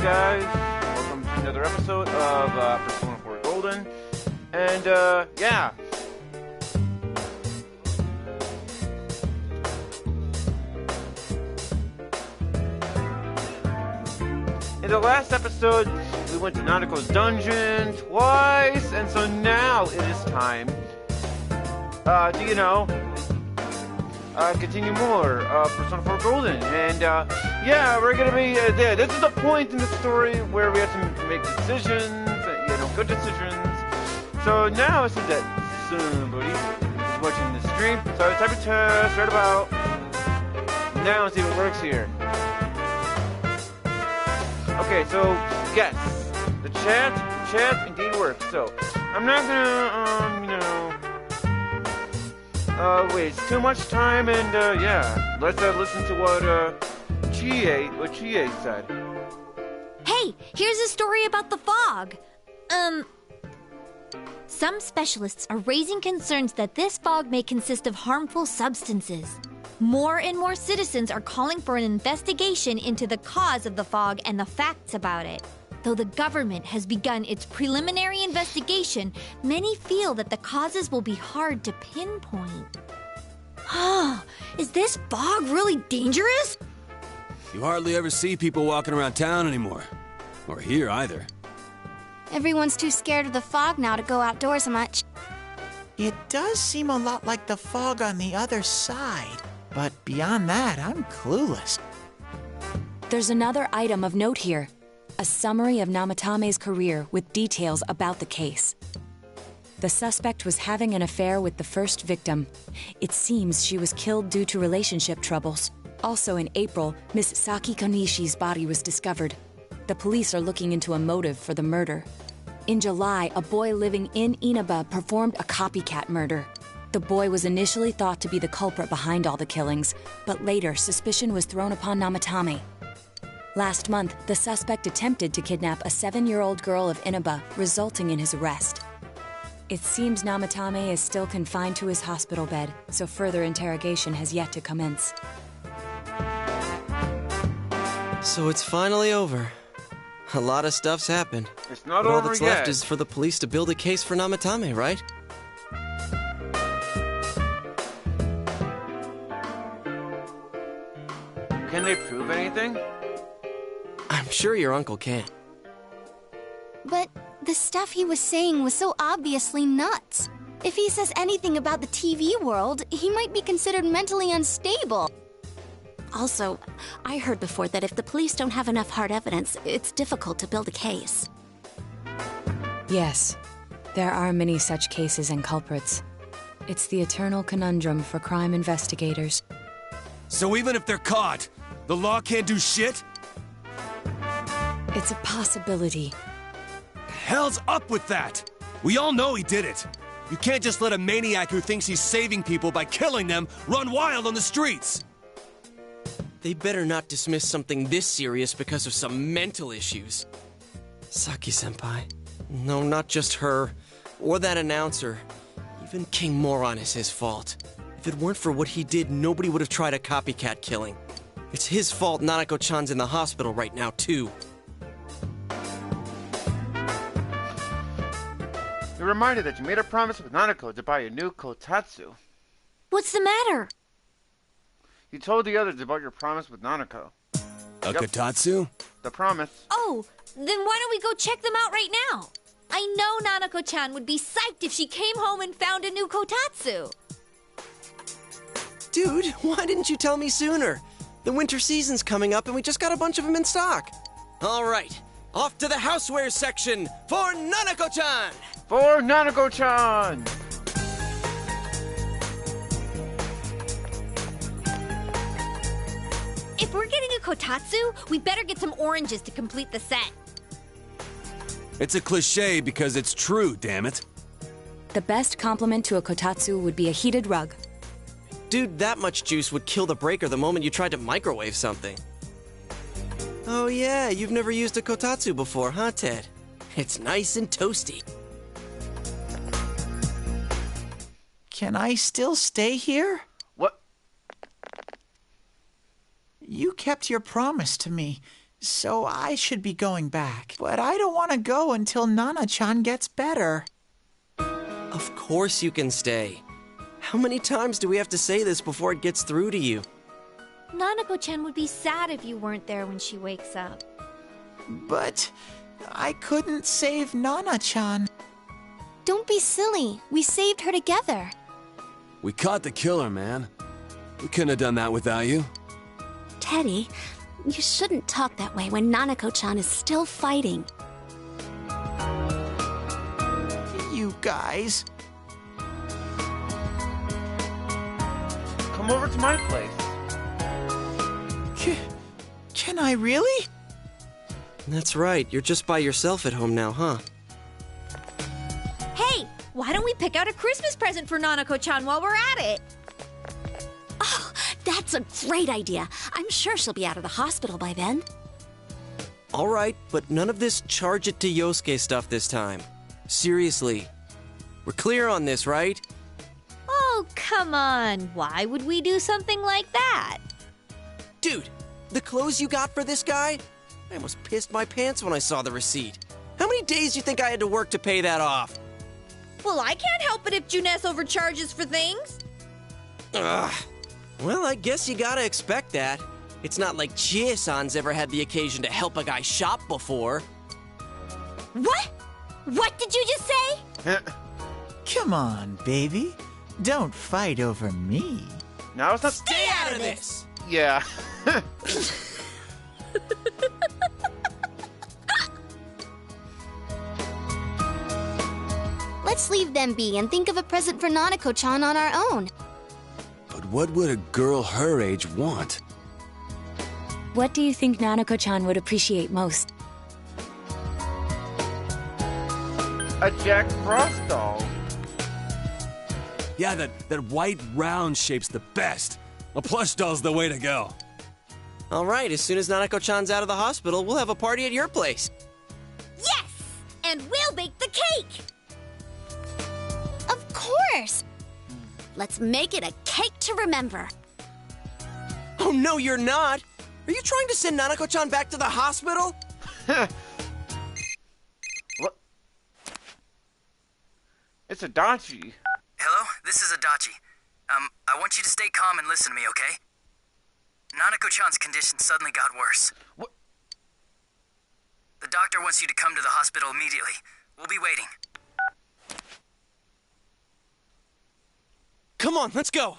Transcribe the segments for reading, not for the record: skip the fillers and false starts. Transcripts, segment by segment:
guys, welcome to another episode of Persona 4 Golden, and yeah. In the last episode, we went to Nanako's dungeon twice, and so now it is time to, continue more Persona 4 Golden, and yeah, we're gonna be there. This is the point in the story where we have to make decisions, good decisions. So now it says that somebody is watching the stream, so it's time to test right about now and see what works here. Okay, so yes, the chat indeed works. So I'm not gonna waste too much time, and yeah, let's listen to what Chie said. Hey, here's a story about the fog. Some specialists are raising concerns that this fog may consist of harmful substances. More and more citizens are calling for an investigation into the cause of the fog and the facts about it. Though the government has begun its preliminary investigation, many feel that the causes will be hard to pinpoint. Is this fog really dangerous? You hardly ever see people walking around town anymore. Or here either. Everyone's too scared of the fog now to go outdoors much. It does seem a lot like the fog on the other side. But beyond that, I'm clueless. There's another item of note here. A summary of Namatame's career with details about the case. The suspect was having an affair with the first victim. It seems she was killed due to relationship troubles. Also in April, Miss Saki Konishi's body was discovered. The police are looking into a motive for the murder. In July, a boy living in Inaba performed a copycat murder. The boy was initially thought to be the culprit behind all the killings, but later suspicion was thrown upon Namatame. Last month, the suspect attempted to kidnap a 7-year-old girl of Inaba, resulting in his arrest. It seems Namatame is still confined to his hospital bed, so further interrogation has yet to commence. So it's finally over. A lot of stuff's happened. It's not but all over that's yet. left is for the police to build a case for Namatame, right? Can they prove anything? I'm sure your uncle can. But the stuff he was saying was so obviously nuts. If he says anything about the TV world, he might be considered mentally unstable. Also, I heard before that if the police don't have enough hard evidence, it's difficult to build a case. Yes, there are many such cases and culprits. It's the eternal conundrum for crime investigators. So even if they're caught, the law can't do shit? It's a possibility. Hell's up with that! We all know he did it. You can't just let a maniac who thinks he's saving people by killing them run wild on the streets! They better not dismiss something this serious because of some mental issues. Saki-senpai. No, not just her. Or that announcer. Even King Moron is his fault. If it weren't for what he did, nobody would have tried a copycat killing. It's his fault Nanako-chan's in the hospital right now, too. You're reminded that you made a promise with Nanako to buy a new kotatsu. What's the matter? You told the others about your promise with Nanako. A kotatsu? The promise. Oh, then why don't we go check them out right now? I know Nanako-chan would be psyched if she came home and found a new kotatsu. Dude, why didn't you tell me sooner? The winter season's coming up and we just got a bunch of them in stock. All right, off to the housewares section for Nanako-chan! For Nanako-chan! If we're getting a kotatsu, we better get some oranges to complete the set. It's a cliche because it's true, damn it. The best compliment to a kotatsu would be a heated rug. Dude, that much juice would kill the breaker the moment you tried to microwave something. Oh yeah, you've never used a kotatsu before, huh, Ted? It's nice and toasty. Can I still stay here? What? You kept your promise to me. so I should be going back. But I don't want to go until Nana-chan gets better. Of course you can stay. How many times do we have to say this before it gets through to you? Nanako-chan would be sad if you weren't there when she wakes up. But I couldn't save Nana-chan. Don't be silly. We saved her together. We caught the killer, man. We couldn't have done that without you. Teddy, you shouldn't talk that way when Nanako-chan is still fighting. You guys. Come over to my place. Can I really? That's right, you're just by yourself at home now, huh? Hey, why don't we pick out a Christmas present for Nanako-chan while we're at it? Oh, that's a great idea. I'm sure she'll be out of the hospital by then. All right, but none of this charge it to Yosuke stuff this time. Seriously. We're clear on this, right? Oh, come on. Why would we do something like that? Dude, the clothes you got for this guy? I almost pissed my pants when I saw the receipt. How many days do you think I had to work to pay that off? Well, I can't help it if Juness overcharges for things. Ugh. Well, I guess you gotta expect that. It's not like Chie-san's ever had the occasion to help a guy shop before. What? What did you just say? Come on, baby. Don't fight over me. Now it's not. Stay out of this! Yeah. Let's leave them be and think of a present for Nanako-chan on our own. But what would a girl her age want? What do you think Nanako-chan would appreciate most? A Jack Frost doll. Yeah, that white round shape's the best. A plush doll's the way to go. All right, as soon as Nanako-chan's out of the hospital, we'll have a party at your place. Yes! And we'll bake the cake! Of course! Let's make it a cake to remember. Oh, no, you're not! Are you trying to send Nanako-chan back to the hospital? What? It's Adachi. Hello, this is Adachi. I want you to stay calm and listen to me, okay? Nanako-chan's condition suddenly got worse. What? The doctor wants you to come to the hospital immediately. We'll be waiting. Come on, let's go!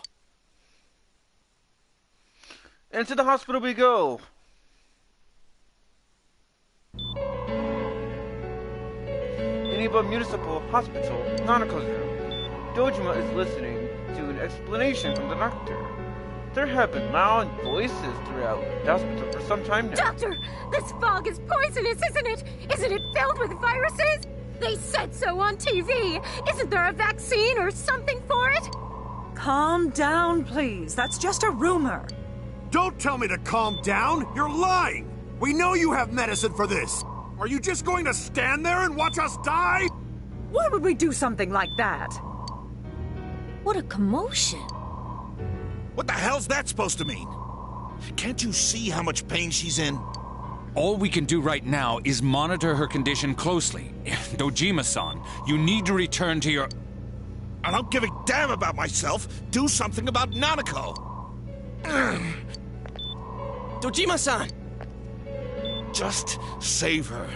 And to the hospital we go. Iniba Municipal Hospital, Nanako's room. Dojima is listening to an explanation from the doctor. There have been loud voices throughout the hospital for some time now. Doctor, this fog is poisonous, isn't it? Isn't it filled with viruses? They said so on TV. Isn't there a vaccine or something for it? Calm down, please. That's just a rumor. Don't tell me to calm down! You're lying! We know you have medicine for this! Are you just going to stand there and watch us die? Why would we do something like that? What a commotion. What the hell's that supposed to mean? Can't you see how much pain she's in? All we can do right now is monitor her condition closely. Dojima-san, you need to return to your... I don't give a damn about myself! Do something about Nanako! Dojima-san! Just save her.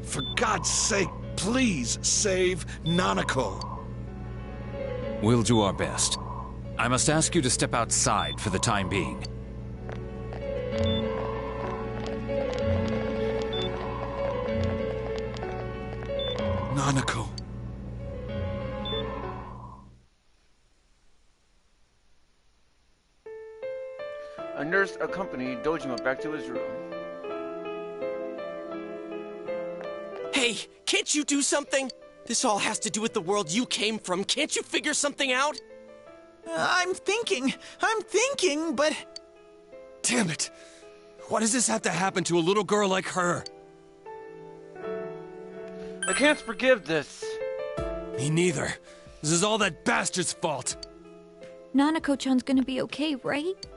For God's sake, please save Nanako. We'll do our best. I must ask you to step outside for the time being. Nanako. A nurse accompanied Dojima back to his room. Hey, can't you do something? This all has to do with the world you came from. Can't you figure something out? I'm thinking, but... Damn it! Why does this have to happen to a little girl like her? I can't forgive this. Me neither. This is all that bastard's fault. Nanako-chan's gonna be okay, right?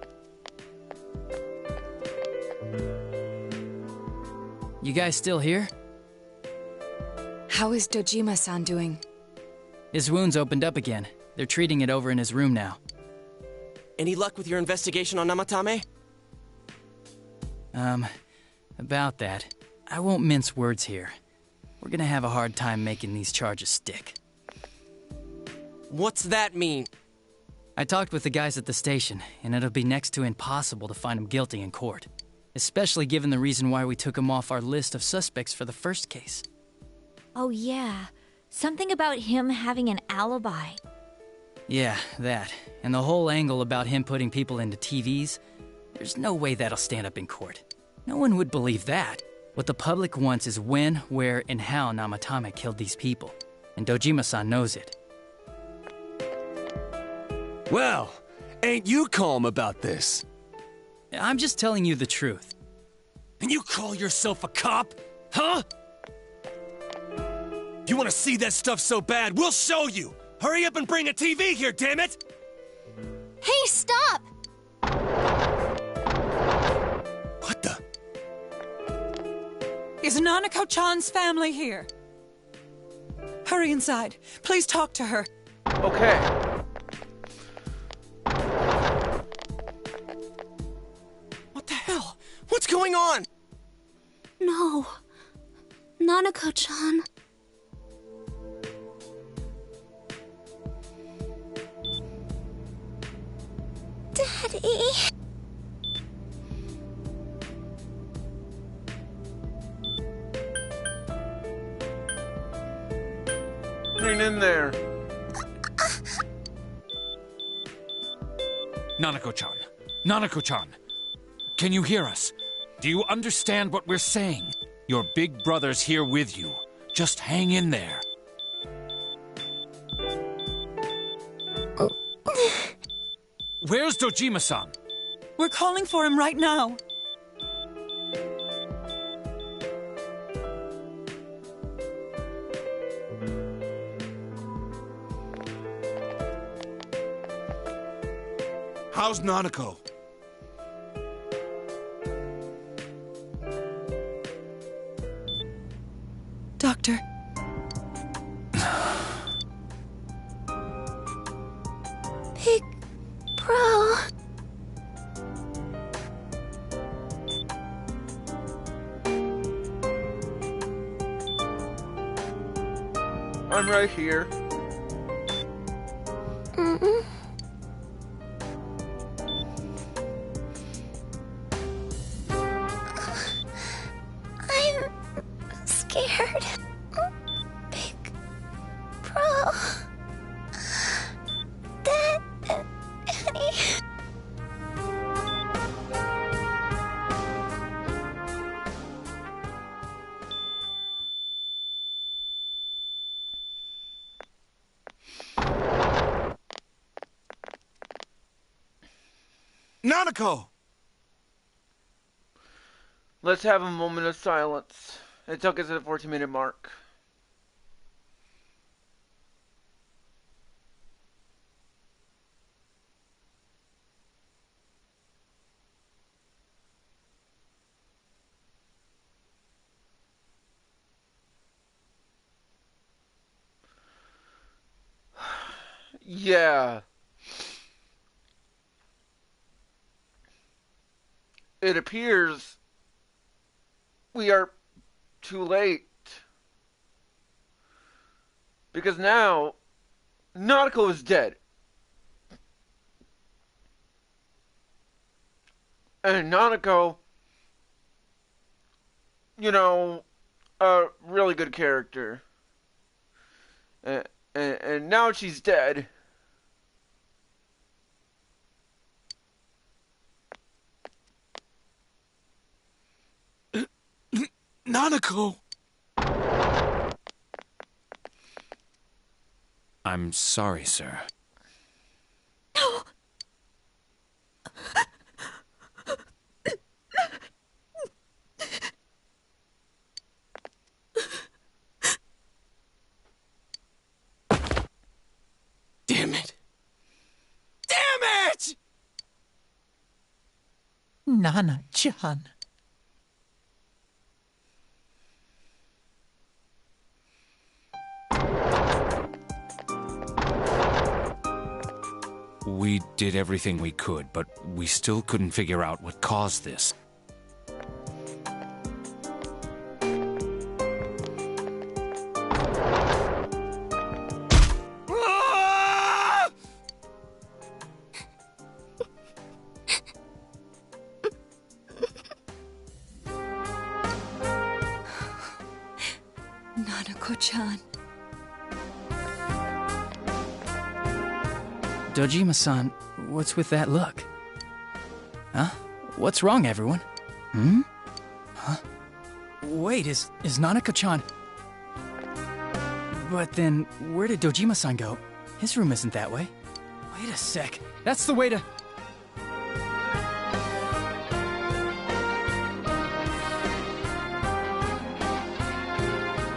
You guys still here? How is Dojima-san doing? His wound's opened up again. They're treating it over in his room now. Any luck with your investigation on Namatame? About that, I won't mince words here. We're gonna have a hard time making these charges stick. What's that mean? I talked with the guys at the station, and it'll be next to impossible to find him guilty in court. Especially given the reason why we took him off our list of suspects for the first case. Oh yeah, something about him having an alibi. Yeah, that. And the whole angle about him putting people into TVs. There's no way that'll stand up in court. No one would believe that. What the public wants is when, where, and how Namatame killed these people. And Dojima-san knows it. Well, ain't you calm about this? I'm just telling you the truth. And you call yourself a cop? Huh? You want to see that stuff so bad? We'll show you! Hurry up and bring a TV here, damn it! Hey, stop! What the? Is Nanako-chan's family here? Hurry inside. Please talk to her. Okay. What the hell? What's going on? No. Nanako-chan. Daddy. Hang in there. Nanako-chan. Nanako-chan. Can you hear us? Do you understand what we're saying? Your big brother's here with you. Just hang in there. Where's Dojima-san? We're calling for him right now. How's Nanako? Doctor. Big bro. I'm right here. Mm-mm. I'm scared. Big bro. Daddy. Nanako! Let's have a moment of silence. It took us at the 14-minute mark. Yeah. It appears we are too late. Because now, Nautical is dead. And Nautical, you know, a really good character. And now she's dead. Nanako! I'm sorry, sir. Damn it! Damn it! Nana-chan. We did everything we could, but we still couldn't figure out what caused this. Nanako-chan. Dojima-san, what's with that look? Huh? What's wrong, everyone? Hmm? Huh? Wait, is Nanako-chan... But then, where did Dojima-san go? His room isn't that way. Wait a sec. That's the way to...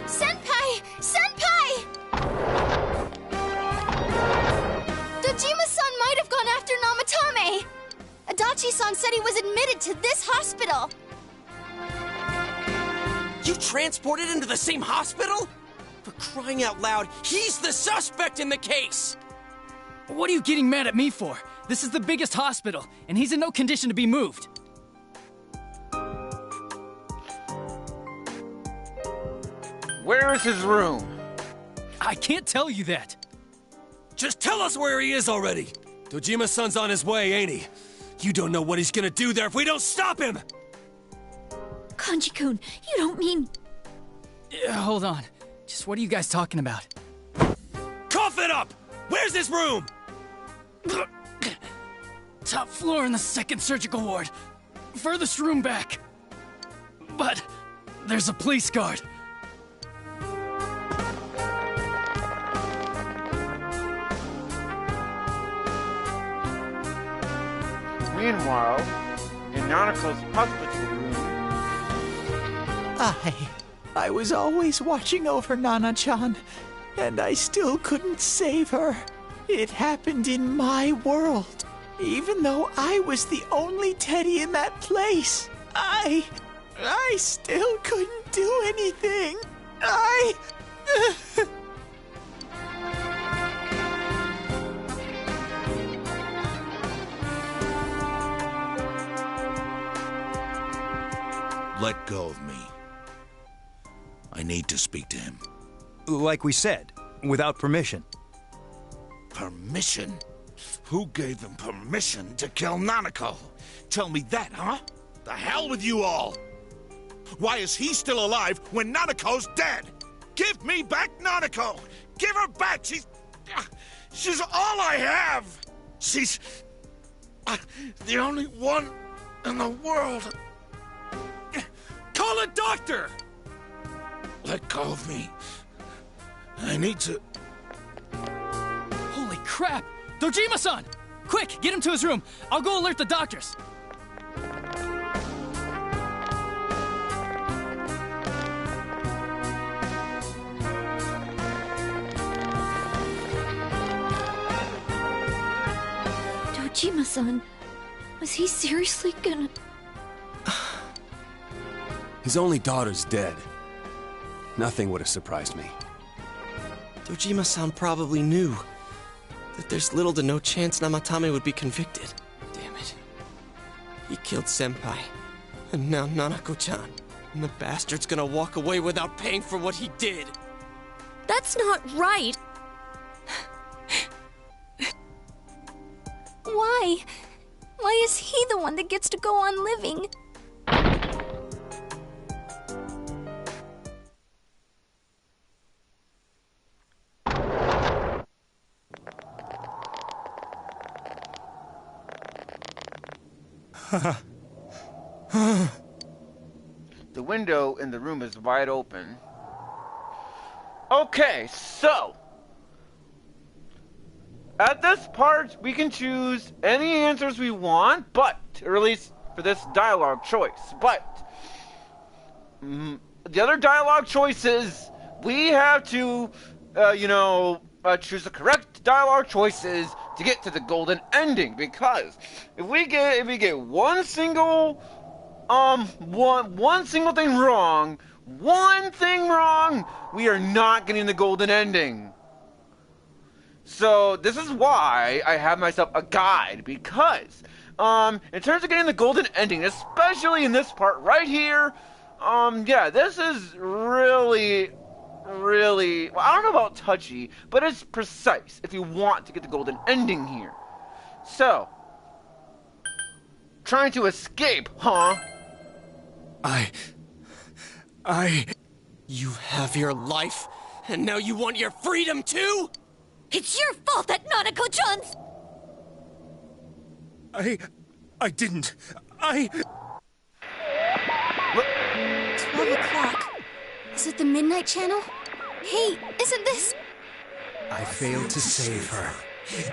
Senpai! Senpai! Dojima-san might have gone after Namatame! Adachi-san said he was admitted to this hospital! You transported him to the same hospital? For crying out loud, he's the suspect in the case! What are you getting mad at me for? This is the biggest hospital, and he's in no condition to be moved. Where is his room? I can't tell you that. Just tell us where he is already! Dojima-san's on his way, ain't he? You don't know what he's gonna do there if we don't stop him! Kanji-kun, you don't mean... Hold on. Just what are you guys talking about? Cough it up! Where's his room? Top floor in the second surgical ward. Furthest room back. But there's a police guard. Meanwhile, in Nanako's hospital room... I was always watching over Nana-chan, and I still couldn't save her. It happened in my world. Even though I was the only teddy in that place, I still couldn't do anything. Let go of me. I need to speak to him. Like we said, without permission. Permission? Who gave them permission to kill Nanako? Tell me that, huh? The hell with you all! Why is he still alive when Nanako's dead? Give me back Nanako! Give her back! She's all I have! She's... the only one in the world. Call a doctor! Let go of me. I need to... Holy crap! Dojima-san! Quick, get him to his room. I'll go alert the doctors. Dojima-san, was he seriously gonna... His only daughter's dead. Nothing would have surprised me. Dojima-san probably knew that there's little to no chance Namatame would be convicted. Damn it. He killed Senpai, and now Nanako-chan. And the bastard's gonna walk away without paying for what he did. That's not right! Why? Why is he the one that gets to go on living? The window in the room is wide open. Okay, so at this part we can choose any answers we want, but or at least for this dialogue choice. But the other dialogue choices we have to, choose the correct dialogue choices to get to the golden ending. Because if we get one single thing wrong, we are not getting the golden ending. So this is why I have myself a guide, because in terms of getting the golden ending, especially in this part right here, yeah, this is really, well, I don't know about touchy, but it's precise if you want to get the golden ending here. So, trying to escape, huh? You have your life, and now you want your freedom too? It's your fault that Nanako-chan's... I didn't. 12 o'clock. Is it the Midnight Channel? Hey, isn't this... I failed to save her.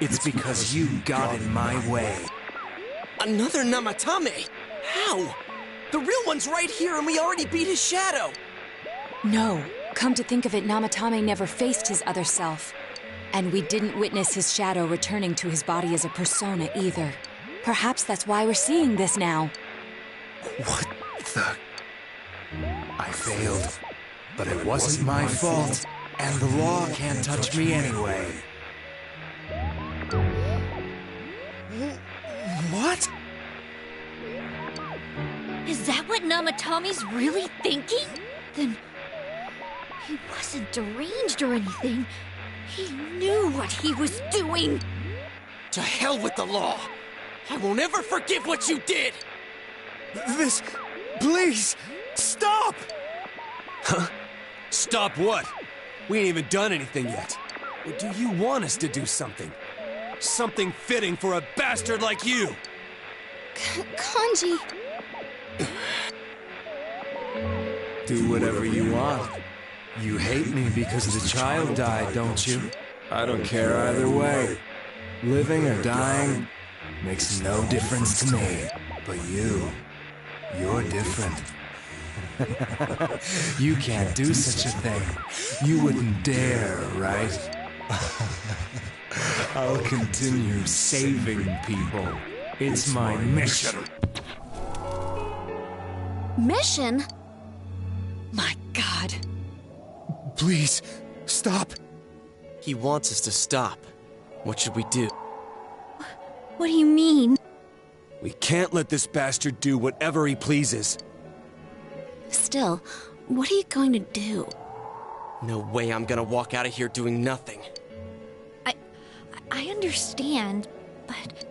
It's because you got in my way. Another Namatame? How? The real one's right here and we already beat his shadow. No. Come to think of it, Namatame never faced his other self. And we didn't witness his shadow returning to his body as a persona either. Perhaps that's why we're seeing this now. What the... I failed, but it wasn't my fault, and the law can't touch me anyway. What? Is that what Namatame's really thinking? Then he wasn't deranged or anything. He knew what he was doing. To hell with the law! I won't ever forgive what you did! This... Please! Stop! Huh? Stop what? We ain't even done anything yet. Or do you want us to do something? Something fitting for a bastard like you! Kanji... Do whatever you want. You hate me because the child died, don't you? I don't care either way. Living or dying makes no difference to me. But you're different. You can't do such a thing. You wouldn't dare, right? I'll continue saving people. It's my mission. Mission? My God. Please, stop. He wants us to stop. What should we do? What do you mean? We can't let this bastard do whatever he pleases. Still, what are you going to do? No way I'm gonna walk out of here doing nothing. I understand, but...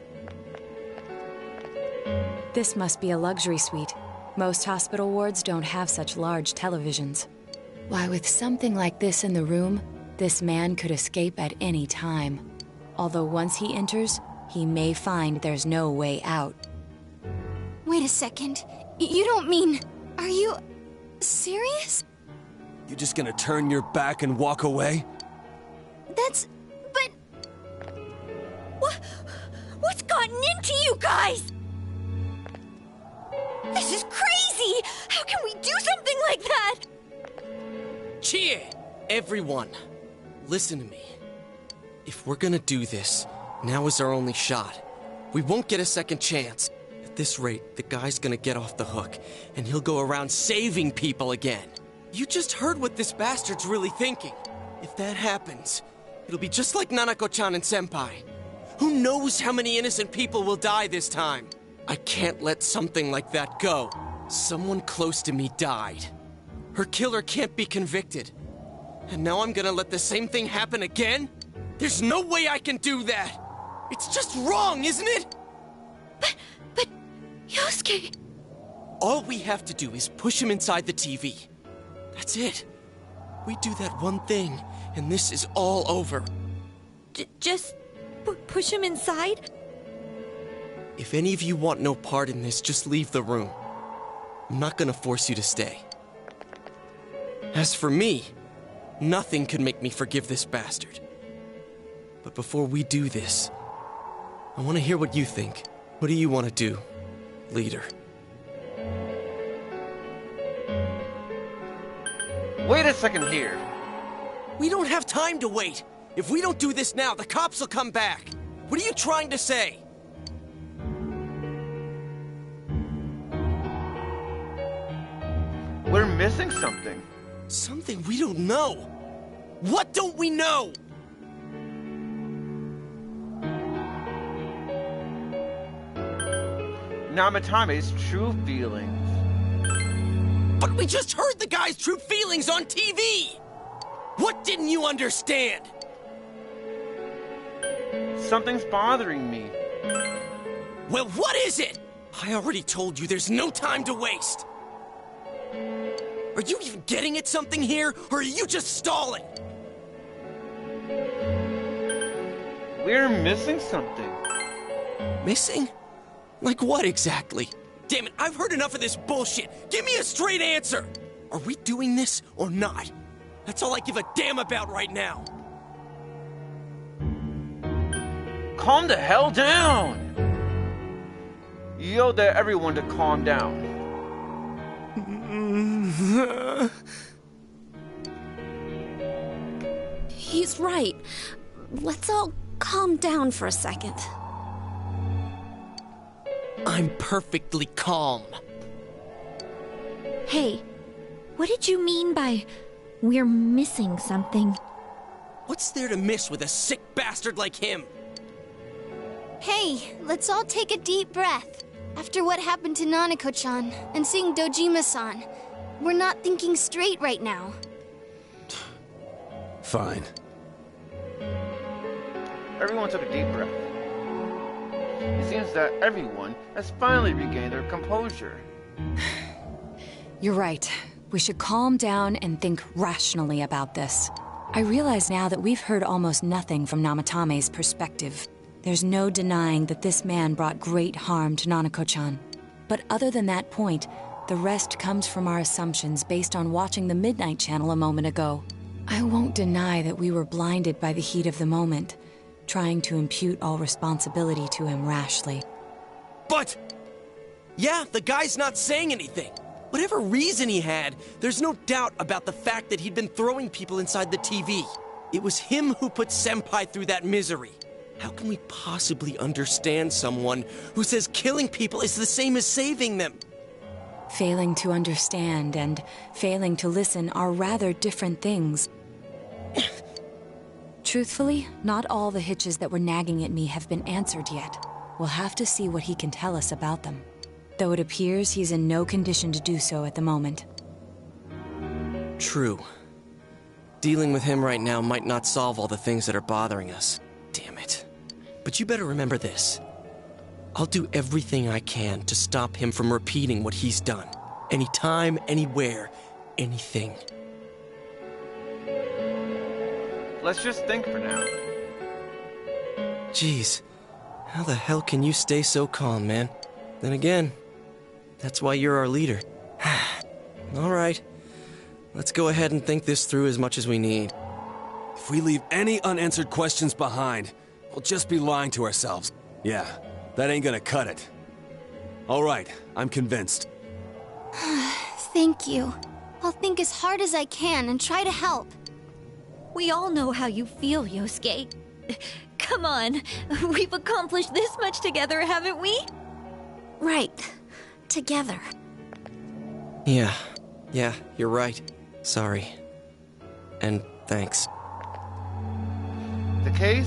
This must be a luxury suite. Most hospital wards don't have such large televisions. Why, with something like this in the room, this man could escape at any time. Although once he enters, he may find there's no way out. Wait a second. You don't mean... Are you... serious? You just gonna turn your back and walk away? That's... but... What's gotten into you guys? This is crazy! How can we do something like that? Chie! Everyone, listen to me. If we're gonna do this, now is our only shot. We won't get a second chance. At this rate, the guy's gonna get off the hook, and he'll go around saving people again. You just heard what this bastard's really thinking. If that happens, it'll be just like Nanako-chan and Senpai. Who knows how many innocent people will die this time? I can't let something like that go. Someone close to me died. Her killer can't be convicted. And now I'm gonna let the same thing happen again? There's no way I can do that! It's just wrong, isn't it? But... Yosuke... All we have to do is push him inside the TV. That's it. We do that one thing, and this is all over. Just... push him inside? If any of you want no part in this, just leave the room. I'm not gonna force you to stay. As for me, nothing could make me forgive this bastard. But before we do this, I want to hear what you think. What do you want to do, leader? Wait a second here. We don't have time to wait. If we don't do this now, the cops will come back. What are you trying to say? We're missing something. Something we don't know. What don't we know? Namatame's true feelings. But we just heard the guy's true feelings on TV! What didn't you understand? Something's bothering me. Well, what is it? I already told you there's no time to waste. Are you even getting at something here, or are you just stalling? We're missing something. Missing? Like what exactly? Damn it, I've heard enough of this bullshit. Give me a straight answer. Are we doing this or not? That's all I give a damn about right now. Calm the hell down! You yelled at everyone to calm down. He's right. Let's all calm down for a second. I'm perfectly calm. Hey, what did you mean by we're missing something? What's there to miss with a sick bastard like him? Hey, let's all take a deep breath. After what happened to Nanako-chan and seeing Dojima-san, we're not thinking straight right now. Fine. Everyone took a deep breath. It seems that everyone has finally regained their composure. You're right. We should calm down and think rationally about this. I realize now that we've heard almost nothing from Namatame's perspective. There's no denying that this man brought great harm to Nanako-chan. But other than that point, the rest comes from our assumptions based on watching the Midnight Channel a moment ago. I won't deny that we were blinded by the heat of the moment, trying to impute all responsibility to him rashly. But... yeah, the guy's not saying anything. Whatever reason he had, there's no doubt about the fact that he'd been throwing people inside the TV. It was him who put Senpai through that misery. How can we possibly understand someone who says killing people is the same as saving them? Failing to understand and failing to listen are rather different things. Truthfully, not all the hitches that were nagging at me have been answered yet. We'll have to see what he can tell us about them. Though it appears he's in no condition to do so at the moment. True. Dealing with him right now might not solve all the things that are bothering us. Damn it. But you better remember this. I'll do everything I can to stop him from repeating what he's done. Anytime, anywhere, anything. Let's just think for now. Jeez, how the hell can you stay so calm, man? Then again, that's why you're our leader. All right, let's go ahead and think this through as much as we need. If we leave any unanswered questions behind, we'll just be lying to ourselves. Yeah, that ain't gonna cut it. All right, I'm convinced. Thank you. I'll think as hard as I can and try to help. We all know how you feel, Yosuke. Come on, we've accomplished this much together, haven't we? Right. Together. Yeah, you're right. Sorry. And thanks. The case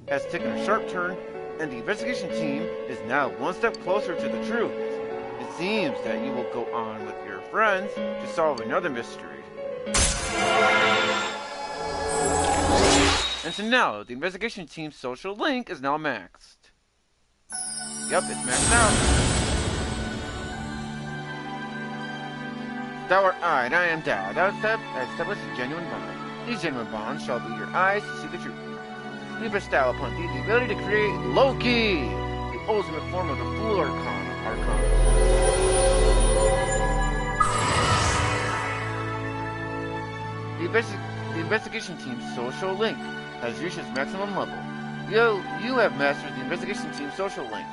has taken a sharp turn, and the investigation team is now one step closer to the truth. It seems that you will go on with your friends to solve another mystery. And so now, the investigation team's social link is now maxed. Yep, it's maxed out. Thou art I, and I am thou. Thou hast established a genuine bond. These genuine bonds shall be your eyes to see the truth. We bestow upon thee the ability to create Loki, the ultimate form of the Fool Arcana. The investigation team's social link has reached its maximum level. You have mastered the investigation team's social link.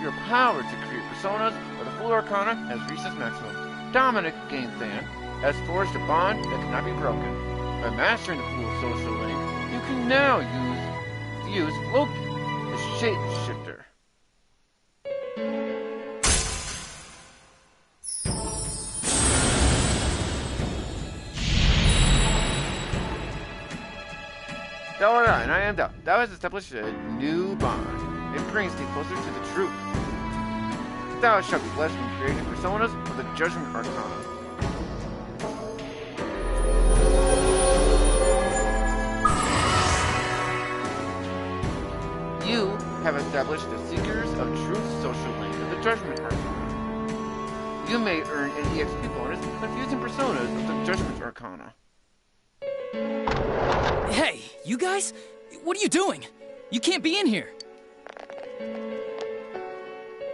Your power to create personas of the Fool Arcana has reached its maximum. Dominic Gainthan has forged a bond that cannot be broken. By mastering the Fool's social link, you can now use Loki, the shapeshifter. Thou art I, and I am thou. Thou hast established a new bond. It brings thee closer to the truth. Thou shalt be blessed from creating personas of the Judgment Arcana. You have established the Seekers of Truth social lane of the Judgment Arcana. You may earn an EXP bonus confusing personas of the Judgment Arcana. Hey, you guys? What are you doing? You can't be in here.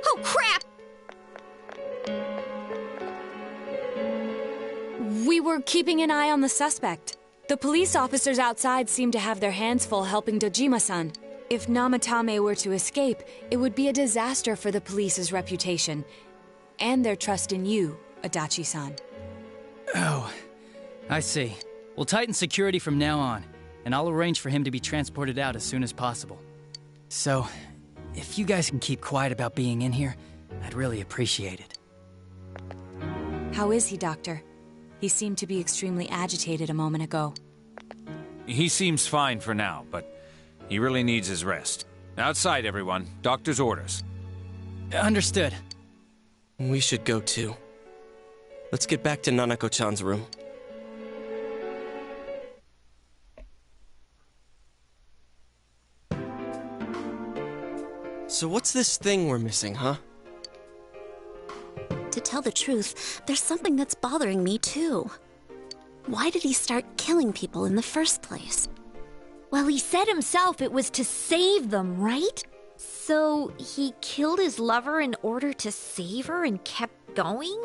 Oh, crap! We were keeping an eye on the suspect. The police officers outside seem to have their hands full helping Dojima-san. If Namatame were to escape, it would be a disaster for the police's reputation. And their trust in you, Adachi-san. Oh, I see. We'll tighten security from now on, and I'll arrange for him to be transported out as soon as possible. So, if you guys can keep quiet about being in here, I'd really appreciate it. How is he, Doctor? He seemed to be extremely agitated a moment ago. He seems fine for now, but he really needs his rest. Outside, everyone. Doctor's orders. Understood. We should go too. Let's get back to Nanako-chan's room. So what's this thing we're missing, huh? To tell the truth, there's something that's bothering me too. Why did he start killing people in the first place? Well, he said himself it was to save them, right? So he killed his lover in order to save her and kept going?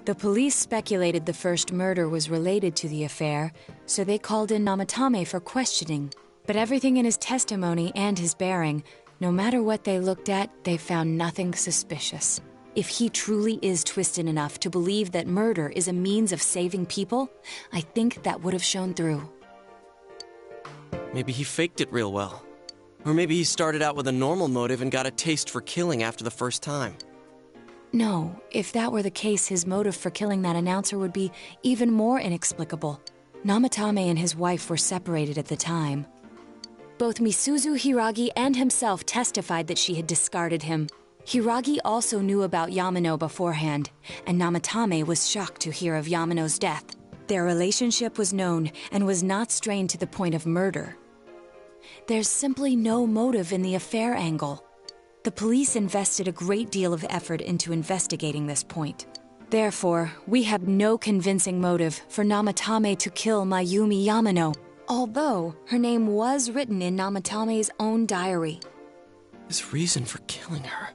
The police speculated the first murder was related to the affair, so they called in Namatame for questioning. But everything in his testimony and his bearing, no matter what they looked at, they found nothing suspicious. If he truly is twisted enough to believe that murder is a means of saving people, I think that would have shown through. Maybe he faked it real well. Or maybe he started out with a normal motive and got a taste for killing after the first time. No, if that were the case, his motive for killing that announcer would be even more inexplicable. Namatame and his wife were separated at the time. Both Misuzu Hiragi and himself testified that she had discarded him. Hiragi also knew about Yamano beforehand, and Namatame was shocked to hear of Yamano's death. Their relationship was known and was not strained to the point of murder. There's simply no motive in the affair angle. The police invested a great deal of effort into investigating this point. Therefore, we have no convincing motive for Namatame to kill Mayumi Yamano, although her name was written in Namatame's own diary. His reason for killing her.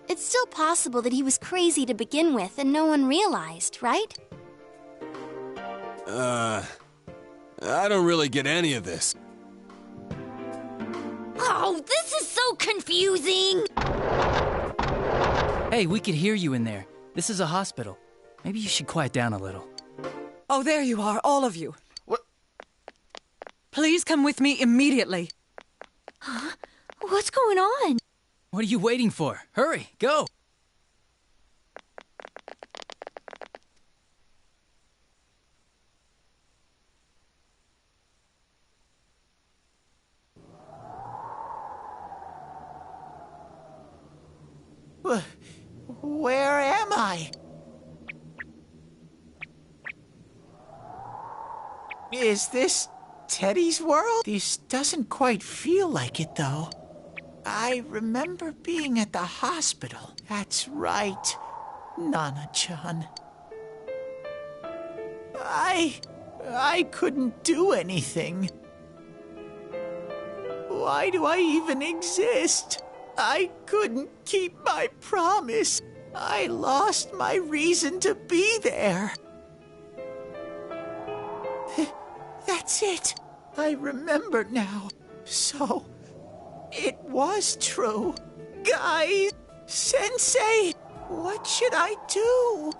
It's still possible that he was crazy to begin with and no one realized, right? I don't really get any of this. Oh, this is so confusing! Hey, we could hear you in there. This is a hospital. Maybe you should quiet down a little. Oh, there you are, all of you. What? Please come with me immediately. Huh? What's going on? What are you waiting for? Hurry, go! Where am I? Is this Teddy's world? This doesn't quite feel like it, though. I remember being at the hospital. That's right, Nana-chan. I couldn't do anything. Why do I even exist? I couldn't keep my promise. I lost my reason to be there. That's it. I remember now. So, it was true. Guys, Sensei, what should I do?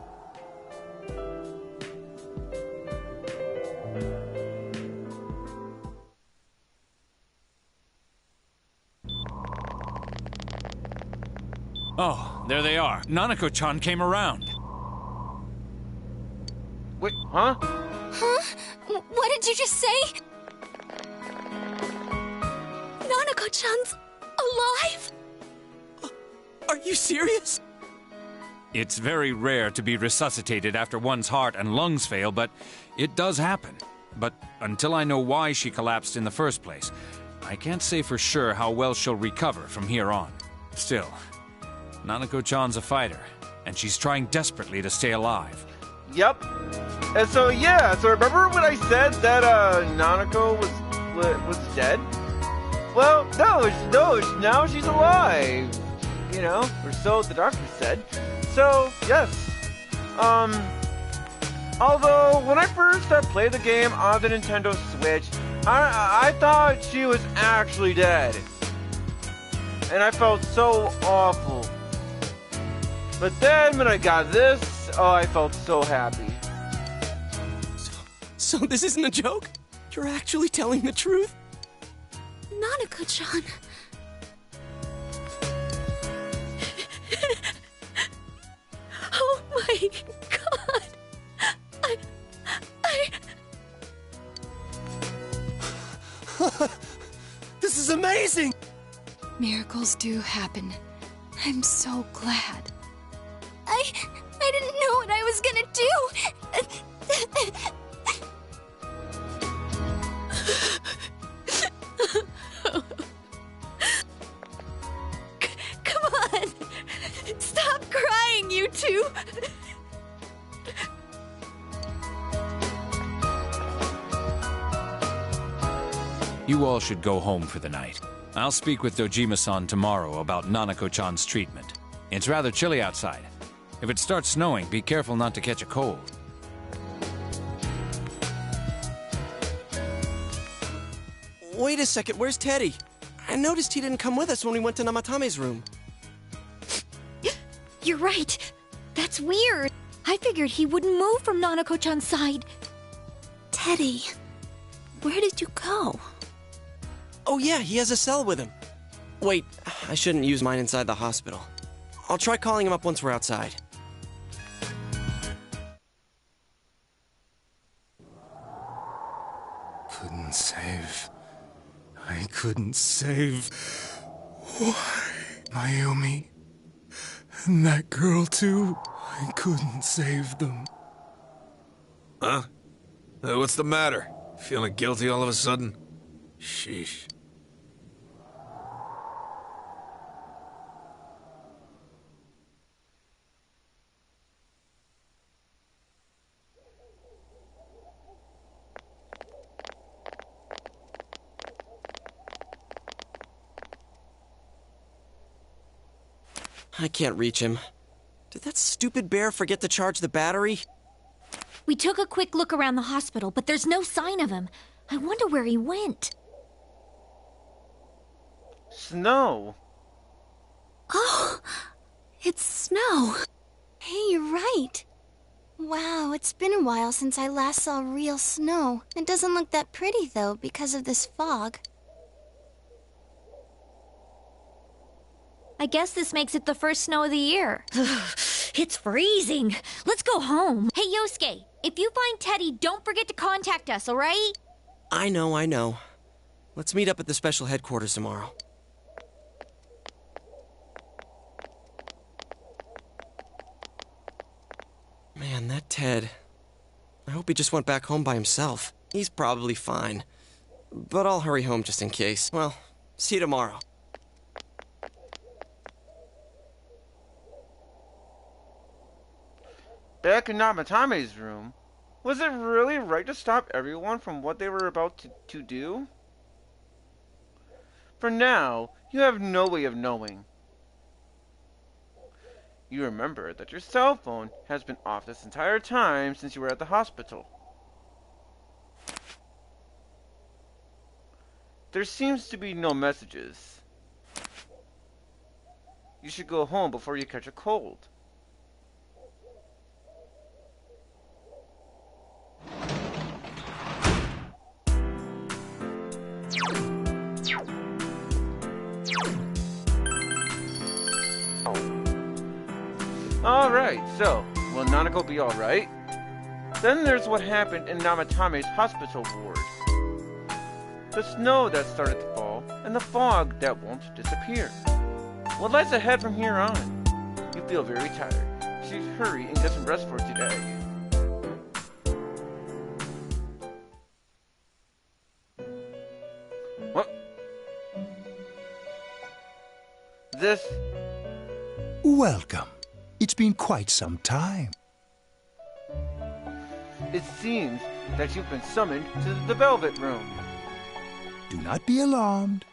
Oh, there they are. Nanako-chan came around. Wait, huh? Huh? What did you just say? Nanako-chan's alive? Are you serious? It's very rare to be resuscitated after one's heart and lungs fail, but it does happen. But until I know why she collapsed in the first place, I can't say for sure how well she'll recover from here on. Still, Nanako-chan's a fighter, and she's trying desperately to stay alive. Yep. And so remember when I said that Nanako was dead? Well, no, now she's alive. You know, or so the doctor said. So, yes. Although, when I first played the game on the Nintendo Switch, I thought she was actually dead. And I felt so awful. But then, when I got this, oh, I felt so happy. So this isn't a joke? You're actually telling the truth? Nanako-chan. Oh my god. This is amazing! Miracles do happen. I'm so glad. I didn't know what I was gonna do. Come on. Stop crying, you two. You all should go home for the night. I'll speak with Dojima-san tomorrow about Nanako-chan's treatment. It's rather chilly outside. If it starts snowing, be careful not to catch a cold. Wait a second, where's Teddy? I noticed he didn't come with us when we went to Namatame's room. You're right. That's weird. I figured he wouldn't move from Nanako-chan's side. Teddy, where did you go? Oh yeah, he has a cell with him. Wait, I shouldn't use mine inside the hospital. I'll try calling him up once we're outside. Couldn't save. I couldn't save. Why? Mayumi. And that girl too. I couldn't save them. Huh? What's the matter? Feeling guilty all of a sudden? Sheesh. I can't reach him. Did that stupid bear forget to charge the battery? We took a quick look around the hospital, but there's no sign of him. I wonder where he went. Snow. Oh, it's snow. Hey, you're right. Wow, it's been a while since I last saw real snow. It doesn't look that pretty, though, because of this fog. I guess this makes it the first snow of the year. It's freezing. Let's go home. Hey, Yosuke, if you find Teddy, don't forget to contact us, all right? I know. Let's meet up at the special headquarters tomorrow. Man, that Ted. I hope he just went back home by himself. He's probably fine. But I'll hurry home just in case. Well, see you tomorrow. Back in Namatame's room, was it really right to stop everyone from what they were about to do? For now, you have no way of knowing. You remember that your cell phone has been off this entire time since you were at the hospital. There seems to be no messages. You should go home before you catch a cold. Alright, so, will Nanako be alright? Then there's what happened in Namatame's hospital ward. The snow that started to fall, and the fog that won't disappear. What lies ahead from here on? You feel very tired. You should hurry and get some rest for today. What? This? Welcome. It's been quite some time. It seems that you've been summoned to the Velvet Room. Do not be alarmed.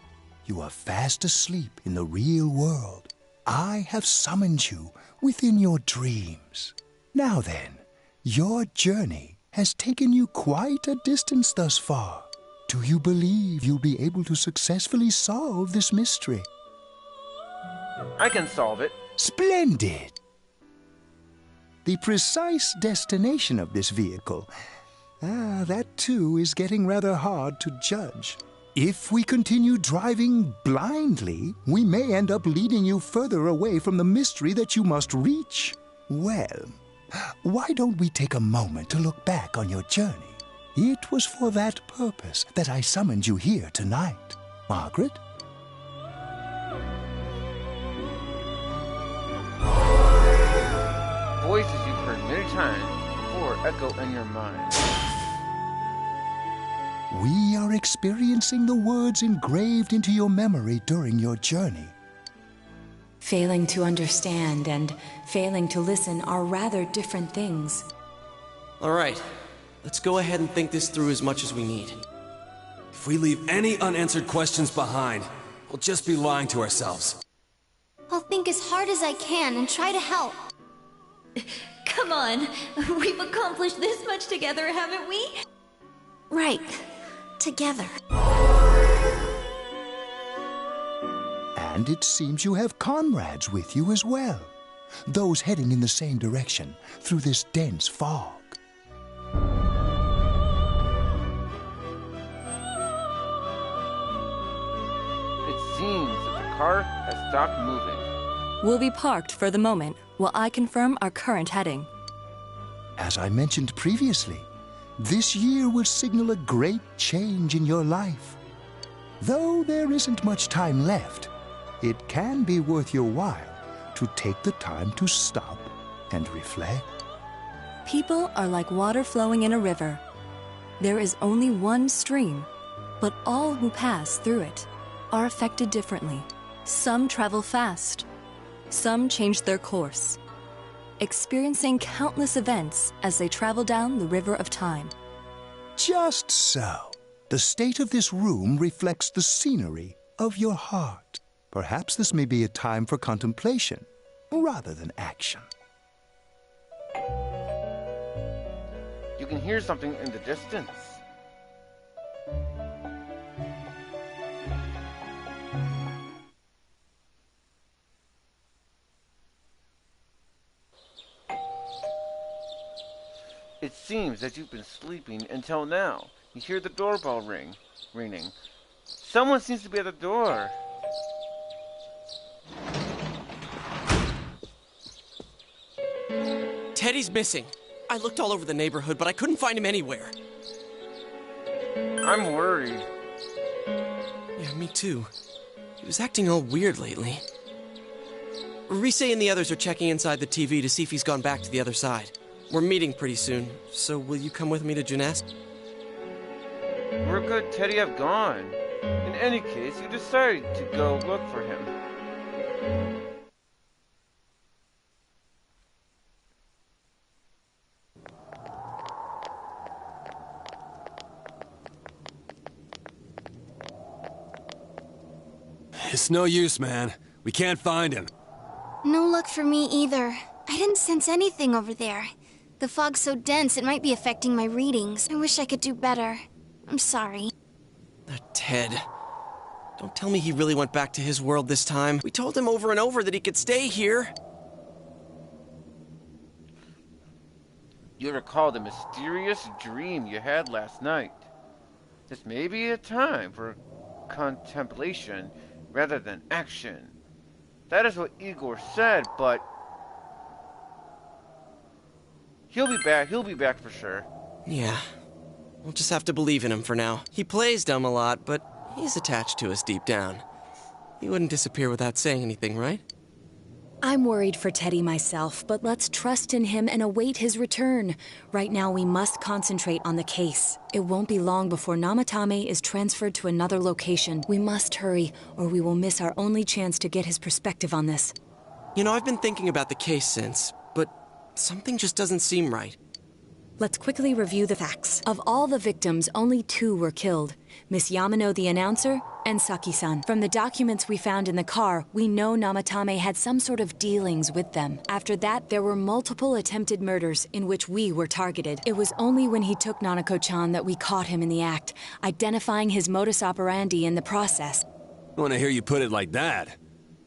You are fast asleep in the real world. I have summoned you within your dreams. Now then, your journey has taken you quite a distance thus far. Do you believe you'll be able to successfully solve this mystery? I can solve it. Splendid! The precise destination of this vehicle, that too is getting rather hard to judge. If we continue driving blindly, we may end up leading you further away from the mystery that you must reach. Well, why don't we take a moment to look back on your journey? It was for that purpose that I summoned you here tonight. Margaret? Voices you've heard many times before echo in your mind. We are experiencing the words engraved into your memory during your journey. Failing to understand and failing to listen are rather different things. All right, let's go ahead and think this through as much as we need. If we leave any unanswered questions behind, we'll just be lying to ourselves. I'll think as hard as I can and try to help. Come on, we've accomplished this much together, haven't we? Right. Together. And it seems you have comrades with you as well. Those heading in the same direction through this dense fog. It seems that the car has stopped moving. We'll be parked for the moment while I confirm our current heading. As I mentioned previously, this year will signal a great change in your life. Though there isn't much time left, it can be worth your while to take the time to stop and reflect. People are like water flowing in a river. There is only one stream, but all who pass through it are affected differently. Some travel fast. Some change their course, experiencing countless events as they travel down the river of time. Just so. The state of this room reflects the scenery of your heart. Perhaps this may be a time for contemplation rather than action. You can hear something in the distance. It seems that you've been sleeping until now. You hear the doorbell ringing. Someone seems to be at the door. Teddy's missing. I looked all over the neighborhood, but I couldn't find him anywhere. I'm worried. Yeah, me too. He was acting all weird lately. Rise and the others are checking inside the TV to see if he's gone back to the other side. We're meeting pretty soon, so will you come with me to gymnastics? Where could Teddy have gone? In any case, you decided to go look for him. It's no use, man. We can't find him. No luck for me either. I didn't sense anything over there. The fog's so dense it might be affecting my readings. I wish I could do better. I'm sorry. Ted. Don't tell me he really went back to his world this time. We told him over and over that he could stay here. You recall the mysterious dream you had last night. This may be a time for contemplation rather than action. That is what Igor said, but he'll be back for sure. Yeah. We'll just have to believe in him for now. He plays dumb a lot, but He's attached to us deep down. He wouldn't disappear without saying anything, right? I'm worried for Teddy myself, but let's trust in him and await his return. Right now, we must concentrate on the case. It won't be long before Namatame is transferred to another location. We must hurry, or we will miss our only chance to get his perspective on this. You know, I've been thinking about the case since, but something just doesn't seem right. Let's quickly review the facts. Of all the victims, only 2 were killed. Miss Yamano, the announcer, and Saki-san. From the documents we found in the car, we know Namatame had some sort of dealings with them. After that, there were multiple attempted murders in which we were targeted. It was only when he took Nanako-chan that we caught him in the act, identifying his modus operandi in the process. When I hear you put it like that,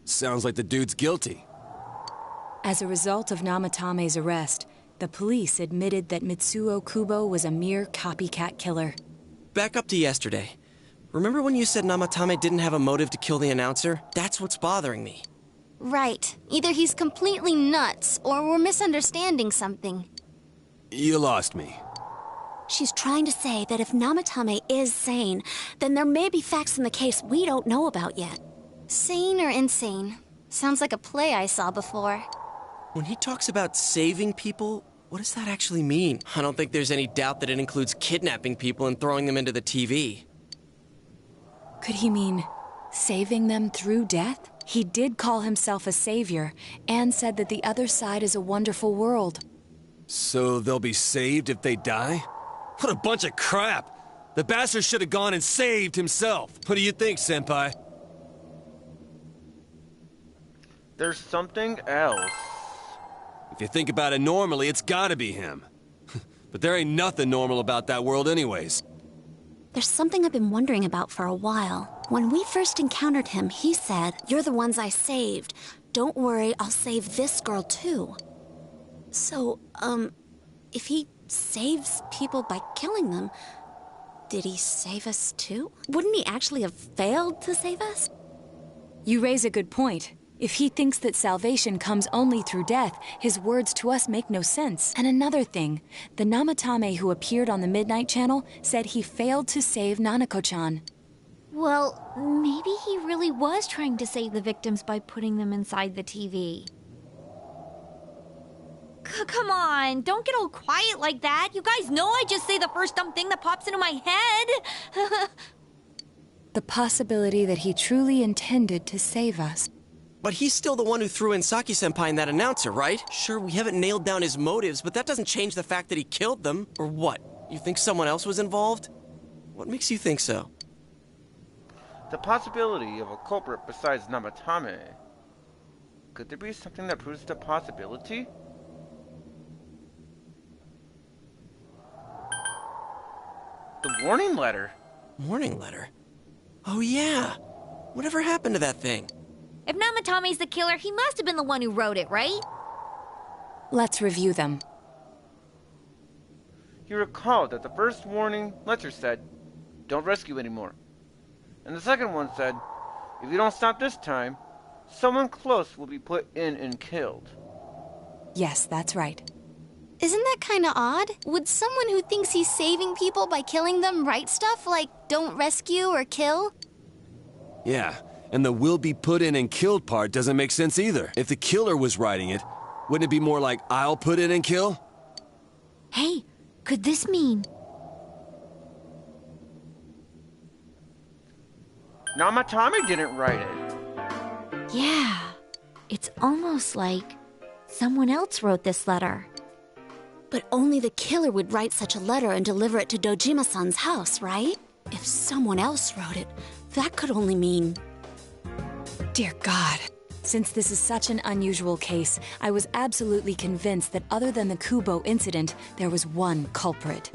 sounds like the dude's guilty. As a result of Namatame's arrest, the police admitted that Mitsuo Kubo was a mere copycat killer. Back up to yesterday. Remember when you said Namatame didn't have a motive to kill the announcer? That's what's bothering me. Right. Either he's completely nuts, or we're misunderstanding something. You lost me. She's trying to say that if Namatame is sane, then there may be facts in the case we don't know about yet. Sane or insane? Sounds like a play I saw before. When he talks about saving people, what does that actually mean? I don't think there's any doubt that it includes kidnapping people and throwing them into the TV. Could he mean saving them through death? He did call himself a savior and said that the other side is a wonderful world. So they'll be saved if they die? What a bunch of crap! The bastard should have gone and saved himself. What do you think, Senpai? There's something else. If you think about it normally, it's gotta be him. But there ain't nothing normal about that world anyways. There's something I've been wondering about for a while. When we first encountered him, he said, "You're the ones I saved. Don't worry, I'll save this girl too." So, if he saves people by killing them, did he save us too? Wouldn't he actually have failed to save us? You raise a good point. If he thinks that salvation comes only through death, his words to us make no sense. And another thing, the Namatame who appeared on the Midnight Channel said he failed to save Nanako-chan. Well, maybe he really was trying to save the victims by putting them inside the TV. Come on, don't get all quiet like that. You guys know I just say the first dumb thing that pops into my head. The possibility that he truly intended to save us. But he's still the one who threw in Saki-senpai and that announcer, right? Sure, we haven't nailed down his motives, but that doesn't change the fact that he killed them. Or what? You think someone else was involved? What makes you think so? The possibility of a culprit besides Namatame. Could there be something that proves the possibility? The warning letter. Warning letter? Oh yeah. Whatever happened to that thing? If Namatame's the killer, he must have been the one who wrote it, right? Let's review them. You recall that the first warning letter said, "Don't rescue anymore." And the second one said, "If you don't stop this time, someone close will be put in and killed." Yes, that's right. Isn't that kinda odd? Would someone who thinks he's saving people by killing them write stuff like, "Don't rescue or kill"? Yeah, and the "will be put in and killed" part doesn't make sense either. If the killer was writing it, wouldn't it be more like, "I'll put in and kill"? Hey, could this mean... Namatame didn't write it. Yeah, it's almost like someone else wrote this letter. But only the killer would write such a letter and deliver it to Dojima-san's house, right? If someone else wrote it, that could only mean... Dear God. Since this is such an unusual case, I was absolutely convinced that other than the Kubo incident, there was one culprit.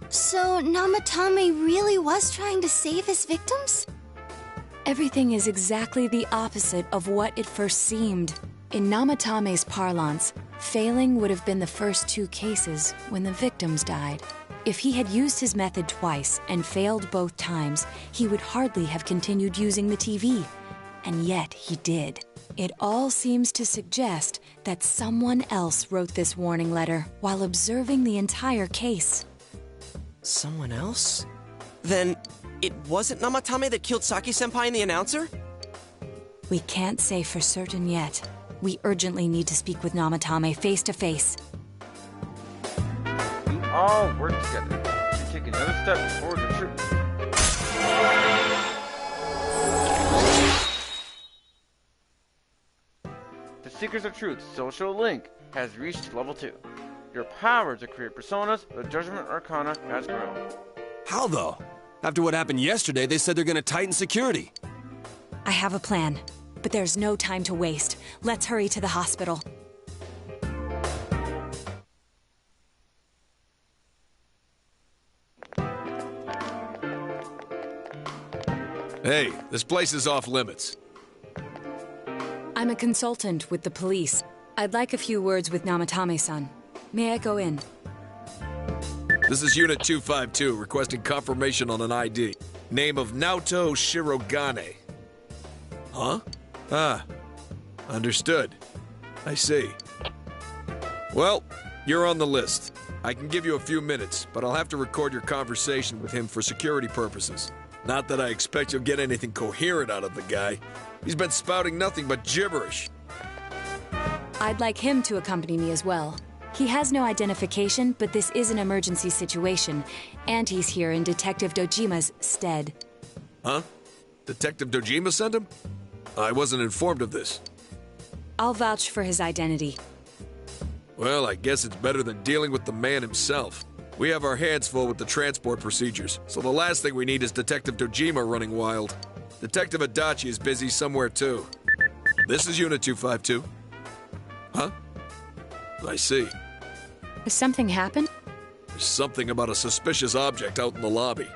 So, Namatame really was trying to save his victims? Everything is exactly the opposite of what it first seemed. In Namatame's parlance, failing would have been the first 2 cases when the victims died. If he had used his method twice and failed both times, he would hardly have continued using the TV. And yet he did. It all seems to suggest that someone else wrote this warning letter while observing the entire case. Someone else? Then, It wasn't Namatame that killed Saki-senpai and the announcer? We can't say for certain yet. We urgently need to speak with Namatame face to face. We all work together to take another step toward the truth. The Seekers of Truth social link has reached level 2. Your power to create personas, the Judgment Arcana, has grown. How though? After what happened yesterday, they said they're gonna tighten security. I have a plan, but there's no time to waste. Let's hurry to the hospital. Hey, this place is off limits. I'm a consultant with the police. I'd like a few words with Namatame-san. May I go in? This is Unit 252, requesting confirmation on an ID. Name of Naoto Shirogane. Huh? Ah. Understood. I see. Well, you're on the list. I can give you a few minutes, but I'll have to record your conversation with him for security purposes. Not that I expect you'll get anything coherent out of the guy. He's been spouting nothing but gibberish. I'd like him to accompany me as well. He has no identification, but this is an emergency situation, and he's here in Detective Dojima's stead. Huh? Detective Dojima sent him? I wasn't informed of this. I'll vouch for his identity. Well, I guess it's better than dealing with the man himself. We have our hands full with the transport procedures, so the last thing we need is Detective Dojima running wild. Detective Adachi is busy somewhere too. This is Unit 252. Huh? I see. Has something happened? There's something about a suspicious object out in the lobby.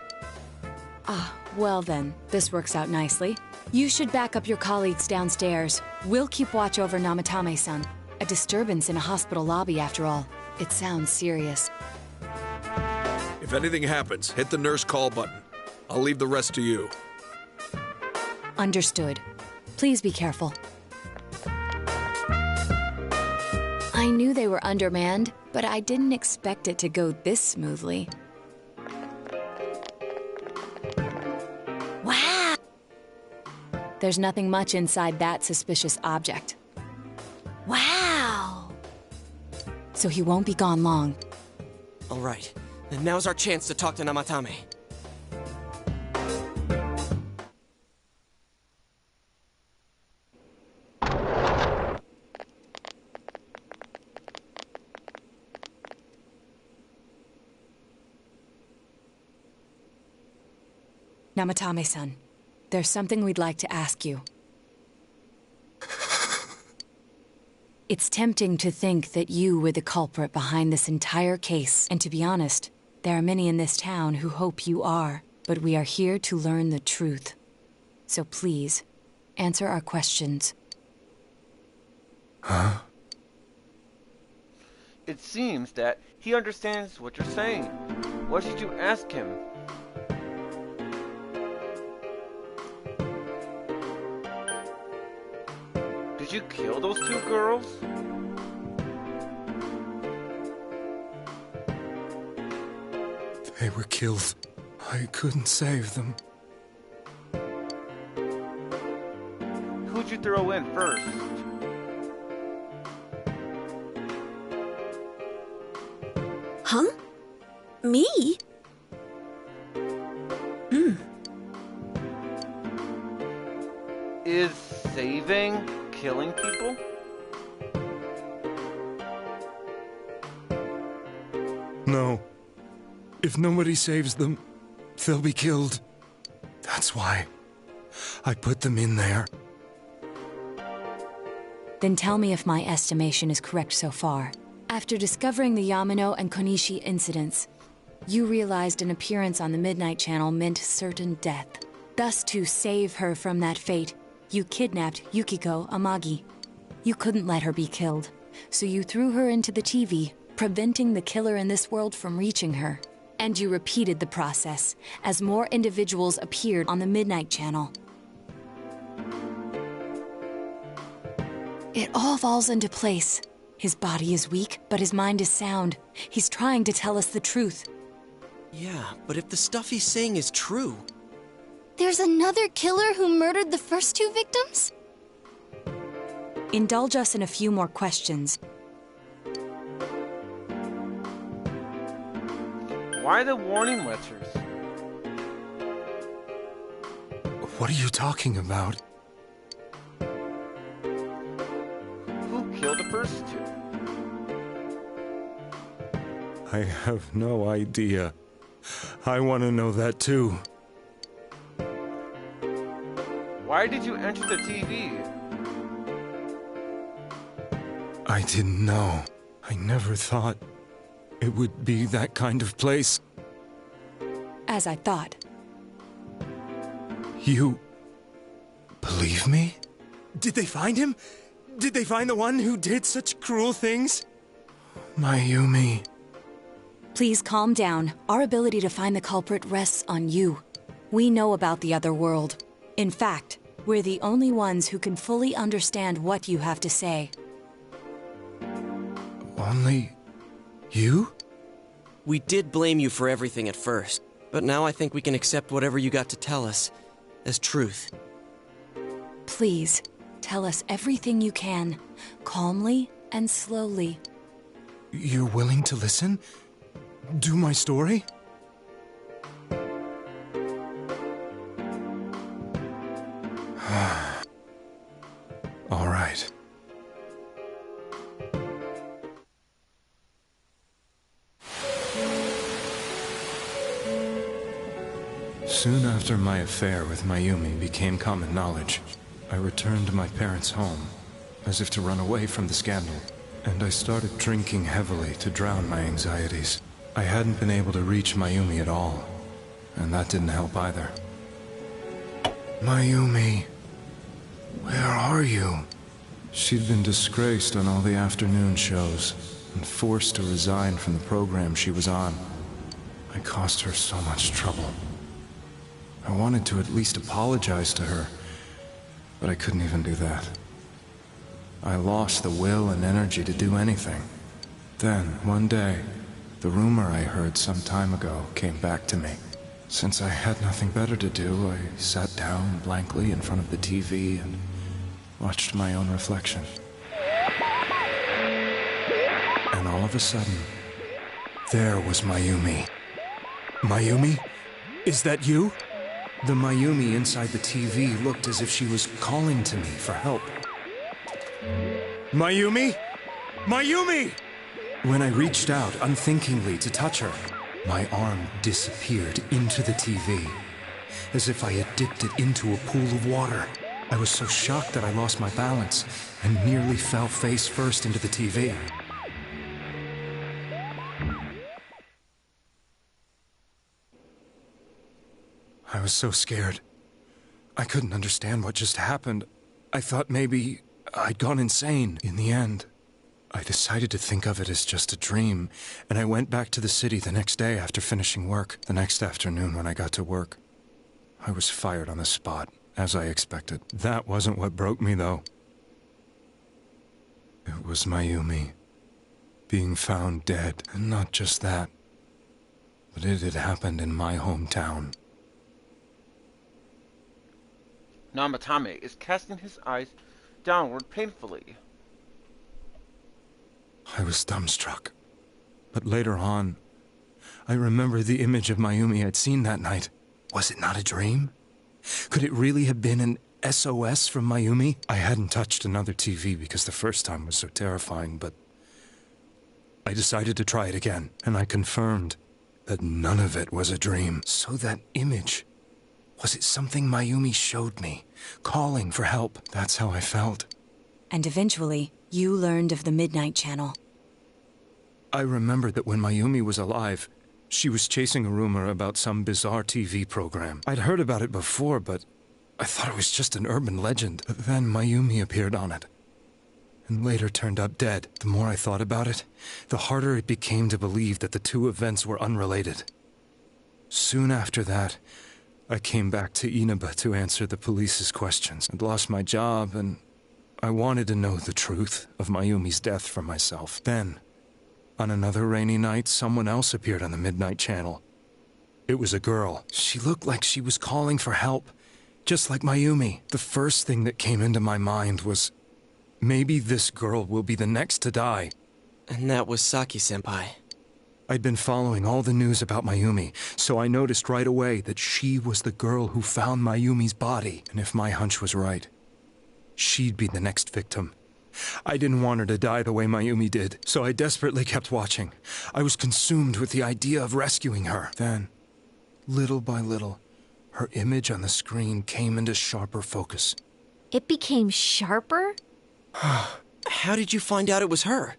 Ah, well then, this works out nicely. You should back up your colleagues downstairs. We'll keep watch over Namatame-san. A disturbance in a hospital lobby, after all. It sounds serious. If anything happens, hit the nurse call button. I'll leave the rest to you. Understood. Please be careful. I knew they were undermanned, but I didn't expect it to go this smoothly. Wow! There's nothing much inside that suspicious object. Wow! So he won't be gone long. All right, then now's our chance to talk to Namatame. Namatame-san, there's something we'd like to ask you. It's tempting to think that you were the culprit behind this entire case, and to be honest, there are many in this town who hope you are, but we are here to learn the truth. So please, answer our questions. Huh? It seems that he understands what you're saying. What should you ask him? Did you kill those two girls? They were killed. I couldn't save them. Who'd you throw in first? Huh? Me? Is saving killing people? No. If nobody saves them, they'll be killed. That's why I put them in there. Then tell me if my estimation is correct so far. After discovering the Yamano and Konishi incidents, you realized an appearance on the Midnight Channel meant certain death. Thus, to save her from that fate, you kidnapped Yukiko Amagi. You couldn't let her be killed, so you threw her into the TV, preventing the killer in this world from reaching her. And you repeated the process, as more individuals appeared on the Midnight Channel. It all falls into place. His body is weak, but his mind is sound. He's trying to tell us the truth. Yeah, but if the stuff he's saying is true, There's another killer who murdered the first two victims? Indulge us in a few more questions. Why the warning letters? What are you talking about? Who killed the first two? I have no idea. I want to know that too. Why did you enter the TV? I didn't know. I never thought it would be that kind of place. As I thought. You believe me? Did they find him? Did they find the one who did such cruel things? Mayumi. Please calm down. Our ability to find the culprit rests on you. We know about the other world. In fact, we're the only ones who can fully understand what you have to say. Only you? We did blame you for everything at first, but now I think we can accept whatever you got to tell us as truth. Please, tell us everything you can, calmly and slowly. You're willing to listen? Do my story? All right. Soon after my affair with Mayumi became common knowledge, I returned to my parents' home, as if to run away from the scandal, and I started drinking heavily to drown my anxieties. I hadn't been able to reach Mayumi at all, and that didn't help either. Mayumi, where are you? She'd been disgraced on all the afternoon shows, and forced to resign from the program she was on. I caused her so much trouble. I wanted to at least apologize to her, but I couldn't even do that. I lost the will and energy to do anything. Then, one day, the rumor I heard some time ago came back to me. Since I had nothing better to do, I sat down blankly in front of the TV and watched my own reflection. And all of a sudden, there was Mayumi. Mayumi? Is that you? The Mayumi inside the TV looked as if she was calling to me for help. Mayumi? Mayumi! When I reached out unthinkingly to touch her, my arm disappeared into the TV, as if I had dipped it into a pool of water. I was so shocked that I lost my balance and nearly fell face first into the TV. I was so scared. I couldn't understand what just happened. I thought maybe I'd gone insane. In the end, I decided to think of it as just a dream, and I went back to the city the next day after finishing work. The next afternoon when I got to work, I was fired on the spot, as I expected. That wasn't what broke me, though. It was Mayumi being found dead, and not just that, but it had happened in my hometown. Namatame is casting his eyes downward painfully. I was dumbstruck. But later on, I remembered the image of Mayumi I'd seen that night. Was it not a dream? Could it really have been an SOS from Mayumi? I hadn't touched another TV because the first time was so terrifying, but I decided to try it again, and I confirmed that none of it was a dream. So that image, was it something Mayumi showed me, calling for help? That's how I felt. And eventually, you learned of the Midnight Channel. I remembered that when Mayumi was alive, she was chasing a rumor about some bizarre TV program. I'd heard about it before, but I thought it was just an urban legend. But then Mayumi appeared on it, and later turned up dead. The more I thought about it, the harder it became to believe that the two events were unrelated. Soon after that, I came back to Inaba to answer the police's questions. I'd lost my job, and I wanted to know the truth of Mayumi's death for myself. Then, on another rainy night, someone else appeared on the Midnight Channel. It was a girl. She looked like she was calling for help, just like Mayumi. The first thing that came into my mind was, maybe this girl will be the next to die. And that was Saki-senpai. I'd been following all the news about Mayumi, so I noticed right away that she was the girl who found Mayumi's body. And if my hunch was right, she'd be the next victim. I didn't want her to die the way Mayumi did, so I desperately kept watching. I was consumed with the idea of rescuing her. Then, little by little, her image on the screen came into sharper focus. It became sharper? How did you find out it was her?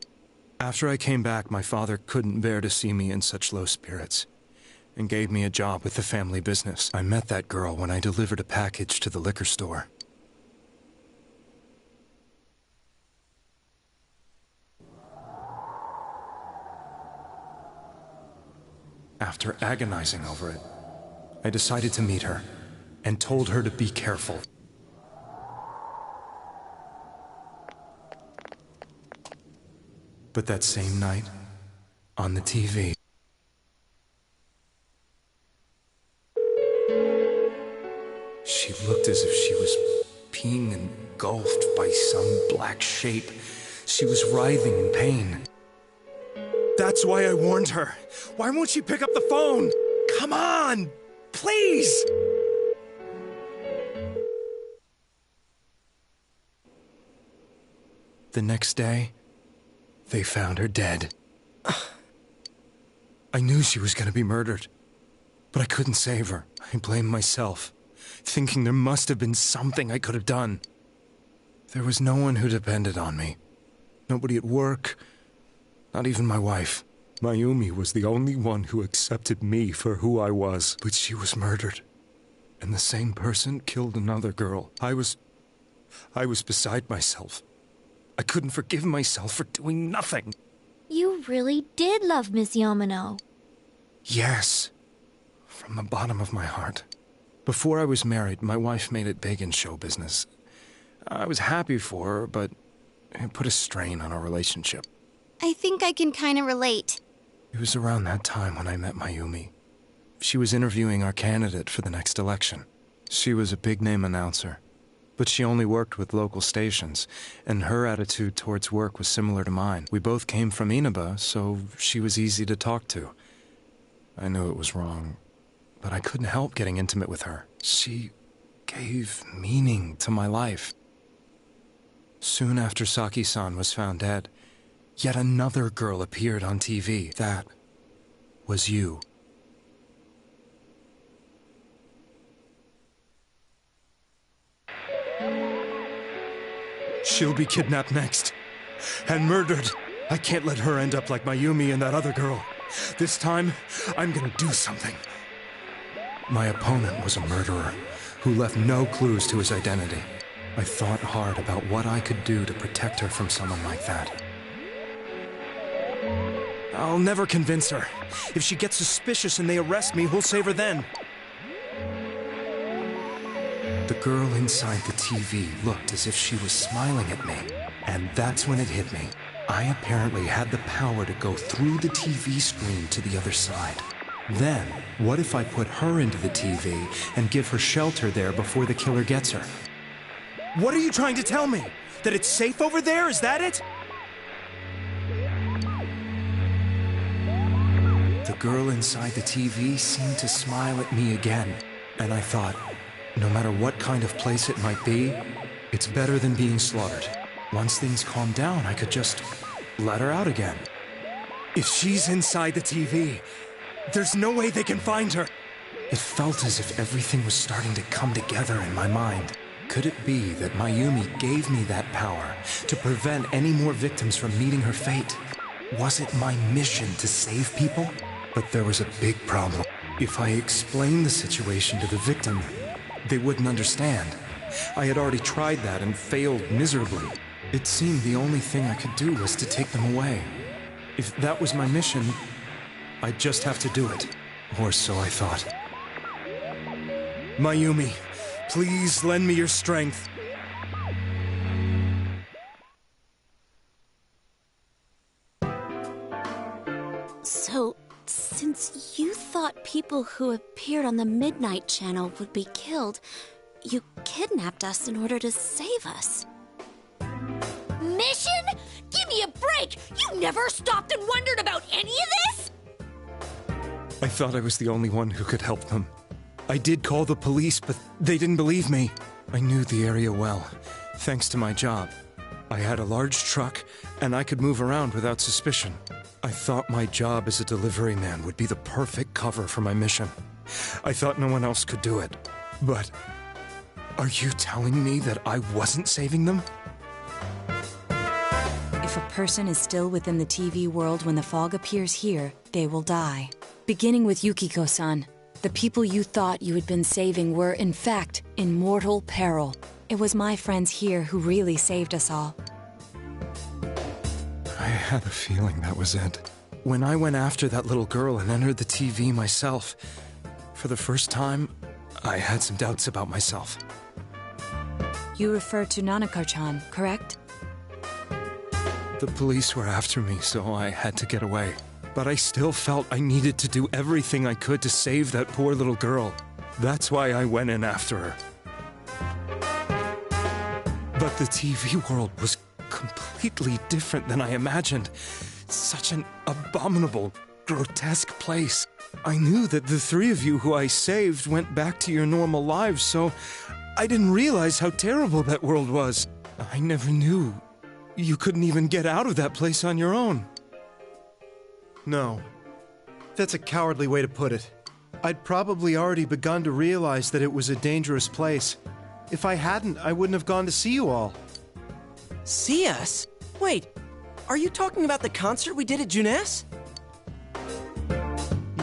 After I came back, my father couldn't bear to see me in such low spirits and gave me a job with the family business. I met that girl when I delivered a package to the liquor store. After agonizing over it, I decided to meet her and told her to be careful. But that same night, on the TV, she looked as if she was being engulfed by some black shape. She was writhing in pain. That's why I warned her. Why won't she pick up the phone? Come on, please! The next day, they found her dead. I knew she was going to be murdered, but I couldn't save her. I blamed myself, thinking there must have been something I could have done. There was no one who depended on me. Nobody at work, not even my wife. Mayumi was the only one who accepted me for who I was, but she was murdered. And the same person killed another girl. I was beside myself. I couldn't forgive myself for doing nothing. You really did love Miss Yamano. Yes, from the bottom of my heart. Before I was married, my wife made it big in show business. I was happy for her, but it put a strain on our relationship. I think I can kind of relate. It was around that time when I met Mayumi. She was interviewing our candidate for the next election. She was a big-name announcer, but she only worked with local stations, and her attitude towards work was similar to mine. We both came from Inaba, so she was easy to talk to. I knew it was wrong, but I couldn't help getting intimate with her. She gave meaning to my life. Soon after Saki-san was found dead, yet another girl appeared on TV. That was you. She'll be kidnapped next. And murdered. I can't let her end up like Mayumi and that other girl. This time, I'm gonna do something. My opponent was a murderer who left no clues to his identity. I thought hard about what I could do to protect her from someone like that. I'll never convince her. If she gets suspicious and they arrest me, we'll save her then. The girl inside the TV looked as if she was smiling at me. And that's when it hit me. I apparently had the power to go through the TV screen to the other side. Then, what if I put her into the TV and give her shelter there before the killer gets her? What are you trying to tell me? That it's safe over there? Is that it? The girl inside the TV seemed to smile at me again. And I thought, no matter what kind of place it might be, it's better than being slaughtered. Once things calm down, I could just let her out again. If she's inside the TV, there's no way they can find her. It felt as if everything was starting to come together in my mind. Could it be that Mayumi gave me that power to prevent any more victims from meeting her fate? Was it my mission to save people? But there was a big problem. If I explained the situation to the victim, they wouldn't understand. I had already tried that and failed miserably. It seemed the only thing I could do was to take them away. If that was my mission, I'd just have to do it. Or so I thought. Mayumi, please lend me your strength. So, Since you thought people who appeared on the Midnight Channel would be killed, you kidnapped us in order to save us. Mission? Give me a break! You never stopped and wondered about any of this? I thought I was the only one who could help them. I did call the police, but they didn't believe me. I knew the area well, thanks to my job. I had a large truck, and I could move around without suspicion. I thought my job as a delivery man would be the perfect cover for my mission. I thought no one else could do it. But are you telling me that I wasn't saving them? If a person is still within the TV world when the fog appears here, they will die. Beginning with Yukiko-san, the people you thought you had been saving were, in fact, in mortal peril. It was my friends here who really saved us all. I had a feeling that was it. When I went after that little girl and entered the TV myself, for the first time, I had some doubts about myself. You refer to Nanako-chan, correct? The police were after me, so I had to get away. But I still felt I needed to do everything I could to save that poor little girl. That's why I went in after her. But the TV world was completely different than I imagined. Such an abominable, grotesque place. I knew that the three of you who I saved went back to your normal lives, so I didn't realize how terrible that world was. I never knew you couldn't even get out of that place on your own. No. That's a cowardly way to put it. I'd probably already begun to realize that it was a dangerous place. If I hadn't, I wouldn't have gone to see you all. See us? Wait, are you talking about the concert we did at Juness?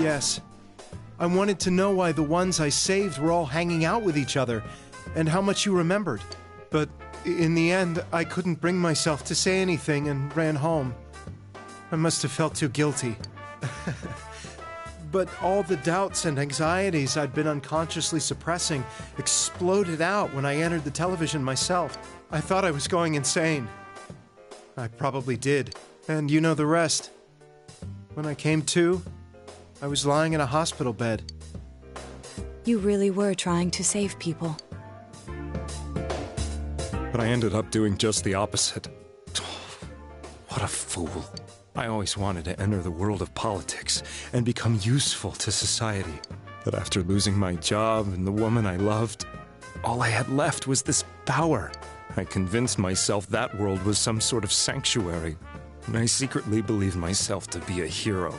Yes. I wanted to know why the ones I saved were all hanging out with each other, and how much you remembered. But in the end, I couldn't bring myself to say anything and ran home. I must have felt too guilty. But all the doubts and anxieties I'd been unconsciously suppressing exploded out when I entered the television myself. I thought I was going insane. I probably did. And you know the rest. When I came to, I was lying in a hospital bed. You really were trying to save people. But I ended up doing just the opposite. What a fool. I always wanted to enter the world of politics and become useful to society. But after losing my job and the woman I loved, all I had left was this power. I convinced myself that world was some sort of sanctuary, and I secretly believed myself to be a hero.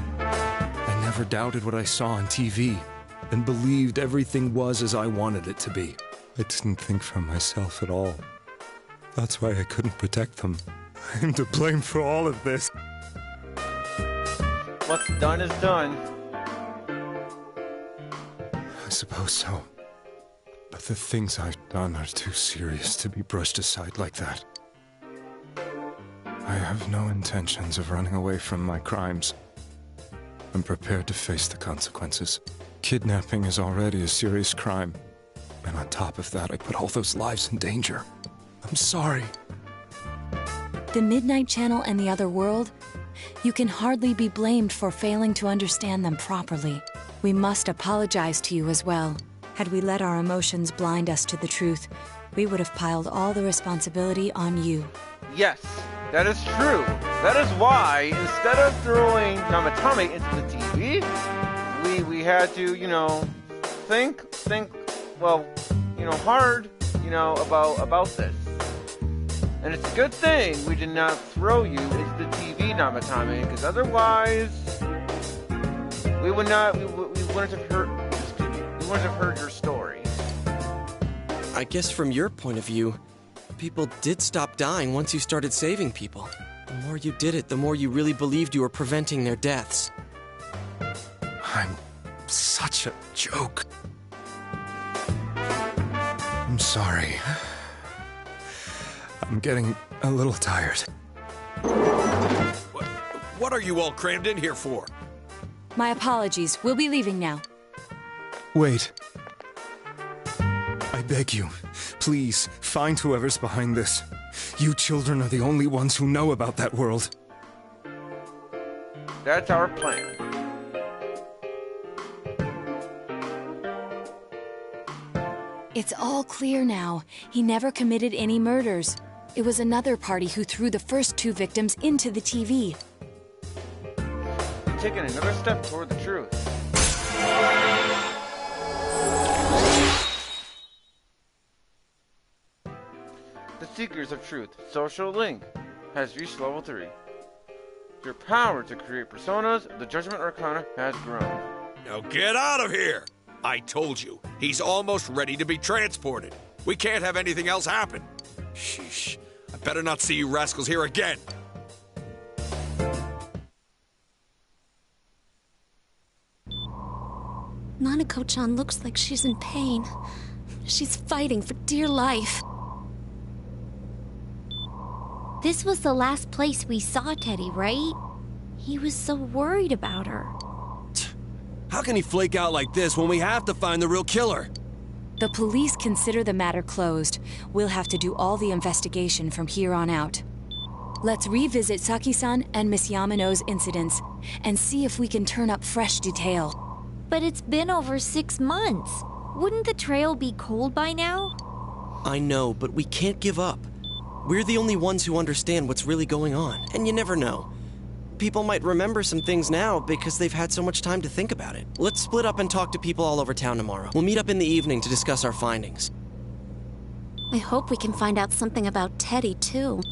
I never doubted what I saw on TV, and believed everything was as I wanted it to be. I didn't think for myself at all. That's why I couldn't protect them. I'm to blame for all of this. What's done is done. I suppose so. But the things I've done are too serious to be brushed aside like that. I have no intentions of running away from my crimes. I'm prepared to face the consequences. Kidnapping is already a serious crime. And on top of that, I put all those lives in danger. I'm sorry. The Midnight Channel and the other world? You can hardly be blamed for failing to understand them properly. We must apologize to you as well. Had we let our emotions blind us to the truth, we would have piled all the responsibility on you. Yes, that is true. That is why, instead of throwing Namatame into the TV, we had to, think, hard, about this. And it's a good thing we did not throw you into the TV, Namatame, because otherwise we wouldn't have heard your story. I guess from your point of view, people did stop dying once you started saving people. The more you did it, the more you really believed you were preventing their deaths. I'm such a joke. I'm sorry. I'm getting a little tired. What are you all crammed in here for? My apologies. We'll be leaving now. Wait. I beg you, please, find whoever's behind this. You children are the only ones who know about that world. That's our plan. It's all clear now. He never committed any murders. It was another party who threw the first 2 victims into the TV. You're taking another step toward the truth. The Seekers of Truth social link has reached level 3. Your power to create personas of the Judgment Arcana has grown. Now get out of here! I told you, he's almost ready to be transported. We can't have anything else happen. Sheesh. I better not see you rascals here again. Nanako-chan looks like she's in pain. She's fighting for dear life. This was the last place we saw Teddy, right? He was so worried about her. How can he flake out like this when we have to find the real killer? The police consider the matter closed. We'll have to do all the investigation from here on out. Let's revisit Saki-san and Miss Yamano's incidents and see if we can turn up fresh detail. But it's been over 6 months. Wouldn't the trail be cold by now? I know, but we can't give up. We're the only ones who understand what's really going on, and you never know. People might remember some things now because they've had so much time to think about it. Let's split up and talk to people all over town tomorrow. We'll meet up in the evening to discuss our findings. I hope we can find out something about Teddy, too.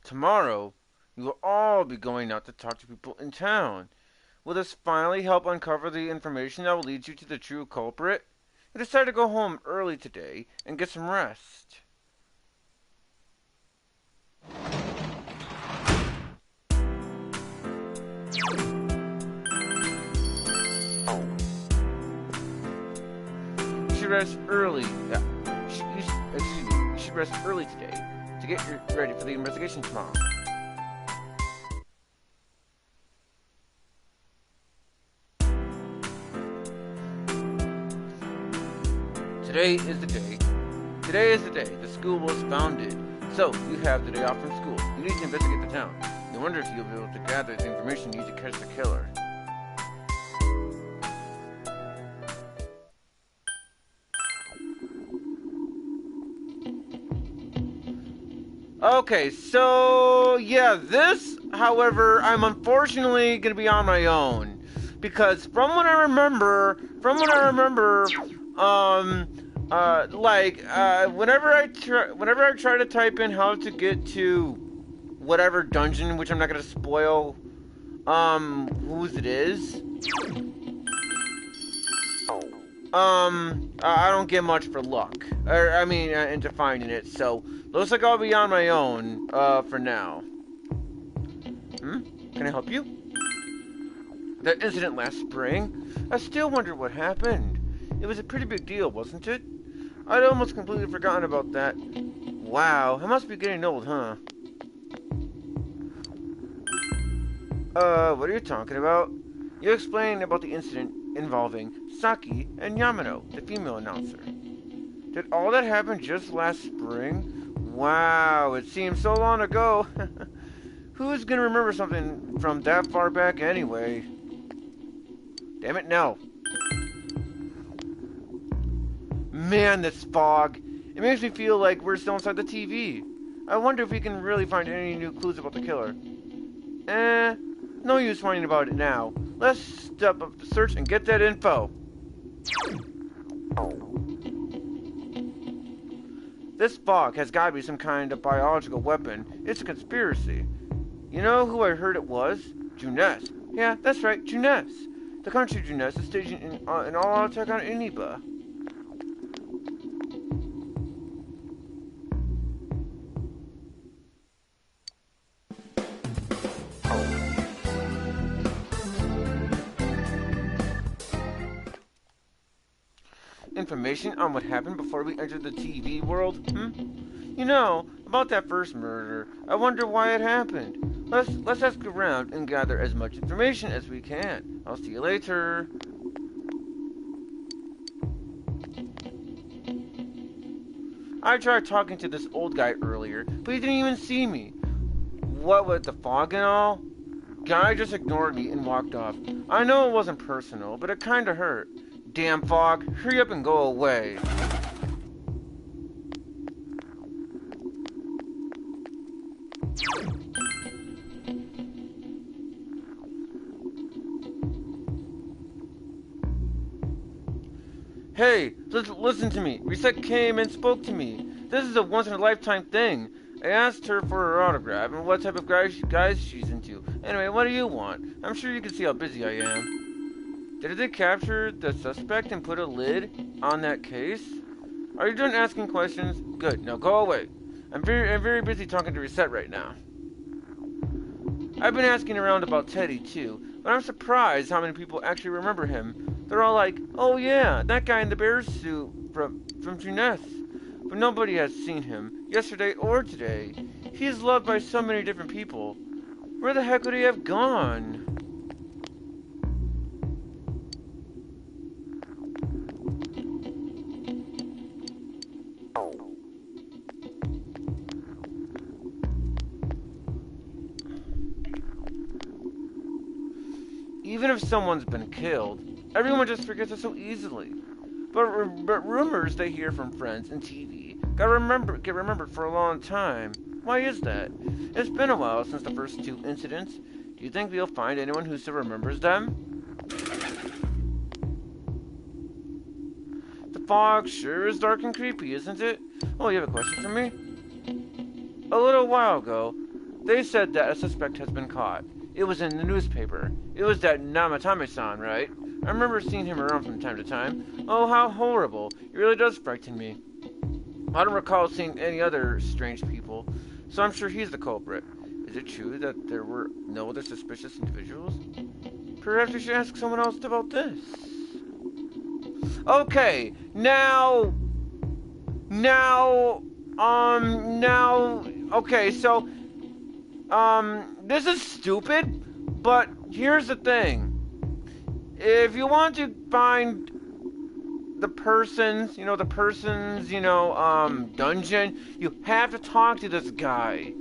Tomorrow, we will all be going out to talk to people in town. Will this finally help uncover the information that will lead you to the true culprit? I decided to go home early today and get some rest. You should rest early. You should rest early today to get ready for the investigation tomorrow. Today is the day. Today is the day the school was founded. So, you have the day off from school. You need to investigate the town. You wonder if you'll be able to gather the information you need to catch the killer. Okay, so yeah, this, however, I'm unfortunately gonna be on my own. Because from what I remember, whenever I try to type in how to get to whatever dungeon, which I'm not gonna spoil, whose it is, I don't get much for luck. Into finding it. So looks like I'll be on my own, for now. Can I help you? That incident last spring, I still wonder what happened. It was a pretty big deal, wasn't it? I'd almost completely forgotten about that. Wow, I must be getting old, huh? What are you talking about? You explained about the incident involving Saki and Yamano, the female announcer. Did all that happen just last spring? Wow, it seems so long ago. Who's gonna remember something from that far back anyway? Damn it, no. Man, this fog. It makes me feel like we're still inside the TV. I wonder if we can really find any new clues about the killer. No use whining about it now. Let's step up the search and get that info. This fog has got to be some kind of biological weapon. It's a conspiracy. You know who I heard it was? Junes. Yeah, that's right, Junes. The country Junes is staging an all-out attack on Iniba. Information on what happened before we entered the TV world? You know, about that first murder. I wonder why it happened. Let's ask around and gather as much information as we can. I'll see you later. I tried talking to this old guy earlier, but he didn't even see me. What with the fog and all? Guy just ignored me and walked off. I know it wasn't personal, but it kinda hurt. Damn fog, hurry up and go away. Hey, listen to me. Reset came and spoke to me. This is a once-in-a-lifetime thing. I asked her for her autograph and what type of guys she's into. Anyway, what do you want? I'm sure you can see how busy I am. Did they capture the suspect and put a lid on that case? Are you done asking questions? Good, now go away. I'm very busy talking to Reset right now. I've been asking around about Teddy too, but I'm surprised how many people actually remember him. They're all like, oh yeah, that guy in the bear suit from Juness. But nobody has seen him, yesterday or today. He is loved by so many different people. Where the heck would he have gone? Even if someone's been killed, everyone just forgets it so easily. But rumors they hear from friends and TV get remembered for a long time. Why is that? It's been a while since the first two incidents. Do you think we'll find anyone who still remembers them? The fog sure is dark and creepy, isn't it? Oh, you have a question for me? A little while ago, they said that a suspect has been caught. It was in the newspaper. It was that Namatame-san, right? I remember seeing him around from time to time. Oh, how horrible. It really does frighten me. I don't recall seeing any other strange people, so I'm sure he's the culprit. Is it true that there were no other suspicious individuals? Perhaps we should ask someone else about this. Okay, okay, so, this is stupid, but here's the thing. If you want to find the person's, dungeon, you have to talk to this guy.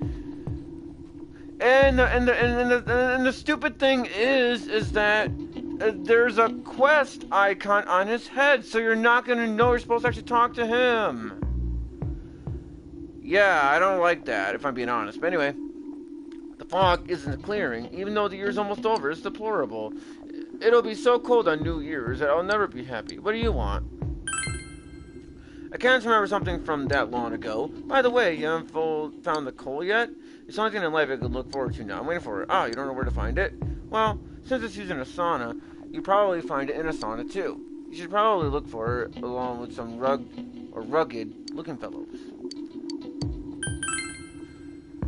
And the stupid thing is that there's a quest icon on his head, so you're not gonna know you're supposed to actually talk to him. Yeah, I don't like that, if I'm being honest. But anyway, the fog isn't clearing, even though the year's almost over. It's deplorable. It'll be so cold on New Year's that I'll never be happy. What do you want? I can't remember something from that long ago. By the way, you haven't found the coal yet? It's the only thing in life I could look forward to now. I'm waiting for it. Ah, you don't know where to find it? Well, since it's used in a sauna, you probably find it in a sauna too. You should probably look for it along with some rugged looking fellows.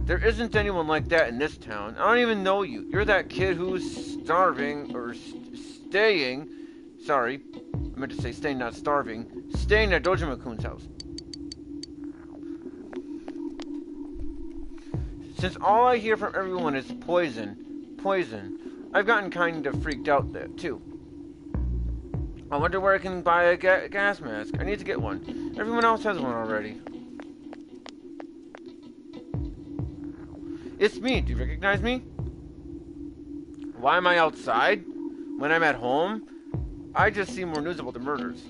There isn't anyone like that in this town. I don't even know you. You're that kid who's starving, or staying. Sorry, I meant to say staying, not starving. Staying at Dojima-kun's house. Since all I hear from everyone is poison, I've gotten kind of freaked out there, too. I wonder where I can buy a gas mask. I need to get one. Everyone else has one already. It's me. Do you recognize me? Why am I outside? When I'm at home? I just see more news about the murders.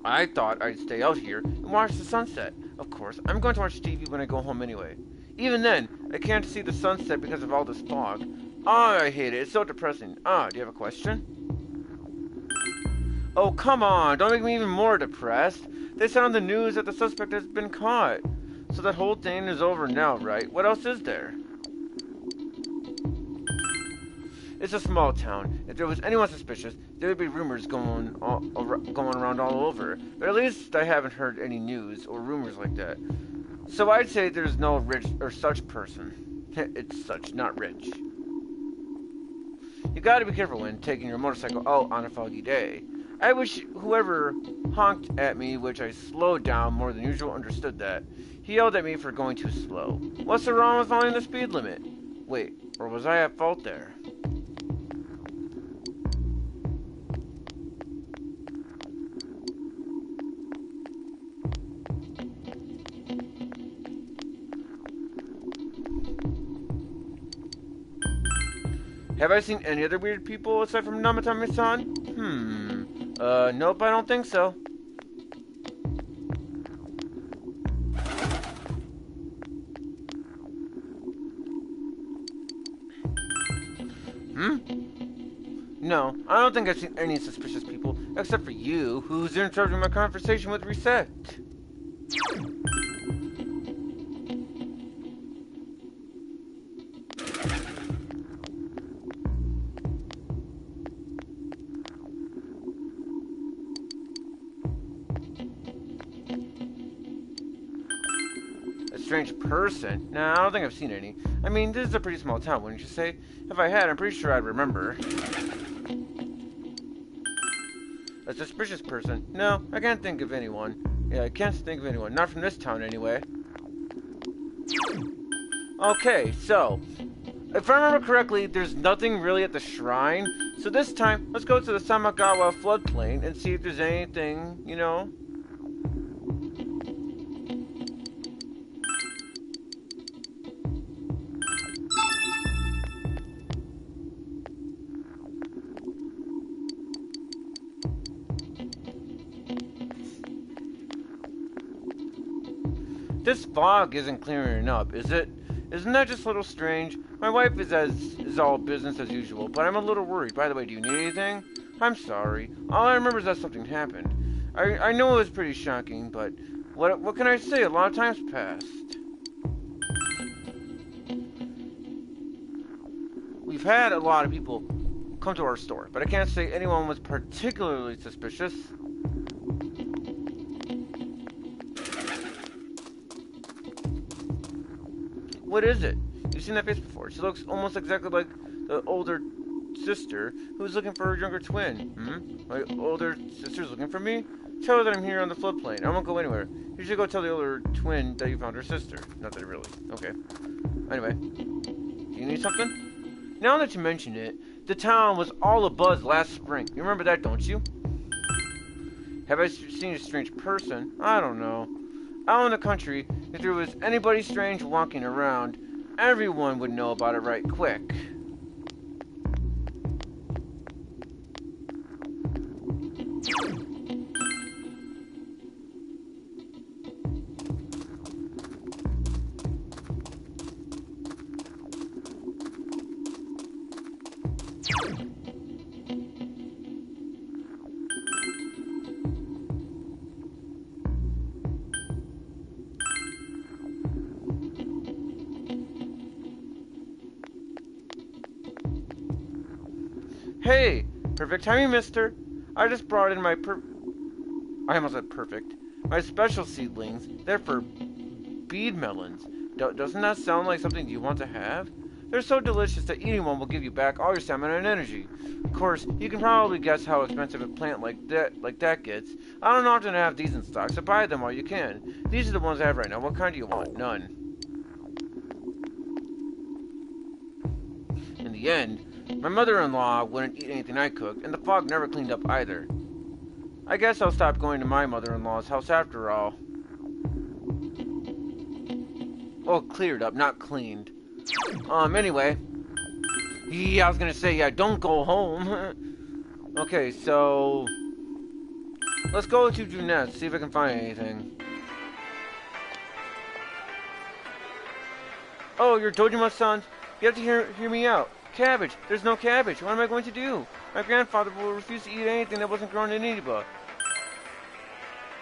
I thought I'd stay out here and watch the sunset. Of course, I'm going to watch TV when I go home anyway. Even then, I can't see the sunset because of all this fog. Oh, I hate it. It's so depressing. Ah, do you have a question? Oh, come on. Don't make me even more depressed. They said on the news that the suspect has been caught. So that whole thing is over now, right? What else is there? It's a small town. If there was anyone suspicious, there would be rumors going around all over. But at least I haven't heard any news or rumors like that. So I'd say there's no rich or such person. It's such, not rich. You gotta be careful when taking your motorcycle out on a foggy day. I wish whoever honked at me, which I slowed down more than usual, understood that. He yelled at me for going too slow. What's so wrong with following the speed limit? Wait, or was I at fault there? Have I seen any other weird people aside from Namatame-san? Nope, I don't think so. No, I don't think I've seen any suspicious people, except for you, who's interrupting my conversation with Reset. A strange person? Nah, I don't think I've seen any. I mean, this is a pretty small town, wouldn't you say? If I had, I'm pretty sure I'd remember. A suspicious person? No, I can't think of anyone. Yeah, I can't think of anyone. Not from this town, anyway. Okay, so, if I remember correctly, there's nothing really at the shrine. So this time, let's go to the Samagawa floodplain and see if there's anything, you know. This fog isn't clearing up, is it? Isn't that just a little strange? My wife is all business as usual, but I'm a little worried. By the way, do you need anything? I'm sorry. All I remember is that something happened. I know it was pretty shocking, but what can I say? A lot of time's passed. We've had a lot of people come to our store, but I can't say anyone was particularly suspicious. What is it? You've seen that face before. She looks almost exactly like the older sister who's looking for her younger twin. My older sister's looking for me? Tell her that I'm here on the floodplain. I won't go anywhere. You should go tell the older twin that you found her sister. Not that I really. Okay. Anyway. Do you need something? Now that you mention it, the town was all abuzz last spring. You remember that, don't you? Have I seen a strange person? I don't know. Out in the country, if there was anybody strange walking around, everyone would know about it right quick. Hey, perfect timing, mister. I just brought in my I almost said perfect. My special seedlings. They're for bead melons. Doesn't that sound like something you want to have? They're so delicious that eating one will give you back all your stamina and energy. Of course, you can probably guess how expensive a plant like that gets. I don't often have these in stock, so buy them while you can. These are the ones I have right now. What kind do you want? None. In the end, my mother-in-law wouldn't eat anything I cooked, and the fog never cleaned up either. I guess I'll stop going to my mother-in-law's house after all. Oh, cleared up, not cleaned. Anyway. Yeah, I was gonna say, yeah, don't go home. Okay, so... let's go to Junette, see if I can find anything. Oh, you're Dojima-san? You have to hear me out. Cabbage! There's no cabbage! What am I going to do? My grandfather will refuse to eat anything that wasn't grown in Iniba.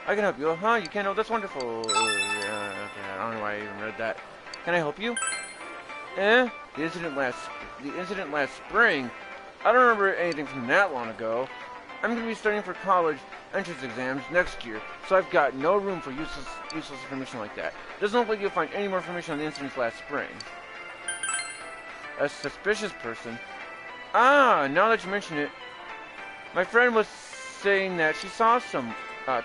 I can help you. Huh? You can? Oh, that's wonderful. Okay, I don't know why I even read that. Can I help you? The incident last spring? I don't remember anything from that long ago. I'm going to be studying for college entrance exams next year, so I've got no room for useless information like that. Doesn't look like you'll find any more information on the incidents last spring. A suspicious person? Ah, now that you mention it, my friend was saying that she saw someone. I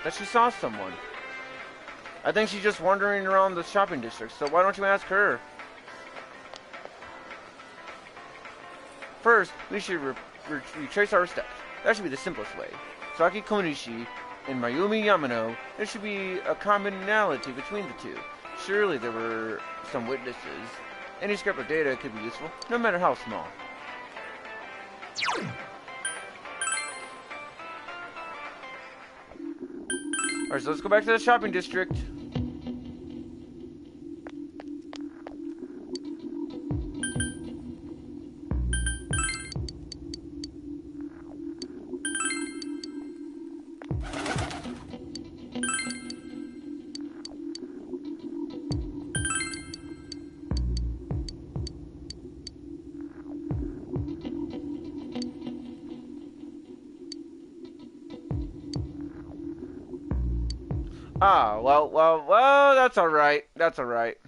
think she's just wandering around the shopping district, so why don't you ask her? First, we should retrace our steps. That should be the simplest way. Saki Konishi and Mayumi Yamano, there should be a commonality between the two. Surely there were some witnesses. Any scrap of data could be useful, no matter how small. Alright, so let's go back to the shopping district. Ah, well, that's alright. That's alright.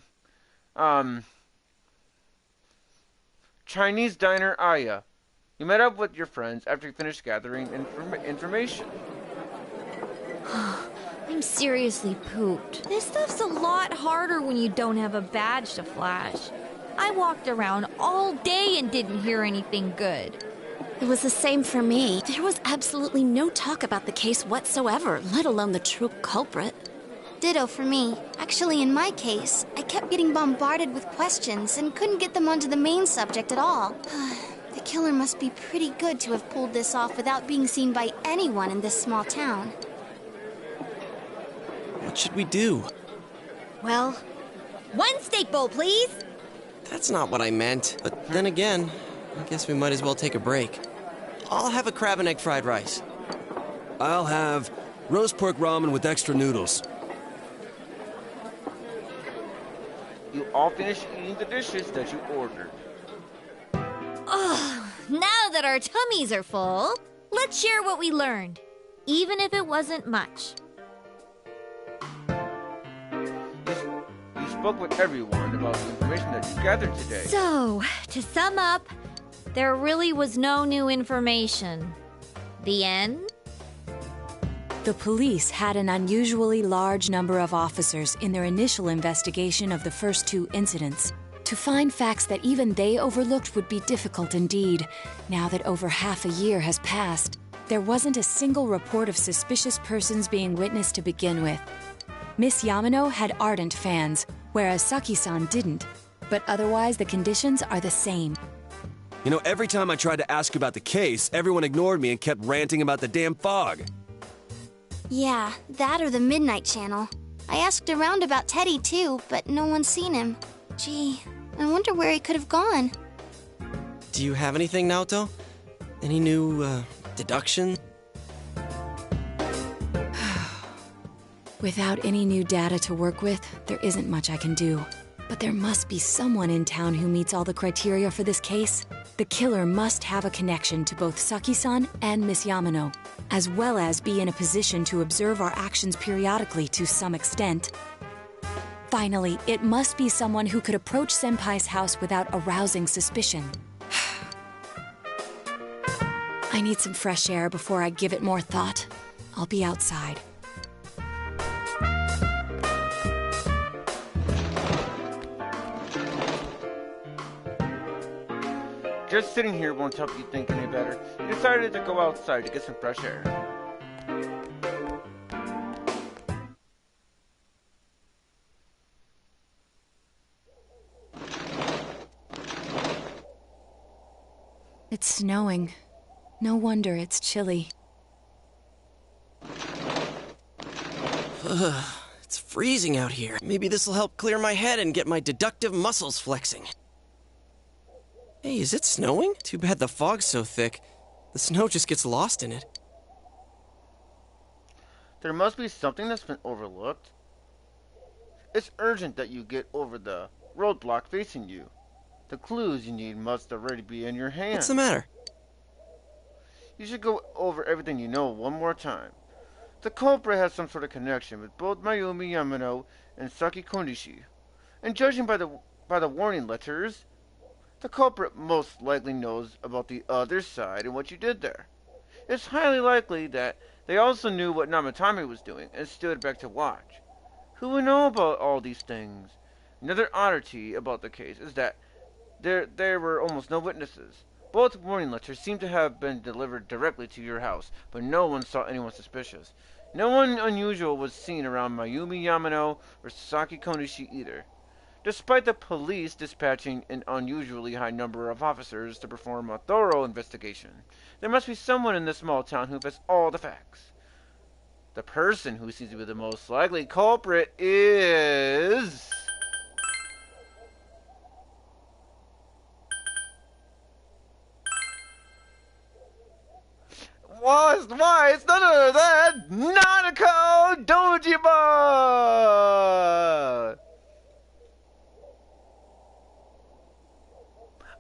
Chinese diner Aya. You met up with your friends after you finished gathering information. I'm seriously pooped. This stuff's a lot harder when you don't have a badge to flash. I walked around all day and didn't hear anything good. It was the same for me. There was absolutely no talk about the case whatsoever, let alone the true culprit. Ditto for me. Actually, in my case, I kept getting bombarded with questions and couldn't get them onto the main subject at all. The killer must be pretty good to have pulled this off without being seen by anyone in this small town. What should we do? Well, one steak bowl, please. That's not what I meant. But then again, I guess we might as well take a break. I'll have a crab and egg fried rice. I'll have roast pork ramen with extra noodles. You all finished eating the dishes that you ordered. Ugh, now that our tummies are full, let's share what we learned, even if it wasn't much. You spoke with everyone about the information that you gathered today. So, to sum up, there really was no new information. The end? The police had an unusually large number of officers in their initial investigation of the first two incidents. To find facts that even they overlooked would be difficult indeed, now that over half a year has passed. There wasn't a single report of suspicious persons being witnessed to begin with. Miss Yamano had ardent fans, whereas Saki-san didn't. But otherwise, the conditions are the same. You know, every time I tried to ask about the case, everyone ignored me and kept ranting about the damn fog. Yeah, that or the Midnight Channel. I asked around about Teddy too, but no one's seen him. Gee, I wonder where he could have gone. Do you have anything, Naoto? Any new, deduction? Without any new data to work with, there isn't much I can do. But there must be someone in town who meets all the criteria for this case. The killer must have a connection to both Saki-san and Miss Yamano, as well as be in a position to observe our actions periodically to some extent. Finally, it must be someone who could approach Senpai's house without arousing suspicion. I need some fresh air before I give it more thought. I'll be outside. Just sitting here won't help you think any better. You decided to go outside to get some fresh air. It's snowing. No wonder it's chilly. It's freezing out here. Maybe this'll help clear my head and get my deductive muscles flexing. Hey, is it snowing? Too bad the fog's so thick. The snow just gets lost in it. There must be something that's been overlooked. It's urgent that you get over the roadblock facing you. The clues you need must already be in your hand. What's the matter? You should go over everything you know one more time. The culprit has some sort of connection with both Mayumi Yamano and Saki Konishi. And judging by the warning letters, the culprit most likely knows about the other side and what you did there. It's highly likely that they also knew what Namatame was doing and stood back to watch. Who would know about all these things? Another oddity about the case is that there were almost no witnesses. Both warning letters seem to have been delivered directly to your house, but no one saw anyone suspicious. No one unusual was seen around Mayumi Yamano or Saki Konishi either. Despite the police dispatching an unusually high number of officers to perform a thorough investigation, there must be someone in this small town who has all the facts. The person who seems to be the most likely culprit is... Why, it's none other than Nanako Dojima!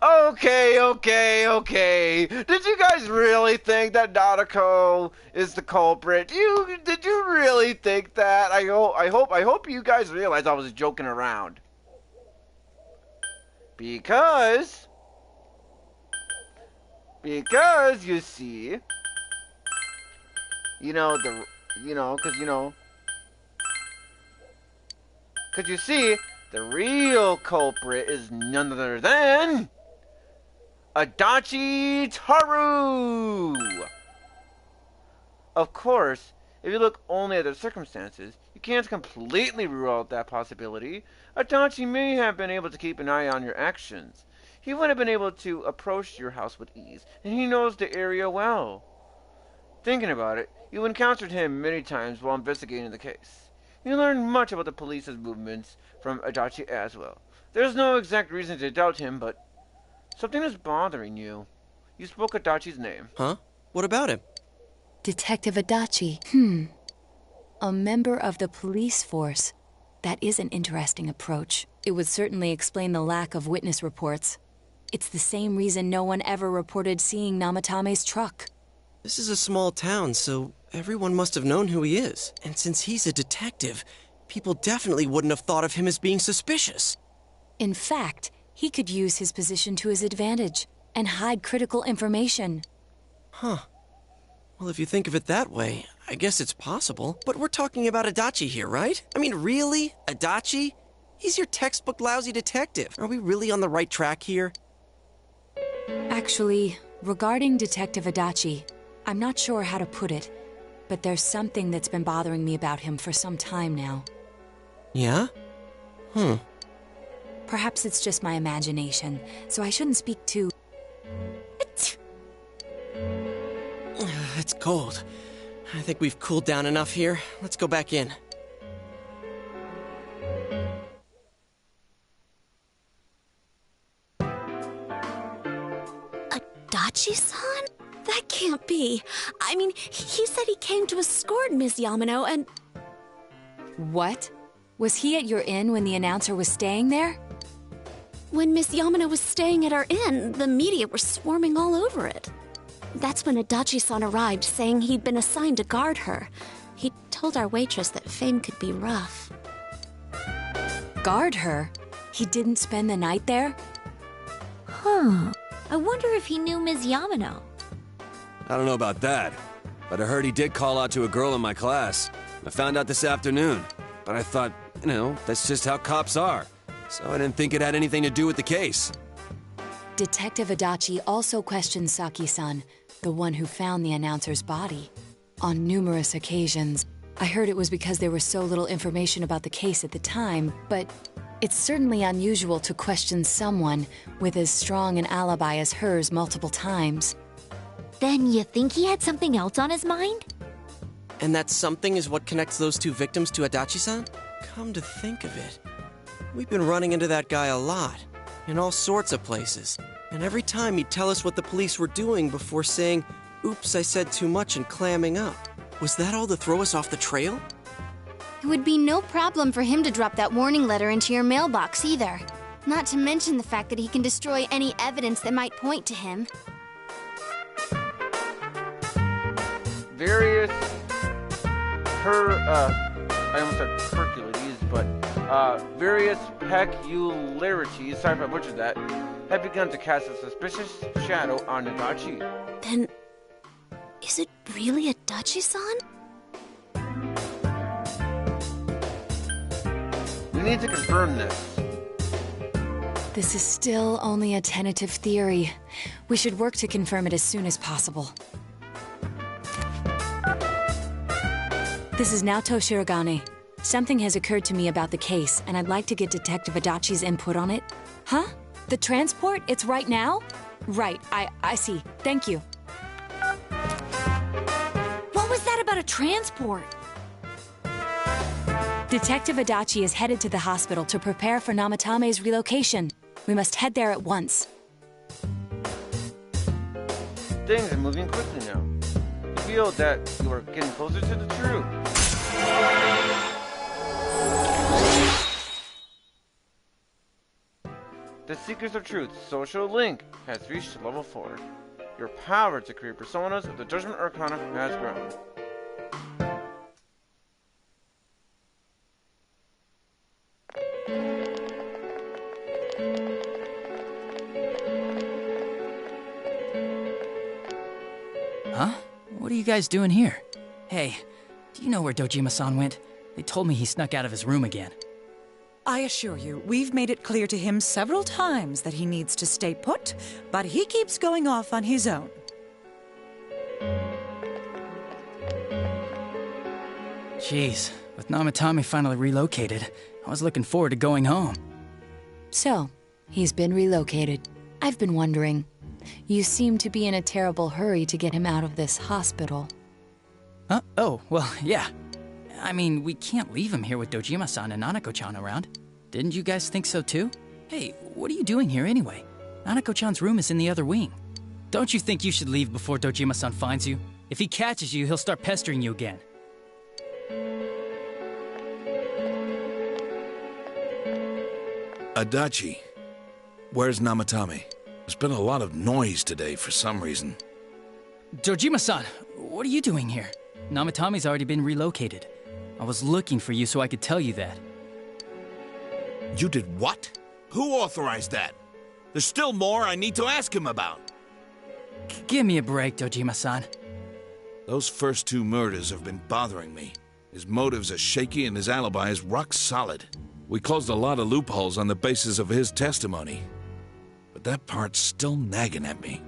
Okay. Did you guys really think that Nanako is the culprit? Did you really think that? I hope you guys realize I was joking around. Because you see, because you see, the real culprit is none other than Adachi Taru! Of course, if you look only at the circumstances, you can't completely rule out that possibility. Adachi may have been able to keep an eye on your actions. He would have been able to approach your house with ease, and he knows the area well. Thinking about it, you encountered him many times while investigating the case. You learned much about the police's movements from Adachi as well. There's no exact reason to doubt him, but something is bothering you. You spoke Adachi's name. Huh? What about him? Detective Adachi. A member of the police force. That is an interesting approach. It would certainly explain the lack of witness reports. It's the same reason no one ever reported seeing Namatame's truck. This is a small town, so everyone must have known who he is. And since he's a detective, people definitely wouldn't have thought of him as being suspicious. In fact, he could use his position to his advantage and hide critical information. Huh. Well, if you think of it that way, I guess it's possible. But we're talking about Adachi here, right? I mean, really? Adachi? He's your textbook lousy detective. Are we really on the right track here? Actually, regarding Detective Adachi, I'm not sure how to put it, but there's something that's been bothering me about him for some time now. Yeah? Perhaps it's just my imagination, so I shouldn't speak too... It's cold. I think we've cooled down enough here. Let's go back in. Adachi-san? That can't be. I mean, he said he came to escort Miss Yamano and... What? Was he at your inn when the announcer was staying there? When Miss Yamano was staying at our inn, the media were swarming all over it. That's when Adachi-san arrived, saying he'd been assigned to guard her. He told our waitress that fame could be rough. Guard her? He didn't spend the night there? I wonder if he knew Ms. Yamano. I don't know about that, but I heard he did call out to a girl in my class. I found out this afternoon, but I thought, that's just how cops are. So I didn't think it had anything to do with the case. Detective Adachi also questioned Saki-san, the one who found the announcer's body. On numerous occasions, I heard it was because there was so little information about the case at the time, but it's certainly unusual to question someone with as strong an alibi as hers multiple times. Then you think he had something else on his mind? And that something is what connects those two victims to Adachi-san? Come to think of it, we've been running into that guy a lot, in all sorts of places. And every time he'd tell us what the police were doing before saying, "Oops, I said too much," and clamming up. Was that all to throw us off the trail? It would be no problem for him to drop that warning letter into your mailbox either. Not to mention the fact that he can destroy any evidence that might point to him. Various I almost said Hercules, but various peculiarities, sorry if I butchered that, have begun to cast a suspicious shadow on Adachi. Then, is it really Adachi-san? We need to confirm this. This is still only a tentative theory. We should work to confirm it as soon as possible. This is Naoto Shirogane. Something has occurred to me about the case, and I'd like to get Detective Adachi's input on it. Huh? The transport? It's right now? Right, I see. Thank you. What was that about a transport? Detective Adachi is headed to the hospital to prepare for Namatame's relocation. We must head there at once. Things are moving quickly now. You feel that you are getting closer to the truth. The Seekers of Truth social link has reached level 4. Your power to create personas of the Judgment Arcana has grown. Huh? What are you guys doing here? Hey, do you know where Dojima-san went? They told me he snuck out of his room again. I assure you, we've made it clear to him several times that he needs to stay put, but he keeps going off on his own. Jeez, with Namatame finally relocated, I was looking forward to going home. So, he's been relocated. I've been wondering. You seem to be in a terrible hurry to get him out of this hospital. Huh? Oh, well, yeah. I mean, we can't leave him here with Dojima-san and Nanako-chan around. Didn't you guys think so too? Hey, what are you doing here anyway? Nanako-chan's room is in the other wing. Don't you think you should leave before Dojima-san finds you? If he catches you, he'll start pestering you again. Adachi, where's Namatame? There's been a lot of noise today for some reason. Dojima-san, what are you doing here? Namatame's already been relocated. I was looking for you so I could tell you that. You did what? Who authorized that? There's still more I need to ask him about. Give me a break, Dojima-san. Those first 2 murders have been bothering me. His motives are shaky and his alibi is rock solid. We closed a lot of loopholes on the basis of his testimony. But that part's still nagging at me.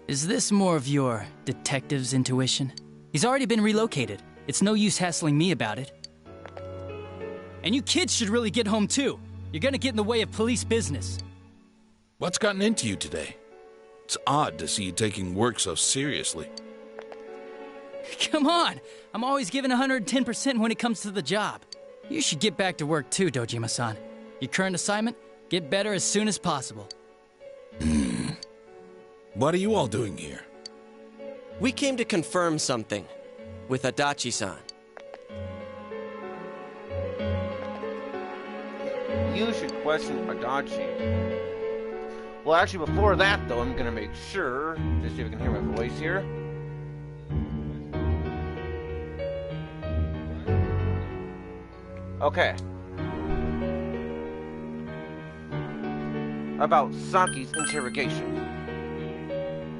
Is this more of your detective's intuition? He's already been relocated. It's no use hassling me about it. And you kids should really get home too. You're gonna get in the way of police business. What's gotten into you today? It's odd to see you taking work so seriously. Come on! I'm always giving 110% when it comes to the job. You should get back to work too, Dojima-san. Your current assignment? Get better as soon as possible. What are you all doing here? We came to confirm something with Adachi-san. You should question Adachi. Well, actually, before that, though, I'm gonna make sure, just see if you can hear my voice here. Okay. About Saki's interrogation.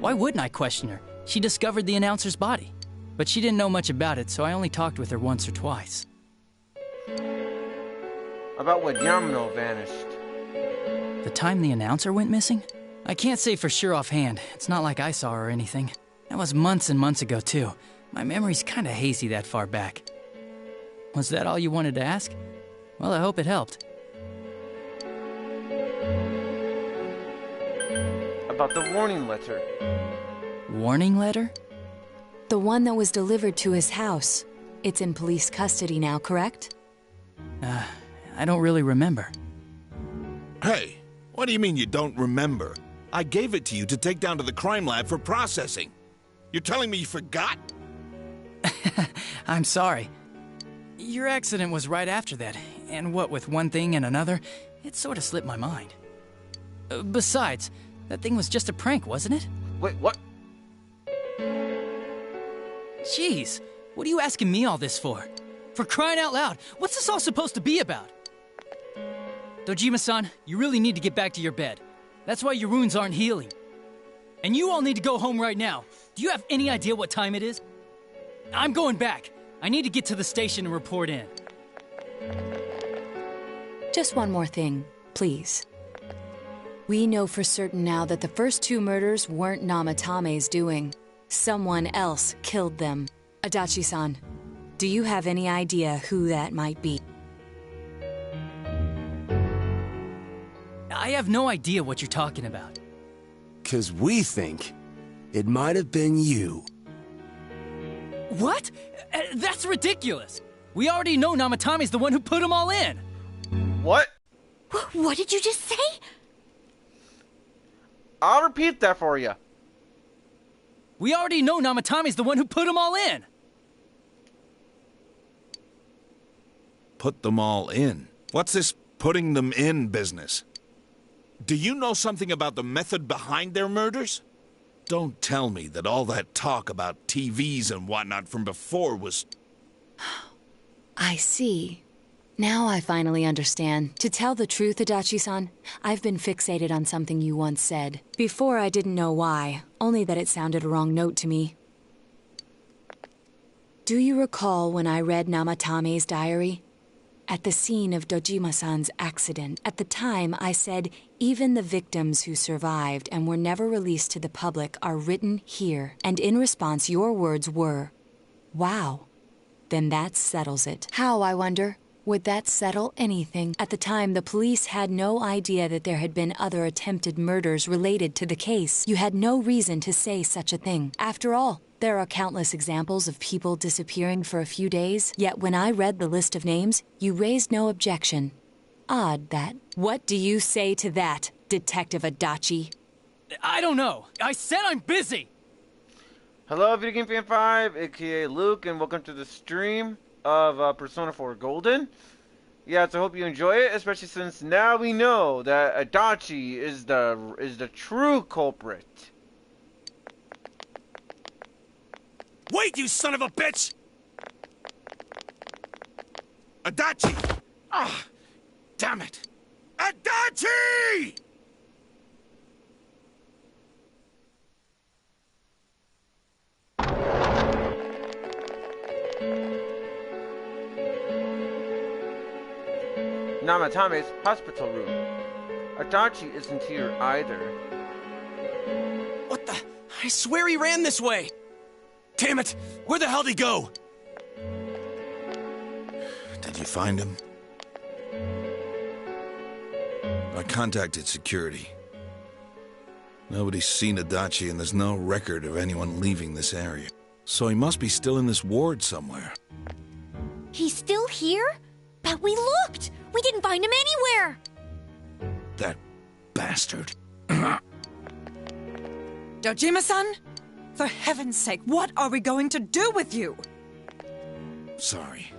Why wouldn't I question her? She discovered the announcer's body. But she didn't know much about it, so I only talked with her once or twice. About when Yamano vanished. The time the announcer went missing? I can't say for sure offhand. It's not like I saw her or anything. That was months and months ago, too. My memory's kinda hazy that far back. Was that all you wanted to ask? Well, I hope it helped. About the warning letter. Warning letter? The one that was delivered to his house. It's in police custody now, correct? I don't really remember. Hey, what do you mean you don't remember? I gave it to you to take down to the crime lab for processing. You're telling me you forgot? I'm sorry. Your accident was right after that, and what with one thing and another, it sort of slipped my mind. Besides, that thing was just a prank, wasn't it? Wait, what? Jeez, what are you asking me all this for? For crying out loud, what's this all supposed to be about? Dojima-san, you really need to get back to your bed. That's why your wounds aren't healing. And you all need to go home right now. Do you have any idea what time it is? I'm going back. I need to get to the station and report in. Just one more thing, please. We know for certain now that the first 2 murders weren't Namatame's doing. Someone else killed them. Adachi-san, Do you have any idea who that might be? I have no idea what you're talking about. 'Cause we think it might have been you. What? That's ridiculous! We already know Namatame's the one who put them all in! What? What did you just say? I'll repeat that for you. We already know Namatame's the one who put them all in! Put them all in? What's this putting them in business? Do you know something about the method behind their murders? Don't tell me that all that talk about TVs and whatnot from before was... I see. Now I finally understand. To tell the truth, Adachi-san, I've been fixated on something you once said. Before I didn't know why, only that it sounded a wrong note to me. Do you recall when I read Namatame's diary? At the scene of Dojima-san's accident, at the time I said, even the victims who survived and were never released to the public are written here. And in response, your words were, wow. Then that settles it. How, I wonder? Would that settle anything? At the time, the police had no idea that there had been other attempted murders related to the case. You had no reason to say such a thing. After all, there are countless examples of people disappearing for a few days, yet when I read the list of names, you raised no objection. Odd, that. What do you say to that, Detective Adachi? I don't know. I said I'm busy! Hello, Video Game Fan 5, aka Luke, and welcome to the stream of Persona 4 Golden. Yeah, so I hope you enjoy it, especially since now we know that Adachi is the true culprit. Wait, you son of a bitch! Adachi! Ah, damn it! Adachi! Namatame's hospital room. Adachi isn't here either. What the? I swear he ran this way! Damn it! Where the hell did he go? Did you find him? I contacted security. Nobody's seen Adachi and there's no record of anyone leaving this area. So he must be still in this ward somewhere. He's still here? But we looked! We didn't find him anywhere! That bastard. Dojima-san? For heaven's sake, what are we going to do with you? Sorry.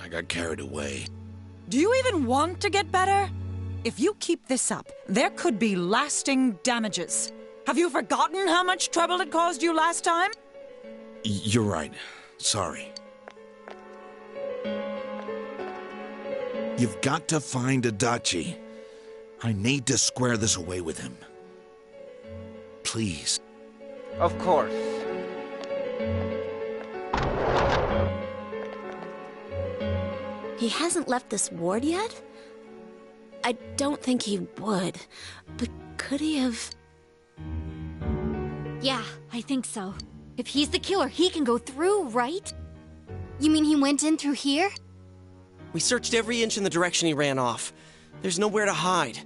I got carried away. Do you even want to get better? If you keep this up, there could be lasting damages. Have you forgotten how much trouble it caused you last time? You're right. Sorry. You've got to find Adachi. I need to square this away with him. Please. Of course. He hasn't left this ward yet? I don't think he would. But could he have... Yeah, I think so. If he's the killer, he can go through, right? You mean he went in through here? We searched every inch in the direction he ran off. There's nowhere to hide.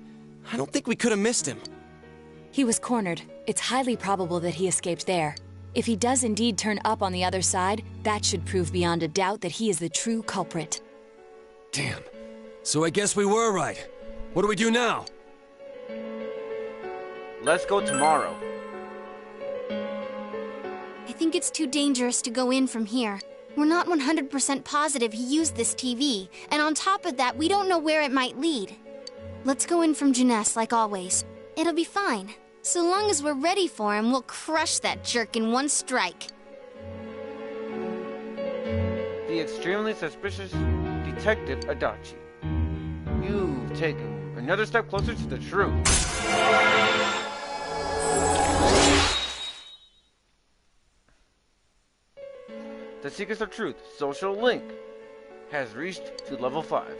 I don't think we could have missed him. He was cornered. It's highly probable that he escaped there. If he does indeed turn up on the other side, that should prove beyond a doubt that he is the true culprit. Damn. So I guess we were right. What do we do now? Let's go tomorrow. I think it's too dangerous to go in from here. We're not 100% positive he used this TV, and on top of that, we don't know where it might lead. Let's go in from Jeunesse like always. It'll be fine. So long as we're ready for him, we'll crush that jerk in one strike. The extremely suspicious Detective Adachi. You've taken another step closer to the truth. The Seekers of Truth social link has reached to level 5.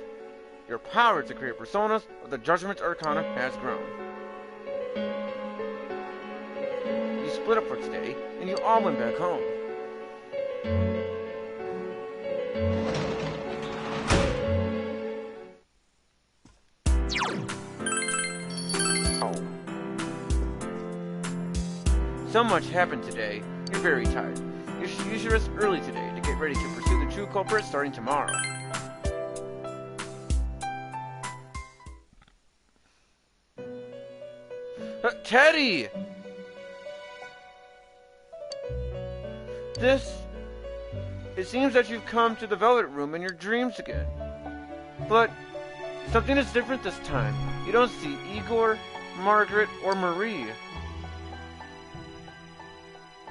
Your power to create personas of the Judgment Arcana has grown. You split up for today, and you all went back home. So much happened today. You're very tired. You should rest early today to get ready to pursue the true culprit starting tomorrow. Teddy! It seems that you've come to the Velvet Room in your dreams again. But something is different this time. You don't see Igor, Margaret, or Marie.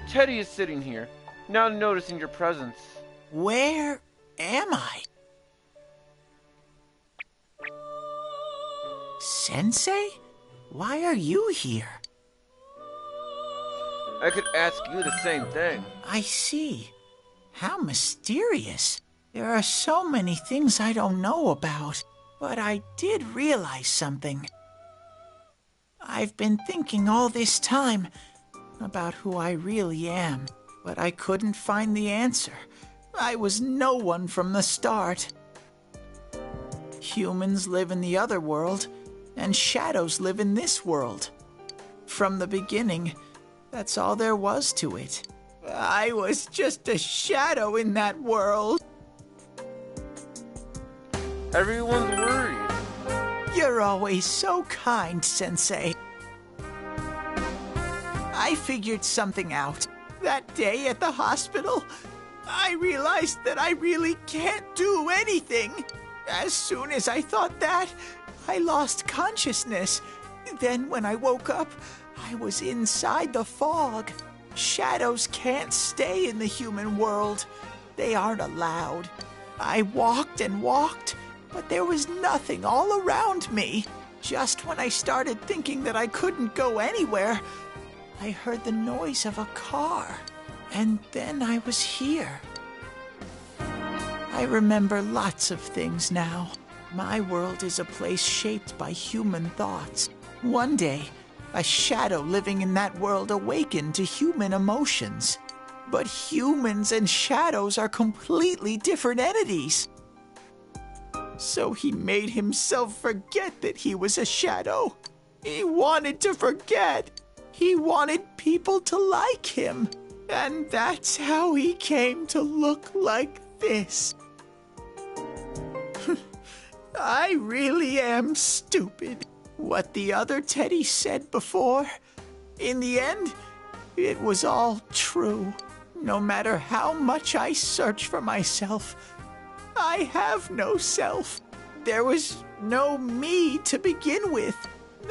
Teddy is sitting here, now noticing your presence. Where am I? Sensei? Why are you here? I could ask you the same thing. I see. How mysterious. There are so many things I don't know about, but I did realize something. I've been thinking all this time about who I really am, but I couldn't find the answer. I was no one from the start. Humans live in the other world, and shadows live in this world. From the beginning, that's all there was to it. I was just a shadow in that world. Everyone's worried. You're always so kind, Sensei. I figured something out. That day at the hospital, I realized that I really can't do anything. As soon as I thought that, I lost consciousness. Then when I woke up, I was inside the fog. Shadows can't stay in the human world. They aren't allowed. I walked and walked, but there was nothing all around me. Just when I started thinking that I couldn't go anywhere, I heard the noise of a car, and then I was here. I remember lots of things now. My world is a place shaped by human thoughts. One day, a shadow living in that world awakened to human emotions. But humans and shadows are completely different entities. So he made himself forget that he was a shadow. He wanted to forget. He wanted people to like him. And that's how he came to look like this. I really am stupid. What the other Teddy said before, in the end, it was all true. No matter how much I search for myself, I have no self. There was no me to begin with.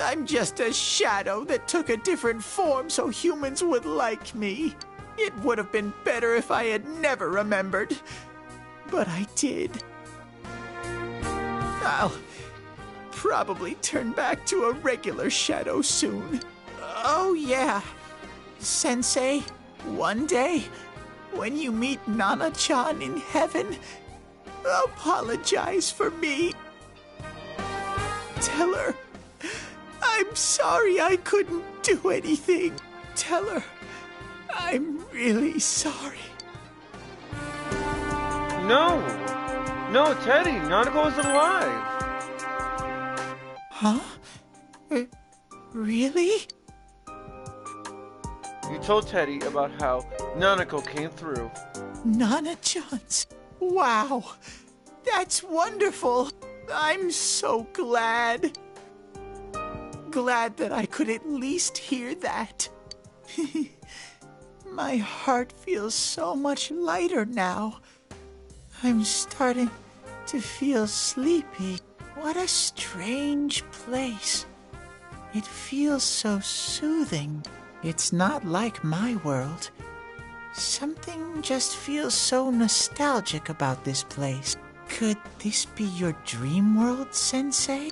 I'm just a shadow that took a different form so humans would like me. It would have been better if I had never remembered, but I did. I'll probably turn back to a regular shadow soon. Oh yeah, Sensei, one day, when you meet Nana-chan in heaven, apologize for me. Tell her I'm sorry I couldn't do anything. Tell her I'm really sorry. No, Teddy, Nanako is alive. Huh? Really? You told Teddy about how Nanako came through. Nana-chan's. Wow. That's wonderful. I'm so glad. Glad that I could at least hear that. My heart feels so much lighter now. I'm starting to feel sleepy. What a strange place. It feels so soothing. It's not like my world. Something just feels so nostalgic about this place. Could this be your dream world, Sensei?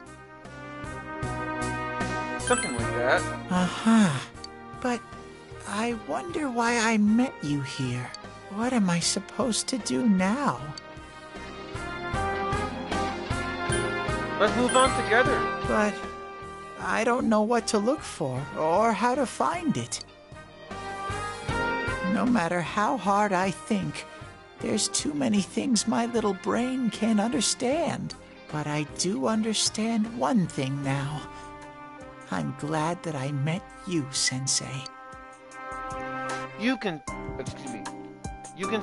Something like that. Uh-huh. But I wonder why I met you here. What am I supposed to do now? Let's move on together. But I don't know what to look for or how to find it. No matter how hard I think, there's too many things my little brain can't understand. But I do understand one thing now. I'm glad that I met you, Sensei. You can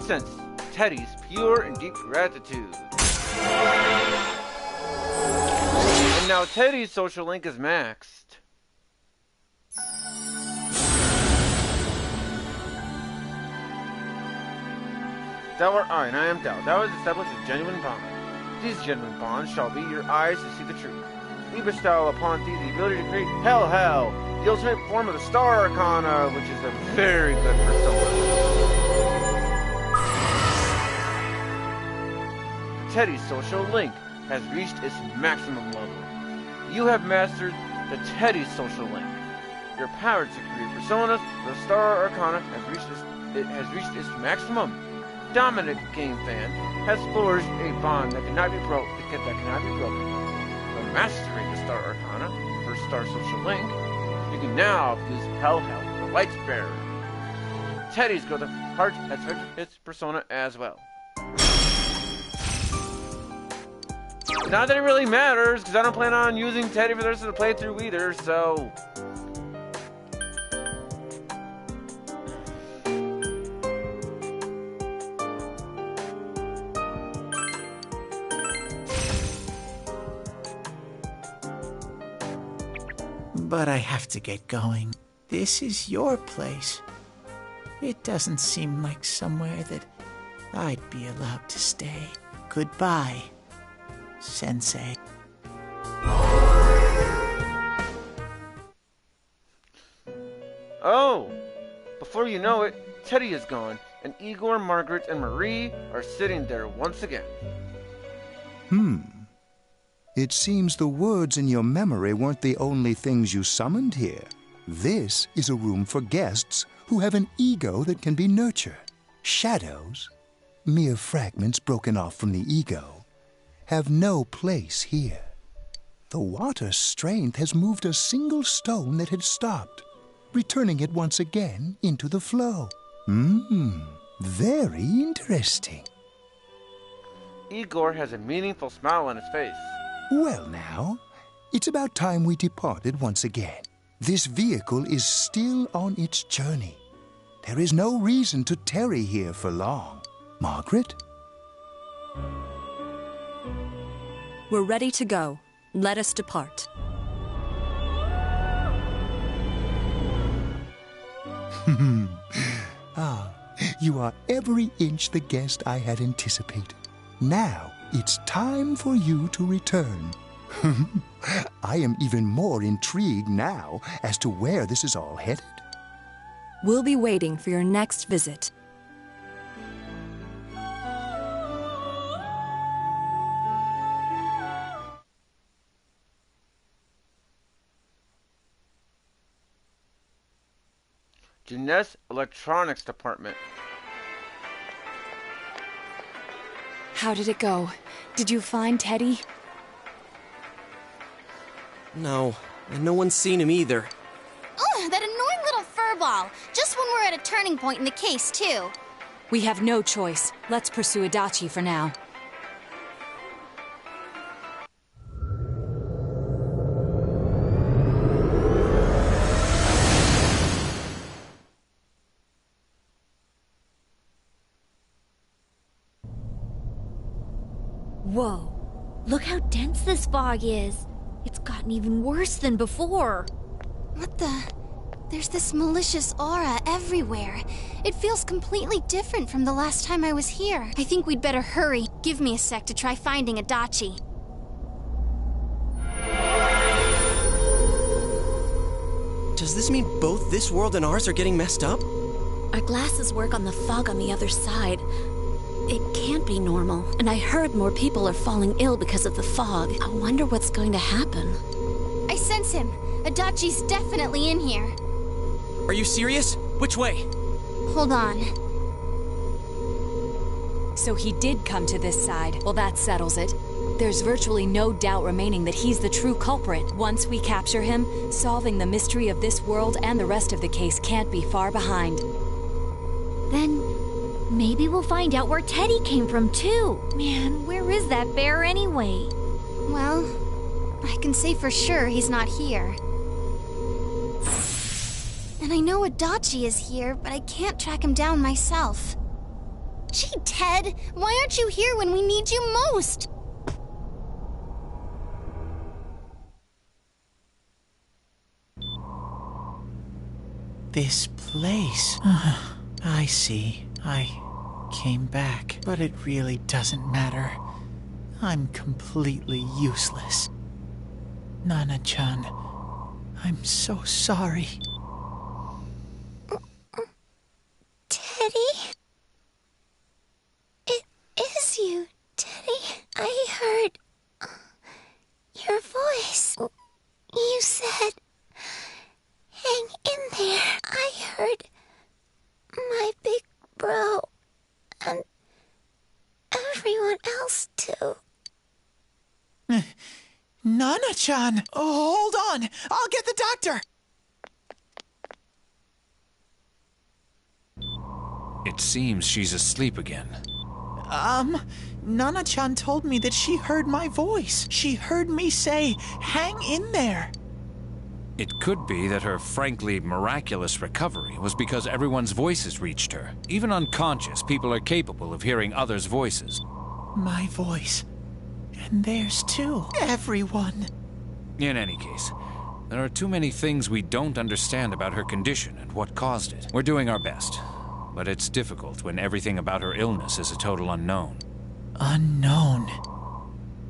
sense Teddy's pure and deep gratitude. And now Teddy's social link is maxed. And I am Thou. Thou has established a genuine bond. These genuine bonds shall be your eyes to see the truth. We bestow upon thee the ability to create Hell, the ultimate form of the Star Arcana, which is a very good persona. Teddy's social link has reached its maximum level. You have mastered the Teddy social link. Your power to create personas, the Star Arcana, has reached its maximum. Dominic Game Fan has forged a bond that cannot be broken. For mastering the Star Arcana, for Star Social Link, you can now use Hell, the Light Bearer. Teddy's Growth of Heart has fixed its persona as well. Not that it really matters, because I don't plan on using Teddy for the rest of the playthrough either, so... But I have to get going. This is your place. It doesn't seem like somewhere that I'd be allowed to stay. Goodbye, Sensei. Oh! Before you know it, Teddy is gone, and Igor, Margaret, and Marie are sitting there once again. It seems the words in your memory weren't the only things you summoned here. This is a room for guests who have an ego that can be nurtured. Shadows, mere fragments broken off from the ego, have no place here. The water's strength has moved a single stone that had stopped, returning it once again into the flow. Very interesting. Igor has a meaningful smile on his face. Well now, it's about time we departed once again. This vehicle is still on its journey. There is no reason to tarry here for long. Margaret? We're ready to go. Let us depart. You are every inch the guest I had anticipated. Now, it's time for you to return. I am even more intrigued now as to where this is all headed. We'll be waiting for your next visit. Jeunesse Electronics Department. How did it go? Did you find Teddy? No, and no one's seen him either. Oh, that annoying little furball. Just when we're at a turning point in the case, too. We have no choice. Let's pursue Adachi for now. Whoa. Look how dense this fog is. It's gotten even worse than before. What the? There's this malicious aura everywhere. It feels completely different from the last time I was here. I think we'd better hurry. Give me a sec to try finding Adachi. Does this mean both this world and ours are getting messed up? Our glasses work on the fog on the other side. It can't be normal. And I heard more people are falling ill because of the fog. I wonder what's going to happen. I sense him. Adachi's definitely in here. Are you serious? Which way? Hold on. So he did come to this side. Well, that settles it. There's virtually no doubt remaining that he's the true culprit. Once we capture him, solving the mystery of this world and the rest of the case can't be far behind. Then maybe we'll find out where Teddy came from, too. Man, where is that bear anyway? Well, I can say for sure he's not here. And I know Adachi is here, but I can't track him down myself. Gee, Ted, why aren't you here when we need you most? This place. I see. I came back, but it really doesn't matter. I'm completely useless. Nana-chan, I'm so sorry. Teddy? It is you, Teddy. I heard your voice. You said, hang in there. I heard my big bro and everyone else too. Nana-chan! Oh, hold on! I'll get the doctor! It seems she's asleep again. Nana-chan told me that she heard my voice. She heard me say, hang in there. It could be that her frankly miraculous recovery was because everyone's voices reached her. Even unconscious, people are capable of hearing others' voices. My voice. And theirs too. Everyone. In any case, there are too many things we don't understand about her condition and what caused it. We're doing our best, but it's difficult when everything about her illness is a total unknown. Unknown?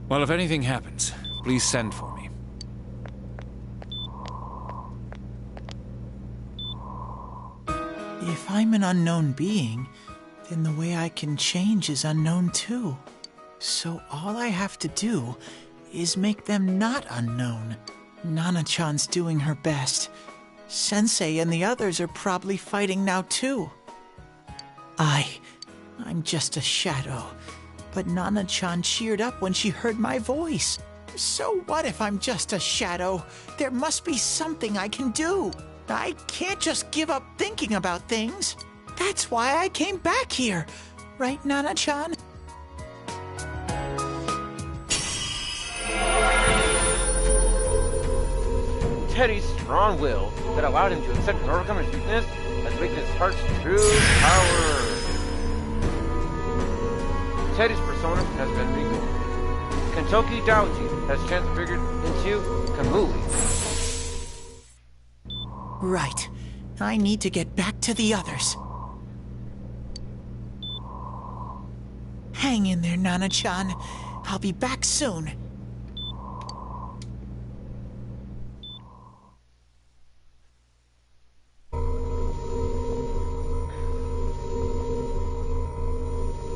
Well, if anything happens, please send for me. If I'm an unknown being, then the way I can change is unknown too. So all I have to do is make them not unknown. Nana-chan's doing her best. Sensei and the others are probably fighting now too. I'm just a shadow. But Nana-chan cheered up when she heard my voice. So what if I'm just a shadow? There must be something I can do. I can't just give up thinking about things. That's why I came back here. Right, Nana-chan? Teddy's strong will that allowed him to accept and overcome his weakness has awakened his heart's true power. Teddy's persona has been reborn. Kentucky Daoji has transfigured into Kamui. Right. I need to get back to the others. Hang in there, Nana-chan. I'll be back soon.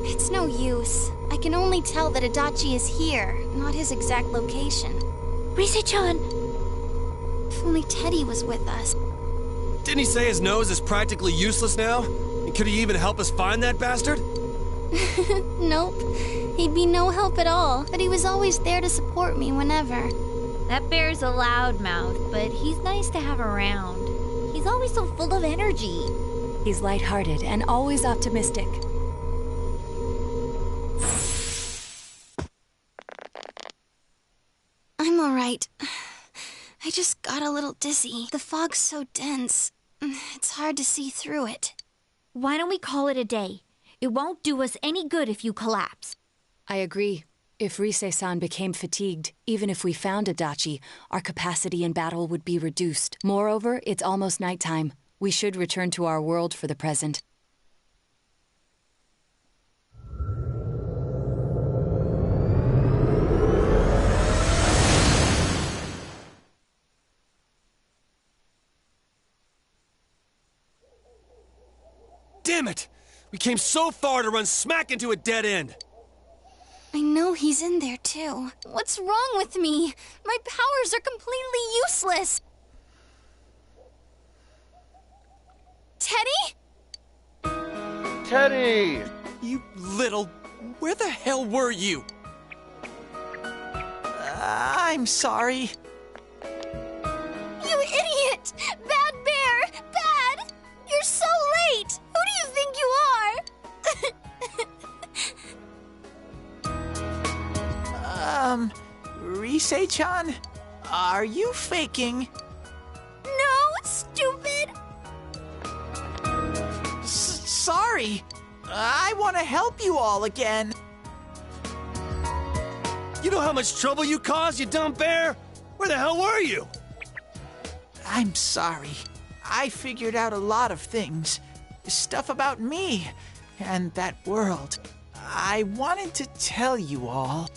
It's no use. I can only tell that Adachi is here, not his exact location. Rise-chan! If only Teddy was with us. Didn't he say his nose is practically useless now? And could he even help us find that bastard? Nope. He'd be no help at all, but he was always there to support me whenever. That bear's a loudmouth, but he's nice to have around. He's always so full of energy. He's lighthearted and always optimistic. I'm alright. I just got a little dizzy. The fog's so dense. It's hard to see through it. Why don't we call it a day? It won't do us any good if you collapse. I agree. If Rise-san became fatigued, even if we found Adachi, our capacity in battle would be reduced. Moreover, it's almost nighttime. We should return to our world for the present. Damn it! We came so far to run smack into a dead end! I know he's in there too. What's wrong with me? My powers are completely useless. Teddy? Teddy! You little... Where the hell were you? I'm sorry. You idiot! Bad bear! Bad! You're so late! Who do you think you are? Rise-chan? Are you faking? No, stupid! sorry. I want to help you all again. You know how much trouble you caused, you dumb bear? Where the hell were you? I'm sorry. I figured out a lot of things. Stuff about me and that world. I wanted to tell you all.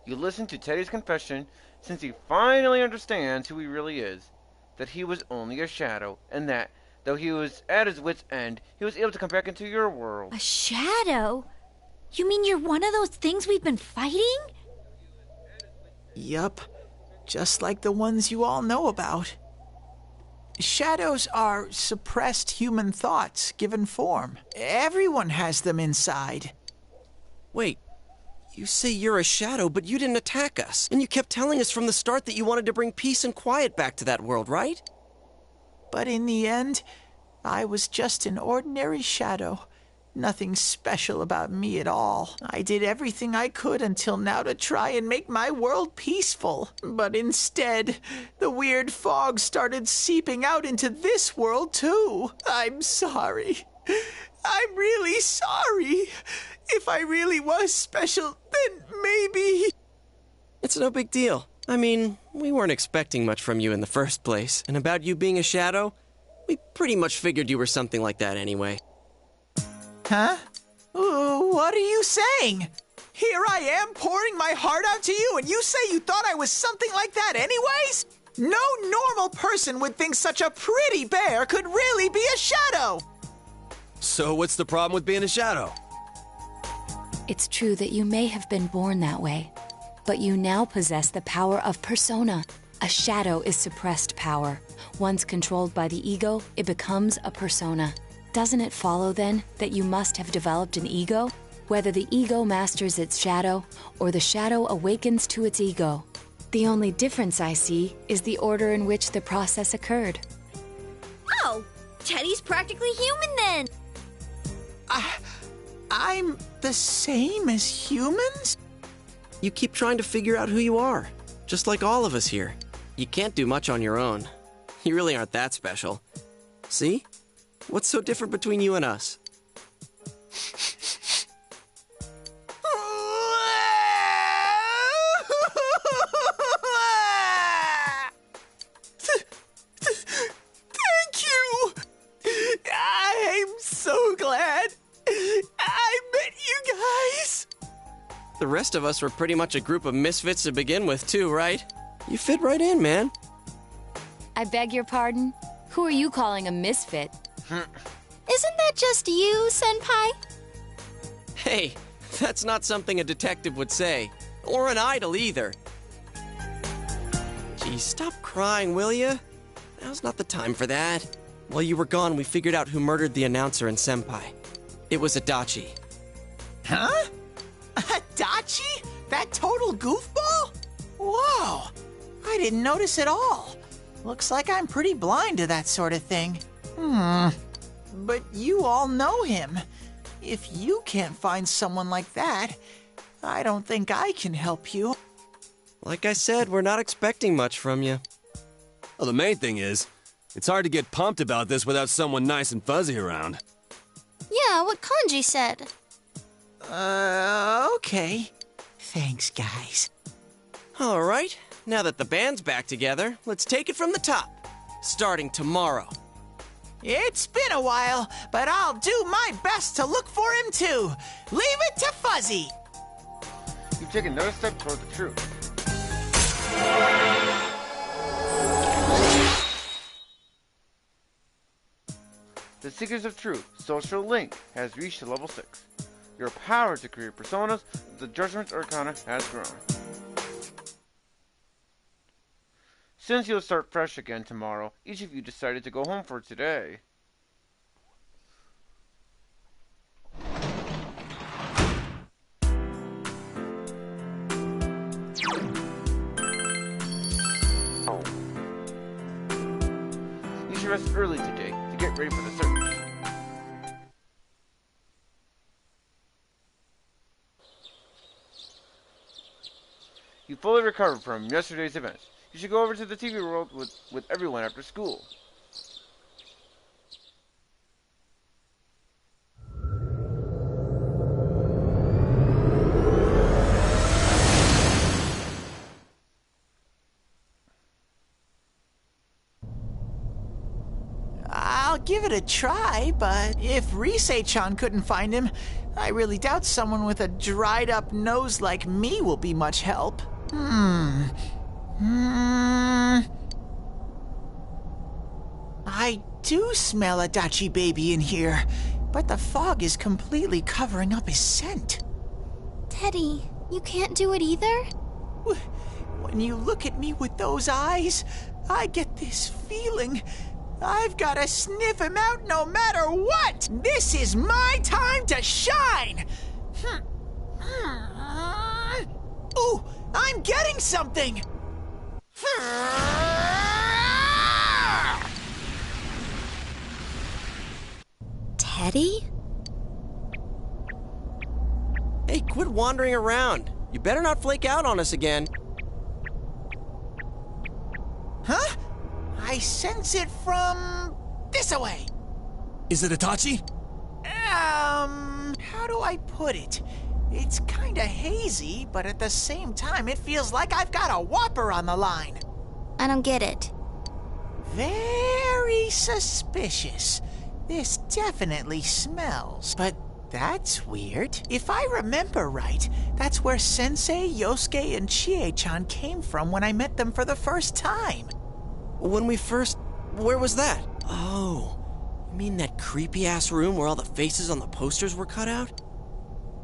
You listen to Teddy's confession since he finally understands who he really is. That he was only a shadow, and that, though he was at his wit's end, he was able to come back into your world. A shadow? You mean you're one of those things we've been fighting? Yup. Just like the ones you all know about. Shadows are suppressed human thoughts given form. Everyone has them inside. Wait, you say you're a shadow, but you didn't attack us. And you kept telling us from the start that you wanted to bring peace and quiet back to that world, right? But in the end, I was just an ordinary shadow. Nothing special about me at all. I did everything I could until now to try and make my world peaceful. But instead, the weird fog started seeping out into this world too. I'm sorry. I'm really sorry. If I really was special, then maybe... It's no big deal. I mean, we weren't expecting much from you in the first place. And about you being a shadow, we pretty much figured you were something like that anyway. Huh? What are you saying? Here I am pouring my heart out to you, and you say you thought I was something like that anyways? No normal person would think such a pretty bear could really be a shadow! So what's the problem with being a shadow? It's true that you may have been born that way, but you now possess the power of persona. A shadow is suppressed power. Once controlled by the ego, it becomes a persona. Doesn't it follow, then, that you must have developed an ego? Whether the ego masters its shadow, or the shadow awakens to its ego. The only difference I see is the order in which the process occurred. Oh, Teddy's practically human then! I'm the same as humans? You keep trying to figure out who you are, just like all of us here. You can't do much on your own. You really aren't that special. See? What's so different between you and us? Thank you! I'm so glad I met you guys! The rest of us were pretty much a group of misfits to begin with, too, right? You fit right in, man. I beg your pardon? Who are you calling a misfit? Isn't that just you, Senpai? Hey, that's not something a detective would say. Or an idol, either. Geez, stop crying, will ya? Now's not the time for that. While you were gone, we figured out who murdered the announcer and Senpai. It was Adachi. Huh? Adachi? That total goofball? Whoa! I didn't notice at all. Looks like I'm pretty blind to that sort of thing. But you all know him. If you can't find someone like that, I don't think I can help you. Like I said, we're not expecting much from you. Well, the main thing is, it's hard to get pumped about this without someone nice and fuzzy around. Yeah, what Kanji said. Okay. Thanks, guys. All right, now that the band's back together, let's take it from the top. Starting tomorrow. It's been a while, but I'll do my best to look for him too. Leave it to Fuzzy. You've taken another step toward the truth. The Seekers of Truth social link has reached level 6. Your power to create personas, the Judgment Arcana, has grown. Since you'll start fresh again tomorrow, each of you decided to go home for today. You should rest early today to get ready for the search. You fully recovered from yesterday's events. You should go over to the TV world with everyone after school. I'll give it a try, but if Risei-chan couldn't find him, I really doubt someone with a dried-up nose like me will be much help. I do smell a Dachi baby in here, but the fog is completely covering up his scent. Teddy, you can't do it either? When you look at me with those eyes, I get this feeling. I've got to sniff him out no matter what! This is my time to shine! Ooh, I'm getting something! Teddy? Hey, quit wandering around. You better not flake out on us again. Huh? I sense it from this away. Is it Itachi? How do I put it? It's kinda hazy, but at the same time, it feels like I've got a whopper on the line. I don't get it. Very suspicious. This definitely smells, but that's weird. If I remember right, that's where Sensei, Yosuke, and Chie-chan came from when I met them for the first time. Where was that? Oh, you mean that creepy-ass room where all the faces on the posters were cut out?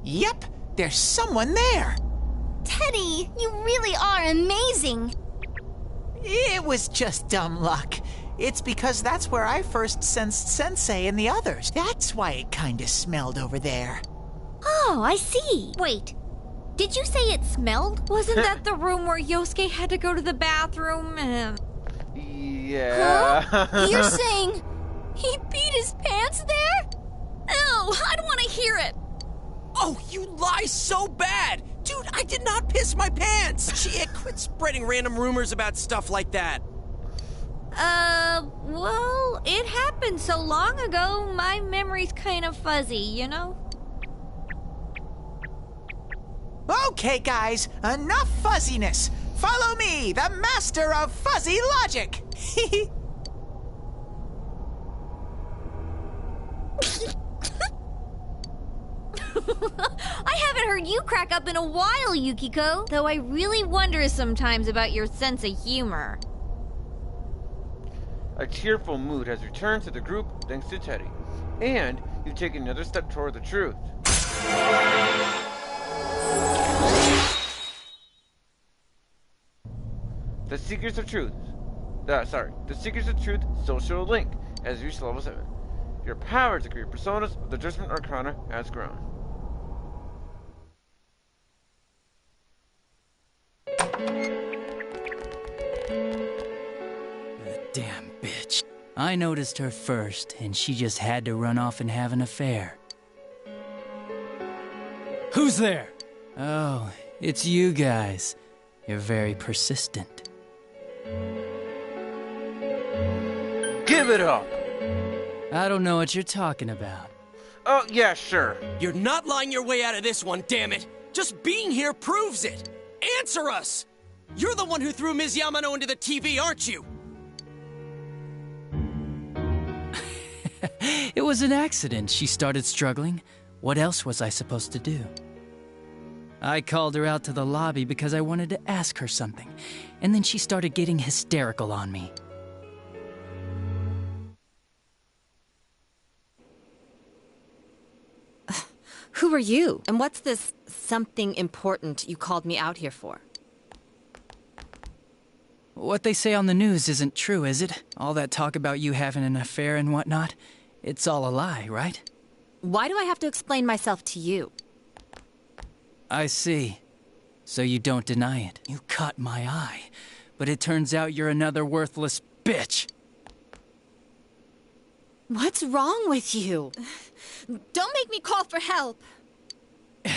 Yep, there's someone there. Teddy, you really are amazing. It was just dumb luck. It's because that's where I first sensed Sensei and the others. That's why it kinda smelled over there. Oh, I see. Wait, did you say it smelled? Wasn't that the room where Yosuke had to go to the bathroom? Yeah. Huh? You're saying he peed his pants there? Ew, I don't want to hear it. Oh, you lie so bad! Dude, I did not piss my pants! Shit, quit spreading random rumors about stuff like that. Well, it happened so long ago, my memory's kind of fuzzy, you know? Okay, guys, enough fuzziness. Follow me, the master of fuzzy logic. I haven't heard you crack up in a while, Yukiko. Though I really wonder sometimes about your sense of humor. A cheerful mood has returned to the group thanks to Teddy. And you've taken another step toward the truth. The Seekers of Truth. The Seekers of Truth social link has reached level 7. Your power to create personas of the Judgment Arcana has grown. Damn bitch. I noticed her first, and she just had to run off and have an affair. Who's there? Oh, it's you guys. You're very persistent. Give it up! I don't know what you're talking about. Oh, yeah, sure. You're not lying your way out of this one, damn it! Just being here proves it! Answer us! You're the one who threw Ms. Yamano into the TV, aren't you? It was an accident. She started struggling. What else was I supposed to do? I called her out to the lobby because I wanted to ask her something, and then she started getting hysterical on me. Who are you? And what's this something important you called me out here for? What they say on the news isn't true, is it? All that talk about you having an affair and whatnot? It's all a lie, right? Why do I have to explain myself to you? I see. So you don't deny it. You caught my eye. But it turns out you're another worthless bitch. What's wrong with you? Don't make me call for help.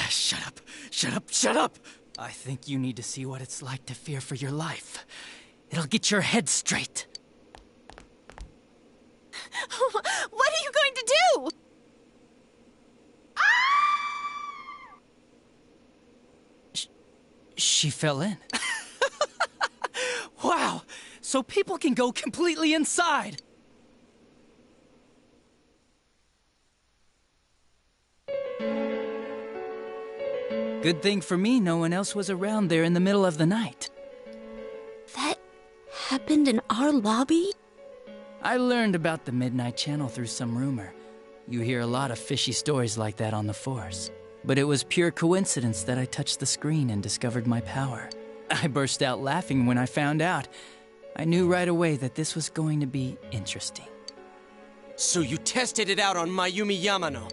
Shut up. Shut up. Shut up. I think you need to see what it's like to fear for your life. It'll get your head straight. What are you going to do? She fell in. Wow, so people can go completely inside. Good thing for me, no one else was around there in the middle of the night. That happened in our lobby? I learned about the Midnight Channel through some rumor. You hear a lot of fishy stories like that on the force. But it was pure coincidence that I touched the screen and discovered my power. I burst out laughing when I found out. I knew right away that this was going to be interesting. So you tested it out on Mayumi Yamano?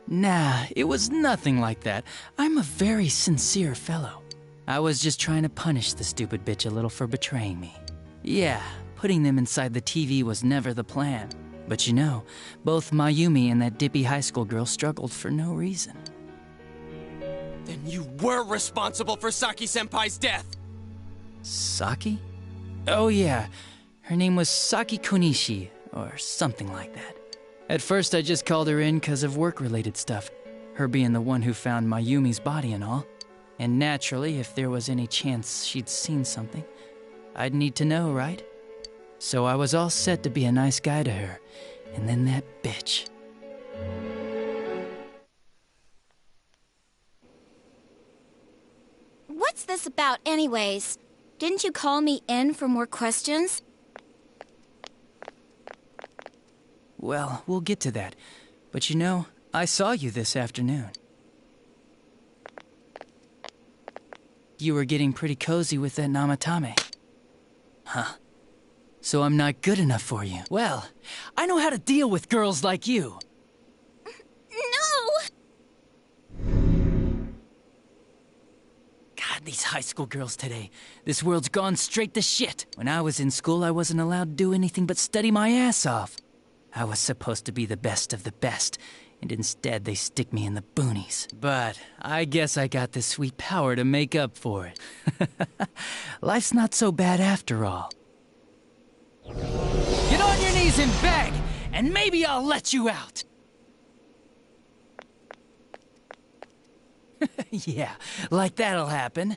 Nah, it was nothing like that. I'm a very sincere fellow. I was just trying to punish the stupid bitch a little for betraying me. Yeah, putting them inside the TV was never the plan. But you know, both Mayumi and that dippy high school girl struggled for no reason. Then you were responsible for Saki-senpai's death! Saki? Oh yeah, her name was Saki Konishi, or something like that. At first I just called her in because of work-related stuff, her being the one who found Mayumi's body and all. And naturally, if there was any chance she'd seen something, I'd need to know, right? So I was all set to be a nice guy to her, and then that bitch. What's this about anyways? Didn't you call me in for more questions? Well, we'll get to that. But you know, I saw you this afternoon. You were getting pretty cozy with that Namatame. Huh. So I'm not good enough for you. Well, I know how to deal with girls like you. No! God, these high school girls today. This world's gone straight to shit. When I was in school, I wasn't allowed to do anything but study my ass off. I was supposed to be the best of the best, and instead they stick me in the boonies. But I guess I got the sweet power to make up for it. Life's not so bad after all. Get on your knees and beg, and maybe I'll let you out. Yeah, like that'll happen.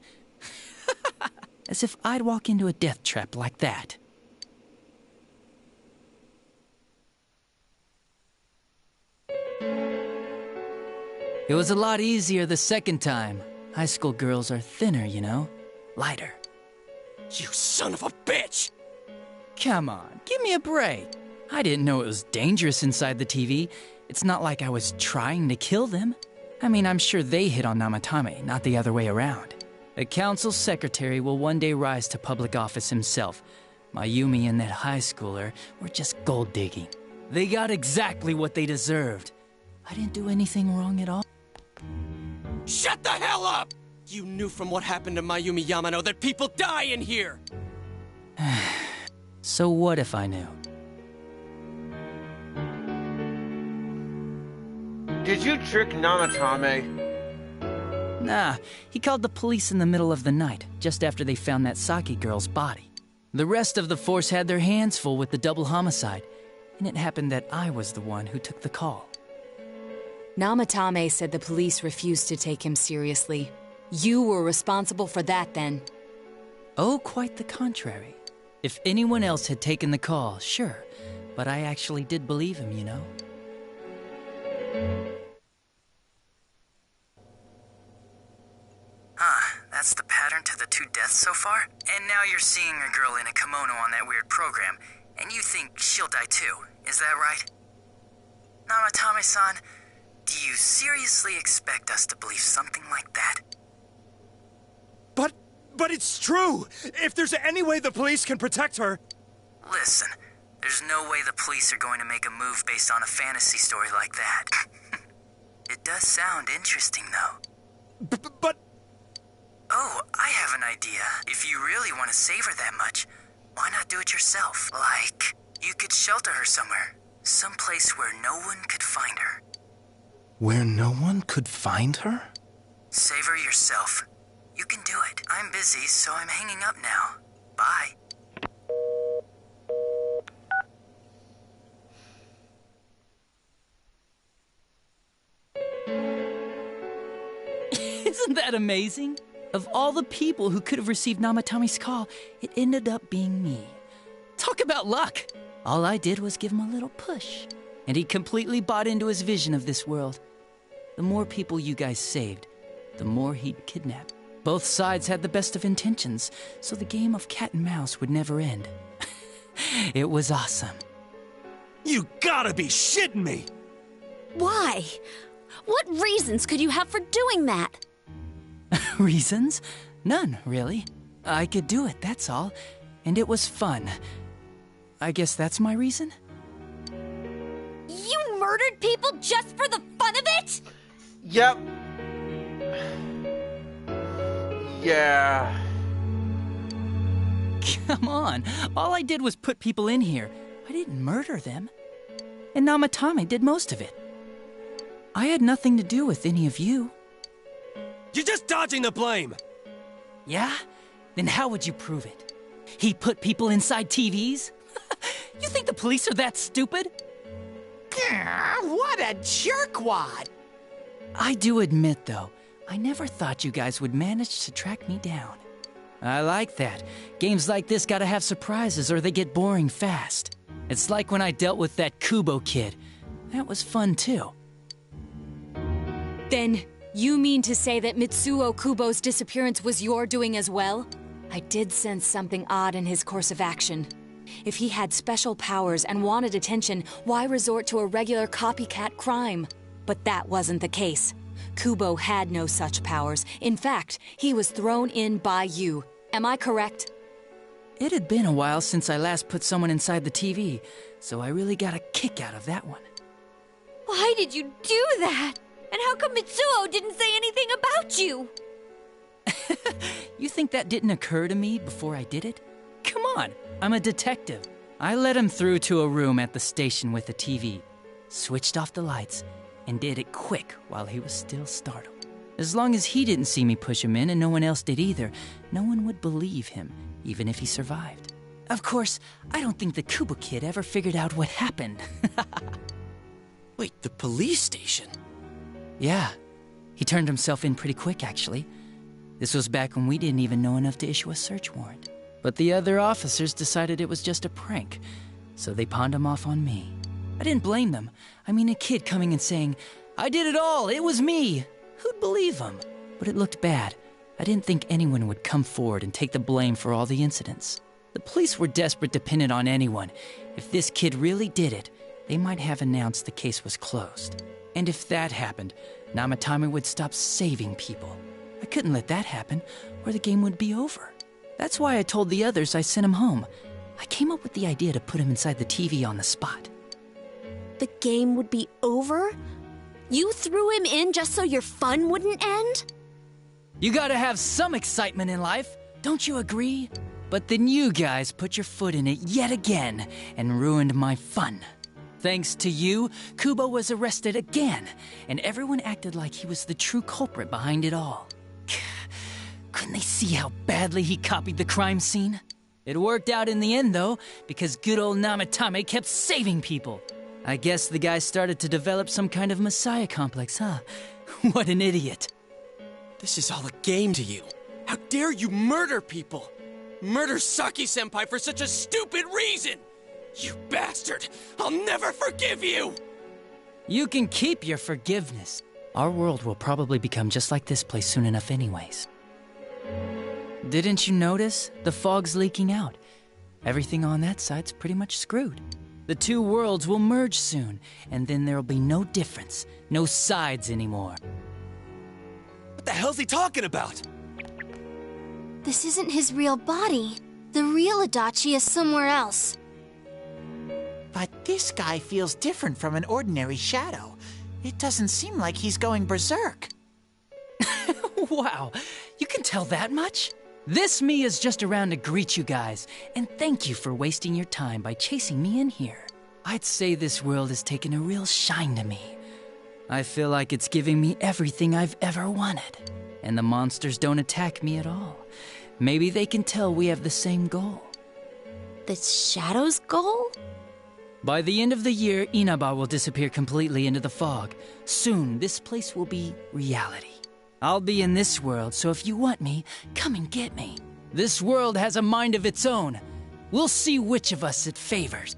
As if I'd walk into a death trap like that. It was a lot easier the second time. High school girls are thinner, you know? Lighter. You son of a bitch! Come on, give me a break. I didn't know it was dangerous inside the TV. It's not like I was trying to kill them. I mean, I'm sure they hit on Namatame, not the other way around. A council secretary will one day rise to public office himself. Mayumi and that high schooler were just gold digging. They got exactly what they deserved. I didn't do anything wrong at all. Shut the hell up! You knew from what happened to Mayumi Yamano that people die in here! So what if I knew? Did you trick Namatame? Nah, he called the police in the middle of the night, just after they found that Saki girl's body. The rest of the force had their hands full with the double homicide, and it happened that I was the one who took the call. Namatame said the police refused to take him seriously. You were responsible for that then. Oh, quite the contrary. If anyone else had taken the call, sure, but I actually did believe him, you know? That's the pattern to the 2 deaths so far? And now you're seeing a girl in a kimono on that weird program, and you think she'll die too, is that right? Namatame-san, do you seriously expect us to believe something like that? But it's true! If there's any way the police can protect her... Listen, there's no way the police are going to make a move based on a fantasy story like that. It does sound interesting, though. But... Oh, I have an idea. If you really want to save her that much, why not do it yourself? Like, you could shelter her somewhere. Someplace where no one could find her. Where no one could find her? Save her yourself. You can do it. I'm busy, so I'm hanging up now. Bye. Isn't that amazing? Of all the people who could have received Namatame's call, it ended up being me. Talk about luck! All I did was give him a little push, and he completely bought into his vision of this world. The more people you guys saved, the more he'd kidnap. Both sides had the best of intentions, so the game of cat and mouse would never end. It was awesome. You gotta be shitting me! Why? What reasons could you have for doing that? Reasons? None, really. I could do it, that's all. And it was fun. I guess that's my reason? You murdered people just for the fun of it? Yep. Yeah. Come on. All I did was put people in here. I didn't murder them. And Namatame did most of it. I had nothing to do with any of you. You're just dodging the blame! Yeah? Then how would you prove it? He put people inside TVs? You think the police are that stupid? What a jerkwad! I do admit, though, I never thought you guys would manage to track me down. I like that. Games like this gotta have surprises or they get boring fast. It's like when I dealt with that Kubo kid. That was fun, too. Then, you mean to say that Mitsuo Kubo's disappearance was your doing as well? I did sense something odd in his course of action. If he had special powers and wanted attention, why resort to a regular copycat crime? But that wasn't the case. Kubo had no such powers. In fact, he was thrown in by you. Am I correct? It had been a while since I last put someone inside the TV, so I really got a kick out of that one. Why did you do that? And how come Mitsuo didn't say anything about you? You think that didn't occur to me before I did it? Come on, I'm a detective. I let him through to a room at the station with a TV, switched off the lights, and did it quick while he was still startled. As long as he didn't see me push him in and no one else did either, no one would believe him, even if he survived. Of course, I don't think the Kubo kid ever figured out what happened. Wait, the police station? Yeah, he turned himself in pretty quick, actually. This was back when we didn't even know enough to issue a search warrant. But the other officers decided it was just a prank, so they pawned him off on me. I didn't blame them. I mean, a kid coming and saying, "I did it all, it was me." Who'd believe him? But it looked bad. I didn't think anyone would come forward and take the blame for all the incidents. The police were desperate to pin it on anyone. If this kid really did it, they might have announced the case was closed. And if that happened, Namatame would stop saving people. I couldn't let that happen, or the game would be over. That's why I told the others I sent him home. I came up with the idea to put him inside the TV on the spot. The game would be over? You threw him in just so your fun wouldn't end? You gotta have some excitement in life, don't you agree? But then you guys put your foot in it yet again and ruined my fun. Thanks to you, Kubo was arrested again, and everyone acted like he was the true culprit behind it all. Couldn't they see how badly he copied the crime scene? It worked out in the end, though, because good old Namatame kept saving people. I guess the guy started to develop some kind of messiah complex, huh? What an idiot. This is all a game to you. How dare you murder people? Murder Saki-senpai for such a stupid reason! You bastard! I'll never forgive you! You can keep your forgiveness. Our world will probably become just like this place soon enough anyways. Didn't you notice? The fog's leaking out. Everything on that side's pretty much screwed. The two worlds will merge soon, and then there'll be no difference, no sides anymore. What the hell's he talking about? This isn't his real body. The real Adachi is somewhere else. But this guy feels different from an ordinary shadow. It doesn't seem like he's going berserk. Wow, you can tell that much? This me is just around to greet you guys, and thank you for wasting your time by chasing me in here. I'd say this world has taken a real shine to me. I feel like it's giving me everything I've ever wanted. And the monsters don't attack me at all. Maybe they can tell we have the same goal. The Shadow's goal? By the end of the year, Inaba will disappear completely into the fog. Soon, this place will be reality. I'll be in this world, so if you want me, come and get me. This world has a mind of its own. We'll see which of us it favors.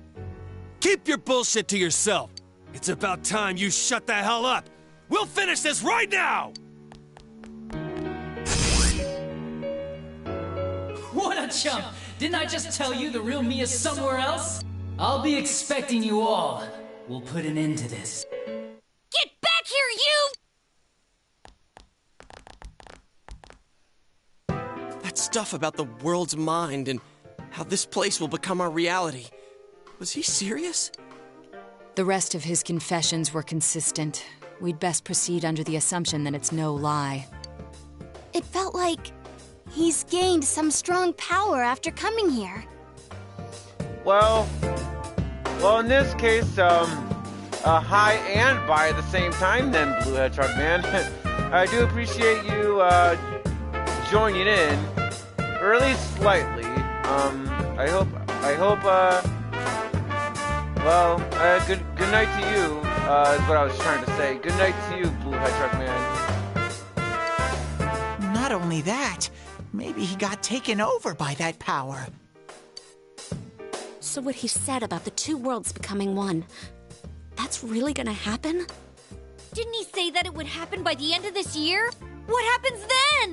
Keep your bullshit to yourself. It's about time you shut the hell up. We'll finish this right now! Chump, didn't I just tell you the real me is somewhere else? I'll be expecting you all. We'll put an end to this. Get back here, you! That stuff about the world's mind and how this place will become our reality. Was he serious? The rest of his confessions were consistent. We'd best proceed under the assumption that it's no lie. It felt like he's gained some strong power after coming here. Well, in this case, hi and bye at the same time then, Blue Hedgehog Man. I do appreciate you, joining in, or at least slightly. I hope, good night to you, is what I was trying to say. Good night to you, Blue Hedgehog Man. Not only that, maybe he got taken over by that power. So what he said about the two worlds becoming one, that's really gonna happen? Didn't he say that it would happen by the end of this year? What happens then?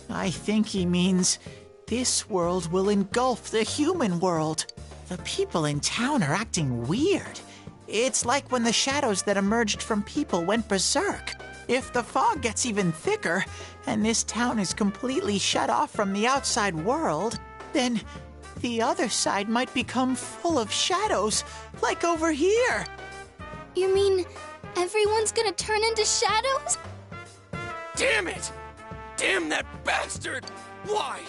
I think he means this world will engulf the human world. The people in town are acting weird. It's like when the shadows that emerged from people went berserk. If the fog gets even thicker, and this town is completely shut off from the outside world, then the other side might become full of shadows, like over here. You mean everyone's gonna turn into shadows? Damn it! Damn that bastard! Why?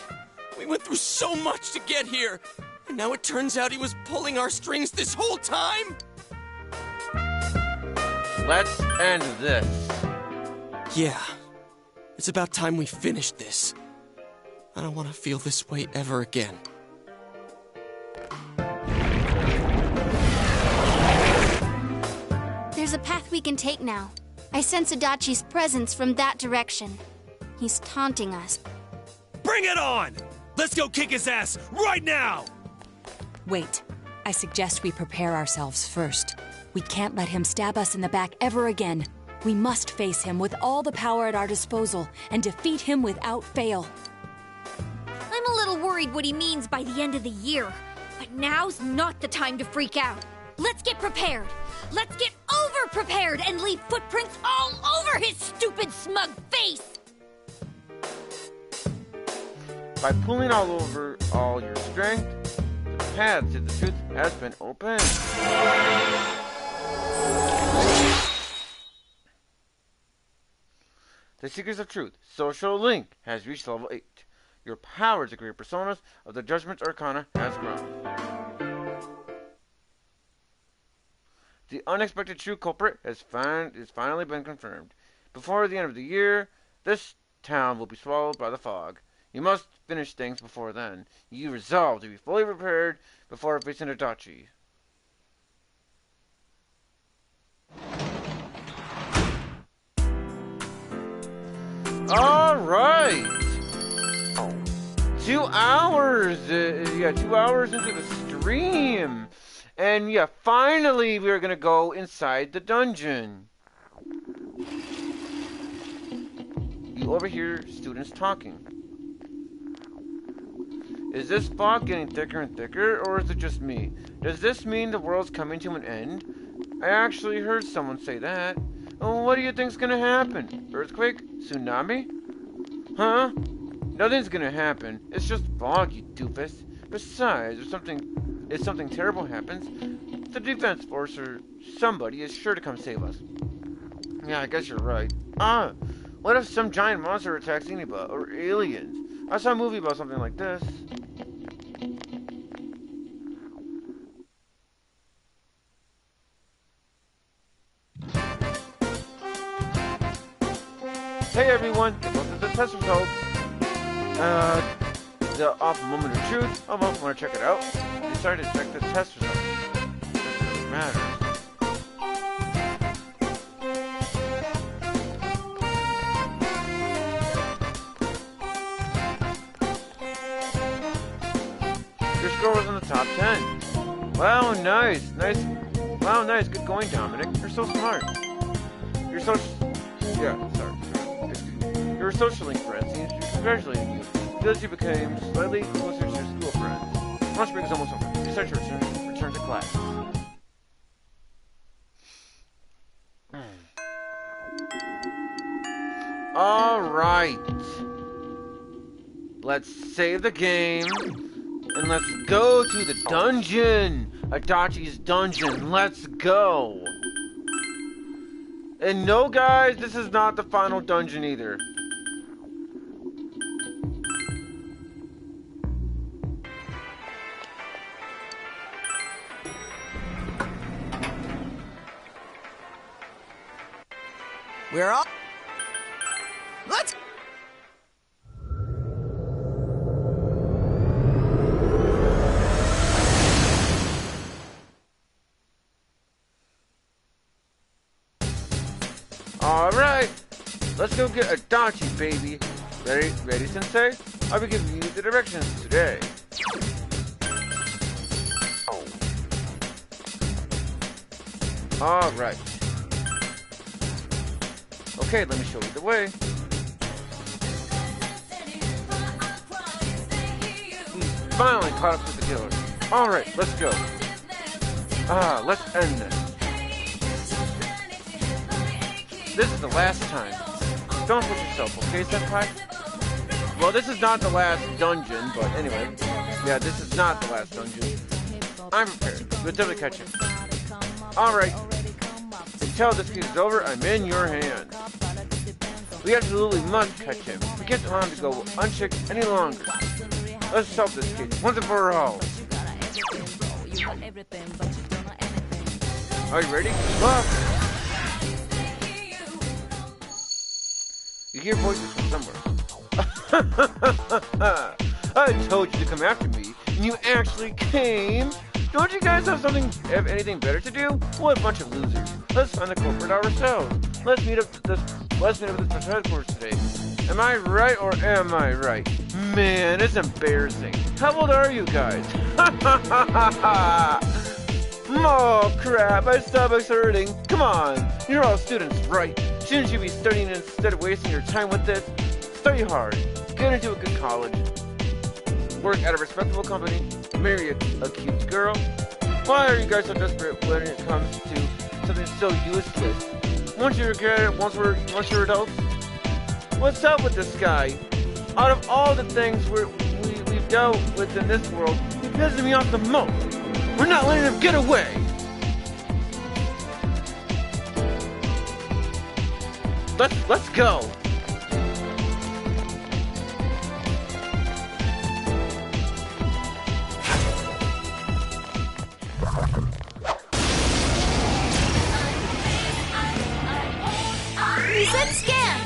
We went through so much to get here, and now it turns out he was pulling our strings this whole time? Let's end this. Yeah. It's about time we finished this. I don't want to feel this way ever again. There's a path we can take now. I sense Adachi's presence from that direction. He's taunting us. Bring it on! Let's go kick his ass right now! Wait. I suggest we prepare ourselves first. We can't let him stab us in the back ever again. We must face him with all the power at our disposal and defeat him without fail. I'm a little worried what he means by the end of the year, but now's not the time to freak out. Let's get prepared. Let's get over-prepared and leave footprints all over his stupid, smug face! By pulling all over all your strength, the path to the truth has been opened. The Seekers of Truth social link has reached level 8. Your power to create personas of the Judgment Arcana has grown. The unexpected true culprit has finally been confirmed. Before the end of the year, this town will be swallowed by the fog. You must finish things before then. You resolve to be fully prepared before facing Adachi. Alright! 2 hours! 2 hours into the stream! And yeah, finally we're gonna go inside the dungeon. You overhear students talking. Is this fog getting thicker and thicker, or is it just me? Does this mean the world's coming to an end? I actually heard someone say that. Oh, what do you think's gonna happen? Earthquake? Tsunami? Huh? Nothing's gonna happen. It's just fog, you doofus. Besides, if something terrible happens, the defense force or somebody is sure to come save us. Yeah, I guess you're right. What if some giant monster attacks anybody, or aliens? I saw a movie about something like this. Hey everyone, welcome to the test results. The awful moment of truth. Oh well, want to check it out? Decided to check the test results. Doesn't really matter. Your score was in the top 10. Wow, nice. Wow, nice. Good going, Dominic. You're so smart. Your social link friend seems to be congratulating you. Feels she became slightly closer to her school friends. Lunch break is almost over. Researcher returns to class. Alright. Let's save the game. And let's go to the dungeon! Adachi's dungeon. Let's go! And no, guys, this is not the final dungeon either. We're all... Let's... Alright, let's go get Adachi, baby. Ready, Sensei? I'll be giving you the directions today. Alright. Okay, let me show you the way. He's finally caught up to the killer. Alright, let's go. Let's end this. This is the last time. Don't push yourself, okay, Senpai? Well, this is not the last dungeon, but anyway. Yeah, this is not the last dungeon. I'm prepared. We'll definitely catch him. Alright. Until this case is over, I'm in your hands. We absolutely must catch him. We can't allow him to go unchecked any longer. Let's solve this case once and for all. Are you ready? Look! You hear voices from somewhere. I told you to come after me, and you actually came. Don't you guys have anything better to do? What a bunch of losers. Let's find the culprit ourselves. Let's meet up at this special headquarters today. Am I right or am I right? Man, it's embarrassing. How old are you guys? Oh crap, my stomach's hurting. Come on, you're all students, right? Shouldn't you be studying instead of wasting your time with this? Study hard, get into a good college, work at a respectable company, marry a cute girl. Why are you guys so desperate when it comes to something so useless? Won't you regret it once you're adults? What's up with this guy? Out of all the things we've dealt with in this world, he pisses me off the most. We're not letting him get away. Let's go. Reset scan!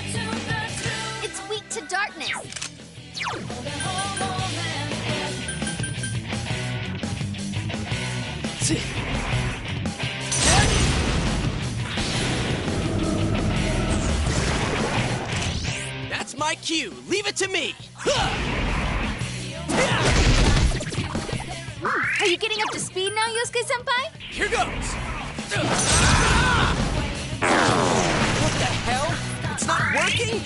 It's weak to darkness. That's my cue. Leave it to me. Are you getting up to speed now, Yosuke-senpai? Here goes. What the hell? It's not working?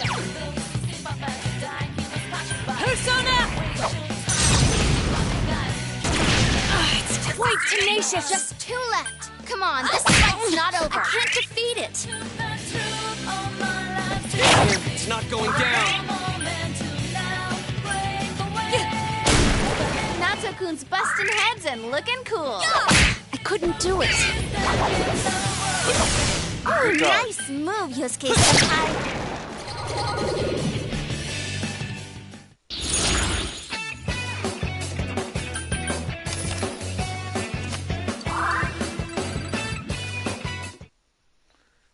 Persona! It's quite tenacious. Just 2 left. Come on, this fight's not over. I can't defeat it. It's not going down. Nato-kun's busting heads and looking cool. I couldn't do it. Oh, nice move, Yosuke-senpai.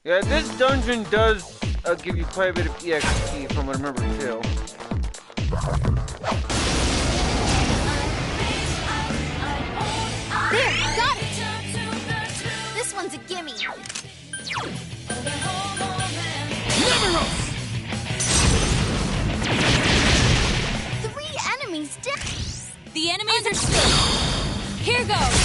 Yeah, this dungeon does give you quite a bit of EXP from what I remember too. There, got it! This one's a gimme. Three enemies down. The enemies are safe. Here goes.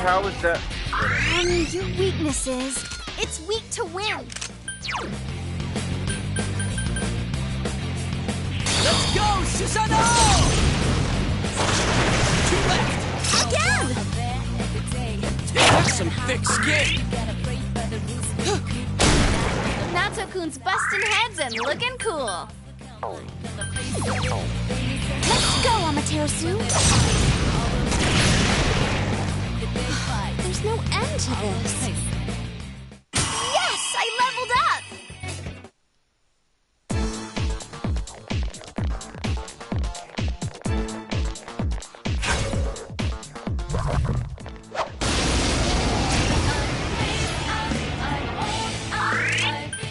how is that? Your weakness is, it's weak to win. Let's go, Susanoo! 2 left! Again! That's some thick skin. Natsukun's busting heads and looking cool. Let's go, Amaterasu. There's no end to this. Yes! I leveled up!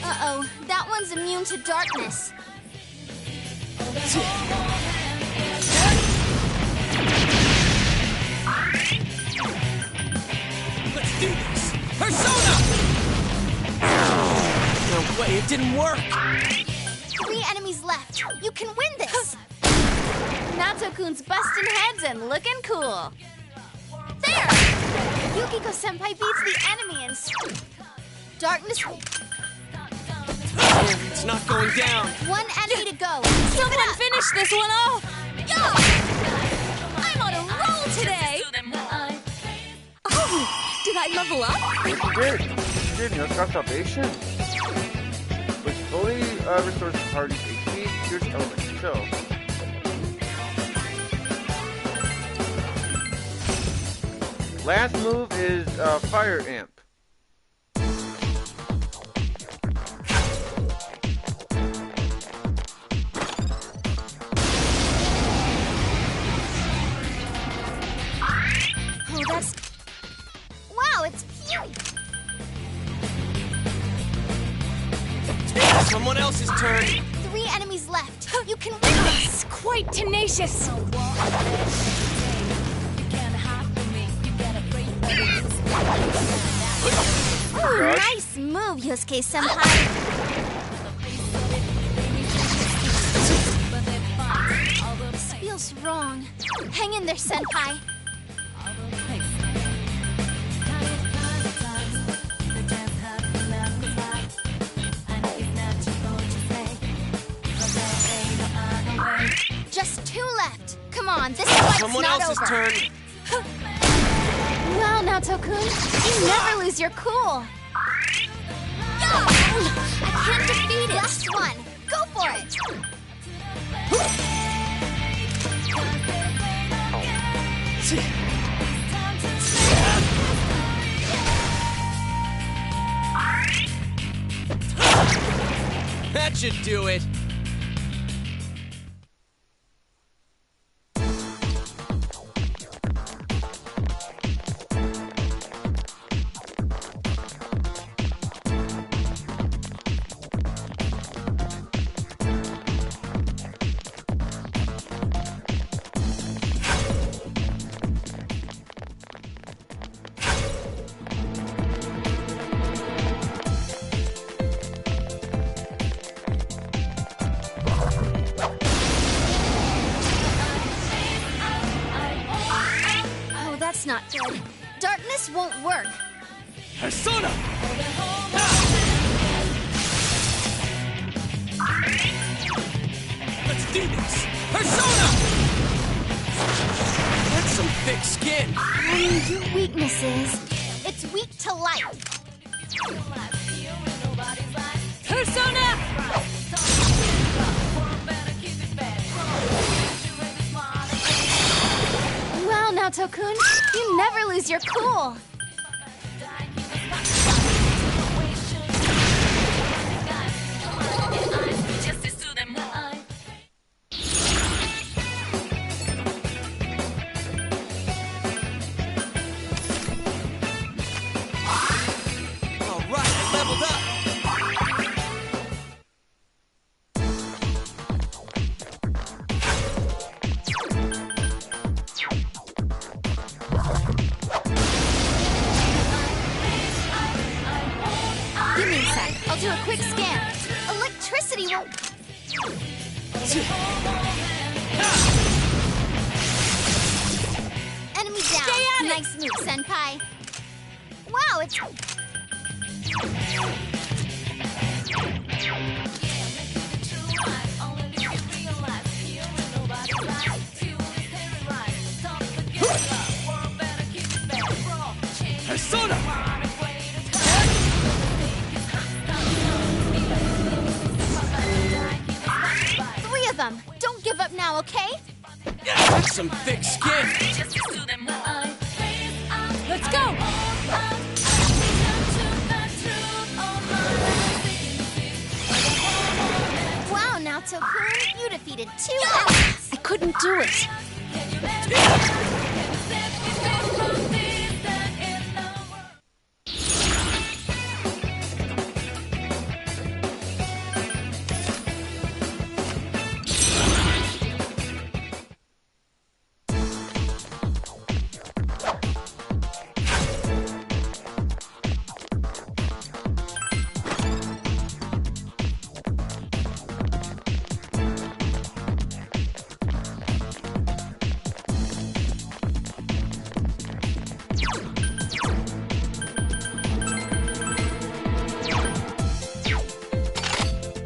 Uh-oh, that one's immune to darkness. Let's do this! Persona! No way, it didn't work! 3 enemies left. You can win this! Natsukun's busting heads and looking cool. There! Yukiko-senpai beats the enemy in... Darkness... It's not going down. 1 enemy to go. Someone finish this one off! Yeah! I'm on a roll today! Oh, did I level up? You did. You got salvation. Which fully restores the party's HP. Here's element. So. Last move is Fire Amp. Oh, that's... Wow, it's pure! Someone else's turn. 3 enemies left. You can win this! Quite tenacious! Ooh, nice move, Yosuke-senpai. This feels wrong. Hang in there, senpai. Just 2 left. Come on, this fight's Someone not else's over. turn. Wow, Naoto-kun, you never lose your cool. I can't defeat it. Last one. Go for it. That should do it. Not good. Darkness won't work. Persona! Let's do this! Persona! That's some thick skin. Your weakness is, it's weak to light. Persona! Wow, Naoto-kun, you never lose your cool. Give me a sec. I'll do a quick scan. Electricity won't... Enemy down. Stay out Nice move, Senpai. Wow, it's... Persona! Three of them. Don't give up now, okay? That's some thick skin. Let's go! Wow, Naoto-kun, you defeated 2 enemies. I couldn't do it.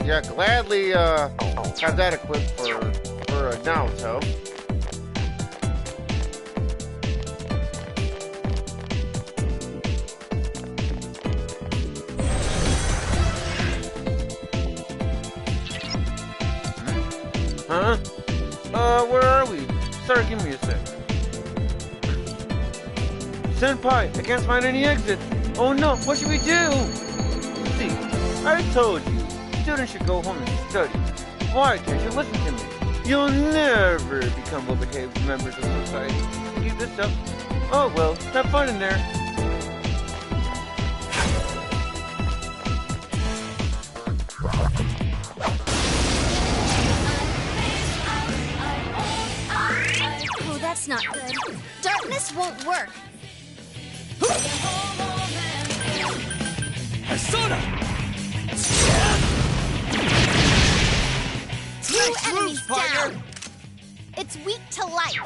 Yeah, gladly have that equipped for Naoto. Huh? Where are we? Sorry, give me a sec. Senpai, I can't find any exits. Oh no, what should we do? See, I told you. Students should go home and study. Why can't you listen to me? You'll never become well-behaved members of society. Keep this up. Oh well, have fun in there. Oh, that's not good. Darkness won't work. Persona! Two enemies down. It's weak to light.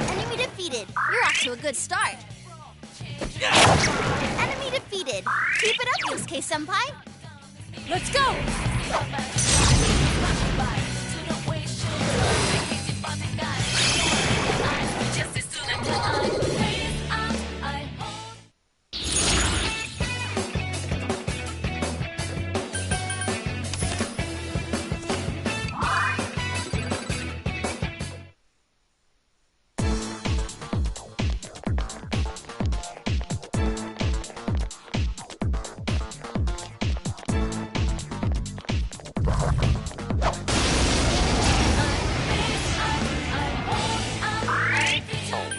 Enemy defeated. You're off to a good start. Enemy defeated. Keep it up, Yosuke-senpai. Let's go!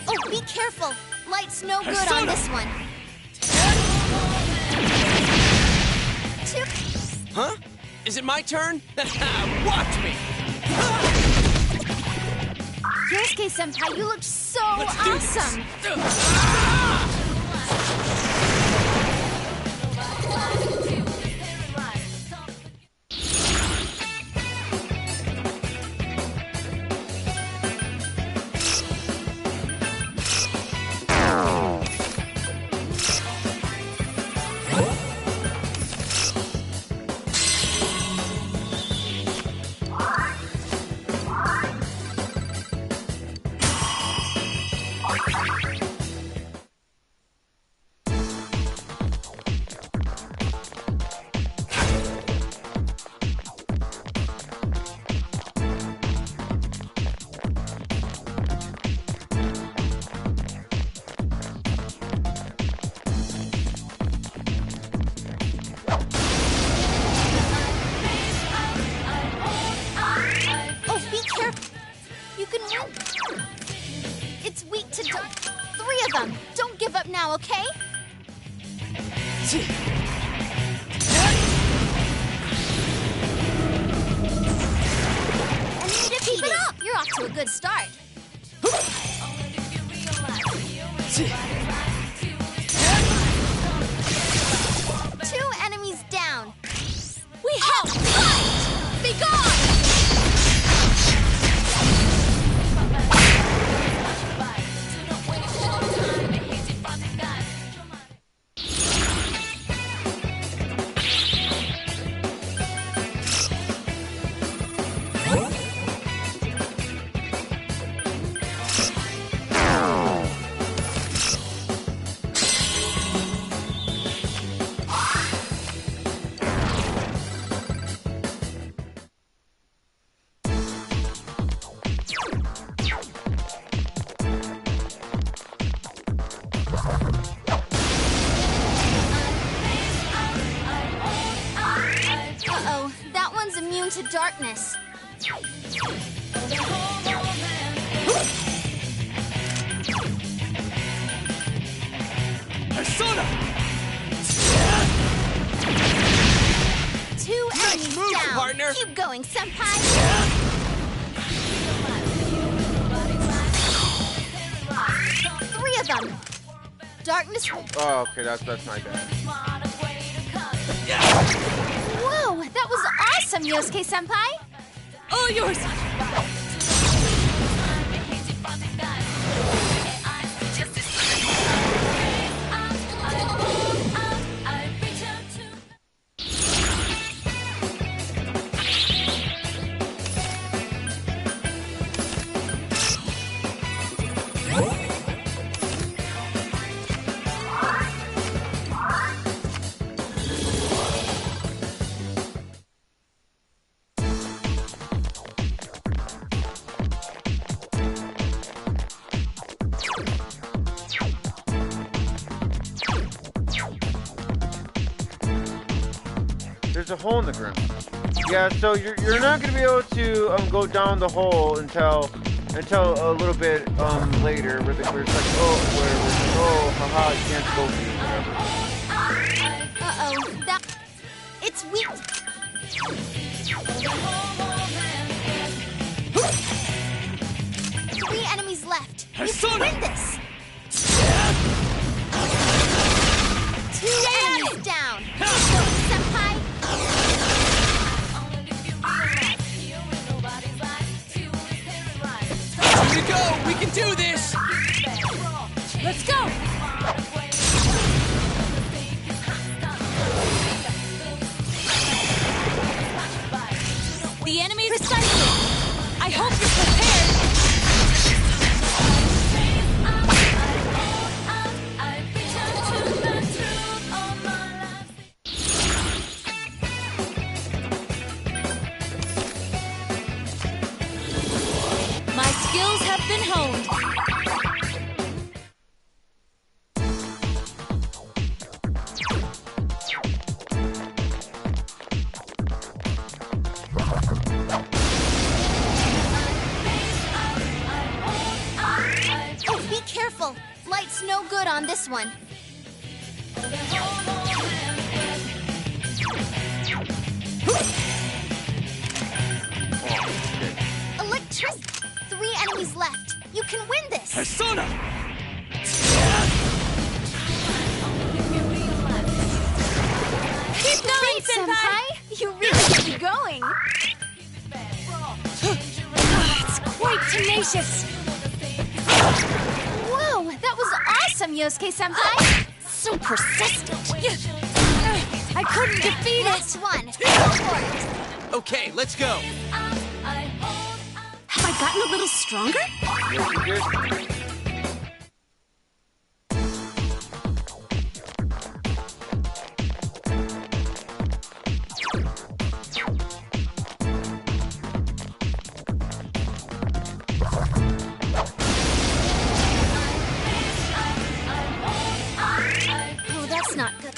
Oh, be careful. Light's no good on this one. Huh? Is it my turn? Watch me! Yosuke-senpai, you look so awesome. It's weak to... 3 of them! Don't give up now, okay? Enemy defeated! Keep it up! You're off to a good start. Two enemies down. We help! Fight! Be gone! Uh-oh, that one's immune to darkness. Persona! Two enemies move, down. partner. Keep going, senpai. Three of them. Darkness. Oh, okay, that's not bad. Whoa, that was awesome, Yosuke senpai. All yours! There's a hole in the ground. Yeah, so you're not gonna be able to go down the hole until a little bit later, where it's like haha, you can't go through whatever. Uh-oh, that... It's weak. Three enemies left. You can win this. Two enemies down. Keep going, senpai. Here we go! We can do this! Let's go! The enemy precisely! I hope you're prepared! My skills have been honed. Oh, be careful. Light's no good on this one. Electricity. Three enemies left. You can win this. Persona! Keep going, senpai. You really get me going. It's quite tenacious. Whoa, that was awesome, Yosuke senpai. So persistent. I couldn't defeat it. Last one. Go for it. Okay, let's go. Have I gotten a little stronger? Yes, you did. Oh, that's not good.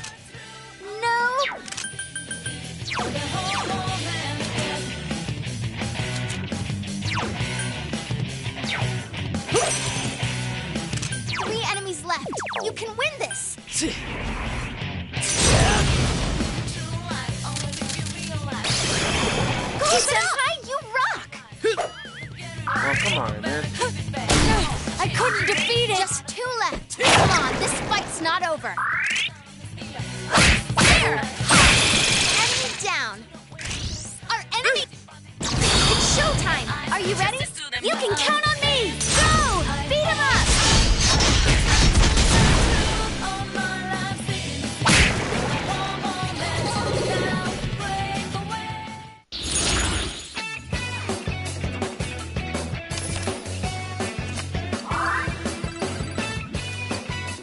No. Three enemies left. You can win this. Go, senpai, you rock. Oh, come on, man. I couldn't defeat it. Just two left. Come on, this fight's not over. There. Enemy down. Our enemy. Are you ready? You can count on me! Go! Beat him up!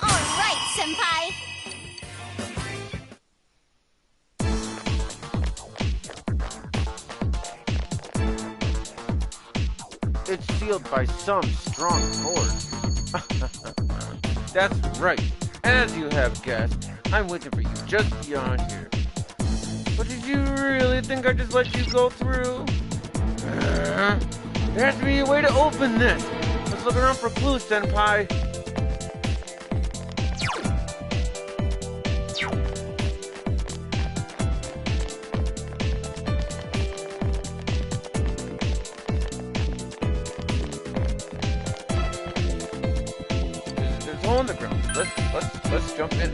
All right, Senpai! It's sealed by some strong force. That's right. As you have guessed, I'm waiting for you just beyond here. But did you really think I just let you go through? There has to be a way to open this. Let's look around for clues, Senpai. There's a hole in the ground. Let's jump in.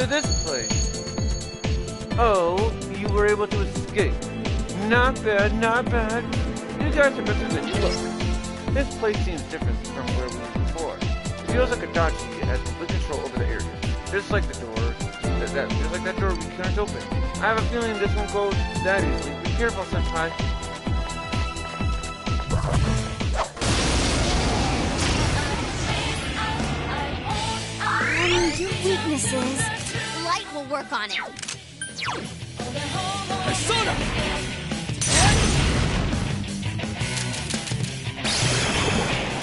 This place. Oh, you were able to escape. Not bad, not bad. You guys are better than you look. This place seems different from where we were before. It feels like Adachi has complete control over the area. Just like the door, just like that door we can't open. I have a feeling this won't go that easily. Be careful, Senpai. Your weaknesses. Light will work on it. Persona!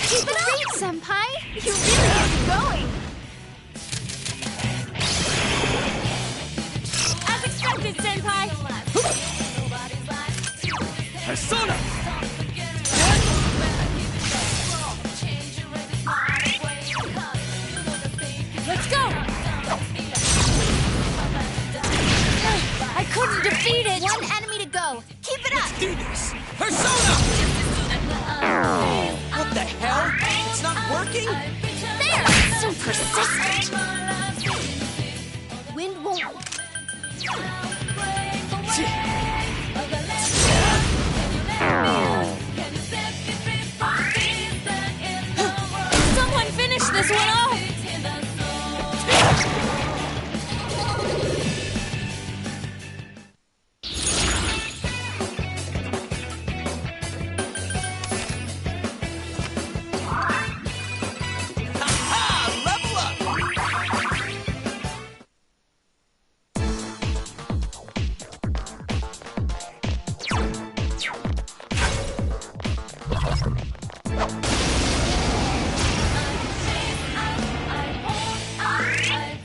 Keep it up, Senpai! You really get me going! As expected, Senpai! Persona! Let's go! I couldn't defeat it! One enemy to go! Keep it up! Let's do this! Persona! What the hell? It's not working? There! So persistent! Wind won't... Someone finish this one off!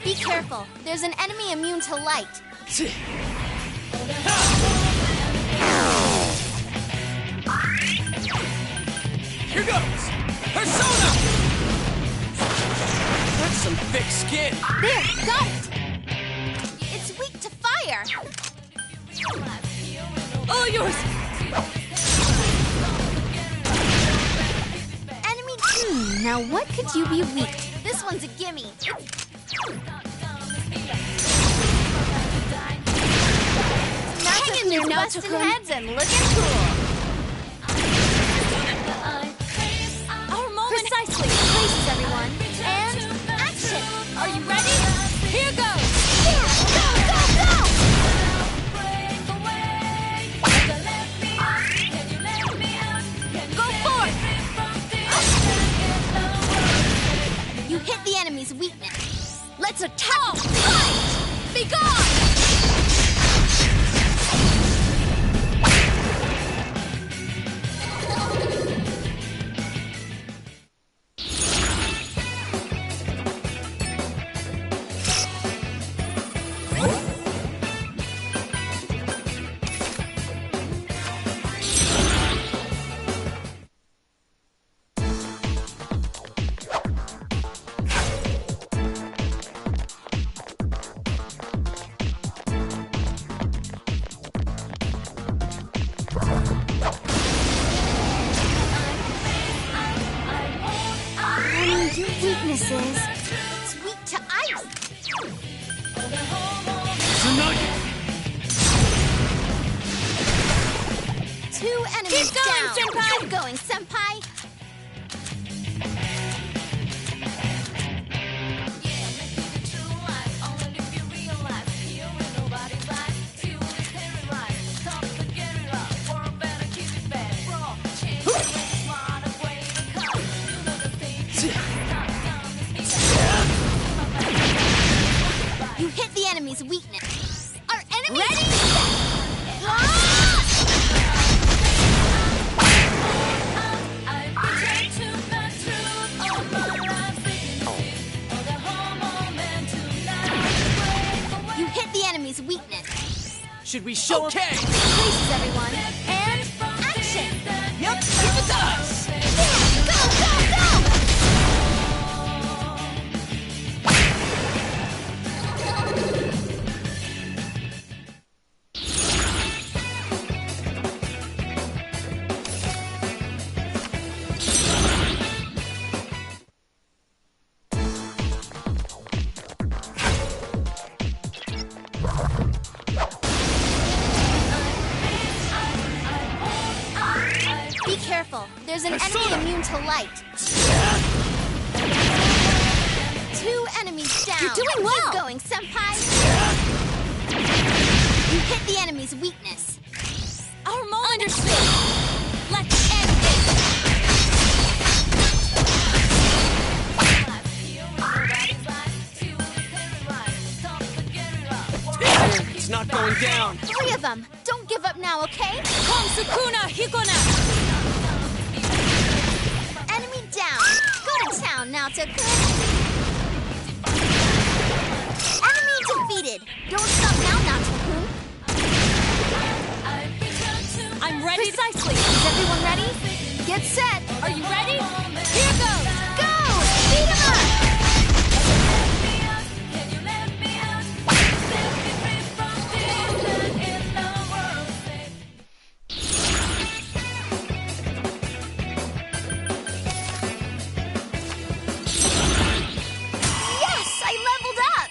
Be careful. There's an enemy immune to light. Here goes! Persona! That's some thick skin. There, got it! It's weak to fire. All yours! Enemy... now what could you be weak? This one's a gimme. Hang in there, busting heads and looking cool. Our moment. Precisely. Places, everyone. And action. Are you ready? Here goes. Yeah, go, go, go! Go forth. You hit the enemy's weakness. Let's attack. Fight! Be gone! Your weaknesses. It's weak to ice. Two enemies Keep going, down. Senpai! Keep going, Senpai! You hit the enemy's weakness. Our enemy... Ready? You hit the enemy's weakness. Should we show him? Places, everyone. And action! Yep, give it to us! Go, go, go! Be careful. There's an enemy immune to light. Two enemies down. You're doing well. Keep going, Senpai. You hit the enemy's weakness. Our moment. Understood. Let's end this. It's not going down. Three of them. Don't give up now, okay? Come, Sukuna, Hikona. Enemy down. Go to town now, Takun. Enemy defeated. Don't stop now, Takun. I'm ready. Precisely. Is everyone ready? Get set. Are you ready? Here goes. Go! Beat him up! Yes! I leveled up!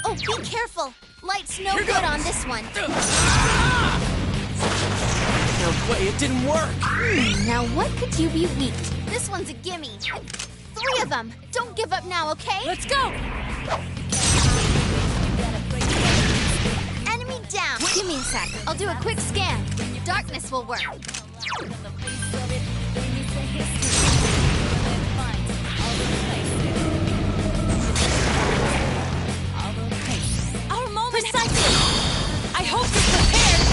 Oh, be careful! Light's no good on this one. No way, it didn't work. Now what could you be weak? This one's a gimme. Three of them. Don't give up now, okay? Let's go. Enemy down. Give me a sec. I'll do a quick scan. Darkness will work. Our moment. Precisely. I hope you're prepared.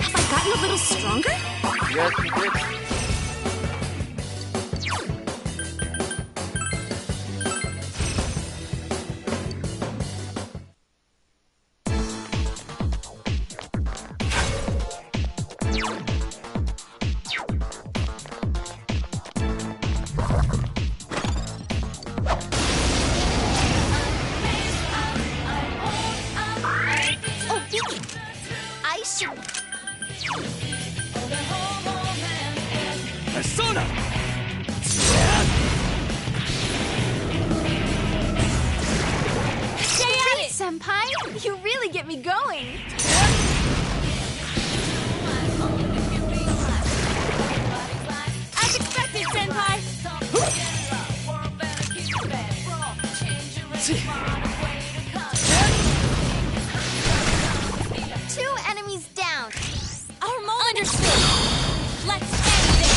Have I gotten a little stronger? Yes, you did. Oh, Beacon! I should... Persona! Stay at it. Senpai, you really get me going. As expected, Senpai. Two enemies down. Our moment. Understood. Let's end this.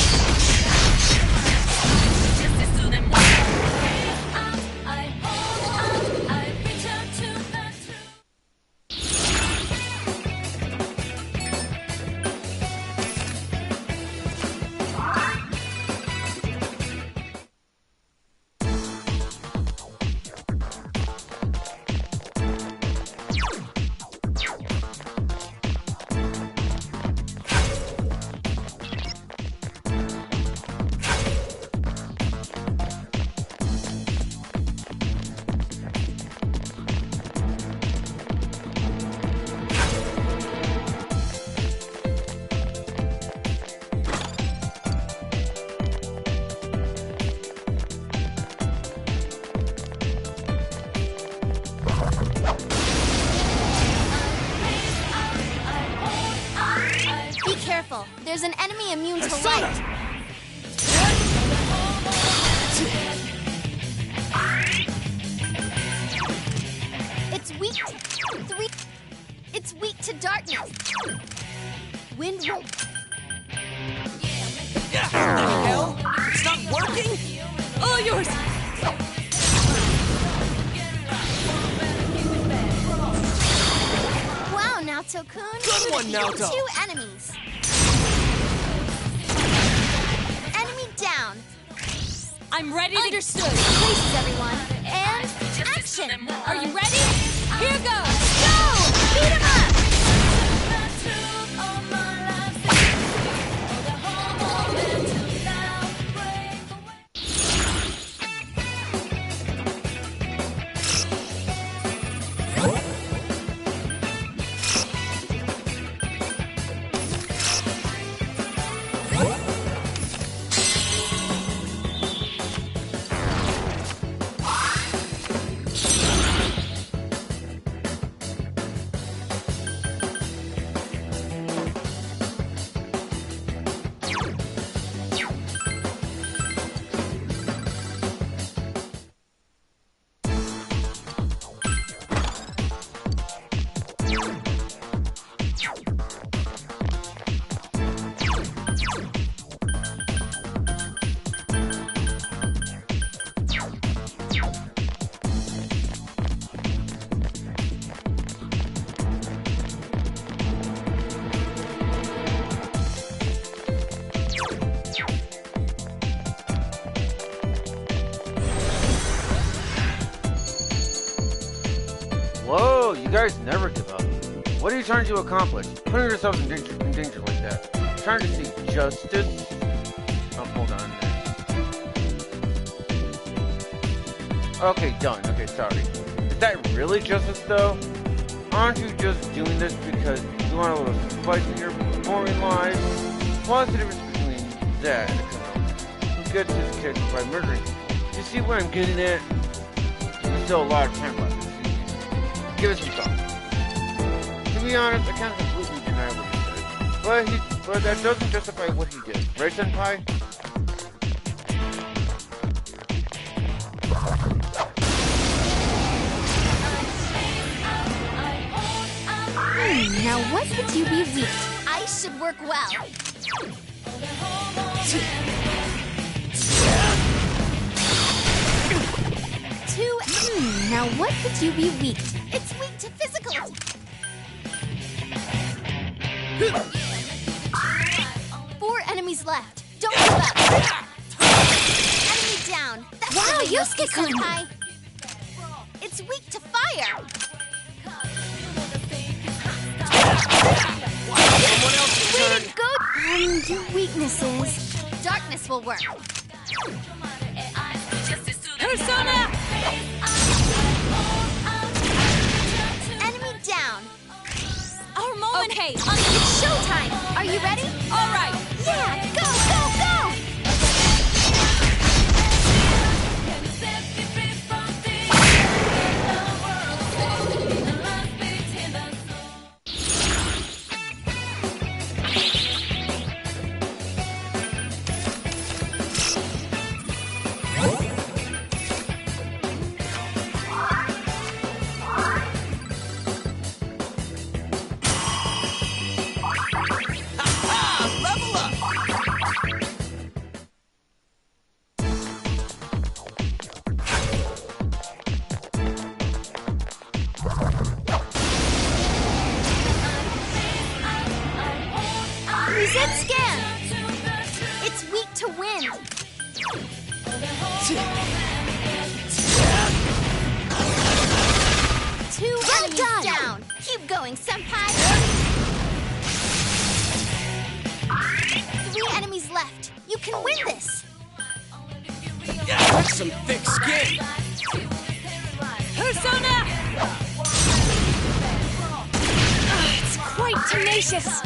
There's an enemy immune to light. It's weak to darkness. Wind will... What the hell? It's not working? All yours! Wow, Naoto-kun. Good one, Naoto. 2 enemies. Enemy down. I'm ready to... Understood. Places, everyone. And action. Are you ready? Here goes! Go! Beat him up! Whoa, you guys never give up. What are you trying to accomplish? Putting yourselves in danger like that. Trying to seek justice? Oh, hold on. Okay, done. Okay, sorry. Is that really justice, though? Aren't you just doing this because you want a little spice in your boring life? What's the difference between that and a criminal who gets his kicks by murdering people? You see what I'm getting at? There's still a lot of time left. Give it some thought. To be honest, I can't completely deny what he said. But that doesn't justify what he did. Right, Senpai? Now what could you be weak? Ice should work well. Now what could you be weak? It's weak to physical attack. 4 enemies left. Don't give up. Enemy down. That's wow, Yusuke-kun. It's weak to fire. Way to go. Your weaknesses. Darkness will work. Persona! Enemy down. Our moment! Okay, it's showtime. Are you ready? All right. Yeah, go, go, go! Reset scan. It's weak to wind. Two enemies down. Keep going, Senpai. 3 enemies left. You can win this. That's some thick skin. Persona! It's quite tenacious.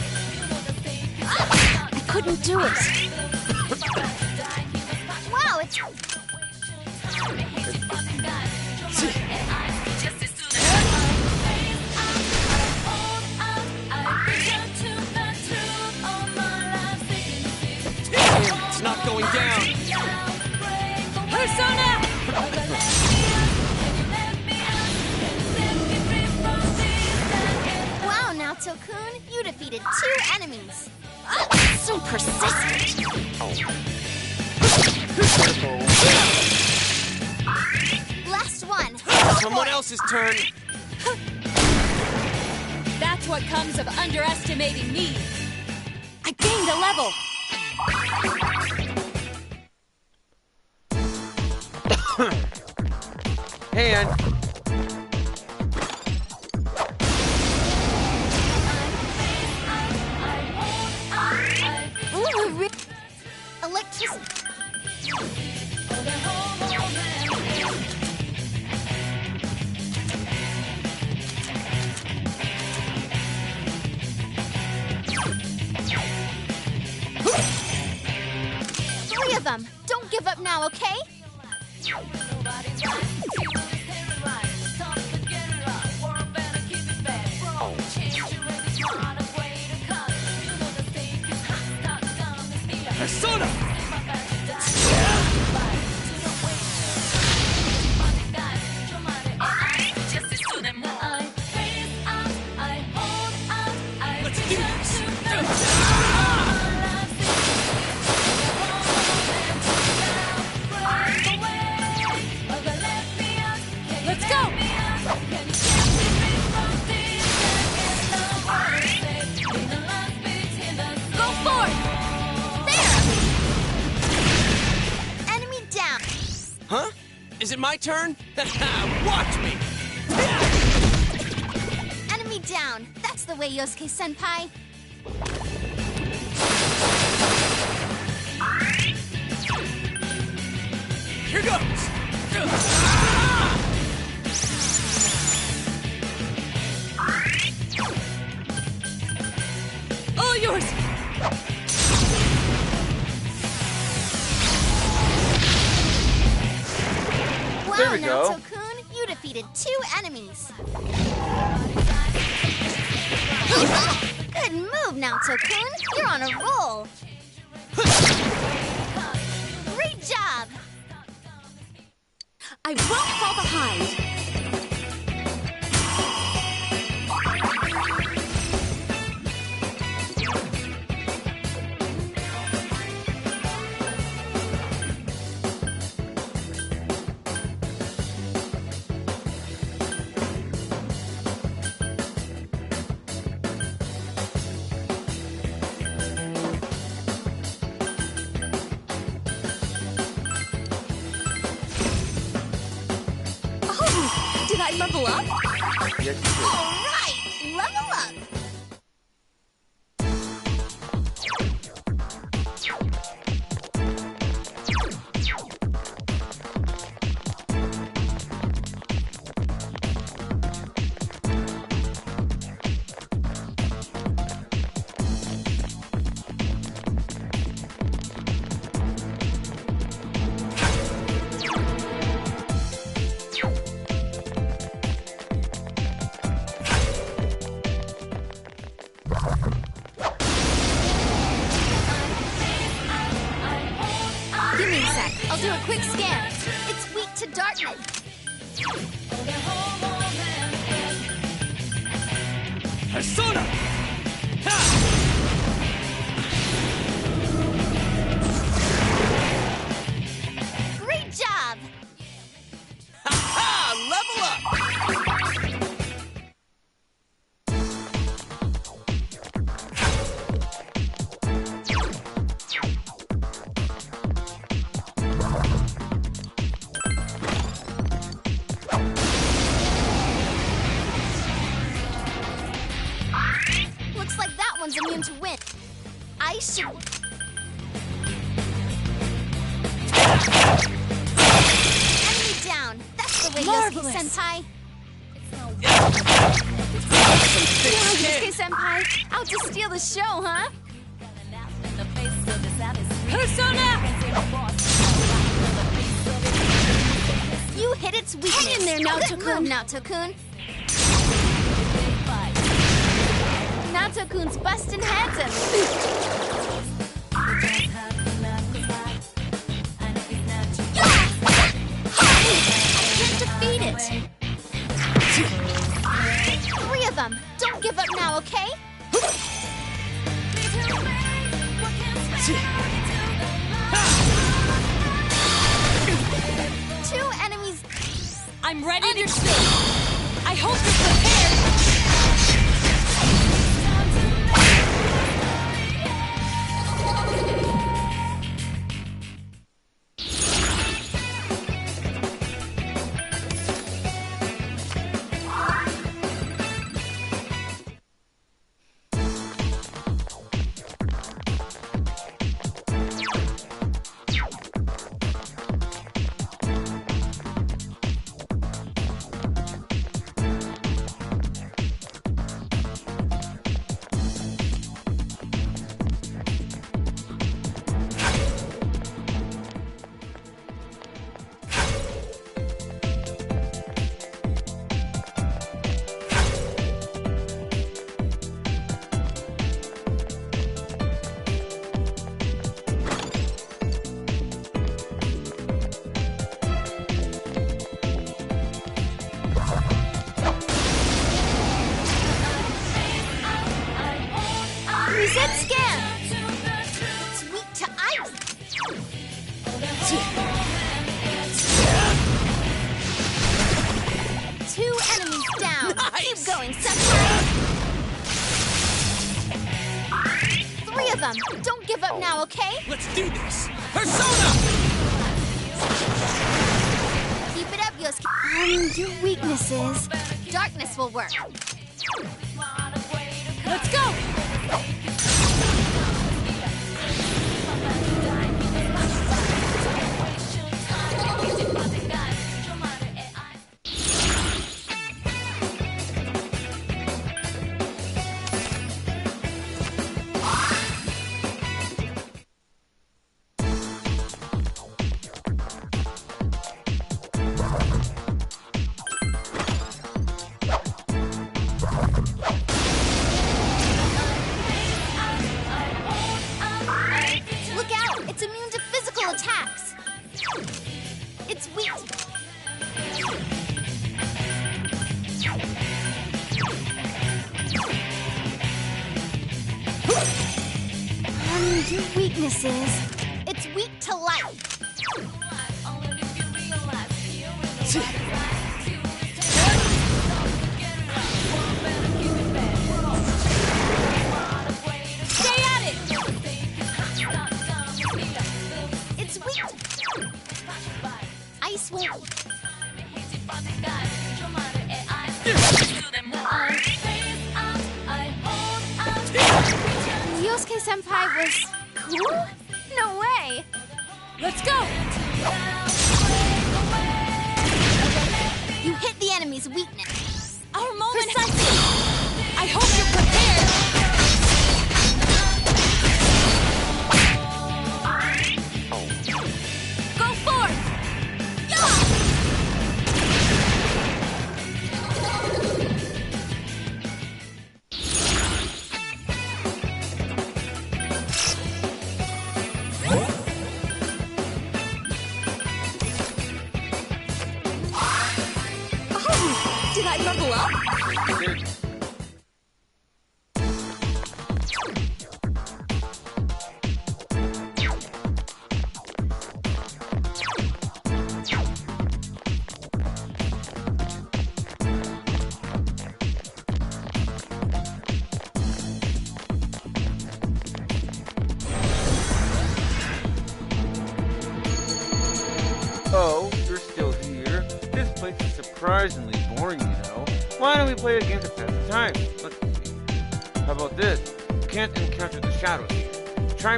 I couldn't do it. Wow, it's... going down. Persona! Wow, Naoto-kun, you defeated 2 enemies. So persistent. Last one. Someone else's turn. That's what comes of underestimating me. I gained a level. Hey, Ann. Ooh, electricity. Three of them. Don't give up now, okay? Persona! Let's do this! Let's go! Go forth! Enemy down. Huh? Is it my turn? Watch me! Enemy down. That's the way, Yosuke-senpai. Here goes! All yours! Wow, There we go. Naoto-kun, you defeated 2 enemies. Good move, Naoto-kun. You're on a roll. Great job. I won't fall behind. Oh, did I level up? Yes, you did. All right, level up. Give me a sec. I'll do a quick scan. It's weak to darkness. Persona! Ha! Great job. Ha! Level up! Looks like that one's immune to wind. I should... Enemy down. That's the way, Marvelous. Yosuke-senpai. Yosuke-senpai, out to steal the show, huh? Persona! You hit its weakness. Hang in there, Good Naoto-kun. move, Naoto-kun. Naoto-kun's busting heads and... I'm ready to... I hope you're prepared! Reset scan! It's weak to ice! Two enemies down! Keep going, Senpai! 3 of them! Don't give up now, okay? Let's do this! Persona! Keep it up, Yosuke. Your weakness is... darkness will work. Let's go! Look out! It's immune to physical attacks! It's weak! Your weakness is... it's weak to light! Stay at it! It's weak! Ice won't... Yosuke-senpai was... cool? No way! Let's go! You hit the enemy's weakness. Our moment Precisely. I hope you're prepared! Go forth! Oh, did I level up? Oh, you're still here? This place is surprisingly boring, you know. Why don't we play a game to pass the time? Let's see. How about this? You can't encounter the shadows here. Try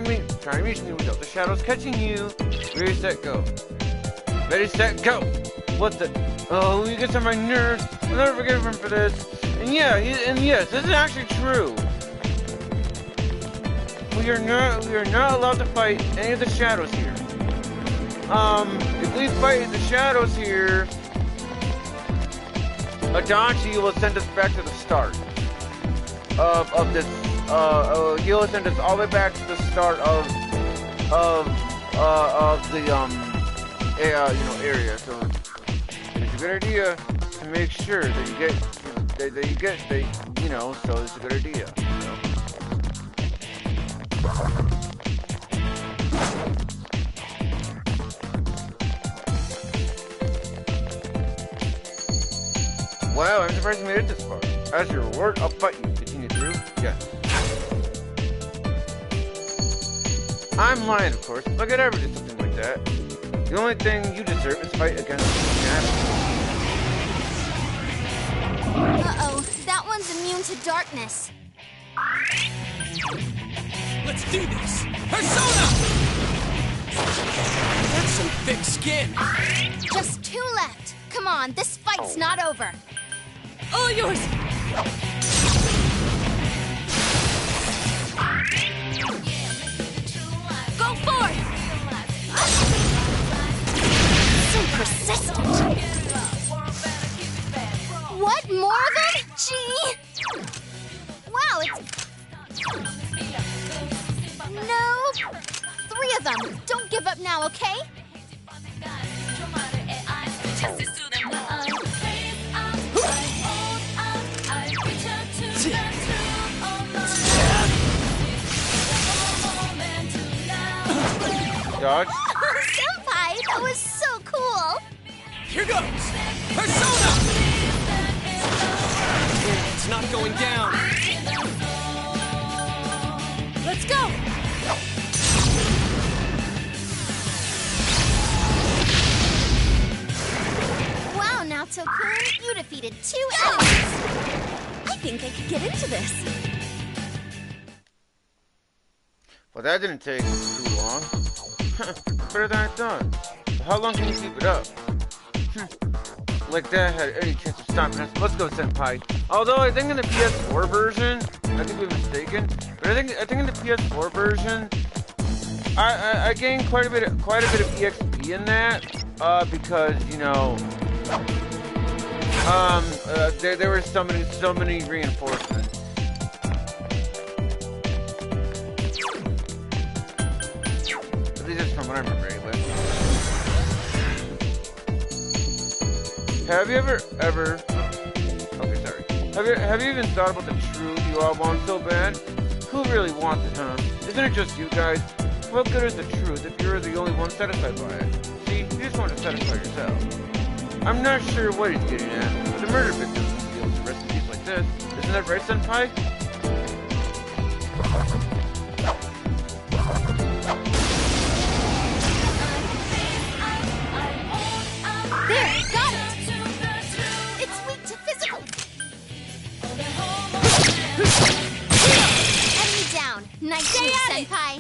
reaching me without the shadows catching you. Ready, set, go. Ready, set, go! What the? Oh, he gets on my nerves. I'll never forgive him for this. And yeah, and yes, this is actually true. We are not allowed to fight any of the shadows here. If we fight the shadows here, Adachi will send us back to the start of this. He'll send us all the way back to the start of the area. So it's a good idea to make sure that you get So it's a good idea. Wow, I'm surprised you made it this far. As your reward, I'll fight you. Continue through? Yes. I'm lying, of course. Look at ever did something like that. The only thing you deserve is fight against shadow. Uh-oh, that one's immune to darkness. Let's do this! Persona! That's some thick skin. Just 2 left. Come on, this fight's not over. All yours! Go forth! So persistent. What? More of them? Gee! Wow, it's... No! 3 of them. Don't give up now, okay? Dodge. Senpai, that was so cool! Here goes! Persona! It's not going down. Let's go! Wow, Naoto-kun, you defeated 2 enemies! I think I could get into this. Well, that didn't take too long. Better than I thought. How long can you keep it up? Like that had any chance of stopping us. Let's go, Senpai. Although I think in the PS4 version, I could be mistaken, but I think in the PS4 version, I gained quite a bit of EXP in that, because you know, there were so many reinforcements. At least that's from what I remember, anyway. Have you ever? Okay, sorry. Have you even thought about the truth you all want so bad? Who really wants it, huh? Isn't it just you guys? What good is the truth if you're the only one satisfied by it? See, you just want to satisfy yourself. I'm not sure what he's getting at. The murder victims won't be able to rest in peace like this. Isn't that right, Senpai? There, got it! It's weak to physical. Enemy down. Nice move, Senpai.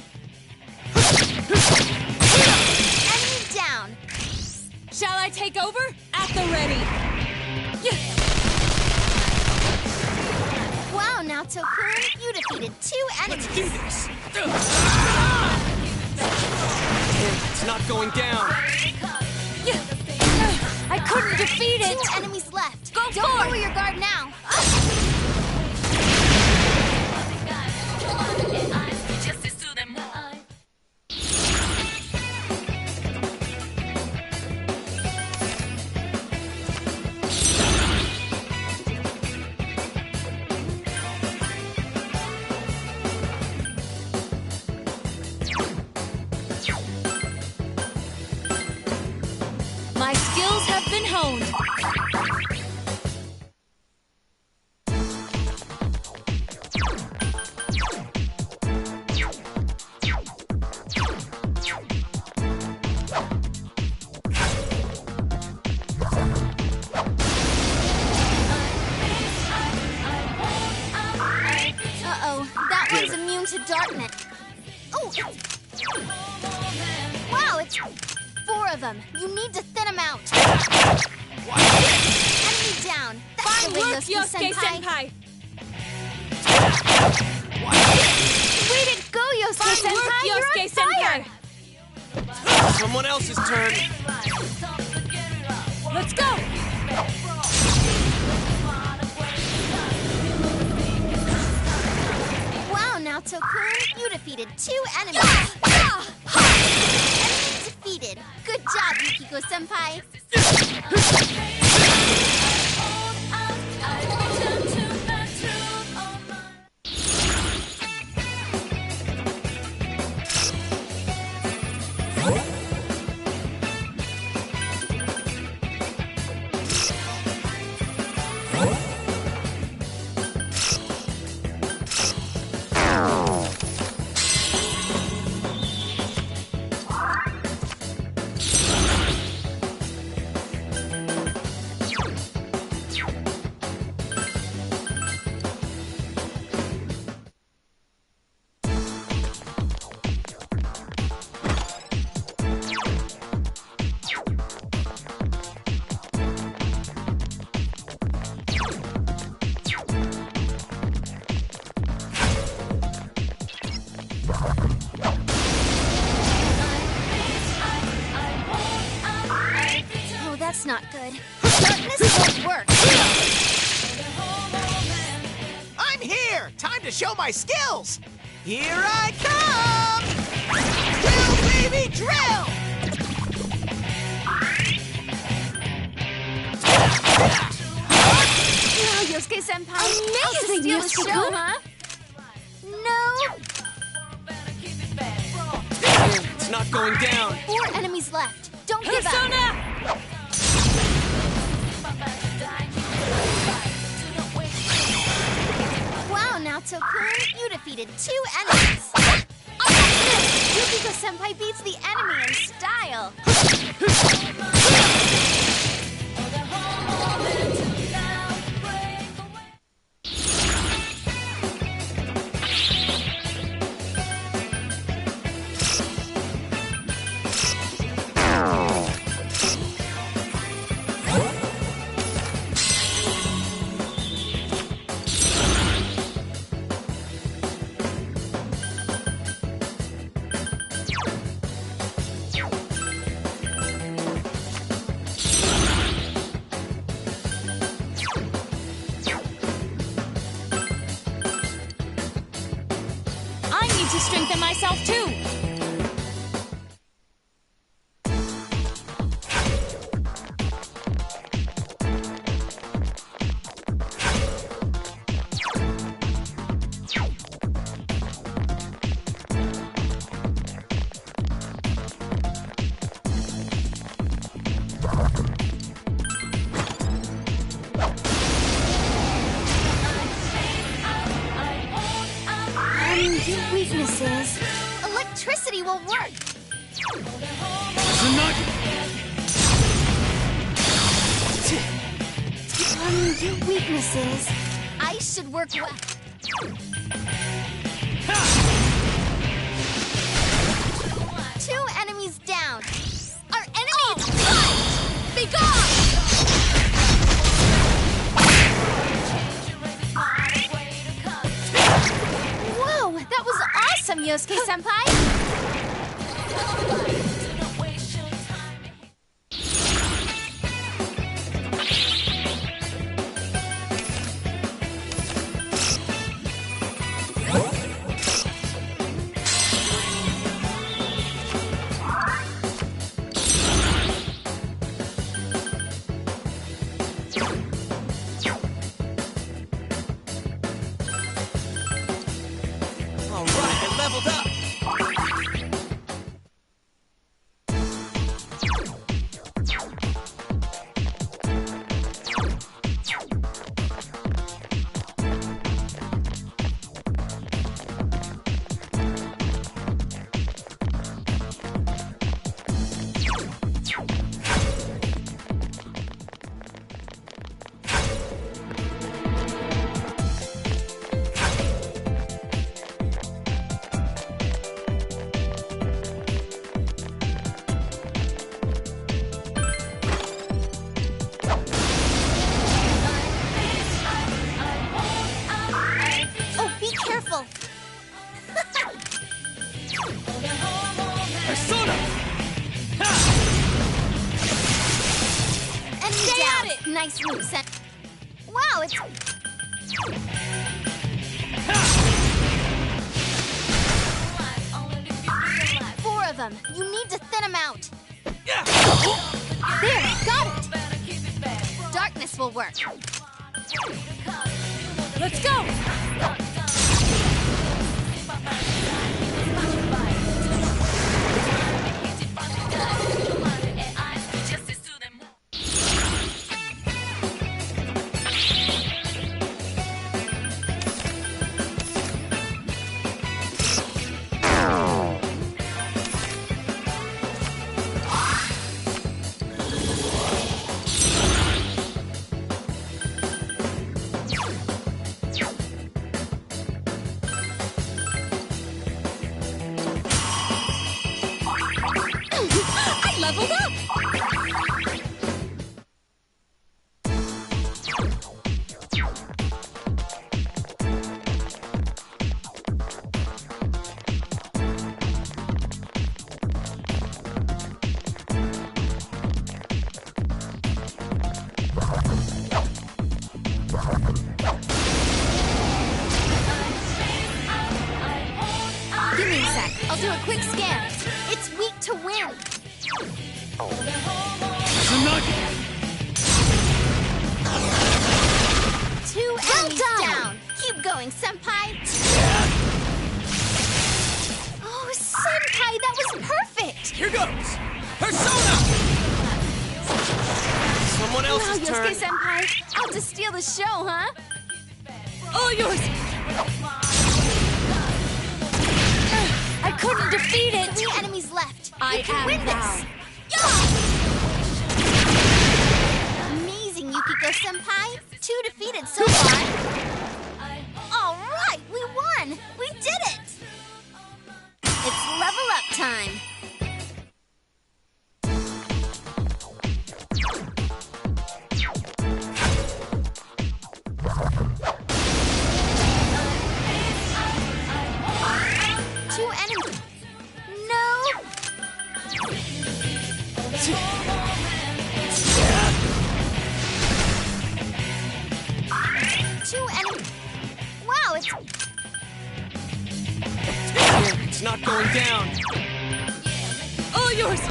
Enemy down. Shall I take over? At the ready. Wow, Naoto-kun, you defeated 2 enemies. Let's do this! It's not going down. I couldn't defeat it! 2 enemies left. Go Don't forth. lower your guard now. My skills have been honed. Uh-oh, that one's immune to darkness. Oh! Wow, it's 4 of them. You need to thin them out. Enemy down. That's Fine the way, work, Yosuke-senpai. Way to go, Yosuke-senpai. Fine work, You're on Yosuke-senpai. fire. Someone else's turn. Let's go! Wow, Naoto-kun, you defeated 2 enemies. Enemy defeated. Good job, Yukiko-senpai. That's not good. Darkness won't work. I'm here! Time to show my skills! Here I come! Drill, baby, drill! Wow, Yosuke-senpai. Amazing, steal the show, huh? No! It's not going down. 4 enemies left. Don't give up. Wow, Naoto-kun, you defeated 2 enemies. Yukiko-senpai beats the enemy in style. To strengthen myself too. Your weaknesses. Electricity will work. Your weaknesses. Ice should work well. 2 enemies down. Our enemy is blind. Be gone! Whoa, that was awesome, Yosuke-senpai! Nice move, Sen. Wow, it's... 4 of them. You need to thin them out. There, got it. Darkness will work. Let's go! win! Two enemies down! Keep going, Senpai! Oh, Senpai, that was perfect! Here goes! Persona! Someone else's Now, turn. Yosuke Senpai, I'll just steal the show, huh? All yours! I couldn't defeat it! 3 enemies left. I You can am win thou. this! Amazing, Yukiko Senpai. 2 defeated so far. All right, we won! We did it! It's level up time. Two enemies. No! Two enemies. Wow, It's not going down. All yours!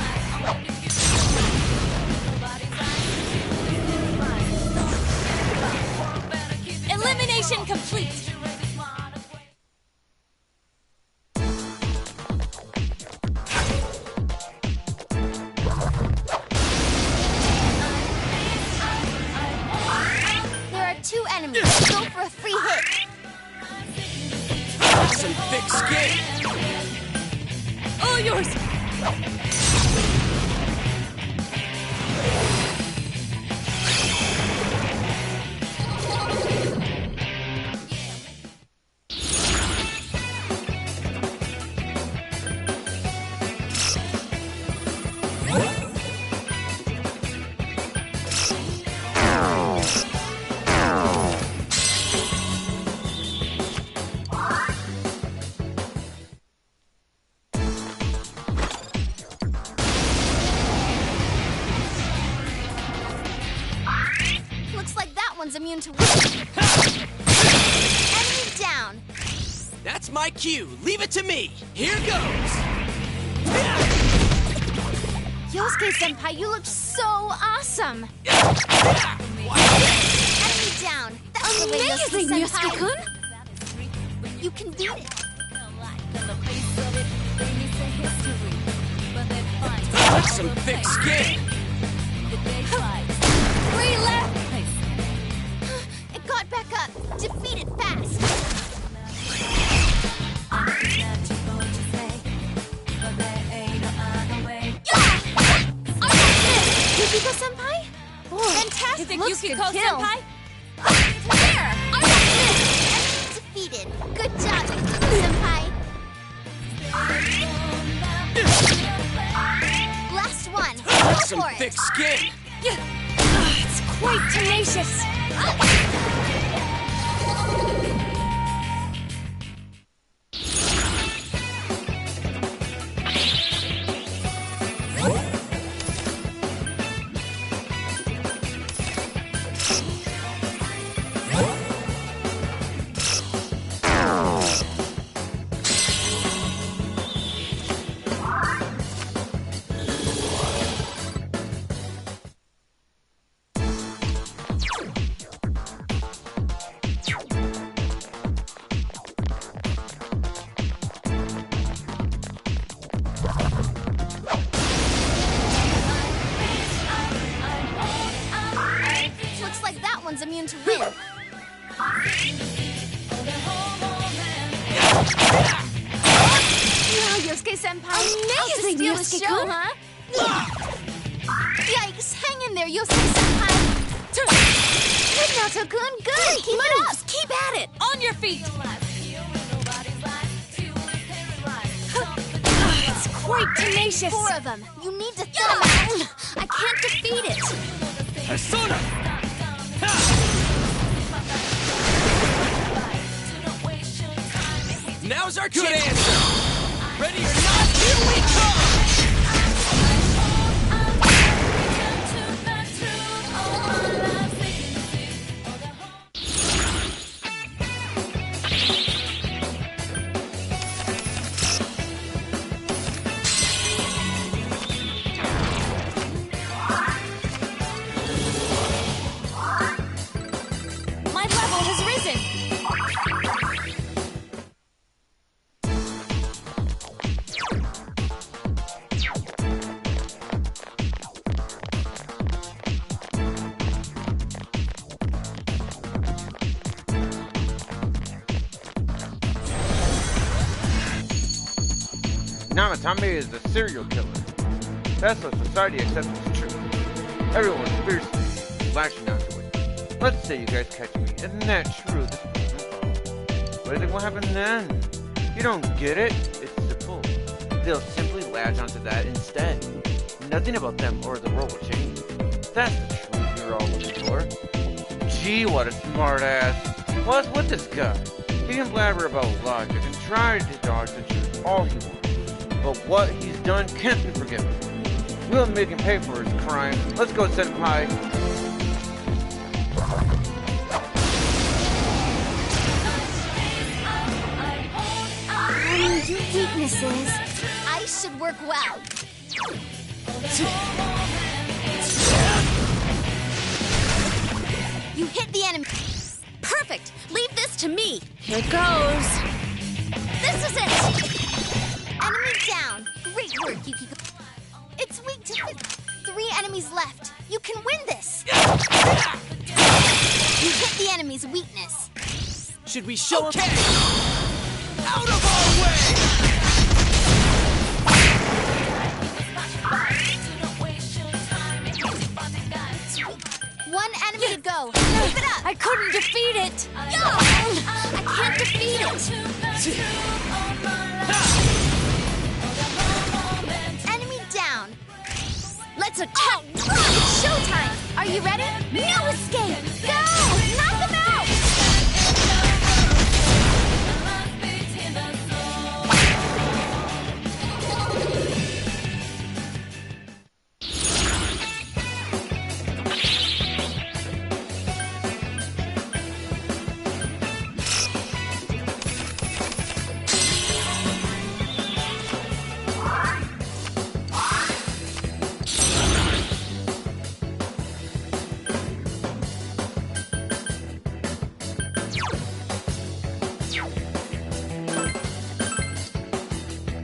Elimination complete! There are 2 enemies. Go for a free hit. Some thick skin. All yours! Looks like that one's immune to wind. Enemy down. That's my cue. Leave it to me. Here goes. Yosuke Senpai, you look so awesome. Enemy down. That's the way, Amazing, Yosuke Yosuke-kun. Senpai. You can beat it. That's some thick skin. 3 left. It got back up. Defeat it fast. Yukiko Senpai? Fantastic. You think Looks Yukiko good kill. Senpai? There! Enemy defeated. Good job, Yukiko Senpai. Last one. Go That's some for it. thick skin. It's quite tenacious! Looks like that one's immune to wind. Now, Yosuke Senpai. Amazing, I'll just steal the show, Yosuke-kun. huh? Yikes! Hang in there, Yosuke Senpai. Good, Naoto-kun. Good. Keep it up. Keep at it! On your feet! It's quite tenacious! 4 of them. You need to thaw them out. I can't defeat it. Persona. Now's our good answer. Ready or not, here we come. Namatame is a serial killer. That's what society accepts as true. Everyone's fiercely latching onto it. Let's say you guys catch me. Isn't that true? What do you think will happen then? You don't get it? It's simple. They'll simply latch onto that instead. Nothing about them or the world will change. That's the truth you're all looking for. Gee, what a smart ass. What's with this guy? He can blabber about logic and try to dodge the truth all he wants. But what he's done can't be forgiven. We'll make him pay for his crime. Let's go, Senpai. Your weaknesses. I should work well. You hit the enemy. Perfect! Leave this to me. Here goes. This is it! Enemy down. Great work, Yukiko. It's weak to 3 enemies left. You can win this. You hit the enemy's weakness. Should we show him? Out of our way! One enemy to go. Keep it up. I couldn't defeat it. I can't defeat it. Enemy down. Let's attack. It's showtime. Are you ready? No escape. Go. Knock them out.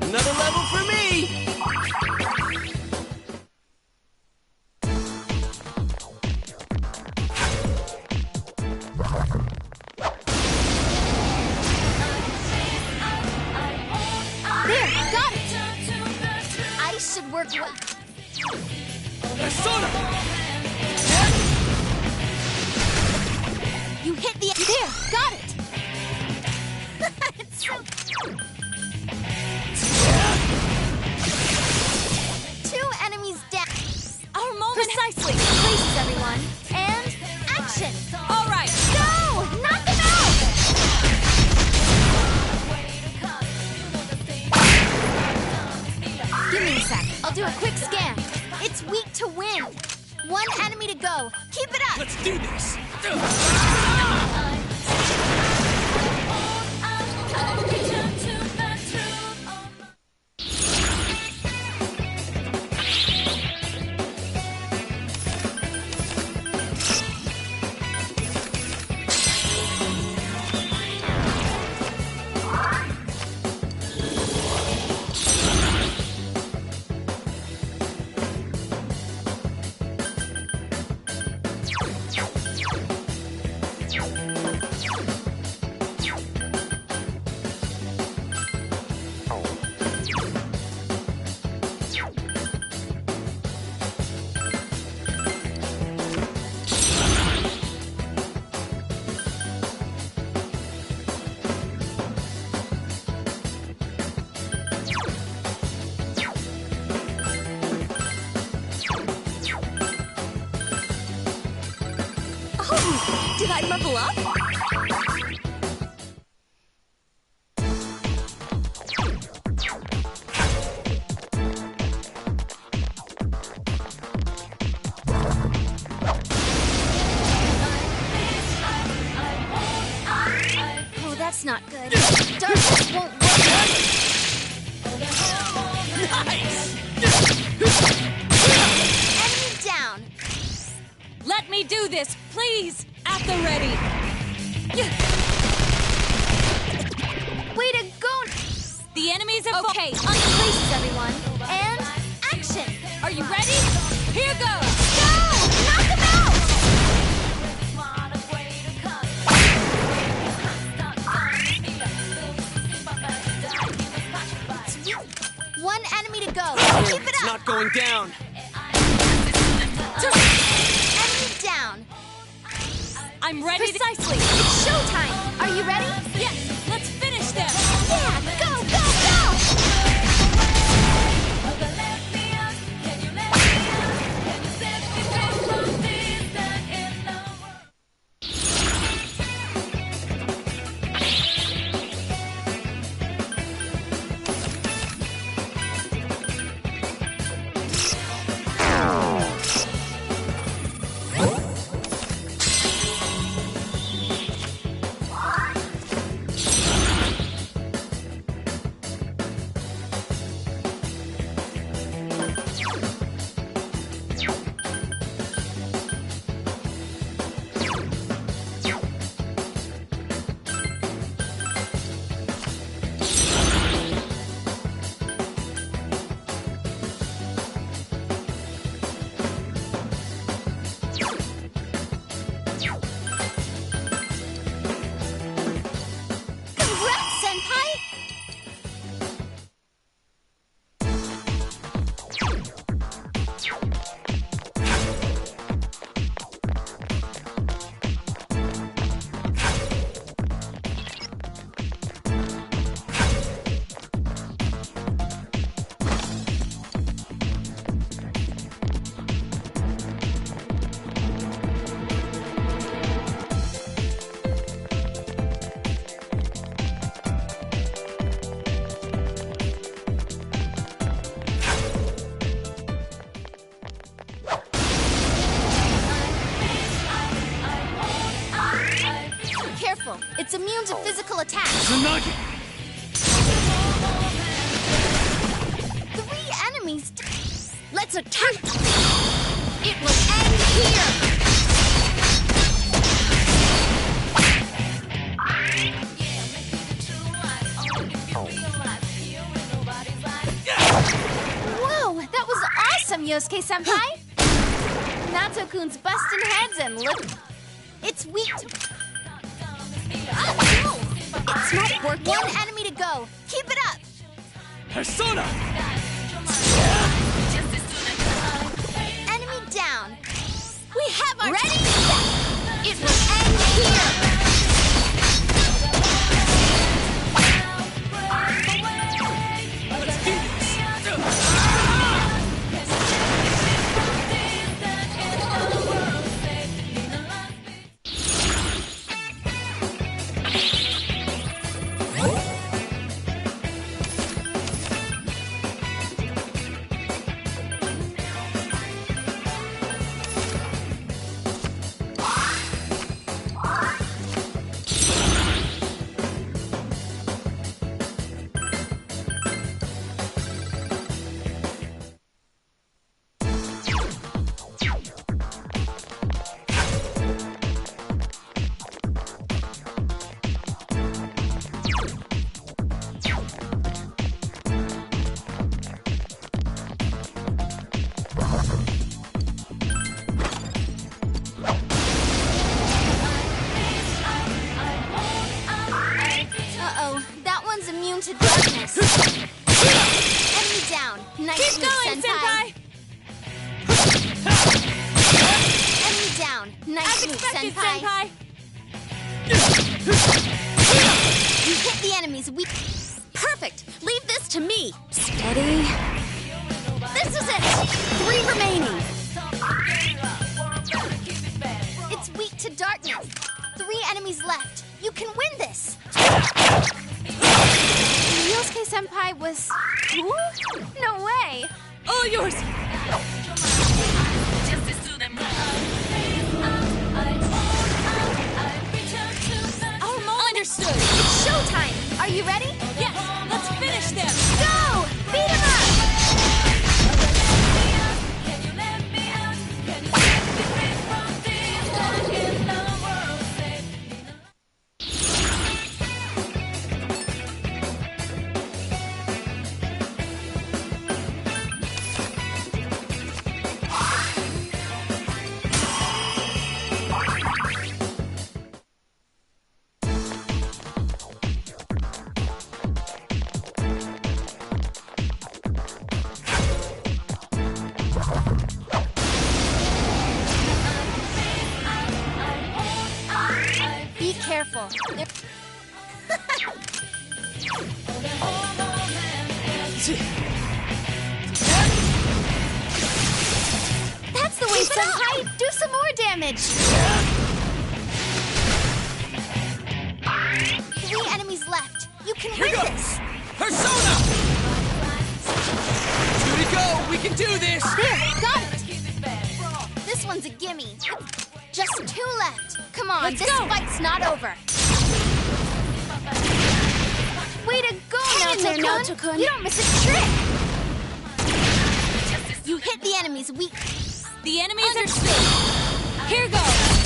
Another level for me! There, got it. I should work well. Persona! You hit the... There, got it. It's so... 2 enemies down. Our moment. Precisely. Places, everyone. And action. All right. Go! Knock them out! Give me a sec. I'll do a quick scan. It's weak to win. 1 enemy to go. Keep it up. Let's do this! Did I level up? Oh, that's not good. Darkness won't work. Nice! Enemy down. Let me do this, please! At the ready! Way to go! The enemies have... Okay, on places, everyone. And action! Are you ready? Here goes! Go! Knock them out! not going down. Enemy down. I'm ready. Precisely. It's showtime. Are you ready? Yes, let's finish them. Yeah, go, go, go! It's immune to physical attacks. Tsunagi! 3 enemies. Let's attack them. It will end here. Whoa, that was awesome, Yosuke-senpai. Nato-kun's busting heads and look. It's weak to... No! It's not working. 1 enemy to go. Keep it up. Persona! Enemy down. We have our... Ready? It will end here. To darkness. Enemy down. Nice. Keep going, senpai. Enemy down. Nice move, senpai. You hit the enemies. We perfect. Leave this to me. Steady. This is it. 3 remaining. It's weak to darkness. 3 enemies left. You can win this. Yosuke-senpai was... Ooh? No way! All yours! Our moment... Understood! It's showtime! Are you ready? Yes! Let's finish them! Go! Beat him up! careful. That's the way, Senpai! Do some more damage! 3 enemies left. You can win this! Persona! 2 to go! We can do this! There, got it! This one's a gimme. Just 2 left. Come on, Let's this go. fight's not over. Way to go, Hang in there, Naoto-kun! Naoto-kun. You don't miss a trick! You hit the enemy's weak. The enemies are safe. Here goes.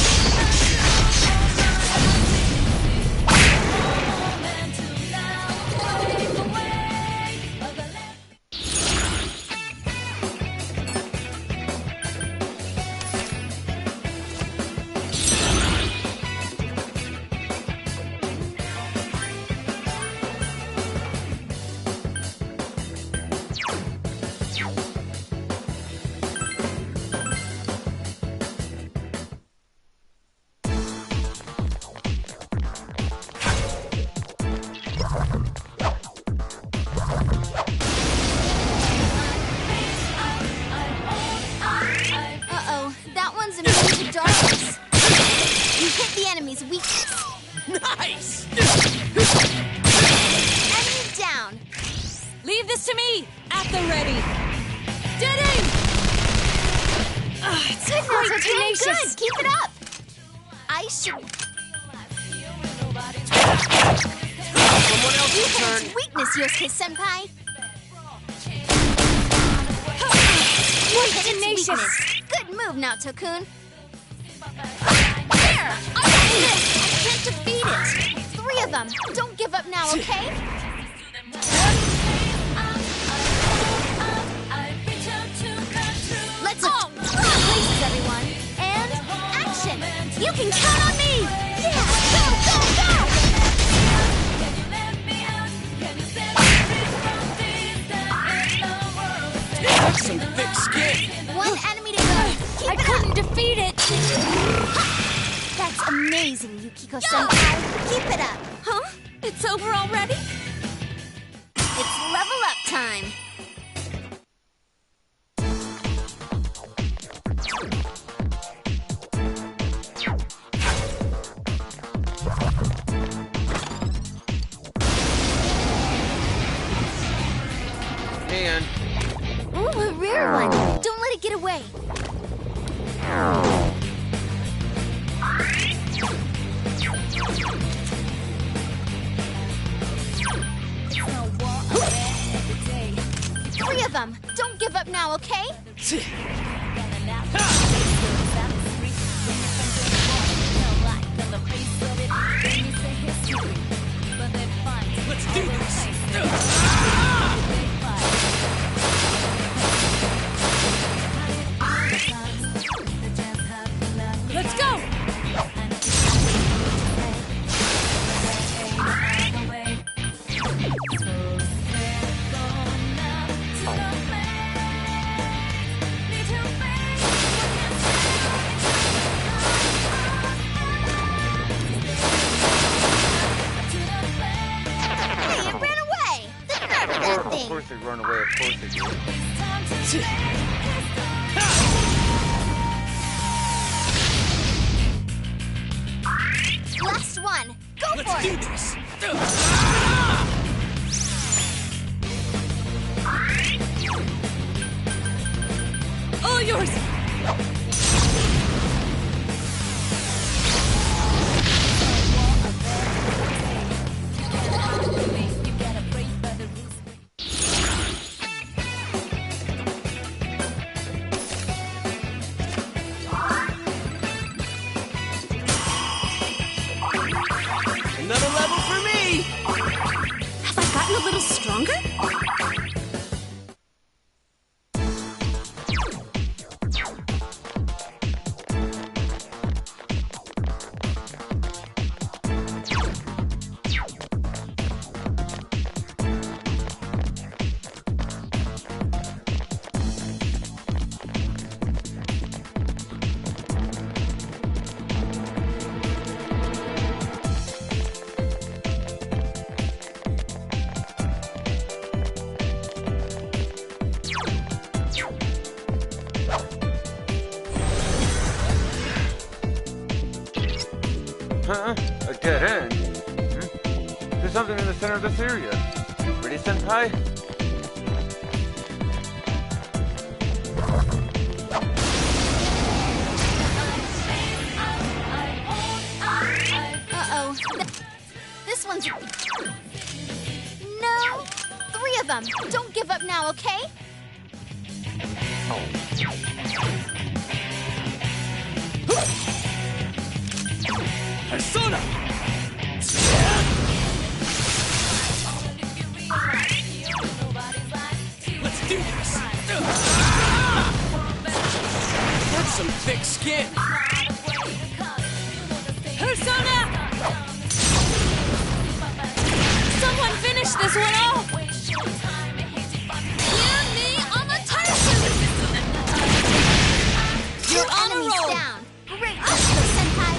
Uh-oh, that one's immune to darkness. You hit the enemy's weakness. Nice! Enemy down. Leave this to me. At the ready. Dead aim. It's good, Naoto-kun. Good. Keep it up. I should... Someone else's You hit turn. its weakness, Yosuke-senpai. What Hit its tenacious! weakness. Good move, Naoto-kun. There! I got this! I can't defeat it! 3 of them! Don't give up now, okay? Let's go! Places, everyone! And action! You can count on me! Yeah! Go, go, go! That's some thick skin! 1 enemy to go! Keep it couldn't up! defeat it! That's amazing, Yukiko-senpai! Keep it up! Huh? It's over already? It's level up time! And Ooh, a rare one! Don't let it get away! Three of them! Don't give up now, okay? Let's do this! Let's go. Hey, it ran away! The nerve of that of thing! course they run away. Of course they do. Last one! Go Let's for do it! this! All yours. Another level for me! Have I gotten a little stronger? Huh? A dead end? There's something in the center of this area. Ready, Senpai? Uh-oh. This one's... No! 3 of them! Don't give up now, okay? Persona! Let's do this! That's some thick skin! Persona! Someone finish this one off! Hear me on the Tyson! You're on a roll! Down. Great, Yukiko Senpai!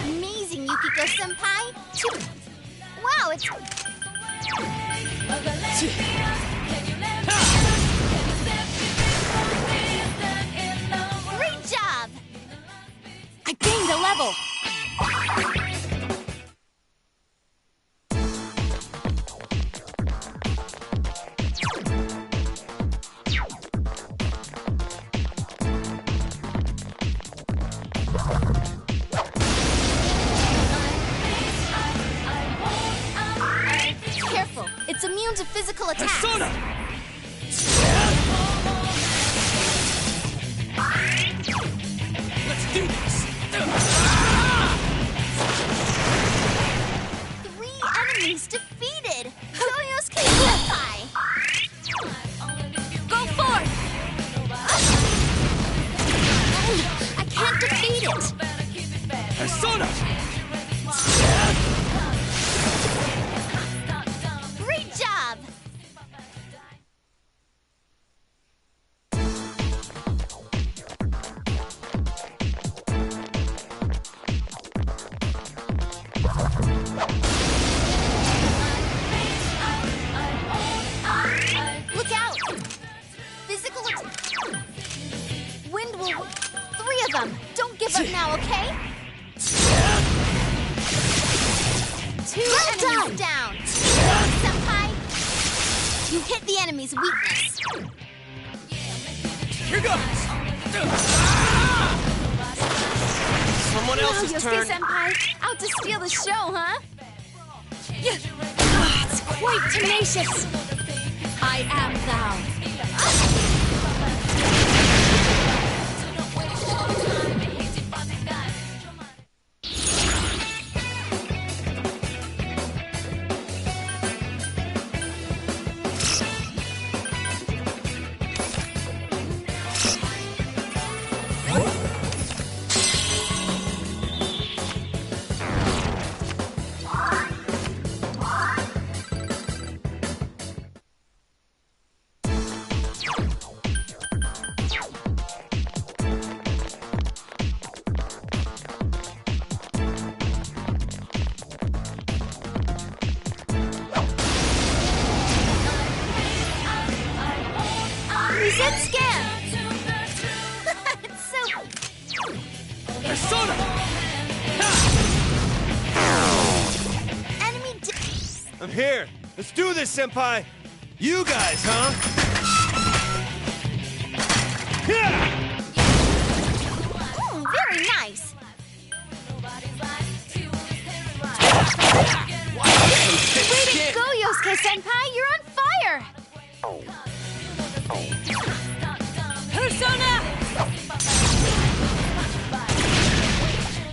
Amazing, Yukiko Senpai! Wow, it's... Great job! I gained a level! Careful, it's immune to physical attacks. Persona! Let's do this! 3 enemies defeated! Koyosuke Senpai! Go forth! I can't defeat it! Persona! Great job! Look out! Physical Wind will... 3 of them! Don't give up now, okay? 2 enemies down! Senpai! You hit the enemy's weakness! Here goes! Someone else's Yosuke turn. Senpai, out to steal the show, huh? It's quite tenacious! I am thou. Reset scan! It's so... Persona! Enemy I'm here! Let's do this, Senpai! You guys, huh? very nice! Way to go, Yosuke Senpai! You're on fire! Persona!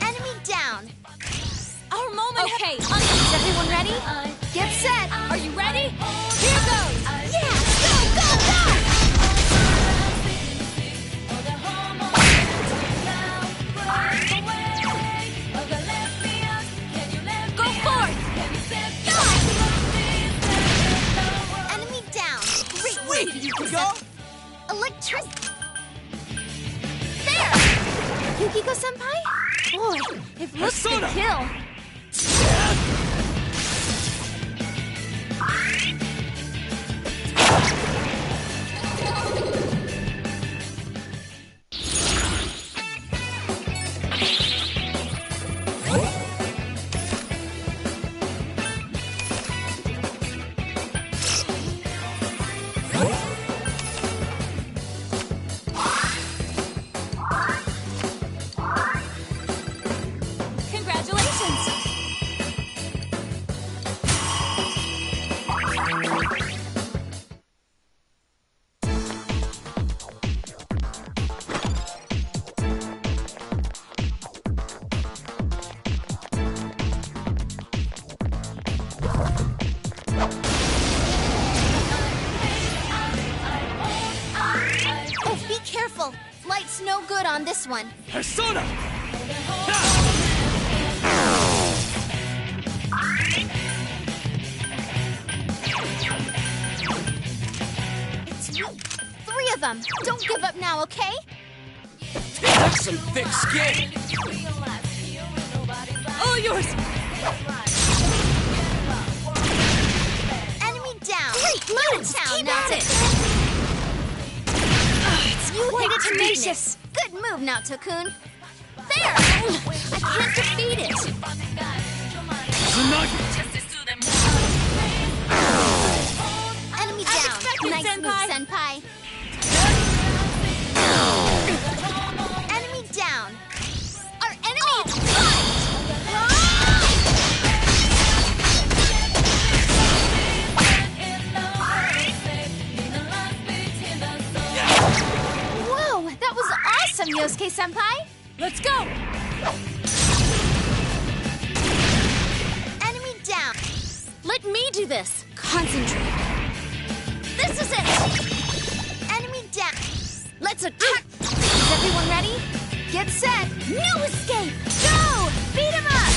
Enemy down! Our moment! Okay, is everyone ready? Get set! Are you ready? Here goes! Yeah! Go, go, go! Go forth! Enemy down! Great Wait, work, you Yukiko go? Electricity! There! Yukiko Senpai? Boy, if looks could Persona! kill. careful. Light's no good on this one. Persona! It's you. 3 of them. Don't give up now, okay? That's some thick skin. All yours! Enemy down. Great moves! Keep at it! You hit it tenacious. Good move, Naoto-kun. There! I can't defeat it. Enemy down. Nice move, Senpai. Enemy down. Our enemy is Whoa, that was awesome, Yosuke-senpai. Let's go! Enemy down. Let me do this. Concentrate. This is it. Enemy down. Let's attack. Is everyone ready? Get set. No escape. Go! Beat him up.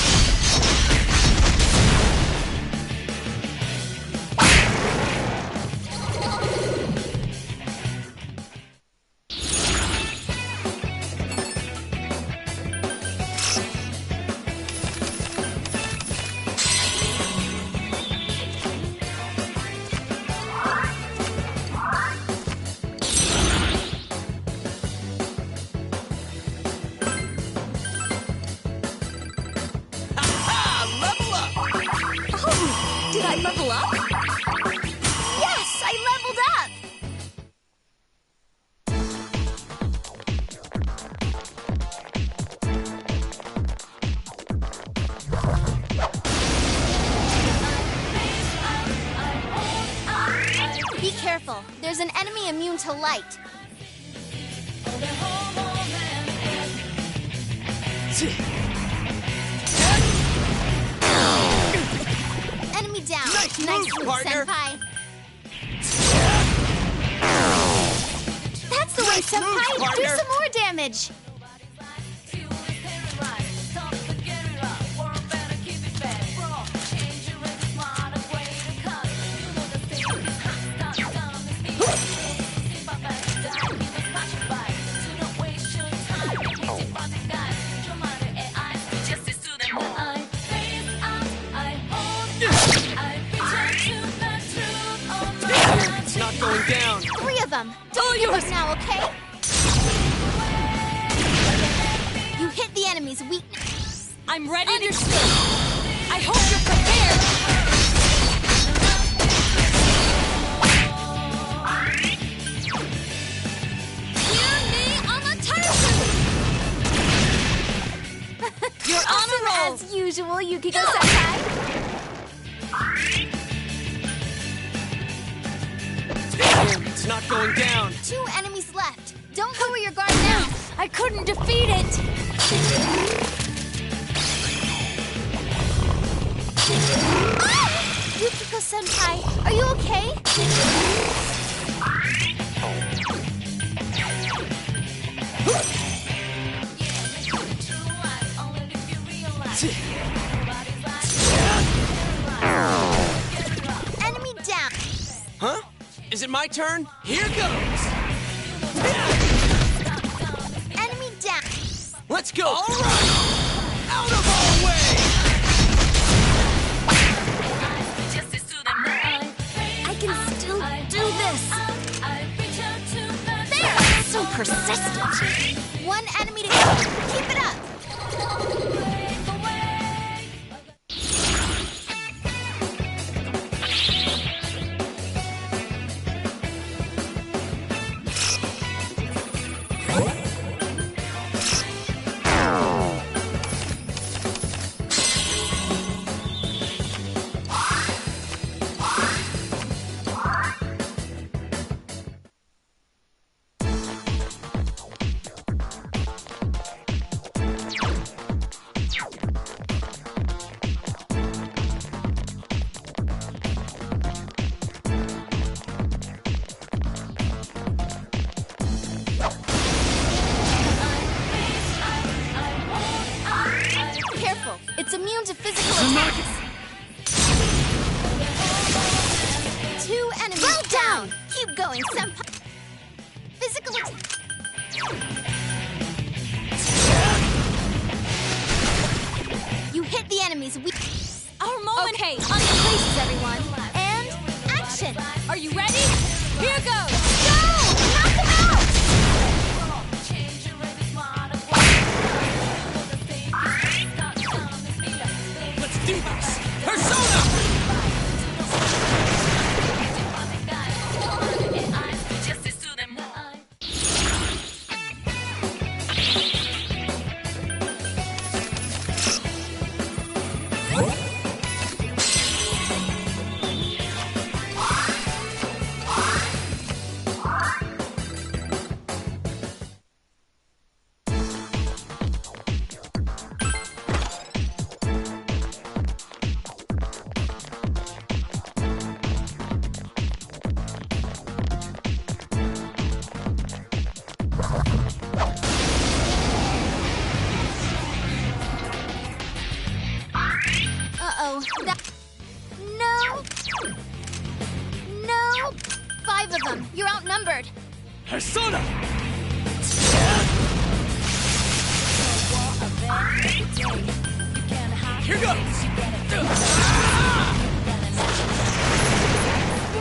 Did I level up? Yes, I leveled up. Be careful. There's an enemy immune to light. Enemy down. Nice move, partner. Senpai. That's the way, Nice Senpai. moves, Do partner. some more damage. It's not going down. 3 of them. Don't give up now, okay? You hit the enemy's weakness. I'm ready. Understood. I hope you're prepared. Hear me, Amaterasu! You're on a roll. As usual, Yukiko-senpai. It's not going down. 2 enemies left. Don't lower your guard now. I couldn't defeat it. Ah! Yukiko-senpai, are you okay? Enemy down. Huh? Is it my turn? Here goes. Enemy down. Let's go. All right. Out of our way. I can still do this. There! So persistent. 1 enemy to go. Keep it up. enemies weak. Our moment. Okay, on your places, everyone. And action! Are you ready? Here goes. Go! Knock him out! Let's do this! Persona! Uh-oh. No! No! 5 of them. You're outnumbered. Persona! Here goes!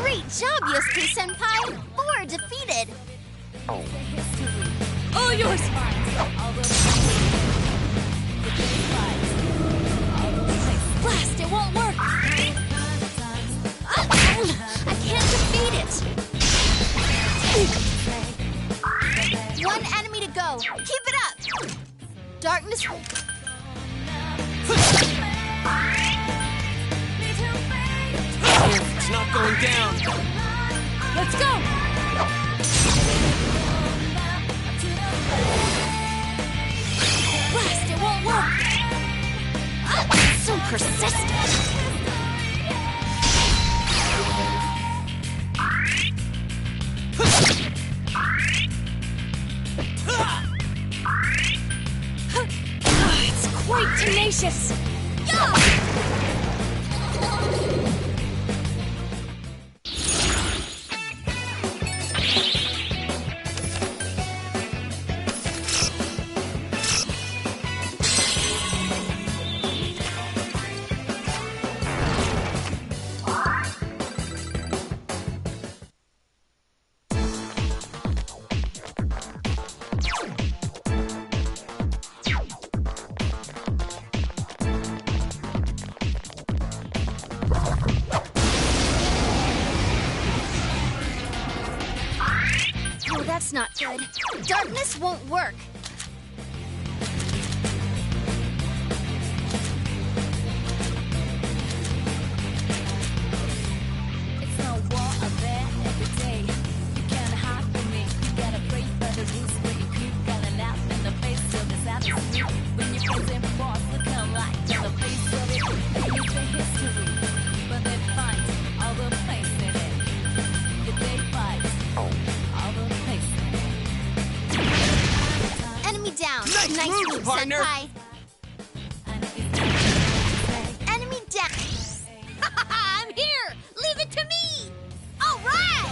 Great job, Yosuke-senpai! 4 defeated. All yours. Blast, it won't work. I can't defeat it. 1 enemy to go. Keep it up. Darkness. It's not going down. Let's go. Blast, it won't work. So persistent. It's quite tenacious. Oh, that's not good. Darkness won't work. It's no war out there every day. You can't hide from me. You gotta pray for the rules where you creep. Gotta laugh in the face of this attitude. When you're facing force, look alike in the face of it. It's the history, but they fight all the place in it. If they fight all the place in it. Enemy down. Nice moves, move, partner. senpai. Enemy down. I'm here. Leave it to me. All right.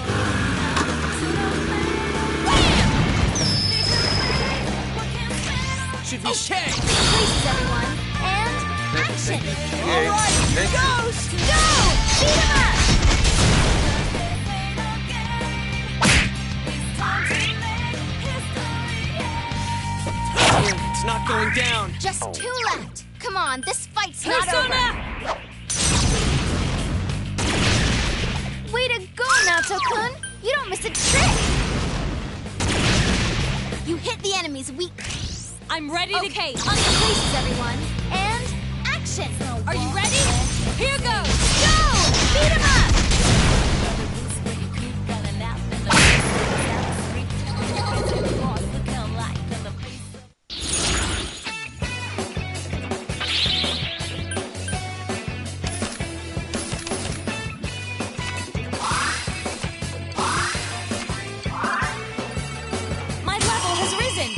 Should be shame. Places, everyone. And action. All right, here goes. Go. Beat him up. It's not going down. Just 2 left. Come on, this fight's not Persona! over. Way to go, Naoto-kun. You don't miss a trick. You hit the enemy's weak. I'm ready to... Okay, on your places, everyone. And action. Are you ready? Here goes. Go! Beat him up. My level has risen.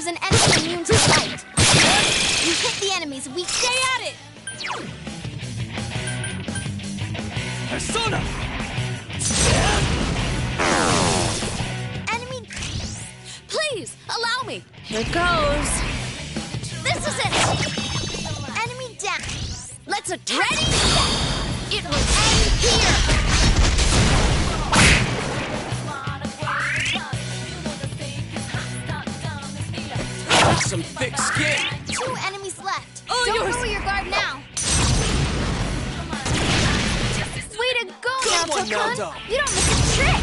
There's an enemy immune to light. You hit the enemy's weak. Stay at it! Persona! Enemy... Please, allow me. Here goes. This is it! Enemy down. Let's attack. Ready? It will end here! Some thick skin. 2 enemies left. Oh, Don't yours. lower your guard now. Way to go, Good one, Naoto-kun. Naoto. You don't miss a trick.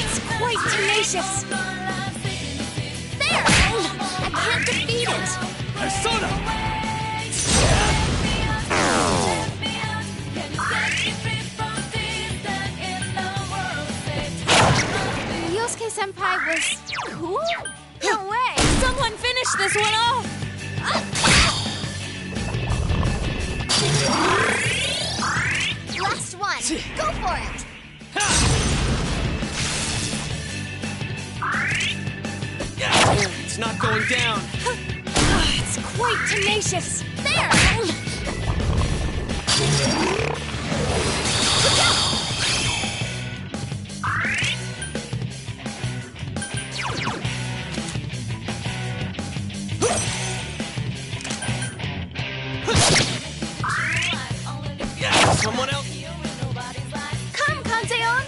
It's quite tenacious. There! I can't defeat it. Persona! Yosuke-senpai was cool? No way. Someone finish this one off. Last one. Go for it. It's not going down. It's quite tenacious. There! Look out! Someone else. Come, Kanzeon!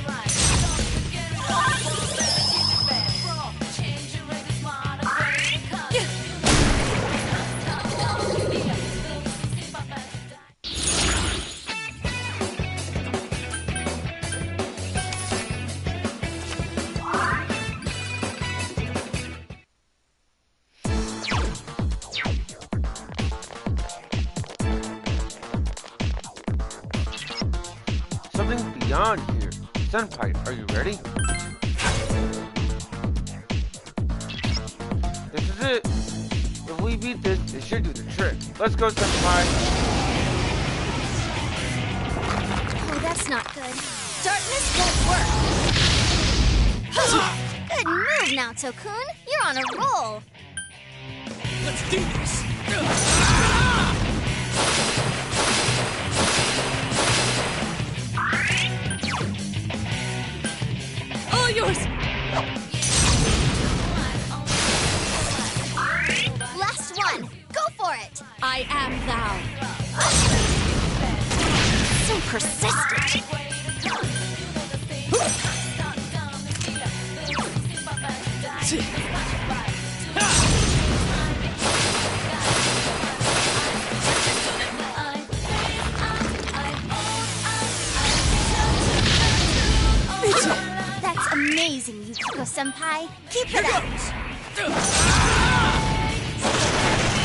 Something beyond here. Senpai, are you ready? This is it. If we beat this, it should do the trick. Let's go, Senpai. Oh, that's not good. Darkness won't work. Good move, Naoto-kun. You're on a roll. Let's do this. All yours. Last one. Go for it. I am thou. So persistent. That's amazing, Yukiko-senpai. Keep it up.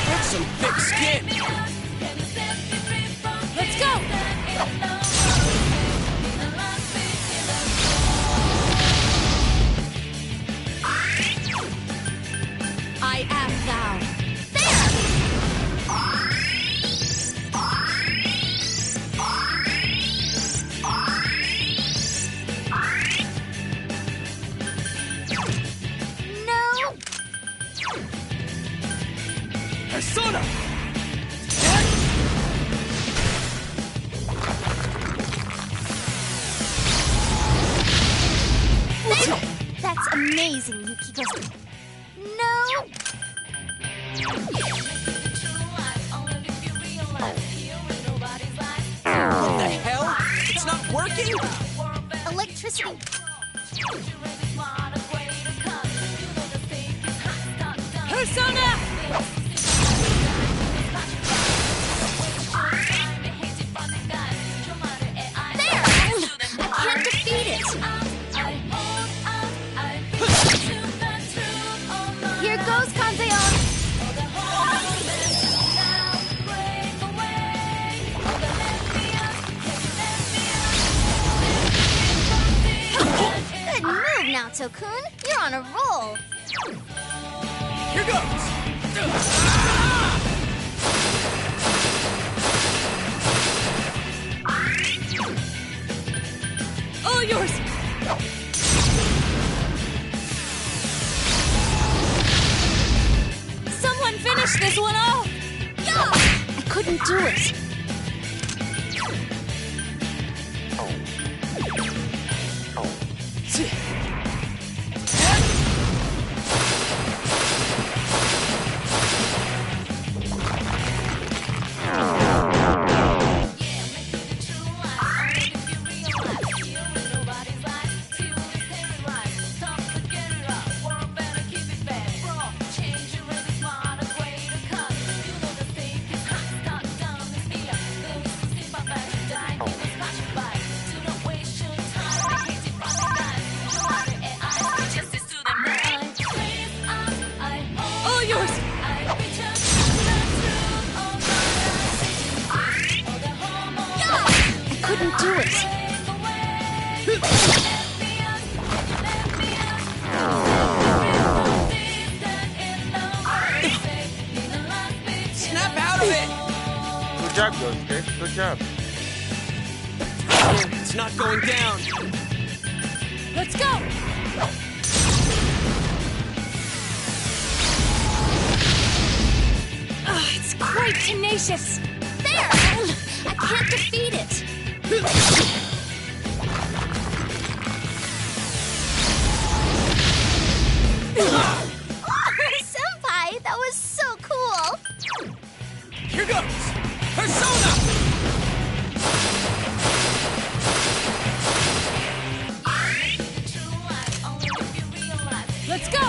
That's some thick skin. Let's go. I am thou. No. Persona! That's amazing, Yukiko. No. What the hell? It's not working? Electricity. Persona! There! I can't defeat it. Here goes Kanzeon. Good move, Naoto-kun. You're on a roll. Here goes. All yours. finish this one off! Yeah! I couldn't do it. Snap out of it! Good job, Ghost. Good job. It's not going down. Let's go! Oh, it's quite tenacious. There! I can't defeat it. Senpai, that was so cool! Here goes! Persona! Let's go!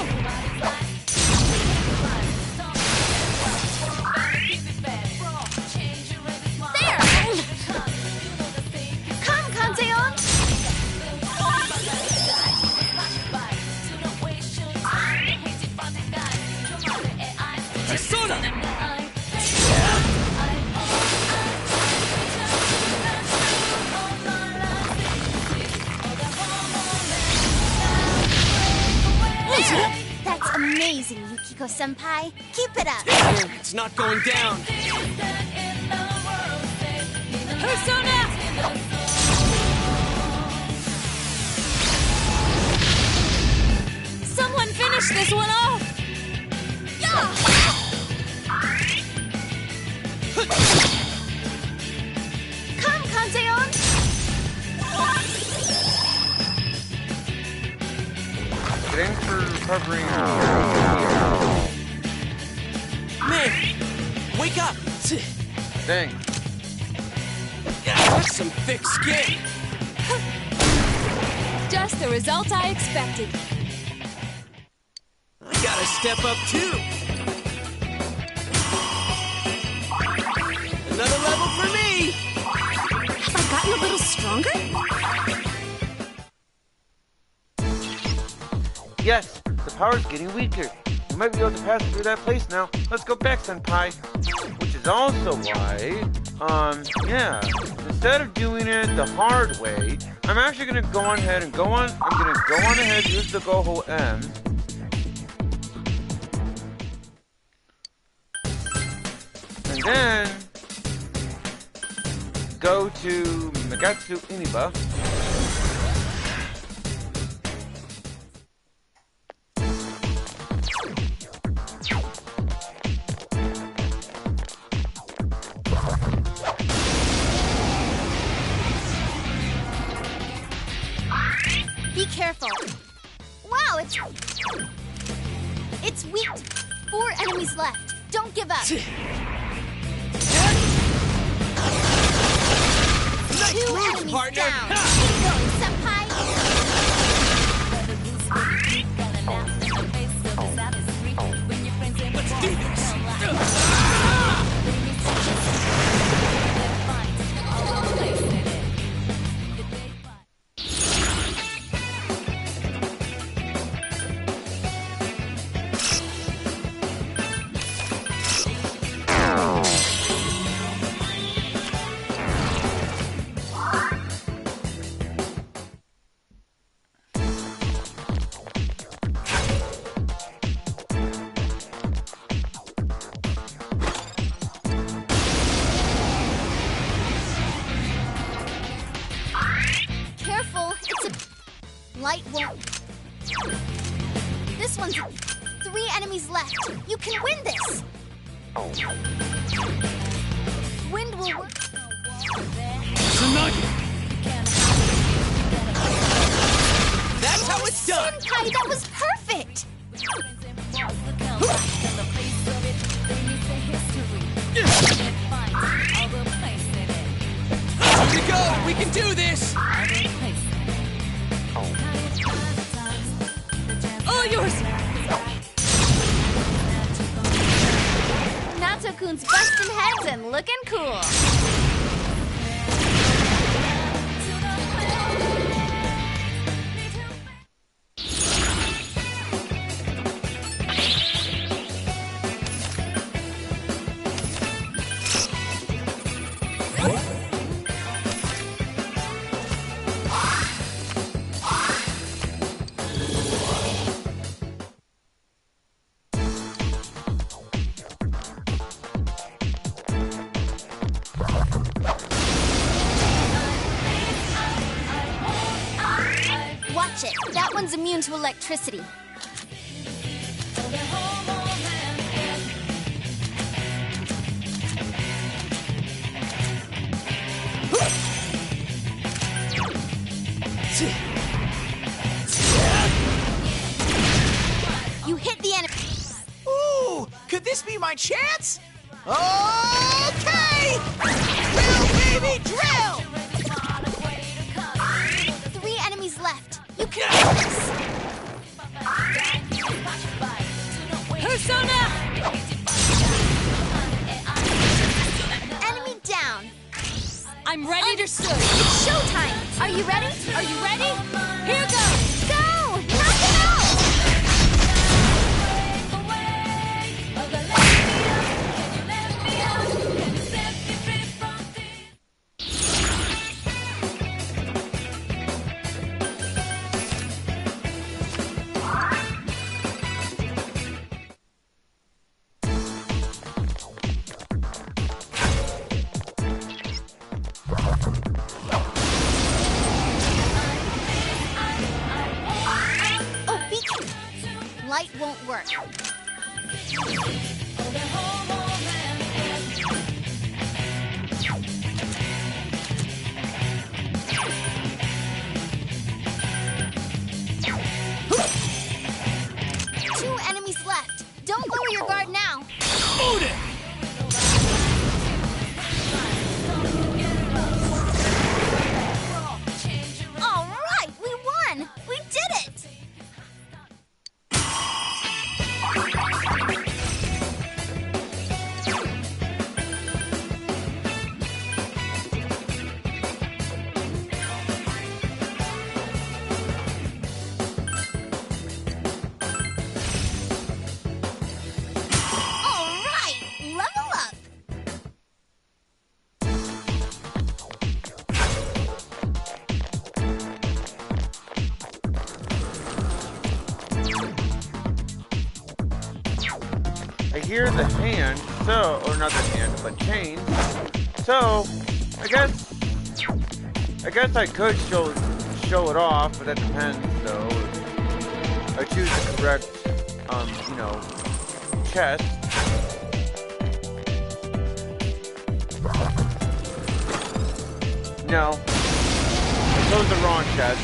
There! Come, Kanzeon! Persona! That's amazing, Yukiko-senpai. Keep it up. It's not going down. Persona! Someone finish this one off! Come, Kanzeon! Thanks for recovering. Man, wake up! Thanks. That's some thick skin. Just the result I expected. I gotta step up too. Another level for me. Have I gotten a little stronger? Yes, the power's getting weaker. We might be able to pass through that place now. Let's go back, Senpai. Which is also why, yeah. Instead of doing it the hard way, I'm actually gonna go on ahead and I'm gonna go on ahead, use the Goho M. And then go to Megatsu Iniba. Be careful. Wow, it's weak. 4 enemies left. Don't give up. 2 enemies partner. down. Keep going, senpai. Let's do this. Careful, it's a light won't. This one's 3 enemies left. You can win this. Wind will work. Tsunagi! That's how it's done! Senpai, that was perfect! Here we go! We can do this! All yours! Nato-kun's busting heads and looking cool. Watch it. That one's immune to electricity. You hit the enemy. Ooh, could this be my chance? Okay! Drill, baby, drill! 3 enemies left. You can do this. Persona! Enemy down. I'm ready to shoot. It's showtime. Are you ready? Are you ready? Here goes! Go! Knock him out! Light won't work. Two enemies left. Don't lower your guard now. Boot it! All right, we won. We did it. All right, level up. I hear the hand, so, or not the hand, but chains. So, I guess I could show it off, but that depends, though. I choose the correct, chest. No. I chose the wrong chest.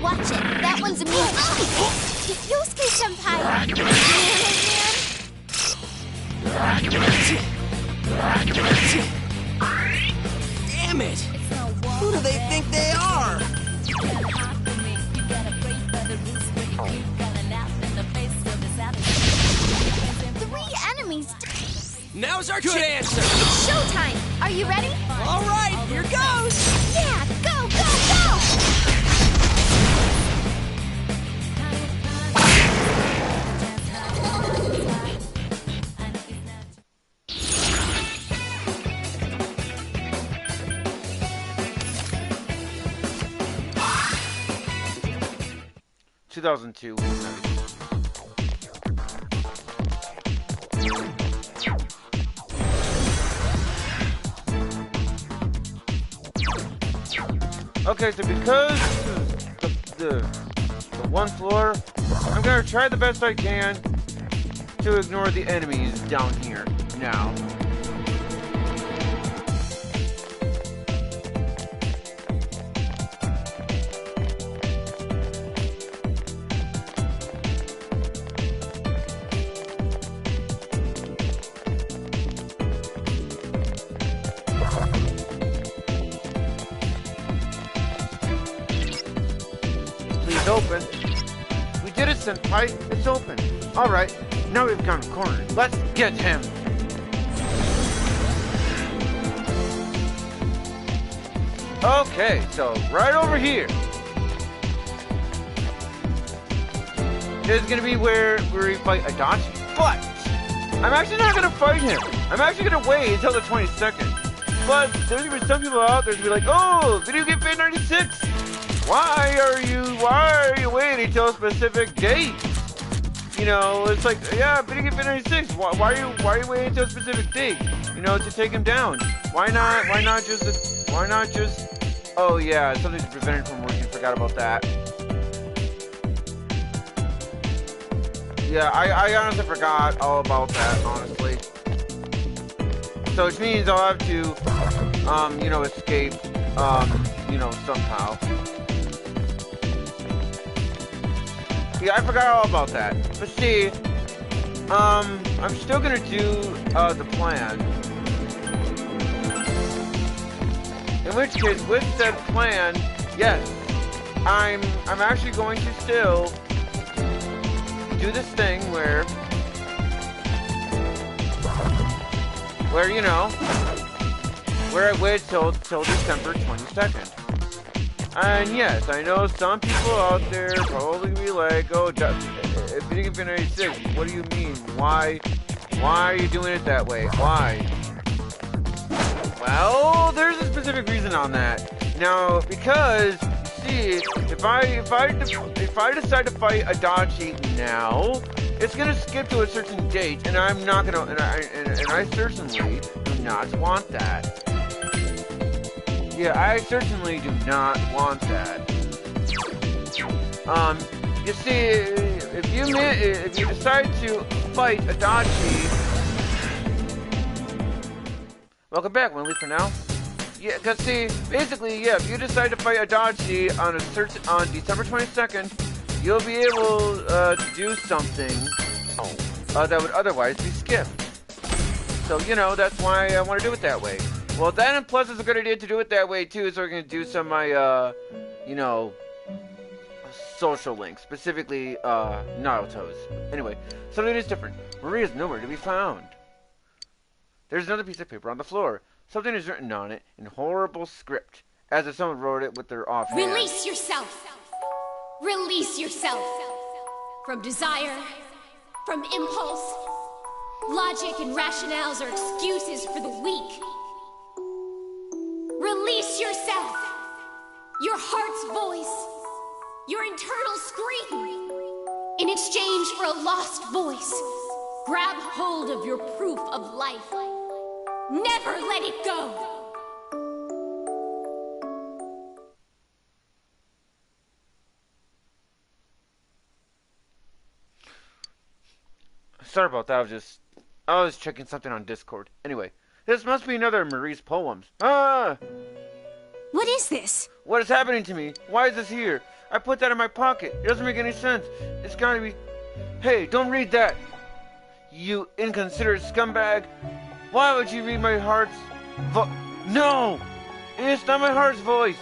Watch it. That one's immune. Yosuke-senpai. Damn it! Who do they think they are? Three enemies. Now's our chance! It's showtime. Are you ready? All right, here goes! Yeah, go, go, go! (2002). Okay, so because the one floor, I'm gonna try the best I can to ignore the enemies down here now. Please open. We did it, Senpai. It's open. Alright, now we've gone cornered. Let's get him! Okay, so right over here is gonna be where we fight Adachi. But I'm actually not gonna fight him. I'm actually gonna wait until the 22nd. But there's gonna be some people out there to be like, oh, Video Game Fan 96! Why are you waiting till a specific date? You know, it's like, yeah, Video Game Fan 96. Why are you waiting until a specific date? You know, to take him down. Why not just? Oh yeah, something's prevented from working. Forgot about that. Yeah, I honestly forgot all about that, honestly. So which means I'll have to, you know, escape, you know, somehow. Yeah, I forgot all about that. But see, I'm still gonna do, the plan. In which case, with said plan, yes, I'm actually going to still do this thing where you know, where I wait till December 22nd. And yes, I know some people out there probably be like, oh, if you think of 96, what do you mean? Why are you doing it that way? Why? Well, there's a specific reason on that. Now, because, see, if I decide to fight Adachi now, it's gonna skip to a certain date, and I'm not gonna, and I certainly do not want that. Yeah, I certainly do not want that. You see, if you decide to fight Adachi, welcome back, Winley, for now. Yeah, cause see, basically, yeah, if you decide to fight Adachi on December 22nd, you'll be able to do something that would otherwise be skipped. So, you know, that's why I want to do it that way. Well, that and plus it's a good idea to do it that way too, so we're going to do some of my, you know, social links, specifically, Naruto's. Anyway, something is different. Maria's nowhere to be found. There's another piece of paper on the floor. Something is written on it in horrible script, as if someone wrote it with their offhand. Release yourself! Release yourself! From desire, from impulse. Logic and rationales are excuses for the weak. Release yourself! Your heart's voice, your internal scream. In exchange for a lost voice, grab hold of your proof of life. Never let it go! Sorry about that, I was checking something on Discord. Anyway, this must be another of Marie's poems. Ah! What is this? What is happening to me? Why is this here? I put that in my pocket. It doesn't make any sense. It's gotta be... Hey, don't read that! You inconsiderate scumbag! Why would you read my heart's No! It's not my heart's voice!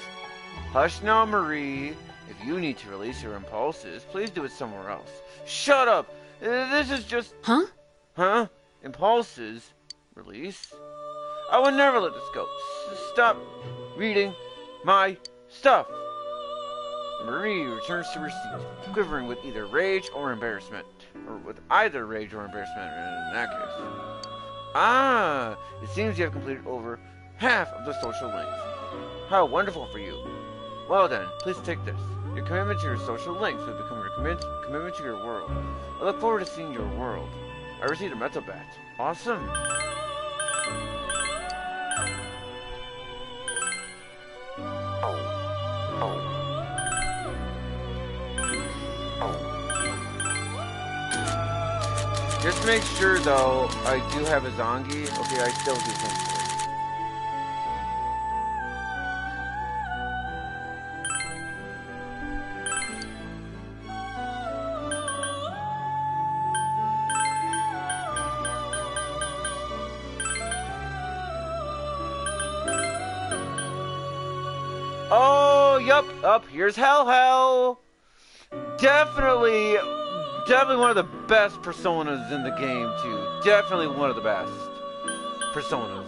Hush now, Marie. If you need to release your impulses, please do it somewhere else. Shut up! This is just... Huh? Huh? Impulses? Release? I would never let this go. Stop reading my stuff. Marie returns to her seat, quivering with either rage or embarrassment. Or with either rage or embarrassment in that case. Ah, it seems you have completed over half of the social links. How wonderful for you. Well then, please take this. Your commitment to your social links will become your commitment to your world. I look forward to seeing your world. I received a metal bat. Awesome. Just make sure, though, I do have a Zongi. Okay, I still do, thankfully. Oh, yup, up here's Hell. Definitely one of the best personas in the game, too. Definitely one of the best personas.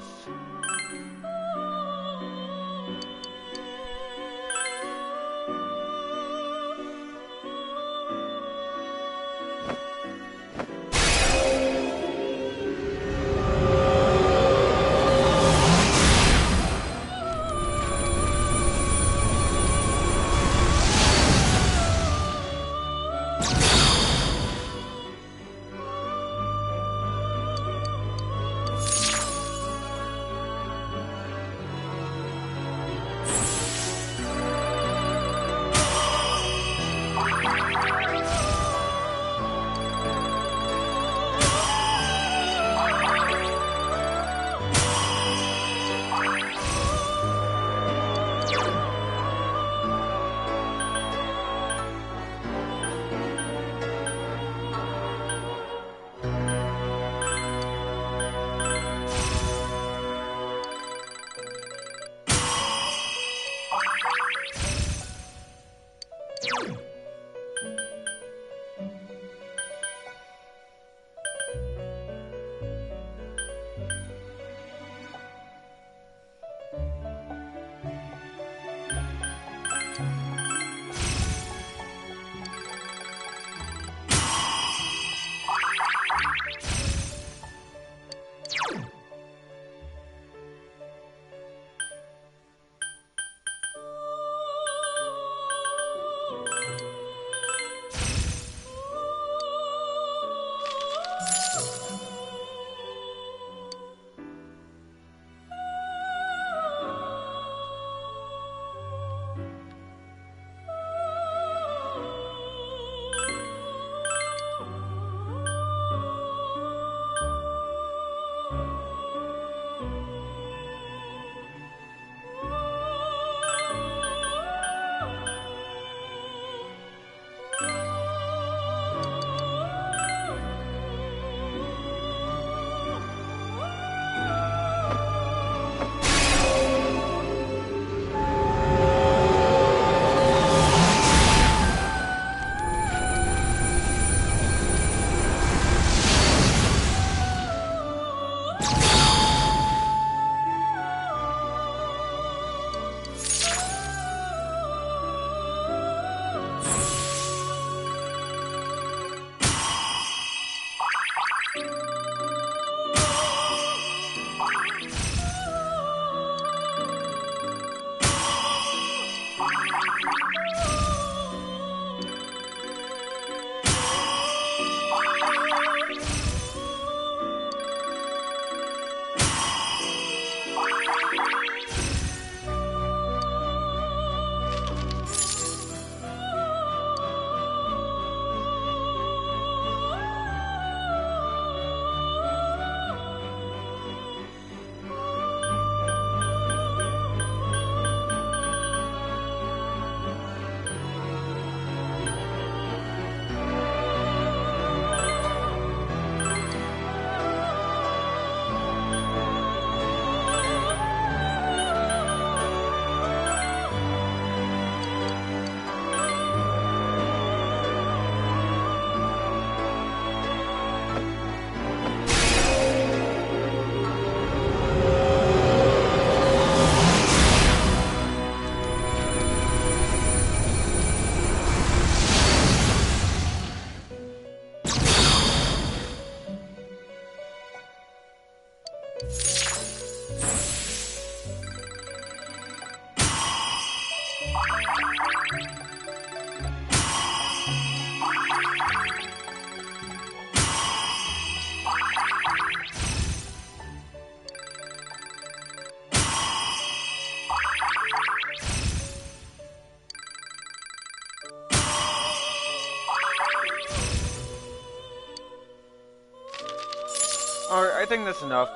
think that's enough.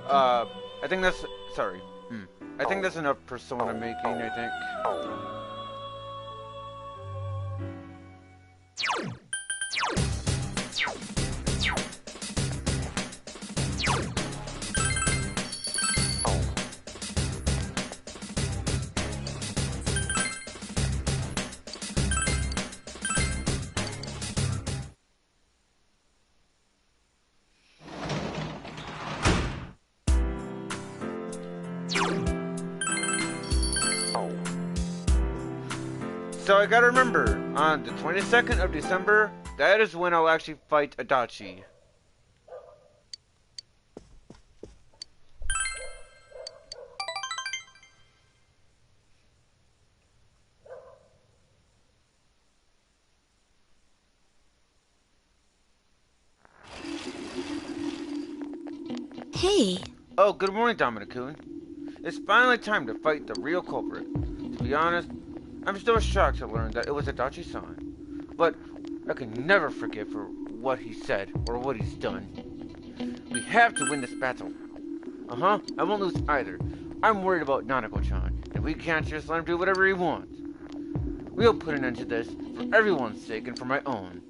I think that's... Sorry. I think that's enough persona making, I think. So I gotta remember, on the 22nd of December, that is when I'll actually fight Adachi. Hey. Oh, good morning, Dominic-kun. It's finally time to fight the real culprit. To be honest, I'm still shocked to learn that it was Adachi-san. But I can never forgive for what he said or what he's done. We have to win this battle. I won't lose either. I'm worried about Nanako-chan, and we can't just let him do whatever he wants. We'll put an end to this for everyone's sake and for my own.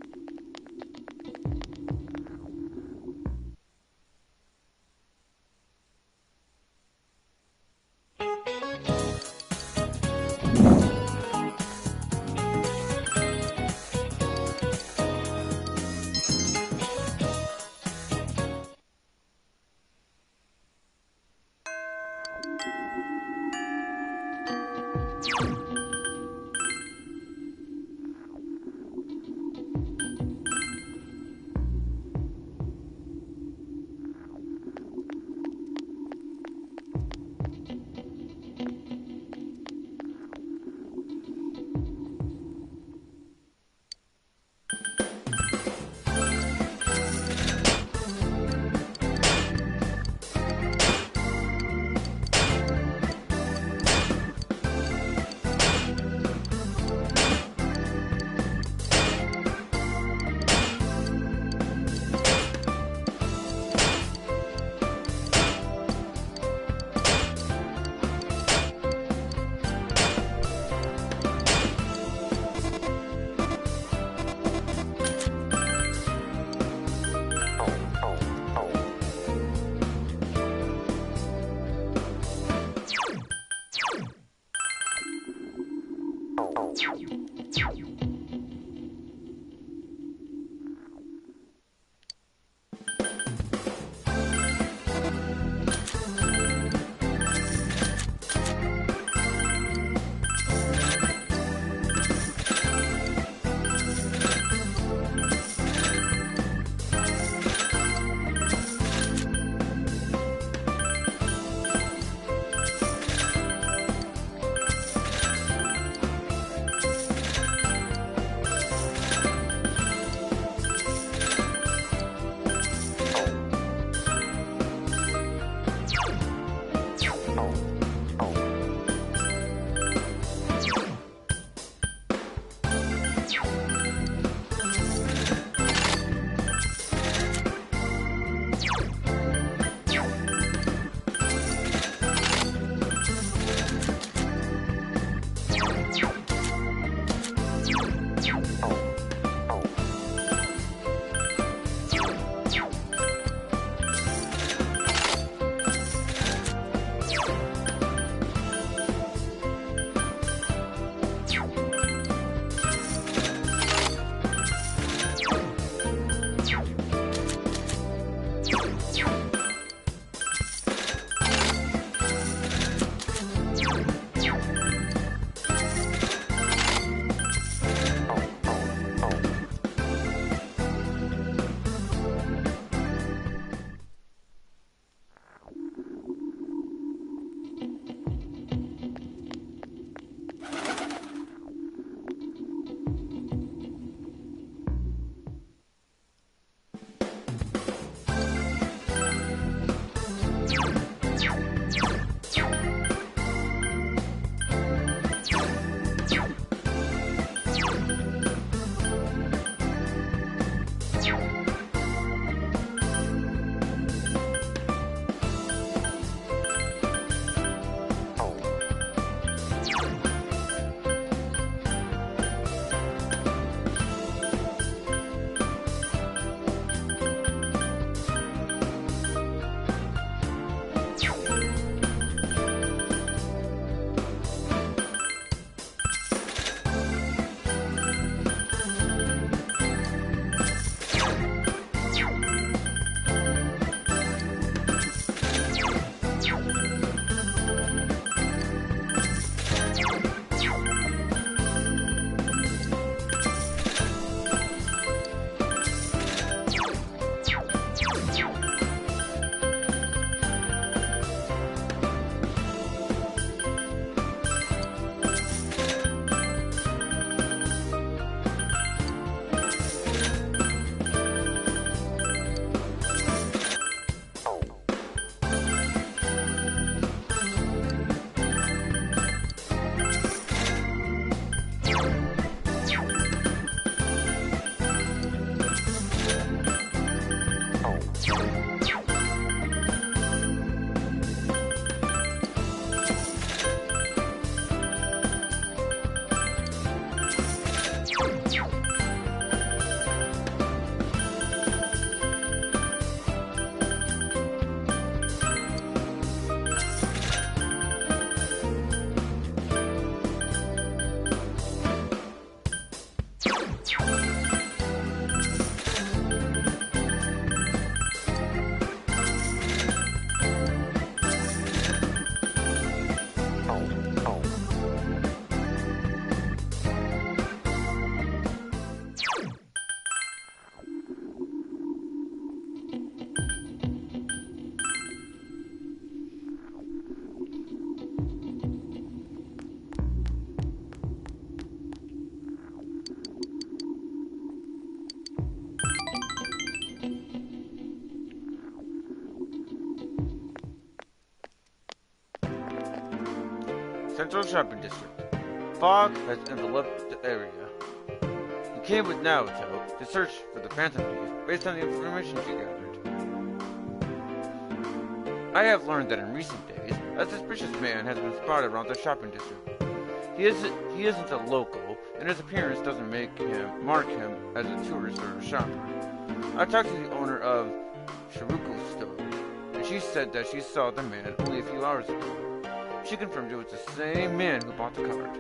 central shopping district. Fog has enveloped the area. You came with Naoto to search for the Phantom Thief based on the information she gathered. I have learned that in recent days, a suspicious man has been spotted around the shopping district. He isn't a local, and his appearance doesn't mark him as a tourist or a shopper. I talked to the owner of Shiruko's store, and she said that she saw the man only a few hours ago. She confirmed it was the same man who bought the card.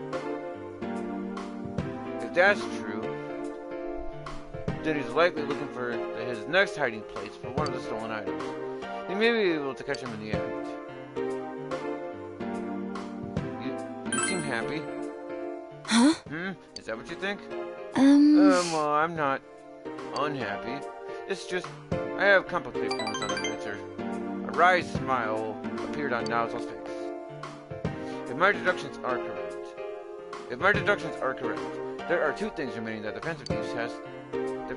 If that's true, then he's likely looking for his next hiding place for one of the stolen items. He may be able to catch him in the act. You seem happy. Huh? Is that what you think? Well, I'm not unhappy. It's just, I have complicated feelings on the matter. A wry smile appeared on Naoto's face. If my deductions are correct, there are two things remaining that the Phantom Thief has. The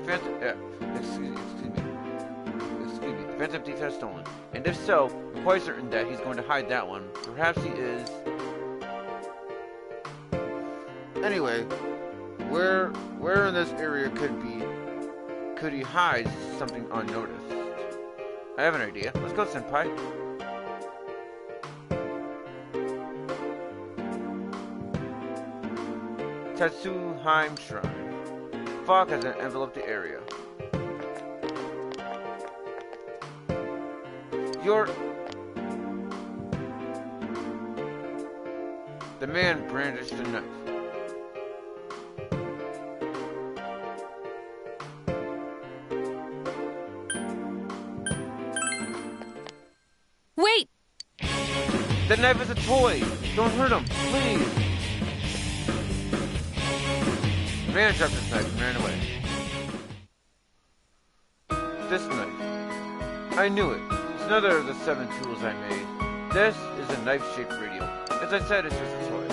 Phantom Thief has stolen, and if so, I'm quite certain that he's going to hide that one. Perhaps he is. Anyway, where in this area could he hide something unnoticed? I have an idea. Let's go, Senpai. Tatsuheim Shrine. Fog has enveloped the area. The man brandished a knife. Wait! The knife is a toy! Don't hurt him, please! The man dropped his knife and ran away. This knife. I knew it. It's another of the 7 tools I made. This is a knife-shaped radio. As I said, it's just a toy.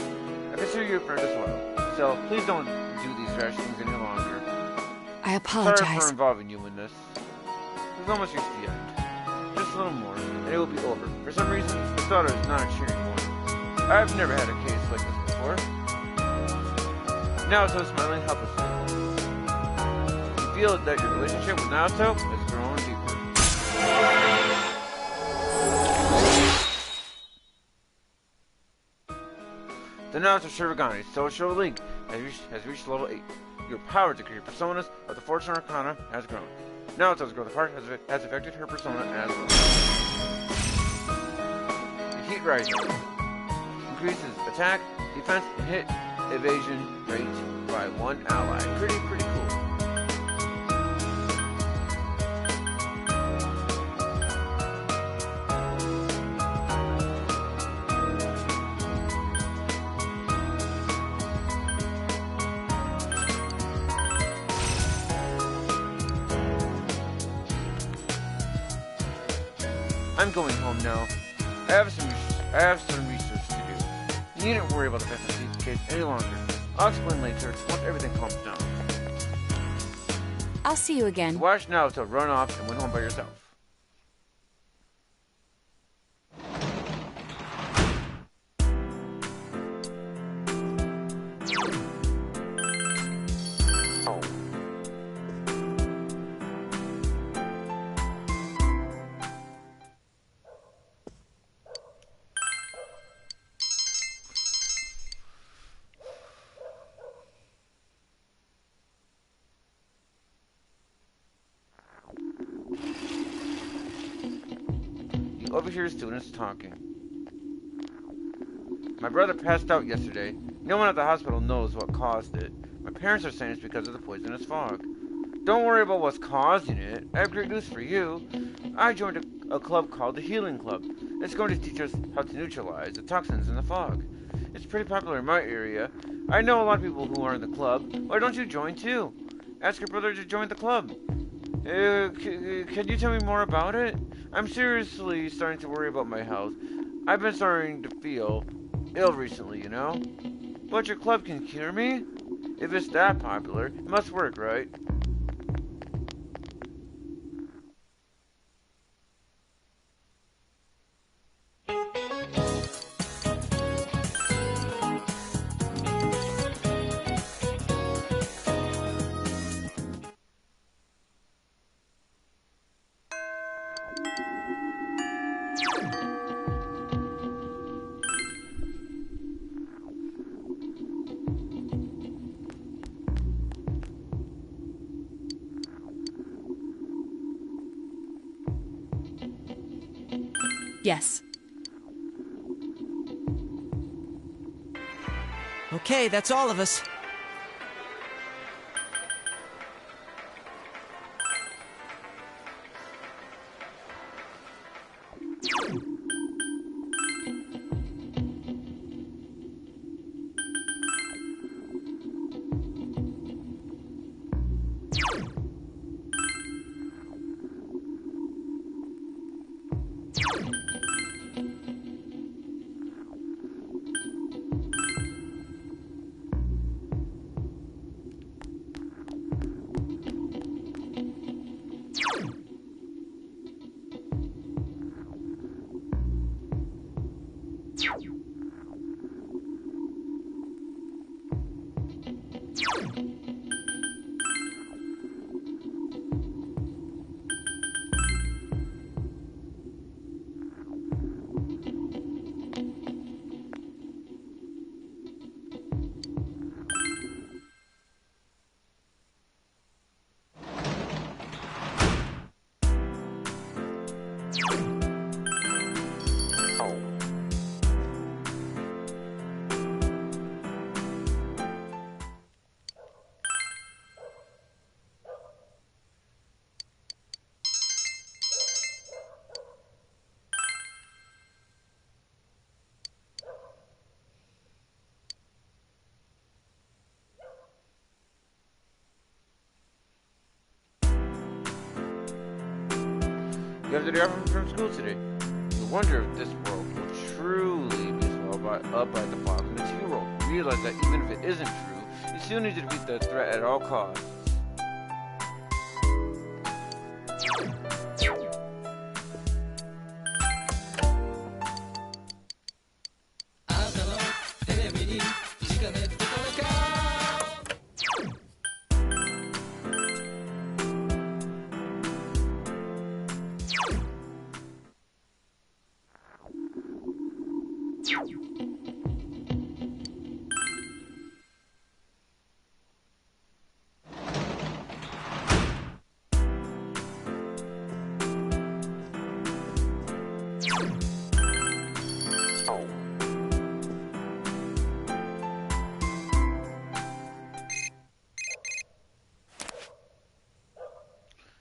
I consider you a friend as well. So, please don't do these rash things any longer. I apologize. Sorry for involving you in this. We've almost reached the end. Just a little more, and it will be over. For some reason, the thought is not a cheering one. I've never had a case like this before. Naoto smiling helplessly. You feel that your relationship with Naoto has grown deeper. The Naoto Shirogane social link has reached level 8. Your power to create personas of the Fortune Arcana has grown. Naoto's growth of heart has affected her persona as well. The heat rising increases attack, defense, and hit evasion rate by 1 ally. Pretty cool. I'm going home now. I have some research to do. You needn't worry about the Phantom Thief case any longer. I'll explain later once everything calms down. I'll see you again. Watch Naoto run off and went home by yourself. Overhear students talking. My brother passed out yesterday. No one at the hospital knows what caused it. My parents are saying it's because of the poisonous fog. Don't worry about what's causing it. I have great news for you. I joined a club called the Healing Club. It's going to teach us how to neutralize the toxins in the fog. It's pretty popular in my area. I know a lot of people who are in the club. Why don't you join too? Ask your brother to join the club. Can you tell me more about it? I'm seriously starting to worry about my health. I've been starting to feel ill recently, you know? But your club can cure me? If it's that popular, it must work, right? Yes. Okay, that's all of us. You have to do from school today. You wonder if this world will truly be swallowed up by the fog in the TV world. Realize that even if it isn't true, you still need to defeat the threat at all costs.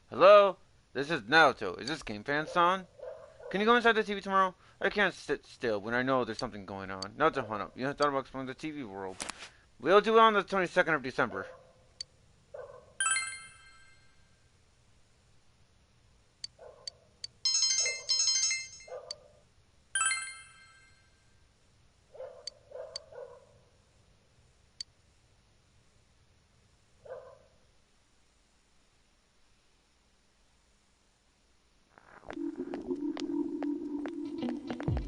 Hello? This is Naruto. Is this Game Fan-san? Can you go inside the TV tomorrow? I can't sit still when I know there's something going on. Naruto Hana, you have thought about exploring the TV world. We'll do it on the 22nd of December.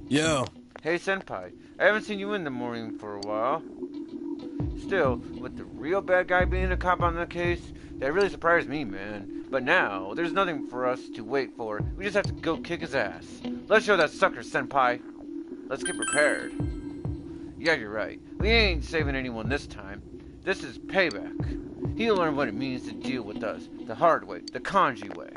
Yo. Hey, Senpai. I haven't seen you in the morning for a while. Still, with the real bad guy being a cop on the case, that really surprised me, man. But now, there's nothing for us to wait for. We just have to go kick his ass. Let's show that sucker, Senpai. Let's get prepared. Yeah, you're right. We ain't saving anyone this time. This is payback. He'll learn what it means to deal with us the hard way, the kanji way.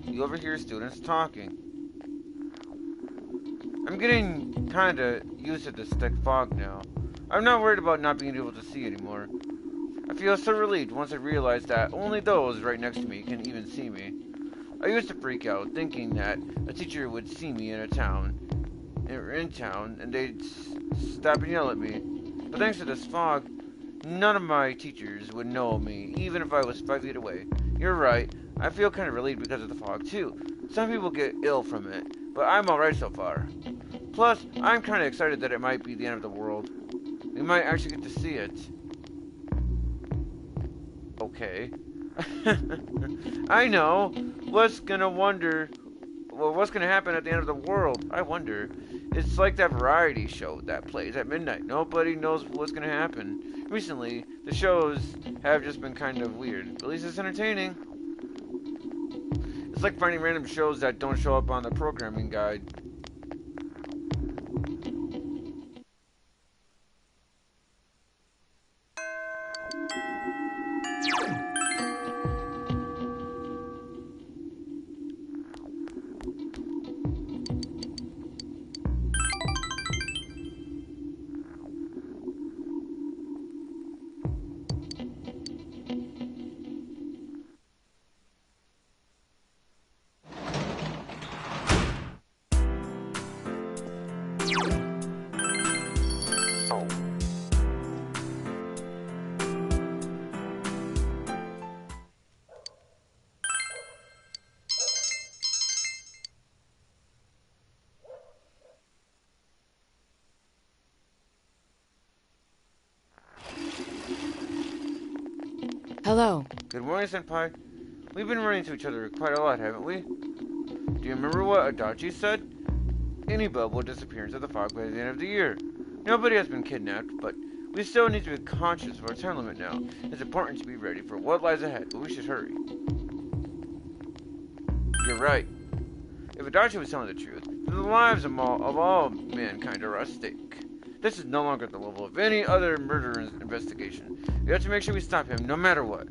You overhear students talking. I'm getting kinda used to this thick fog now. I'm not worried about not being able to see anymore. I feel so relieved once I realize that only those right next to me can even see me. I used to freak out thinking that a teacher would see me in town, and they'd stop and yell at me. But thanks to this fog, none of my teachers would know me, even if I was 5 feet away. You're right, I feel kind of relieved because of the fog too. Some people get ill from it, but I'm alright so far. Plus, I'm kind of excited that it might be the end of the world. We might actually get to see it. Okay. I know. What's gonna happen at the end of the world? I wonder. It's like that variety show that plays at midnight. Nobody knows what's gonna happen. Recently, the shows have just been kind of weird. At least it's entertaining. It's like finding random shows that don't show up on the programming guide. Hello. Good morning, Senpai. We've been running into each other quite a lot, haven't we? Do you remember what Adachi said? Any bub will disappear into the fog by the end of the year. Nobody has been kidnapped, but we still need to be conscious of our time limit now. It's important to be ready for what lies ahead, but we should hurry. You're right. If Adachi was telling the truth, then the lives of all mankind are at stake. This is no longer at the level of any other murder investigation. We have to make sure we stop him, no matter what.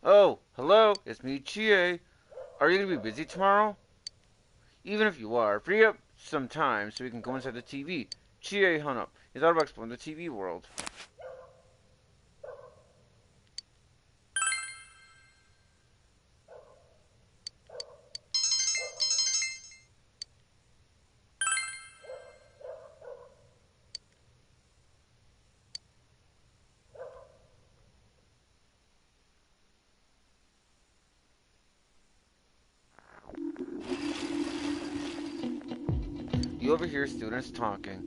Oh, hello, it's me, Chie. Are you going to be busy tomorrow? Even if you are, free up some time so we can go inside the TV. Chie hung up. He thought about exploring the TV world. You overhear students talking.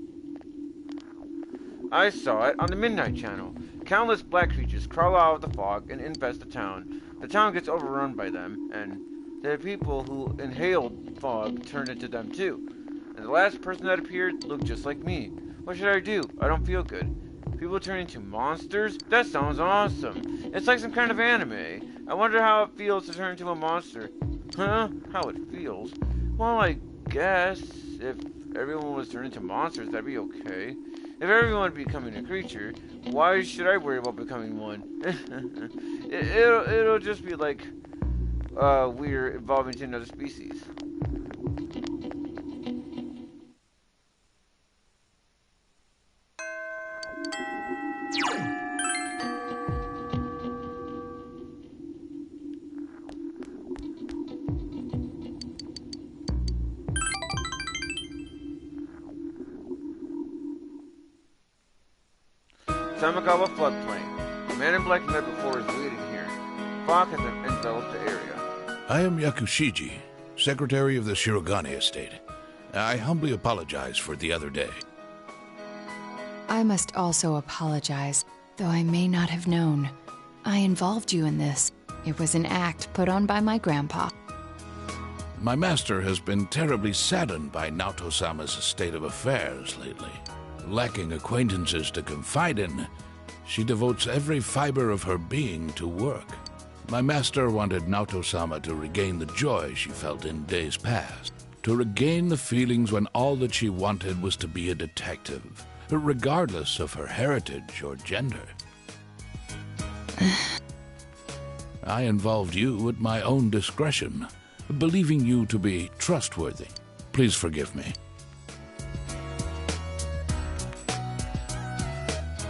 I saw it on the Midnight Channel. Countless black creatures crawl out of the fog and infest the town. The town gets overrun by them, and the people who inhaled fog turned into them too. And the last person that appeared looked just like me. What should I do? I don't feel good. People turn into monsters? That sounds awesome. It's like some kind of anime. I wonder how it feels to turn into a monster. Huh? How it feels? Well, I guess if everyone was turned into monsters, that'd be okay. If everyone becoming a creature, why should I worry about becoming one? It'll just be like we're evolving to another species. Tamagawa floodplain. The man in black met before is waiting here. Fog has enveloped the area. I am Yakushiji, Secretary of the Shirogane Estate. I humbly apologize for the other day. I must also apologize, though I may not have known. I involved you in this. It was an act put on by my grandpa. My master has been terribly saddened by Naoto-sama's state of affairs lately. Lacking acquaintances to confide in, she devotes every fiber of her being to work. My master wanted Naoto-sama to regain the joy she felt in days past, to regain the feelings when all that she wanted was to be a detective, regardless of her heritage or gender. I involved you at my own discretion, believing you to be trustworthy. Please forgive me.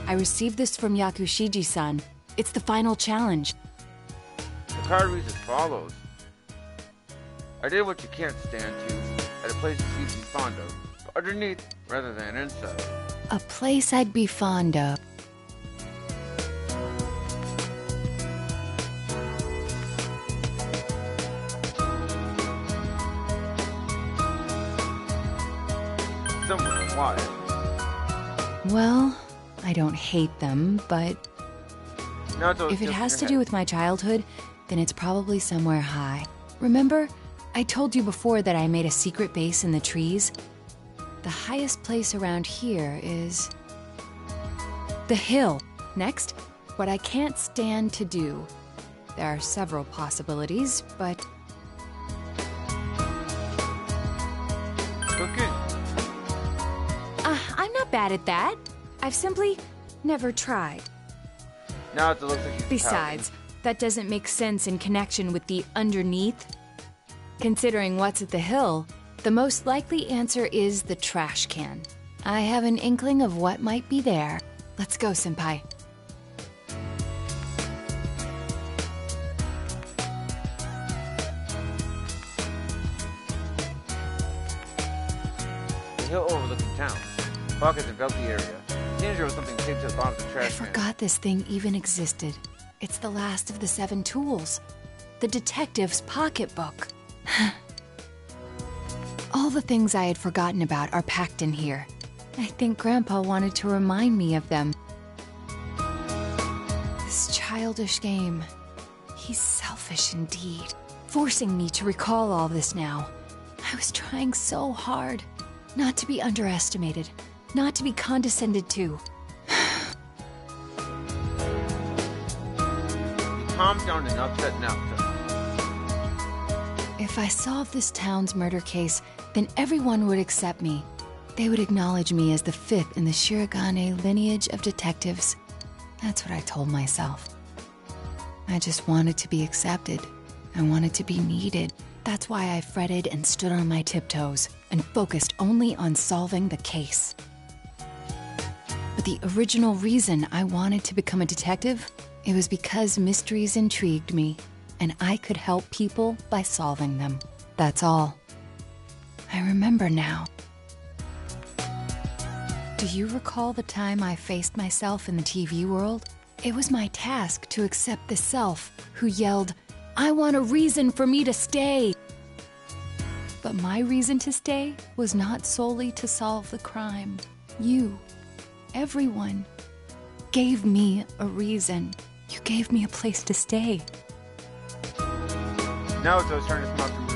I received this from Yakushiji-san. It's the final challenge. The card reads as follows. I did what you can't stand to, at a place you seem to be fond of, but underneath rather than inside. A place I'd be fond of. Somewhere quiet. Well, I don't hate them, but if it has to do with my childhood, then it's probably somewhere high. Remember, I told you before that I made a secret base in the trees? The highest place around here is the hill. Next, what I can't stand to do. There are several possibilities, but cooking. I'm not bad at that. I've simply never tried. Now it looks like she's Besides, that doesn't make sense in connection with the underneath. Considering what's at the hill, the most likely answer is the trash can. I have an inkling of what might be there. Let's go, Senpai. The hill overlooking town. Buckets envelop the area. Seems there was something taped to the bottom of the trash can. I forgot this thing even existed. It's the last of the 7 tools. The detective's pocketbook. All the things I had forgotten about are packed in here. I think Grandpa wanted to remind me of them. This childish game. He's selfish indeed, forcing me to recall all this now. I was trying so hard not to be underestimated, not to be condescended to. He calms down and upset now. If I solve this town's murder case, then everyone would accept me. They would acknowledge me as the 5th in the Shirogane lineage of detectives. That's what I told myself. I just wanted to be accepted. I wanted to be needed. That's why I fretted and stood on my tiptoes and focused only on solving the case. But the original reason I wanted to become a detective, it was because mysteries intrigued me, and I could help people by solving them. That's all. I remember now. Do you recall the time I faced myself in the TV world? It was my task to accept the self who yelled, "I want a reason for me to stay!" But my reason to stay was not solely to solve the crime. You, everyone, gave me a reason. You gave me a place to stay. Now it's turn his mouth to move.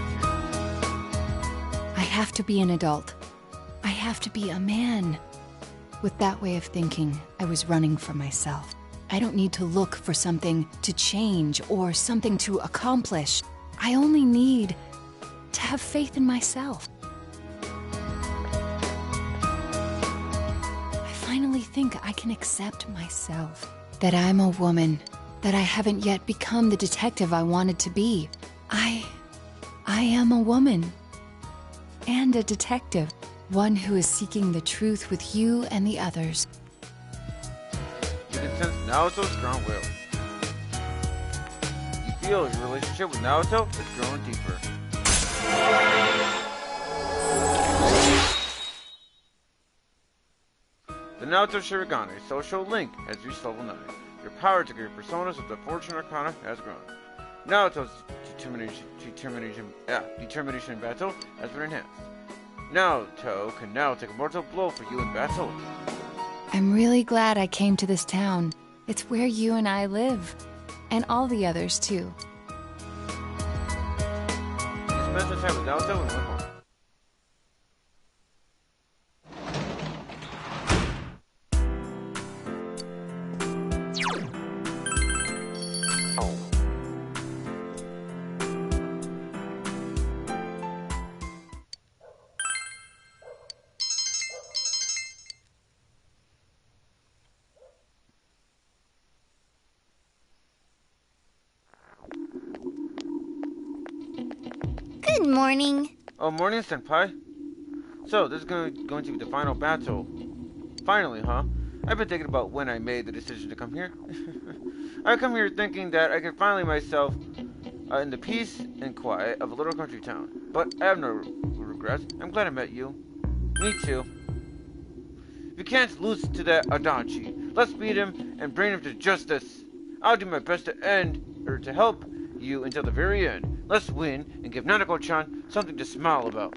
I have to be an adult. I have to be a man. With that way of thinking, I was running for myself. I don't need to look for something to change or something to accomplish. I only need to have faith in myself. I finally think I can accept myself. That I'm a woman. That I haven't yet become the detective I wanted to be. I am a woman. And a detective. One who is seeking the truth with you and the others. You can sense Naoto's strong will. You feel your relationship with Naoto is growing deeper. The Naoto Shirogane social link has reached level 9. Your power to create personas of the Fortune Arcana has grown. Naoto's determination in battle has been enhanced. Now, Toe can now take a mortal blow for you in battle. I'm really glad I came to this town. It's where you and I live. And all the others, too. You spent some time with Naoto and went home. Good morning. Oh, morning, Senpai. So, this is going to be the final battle. Finally, huh? I've been thinking about when I made the decision to come here. I come here thinking that I could finally myself in the peace and quiet of a little country town. But I have no regrets. I'm glad I met you. Me too. You can't lose to that Adachi. Let's beat him and bring him to justice. I'll do my best to help you until the very end. Let's win and give Nanako-chan something to smile about.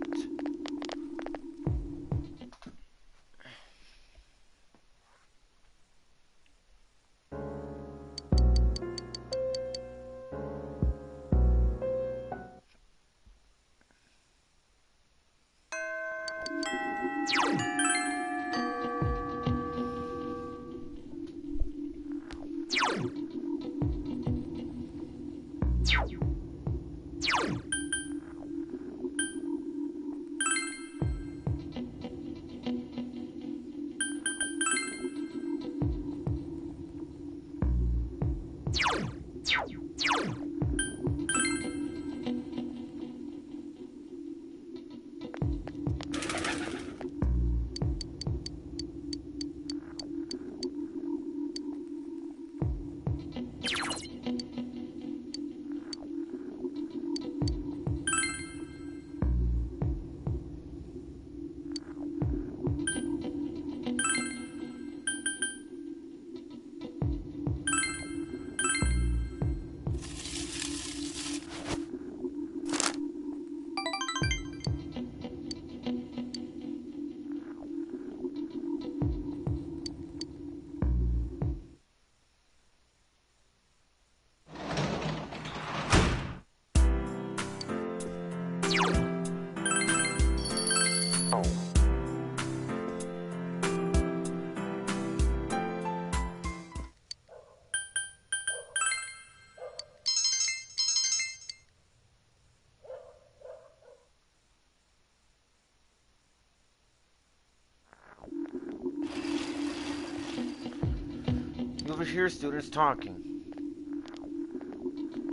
You'll hear students talking.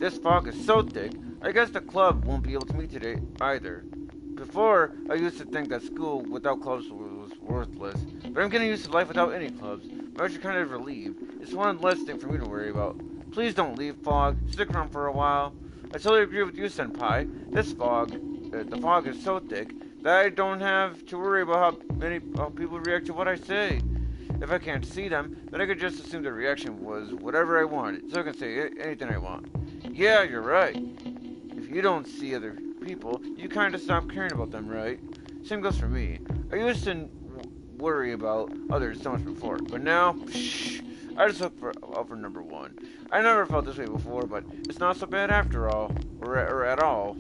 This fog is so thick, I guess the club won't be able to meet today either. Before, I used to think that school without clubs was worthless, but I'm getting used to life without any clubs. I'm actually kind of relieved. It's one less thing for me to worry about. Please don't leave, Fog. Stick around for a while. I totally agree with you, Senpai. This fog, the fog is so thick that I don't have to worry about how people react to what I say. If I can't see them, then I could just assume the reaction was whatever I wanted, so I can say anything I want. Yeah, you're right. If you don't see other people, you kind of stop caring about them, right? Same goes for me. I used to worry about others so much before, but now, I just look out for number one. I never felt this way before, but it's not so bad after all, or at all.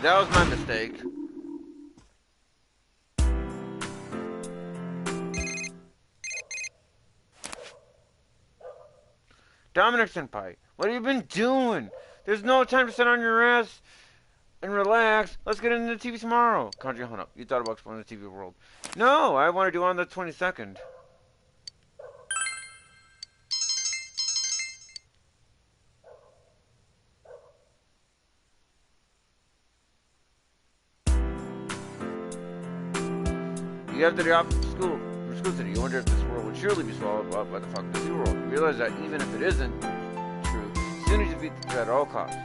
That was my mistake. Dominic Senpai, what have you been doing? There's no time to sit on your ass and relax. Let's get into the TV tomorrow. Kanji Hana, you thought about exploring the TV world. No, I want to do it on the 22nd. You have to be off school from school today. You wonder if this world would surely be swallowed up by the fucking sea world. You realize that even if it isn't true, you still need to defeat the threat at all costs.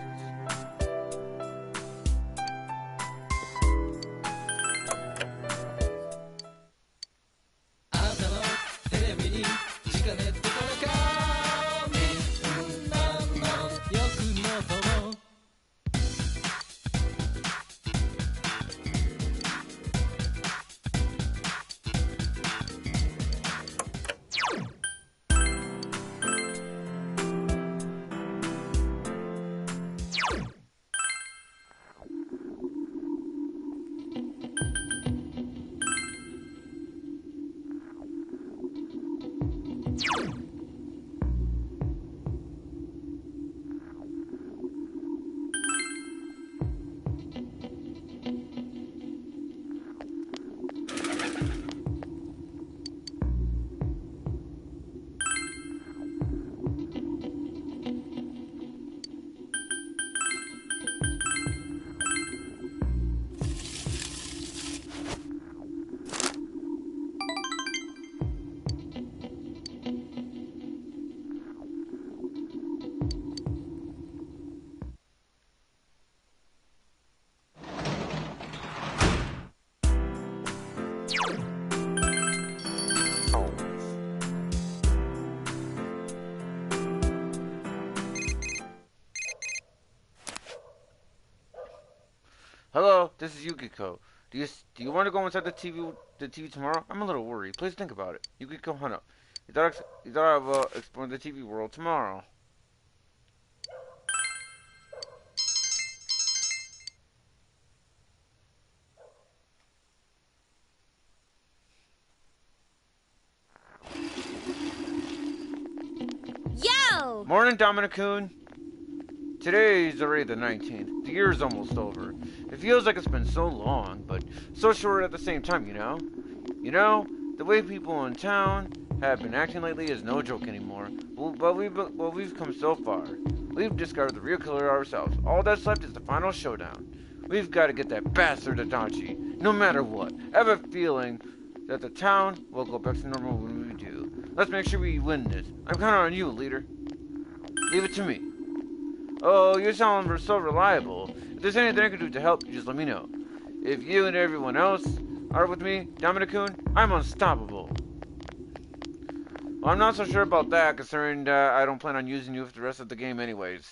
Hello, this is Yukiko. Do you want to go inside the TV tomorrow? I'm a little worried. Please think about it. Yukiko Hana. You thought of exploring the TV world tomorrow. Yo! Morning, Dominic-kun. Today's already the 19th. The year's almost over. It feels like it's been so long, but so short at the same time, you know? You know, the way people in town have been acting lately is no joke anymore. But we've come so far. We've discovered the real killer ourselves. All that's left is the final showdown. We've got to get that bastard Adachi, no matter what. I have a feeling that the town will go back to normal when we do. Let's make sure we win this. I'm counting on you, leader. Leave it to me. Oh, you sound so reliable. If there's anything I can do to help, just let me know. If you and everyone else are with me, Dominic-kun, I'm unstoppable. Well, I'm not so sure about that, considering I don't plan on using you for the rest of the game anyways.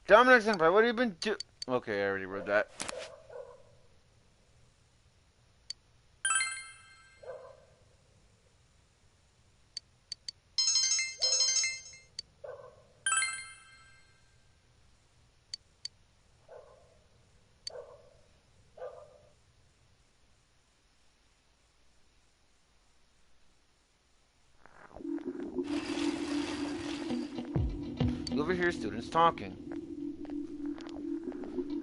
Dominic Senpai, what have you been do- Okay, I already read that. You overhear students talking.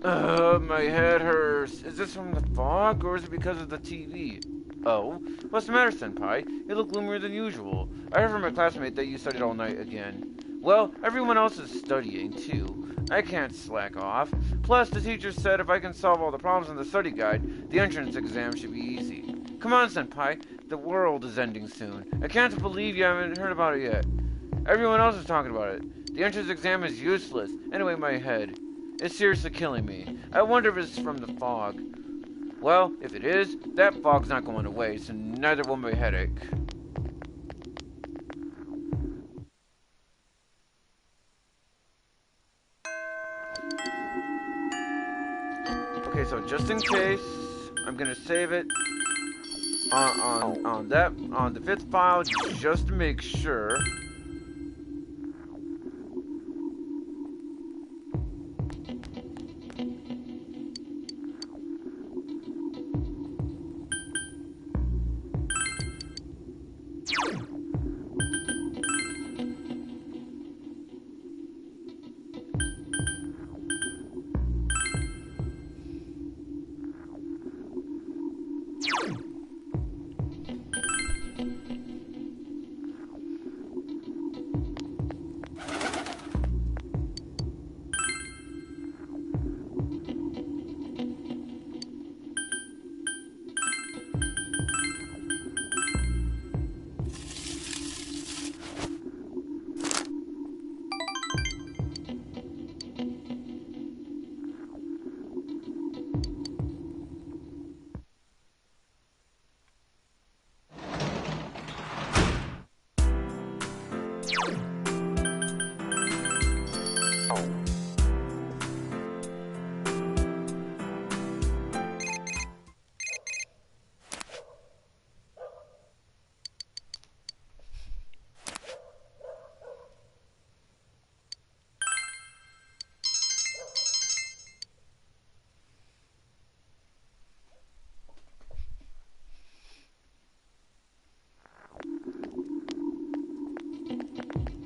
My head hurts. Is this from the fog, or is it because of the TV? Oh, what's the matter, Senpai? You look gloomier than usual. I heard from my classmate that you studied all night again. Well, everyone else is studying, too. I can't slack off. Plus, the teacher said if I can solve all the problems in the study guide, the entrance exam should be easy. Come on, Senpai. The world is ending soon. I can't believe you haven't heard about it yet. Everyone else is talking about it. The entrance exam is useless. Anyway, my head. It's seriously killing me. I wonder if it's from the fog. Well, if it is, that fog's not going away, so neither will my headache. Okay, so just in case, I'm gonna save it on the 5th file just to make sure.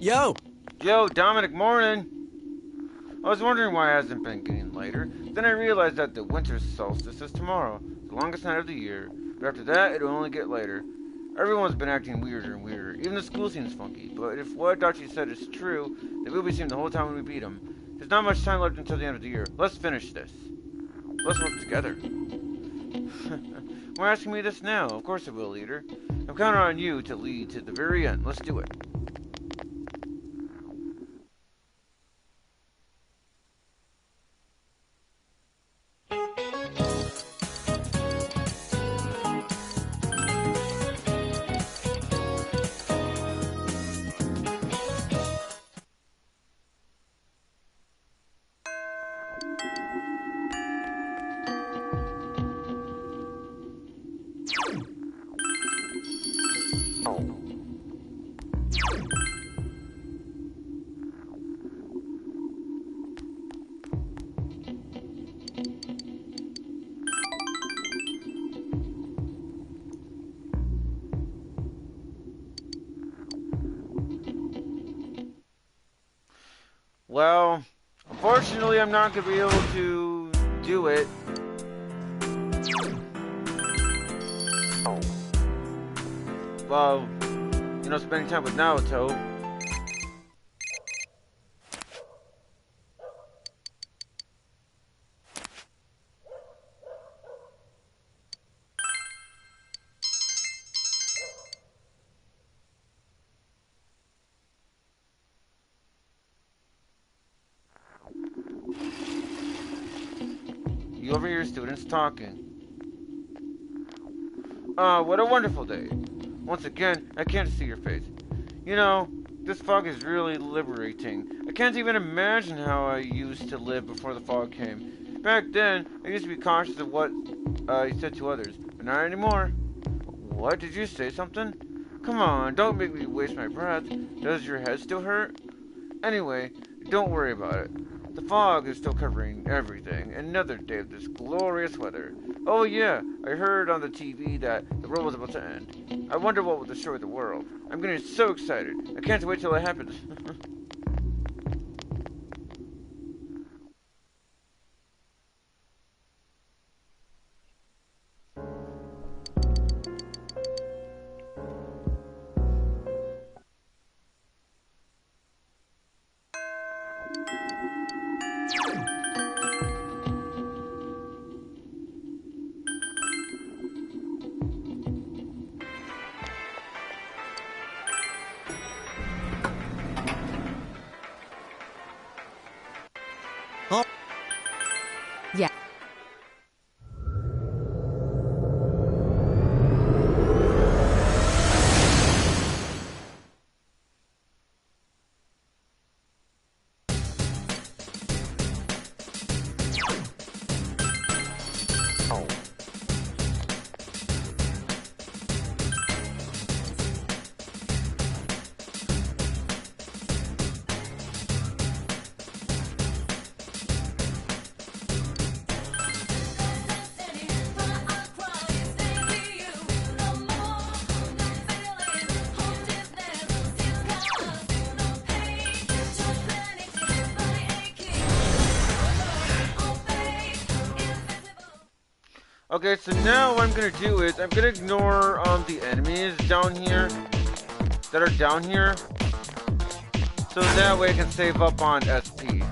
Yo! Yo, Dominic, morning! I was wondering why it hasn't been getting later. Then I realized that the winter solstice is tomorrow, the longest night of the year. But after that, it'll only get later. Everyone's been acting weirder and weirder. Even the school seems funky. But if what Dachi said is true, then we'll be seeing the whole time when we beat him. There's not much time left until the end of the year. Let's finish this. Let's work together. Why asking me this now? Of course I will, leader. I'm counting on you to lead to the very end. Let's do it. Well, unfortunately, I'm not going to be able to do it. Well, you know, spending time with Naruto. You overhear students talking. What a wonderful day. Once again, I can't see your face. You know, this fog is really liberating. I can't even imagine how I used to live before the fog came. Back then, I used to be cautious of what I said to others, but not anymore. What? Did you say something? Come on, don't make me waste my breath. Does your head still hurt? Anyway, don't worry about it. The fog is still covering everything. Another day of this glorious weather. Oh yeah, I heard on the TV that the world was about to end. I wonder what will destroy the world. I'm getting so excited. I can't wait till it happens. Oh. Yeah. Okay, so now what I'm gonna do is I'm gonna ignore the enemies down here that are down here, so that way I can save up on SP.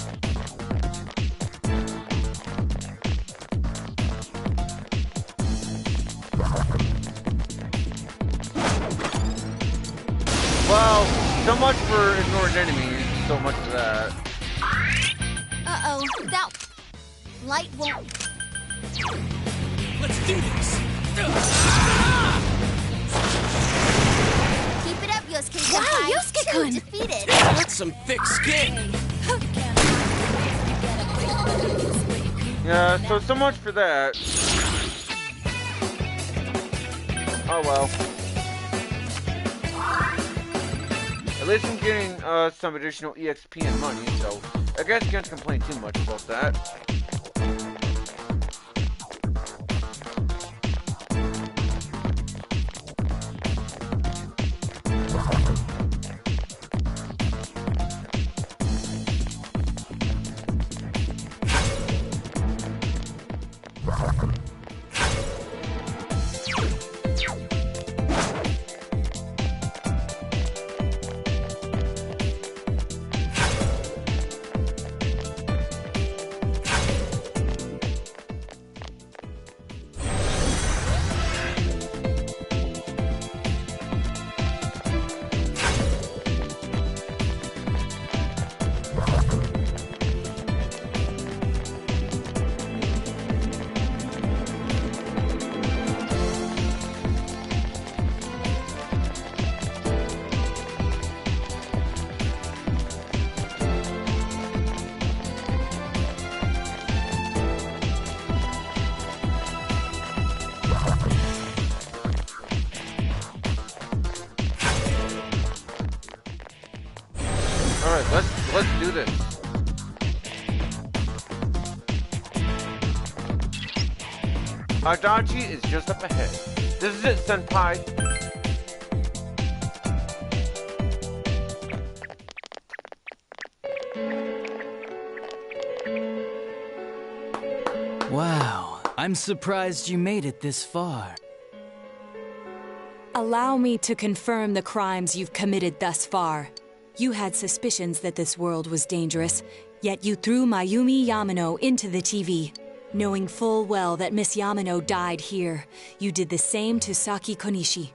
Well, so much for ignoring enemies. So much for that. Uh-oh, that light won't... Let's do this! Keep it up, Yosuke. Wow, Yosuke-kun! Defeated. That's some thick skin! Yeah, so much for that. Oh well. At least I'm getting some additional EXP and money, so I guess you can't complain too much about that. Alright, let's do this. Adachi is just up ahead. This is it, Senpai. Wow, I'm surprised you made it this far. Allow me to confirm the crimes you've committed thus far. You had suspicions that this world was dangerous, yet you threw Mayumi Yamano into the TV. Knowing full well that Miss Yamano died here, you did the same to Saki Konishi.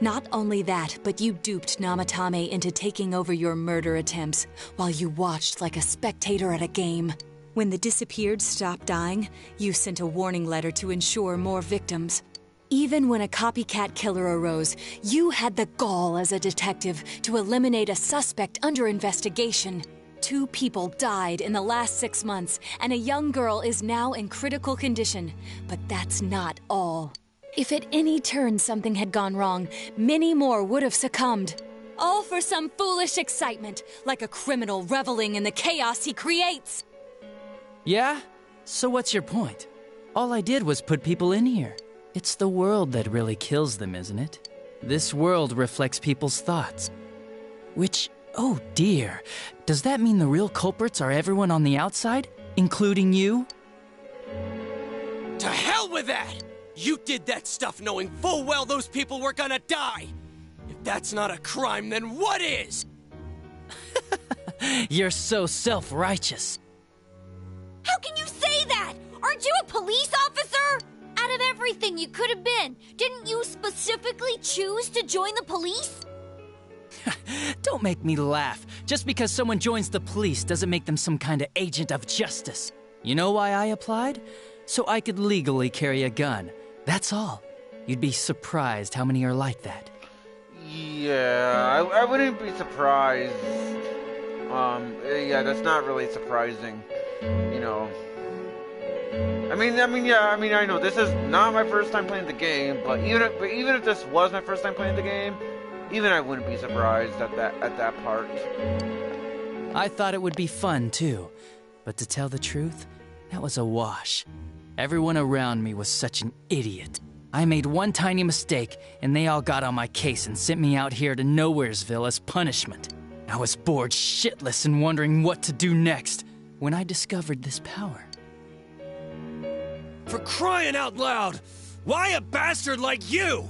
Not only that, but you duped Namatame into taking over your murder attempts while you watched like a spectator at a game. When the disappeared stopped dying, you sent a warning letter to ensure more victims. Even when a copycat killer arose, you had the gall as a detective to eliminate a suspect under investigation. 2 people died in the last 6 months, and a young girl is now in critical condition. But that's not all. If at any turn something had gone wrong, many more would have succumbed. All for some foolish excitement, like a criminal reveling in the chaos he creates. Yeah? So what's your point? All I did was put people in here. It's the world that really kills them, isn't it? This world reflects people's thoughts. Which, oh dear, does that mean the real culprits are everyone on the outside, including you? To hell with that! You did that stuff knowing full well those people were gonna die! If that's not a crime, then what is? You're so self-righteous. How can you say that? Aren't you a police officer? Out of everything you could have been, didn't you specifically choose to join the police? Don't make me laugh. Just because someone joins the police doesn't make them some kind of agent of justice. You know why I applied? So I could legally carry a gun. That's all. You'd be surprised how many are like that. Yeah, I wouldn't be surprised. Yeah, that's not really surprising. You know. I mean, I know this is not my first time playing the game, but even if this was my first time playing the game, even I wouldn't be surprised at that part. I thought it would be fun too, but to tell the truth, that was a wash. Everyone around me was such an idiot. I made one tiny mistake, and they all got on my case and sent me out here to Nowheresville as punishment. I was bored shitless and wondering what to do next when I discovered this power. For crying out loud! Why a bastard like you?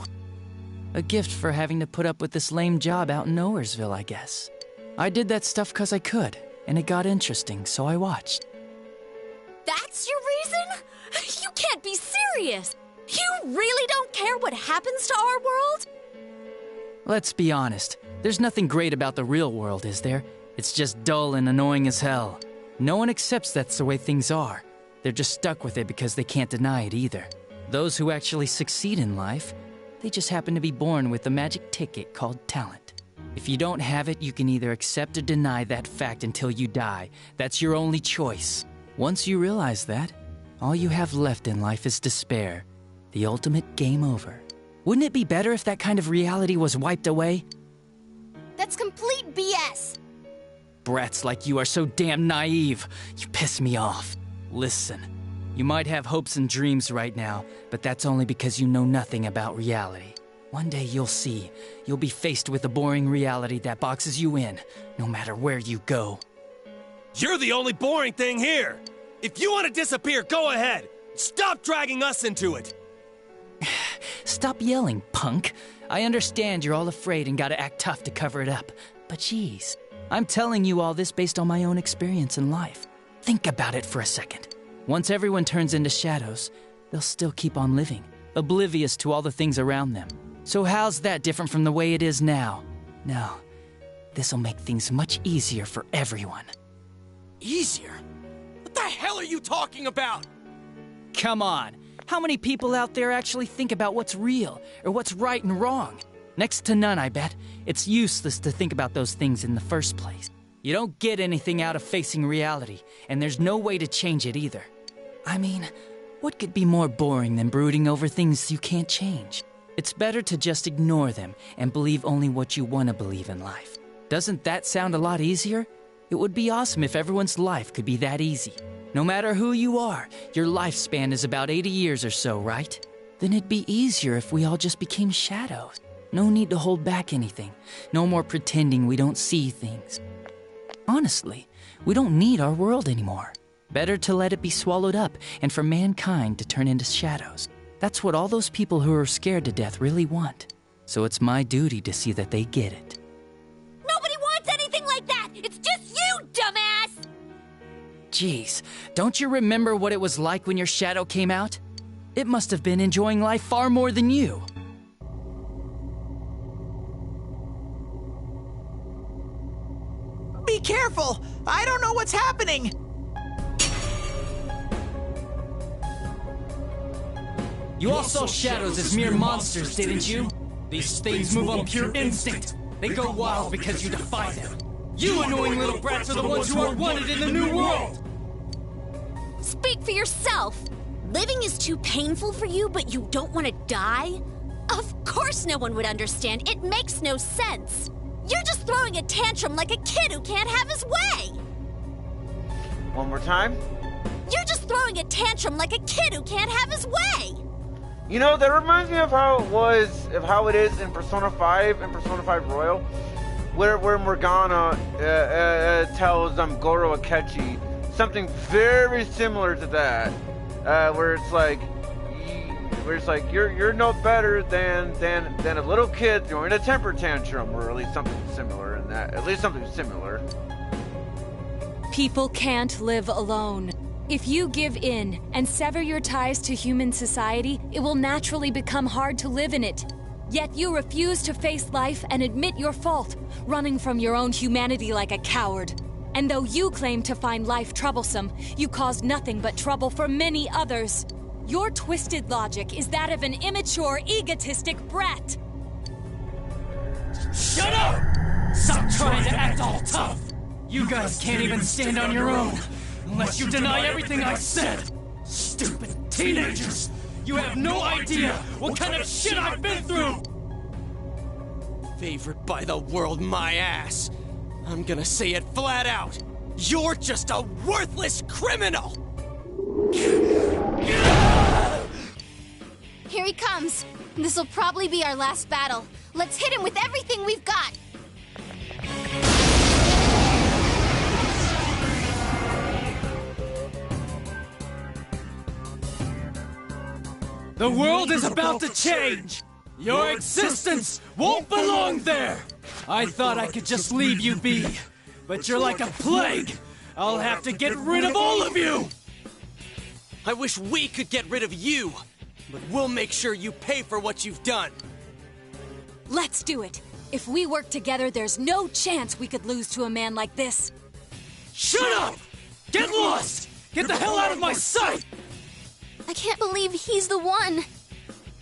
A gift for having to put up with this lame job out in Nowheresville, I guess. I did that stuff 'cause I could, and it got interesting, so I watched. That's your reason? You can't be serious! You really don't care what happens to our world? Let's be honest, there's nothing great about the real world, is there? It's just dull and annoying as hell. No one accepts that's the way things are. They're just stuck with it because they can't deny it either. Those who actually succeed in life, they just happen to be born with a magic ticket called talent. If you don't have it, you can either accept or deny that fact until you die. That's your only choice. Once you realize that, all you have left in life is despair. The ultimate game over. Wouldn't it be better if that kind of reality was wiped away? That's complete BS. Brats like you are so damn naive. You piss me off. Listen, you might have hopes and dreams right now, but that's only because you know nothing about reality. One day you'll see. You'll be faced with a boring reality that boxes you in, no matter where you go. You're the only boring thing here! If you want to disappear, go ahead! Stop dragging us into it! Stop yelling, punk. I understand you're all afraid and gotta act tough to cover it up. But geez, I'm telling you all this based on my own experience in life. Think about it for a second. Once everyone turns into shadows, they'll still keep on living, oblivious to all the things around them. So how's that different from the way it is now? No, this'll make things much easier for everyone. Easier? What the hell are you talking about? Come on. How many people out there actually think about what's real, or what's right and wrong? Next to none, I bet. It's useless to think about those things in the first place. You don't get anything out of facing reality, and there's no way to change it either. I mean, what could be more boring than brooding over things you can't change? It's better to just ignore them and believe only what you want to believe in life. Doesn't that sound a lot easier? It would be awesome if everyone's life could be that easy. No matter who you are, your lifespan is about 80 years or so, right? Then it'd be easier if we all just became shadows. No need to hold back anything. No more pretending we don't see things. Honestly, we don't need our world anymore. Better to let it be swallowed up and for mankind to turn into shadows. That's what all those people who are scared to death really want. So it's my duty to see that they get it. Nobody wants anything like that! It's just you, dumbass! Jeez, don't you remember what it was like when your shadow came out? It must have been enjoying life far more than you. Be careful! I don't know what's happening! You all saw shadows as mere monsters, didn't you? These things move on pure instinct. They go wild because you defy them. You annoying little brats are the ones who are wanted in the new world! Speak for yourself! Living is too painful for you, but you don't want to die? Of course no one would understand. It makes no sense. You're just throwing a tantrum like a kid who can't have his way! One more time? You're just throwing a tantrum like a kid who can't have his way! You know, that reminds me of how it is in Persona 5 and Persona 5 Royal, where Morgana tells Goro Akechi something very similar to that, where it's like you're no better than a little kid throwing a temper tantrum, or at least something similar in that. At least something similar. People can't live alone. If you give in and sever your ties to human society, it will naturally become hard to live in it. Yet you refuse to face life and admit your fault, running from your own humanity like a coward. And though you claim to find life troublesome, you cause nothing but trouble for many others. Your twisted logic is that of an immature, egotistic brat. Shut up! Stop trying to act all tough! You guys can't even stand on your own, unless you deny everything I said! Stupid teenagers! You have no idea what kind of shit I've been through! Favored by the world, my ass! I'm gonna say it flat out! You're just a worthless criminal! Here he comes. This'll probably be our last battle. Let's hit him with everything we've got! The world is about to change! Your existence won't belong there! I thought I could just leave you be, but you're like a plague! I'll have to get rid of all of you! I wish we could get rid of you, but we'll make sure you pay for what you've done. Let's do it. If we work together, there's no chance we could lose to a man like this. Shut up! Get lost! Get the hell out of my sight! I can't believe he's the one.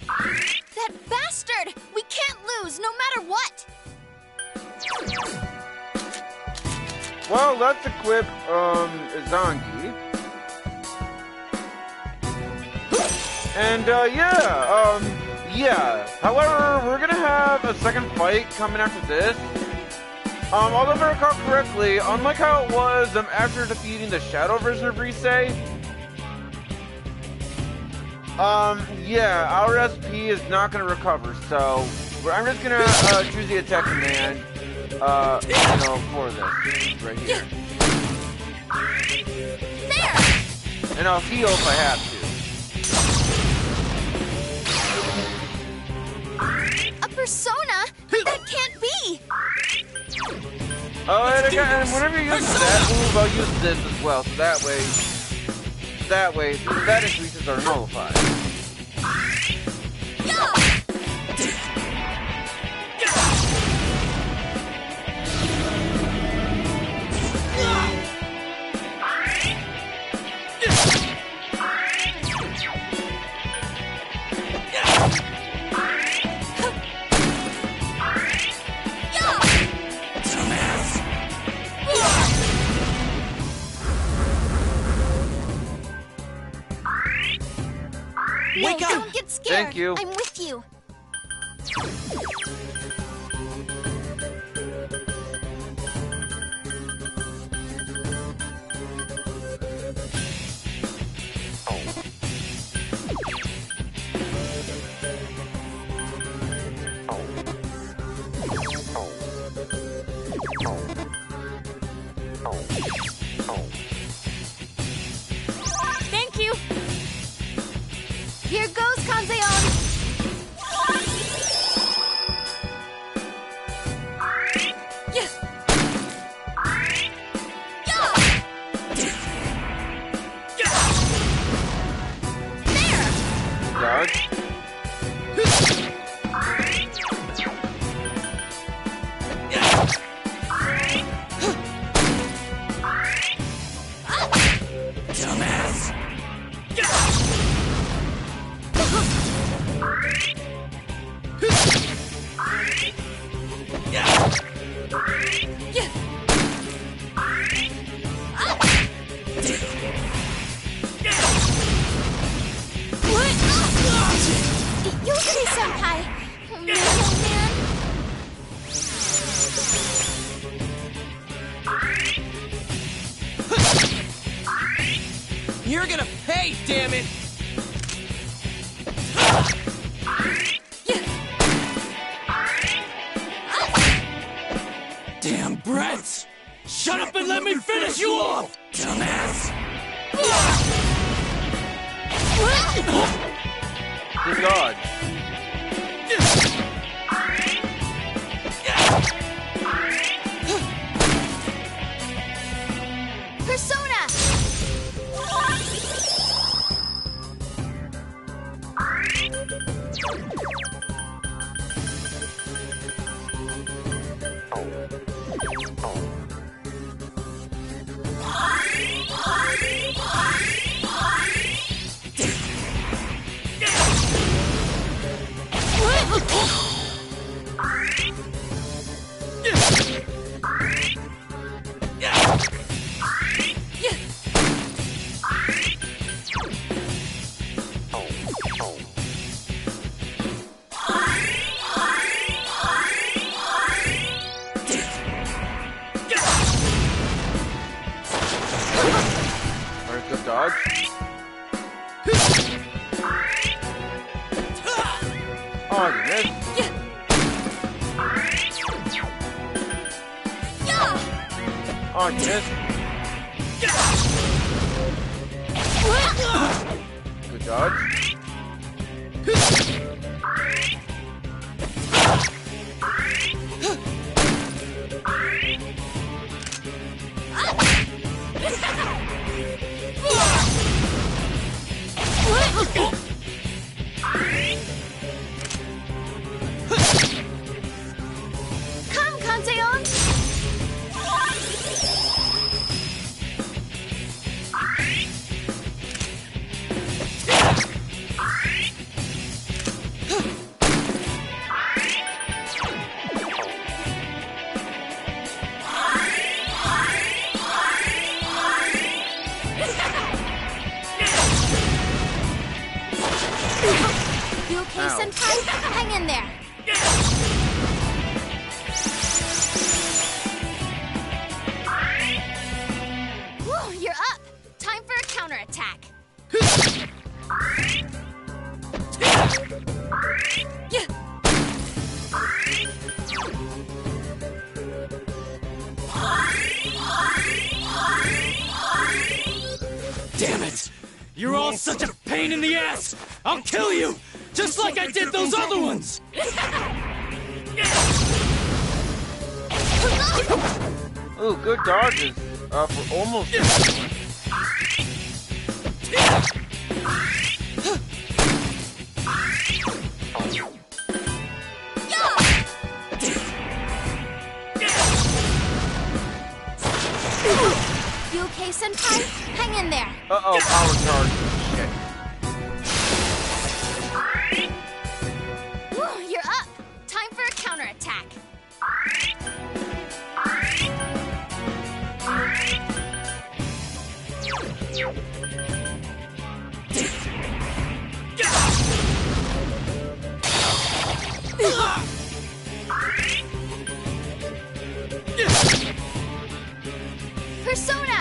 That bastard! We can't lose, no matter what! Well, let's equip, Zangi. And, yeah. However, we're gonna have a second fight coming after this. Although if I recall correctly, unlike how it was after defeating the Shadow version of Rise, yeah, our SP is not gonna recover, so I'm just gonna choose the attack command, for this right here. There! And I'll heal if I have to. A persona? That can't be! Oh, and whenever you use that move, I'll use this as well, so that way, that increases are nullified. Wake up! Don't get scared. Thank you. I'm with you. Thank you. Here goes, Kanzeon! Dodge. Dumbass! Yuzuri-senpai! Oh man, oh man! You're gonna pay, damn it! Damn brats! Shut up and let me finish you off! Dumbass! Good dodge. Persona! dodge. Oh, you missed. Oh, you missed. Good dodge. Come, Kanteon! You okay, Senpai? Hang in there. Whew, you're up. Time for a counterattack. Damn it! You're all such a pain in the ass! I'll kill you! Just like I did those other ones! Ooh, good dodges. For almost everyone. You okay, Senpai? Hang in there. Uh-oh, power charge. Shit. Whew, you're up. Time for a counterattack. Persona!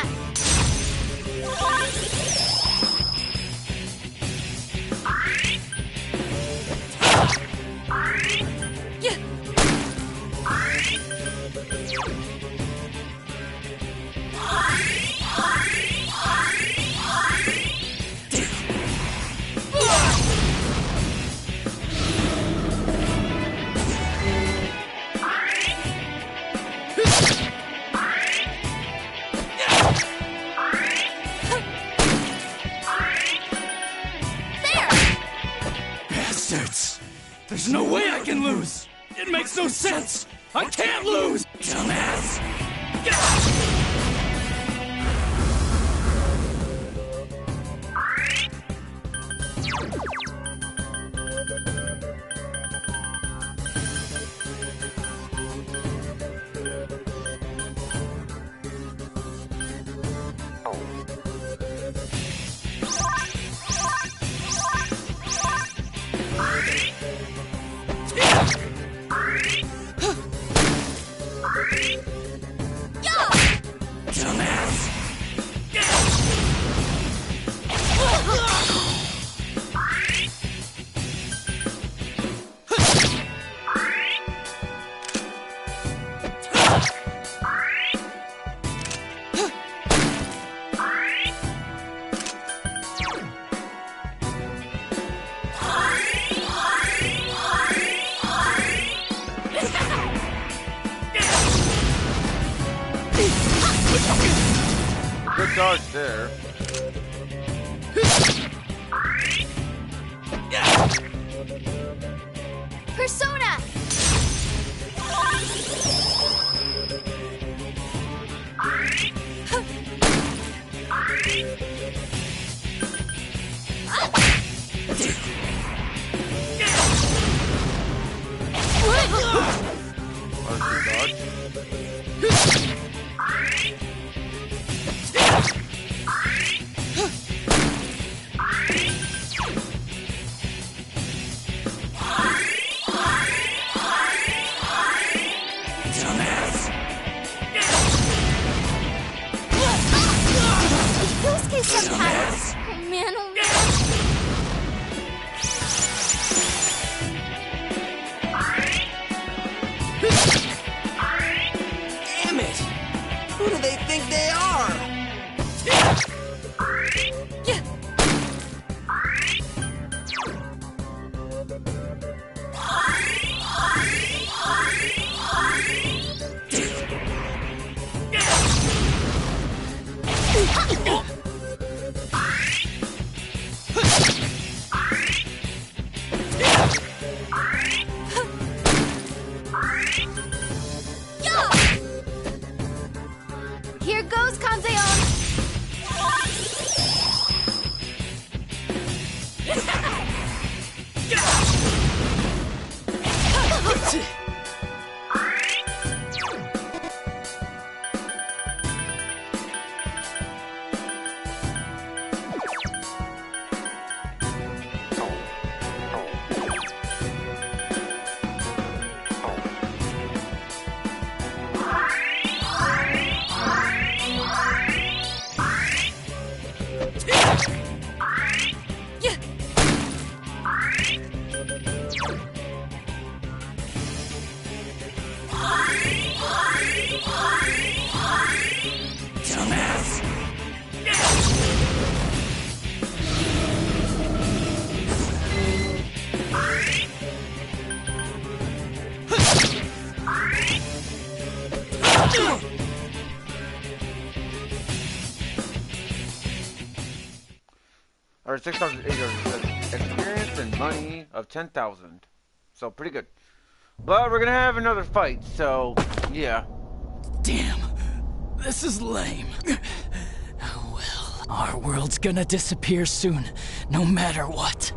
Bastards! There's no way I can lose! It makes no sense! I can't lose! Dumbass! Good dodge there. Persona! Dumbass! man. Damn it! Who do they think they are? Here goes, Kanzeon! Or 6,800 experience and money of 10,000. So pretty good. But we're gonna have another fight, so yeah. Damn, this is lame. Oh well, our world's gonna disappear soon, no matter what.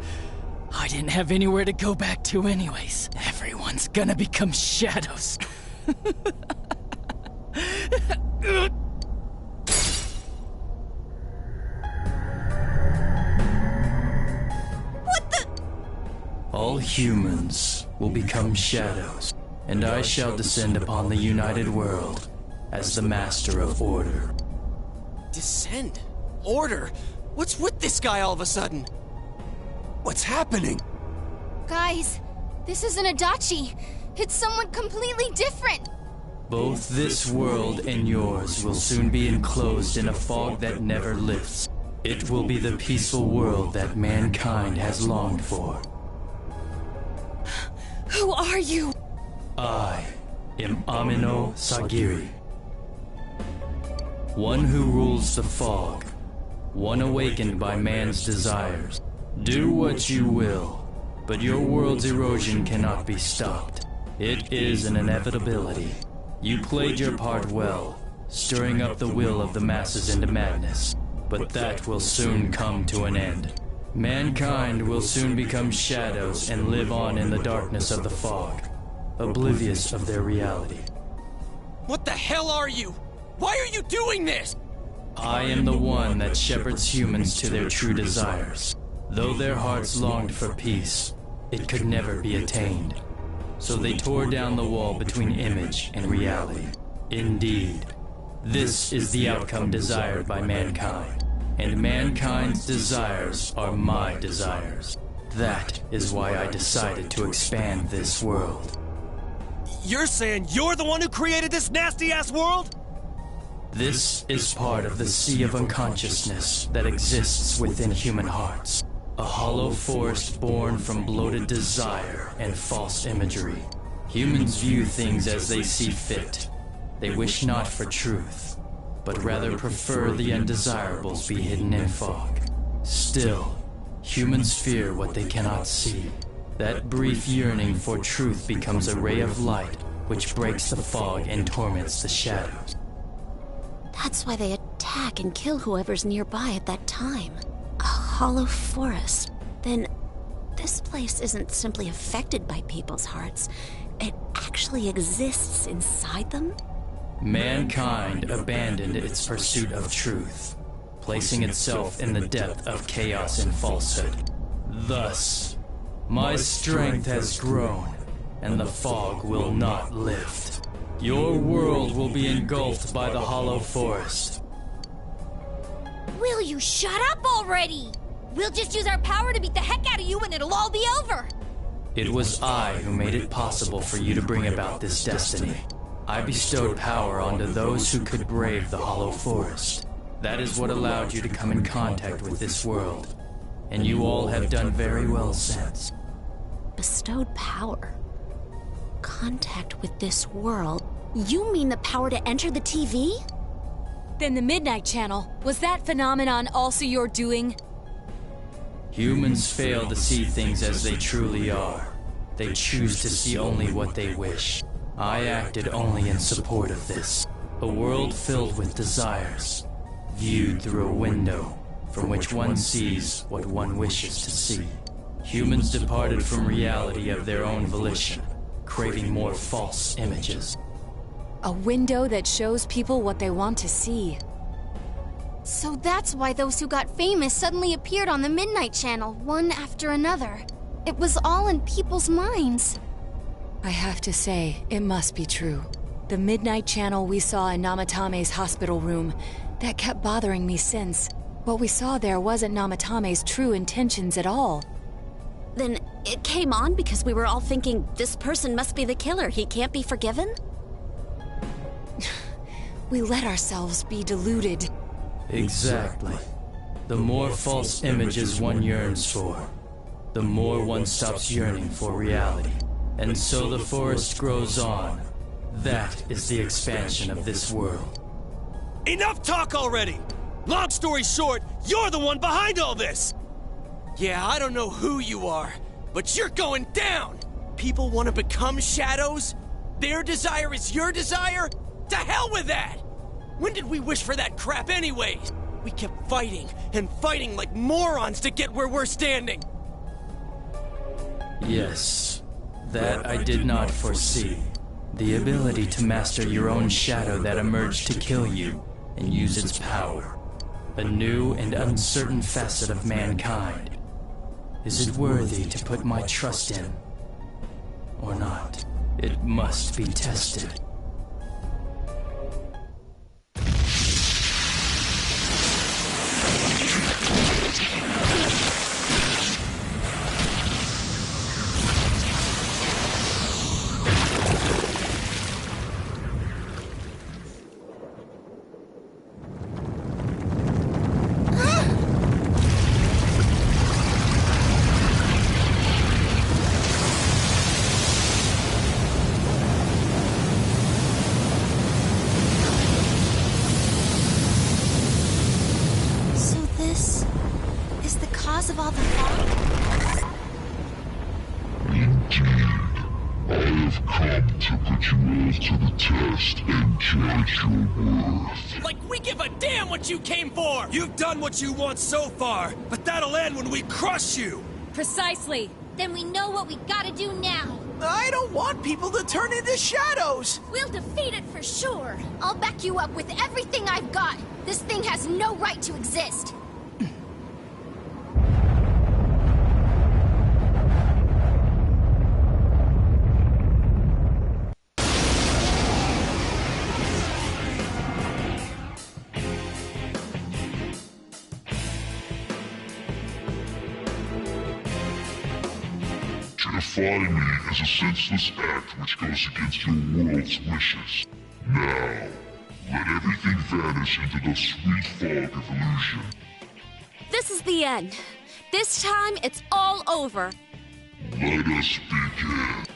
I didn't have anywhere to go back to anyways. Everyone's gonna become shadows. All humans will become shadows, and I shall descend upon the united world as the master of order. Descend? Order? What's with this guy all of a sudden? What's happening? Guys, this isn't Adachi. It's someone completely different. Both this world and yours will soon be enclosed in a fog that never lifts. It will be the peaceful world that mankind has longed for. Who are you? I am Amino Sagiri. One who rules the fog. One awakened by man's desires. Do what you will, but your world's erosion cannot be stopped. It is an inevitability. You played your part well, stirring up the will of the masses into madness. But that will soon come to an end. Mankind will soon become shadows and live on in the darkness of the fog, oblivious of their reality. What the hell are you? Why are you doing this? I am the one that shepherds humans to their true desires. Though their hearts longed for peace, it could never be attained. So they tore down the wall between image and reality. Indeed, this is the outcome desired by mankind. And mankind's desires are my desires. That is why I decided to expand this world. You're saying you're the one who created this nasty-ass world? This is part of the sea of unconsciousness that exists within human hearts. A hollow forest born from bloated desire and false imagery. Humans view things as they see fit. They wish not for truth, but rather prefer the undesirables be hidden in fog. Still, humans fear what they cannot see. That brief yearning for truth becomes a ray of light which breaks the fog and torments the shadows. That's why they attack and kill whoever's nearby at that time. A hollow forest. Then, this place isn't simply affected by people's hearts. It actually exists inside them? Mankind abandoned its pursuit of truth, placing itself in the depth of chaos and falsehood. Thus, my strength has grown, and the fog will not lift. Your world will be engulfed by the hollow forest. Will you shut up already? We'll just use our power to beat the heck out of you and it'll all be over! It was I who made it possible for you to bring about this destiny. I bestowed power onto those who could brave the Hollow Forest. That is what allowed you to come in contact with this world. And you all have done very well since. Bestowed power? Contact with this world? You mean the power to enter the TV? Then the Midnight Channel, was that phenomenon also your doing? Humans fail to see things as they truly are. They choose to see only what they wish. I acted only in support of this. A world filled with desires, viewed through a window from which one sees what one wishes to see. Humans departed from reality of their own volition, craving more false images. A window that shows people what they want to see. So that's why those who got famous suddenly appeared on the Midnight Channel, one after another. It was all in people's minds. I have to say, it must be true. The Midnight Channel we saw in Namatame's hospital room, that kept bothering me since. What we saw there wasn't Namatame's true intentions at all. Then it came on because we were all thinking, this person must be the killer, he can't be forgiven? We let ourselves be deluded. Exactly. The more false images one yearns for, the more one stops yearning for reality. And so the forest grows on. That is the expansion of this world. Enough talk already! Long story short, you're the one behind all this! Yeah, I don't know who you are, but you're going down! People want to become shadows? Their desire is your desire? To hell with that! When did we wish for that crap anyways? We kept fighting and fighting like morons to get where we're standing! Yes, that I did not foresee. The ability to master your own shadow that emerged to kill you and use its power. A new and uncertain facet of mankind. Is it worthy to put my trust in? Or not? It must be tested. Of all the fog? Indeed. I have come to put you all to the test and judge your worth. Like we give a damn what you came for! You've done what you want so far, but that'll end when we crush you! Precisely. Then we know what we gotta do now. I don't want people to turn into shadows! We'll defeat it for sure. I'll back you up with everything I've got. This thing has no right to exist. To defy me is a senseless act which goes against your world's wishes. Now, let everything vanish into the sweet fog of illusion. This is the end. This time, it's all over. Let us begin.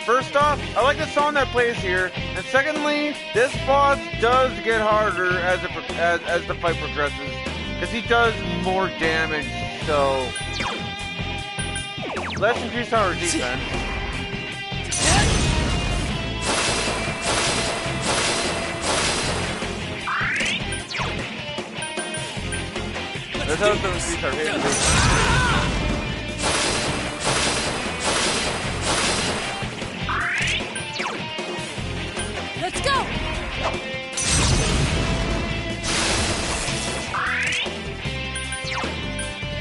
First off, I like the song that plays here, and secondly, this boss does get harder as the fight progresses, because he does more damage, so... Let's increase our defense. Let's also increase our hit. Let's go!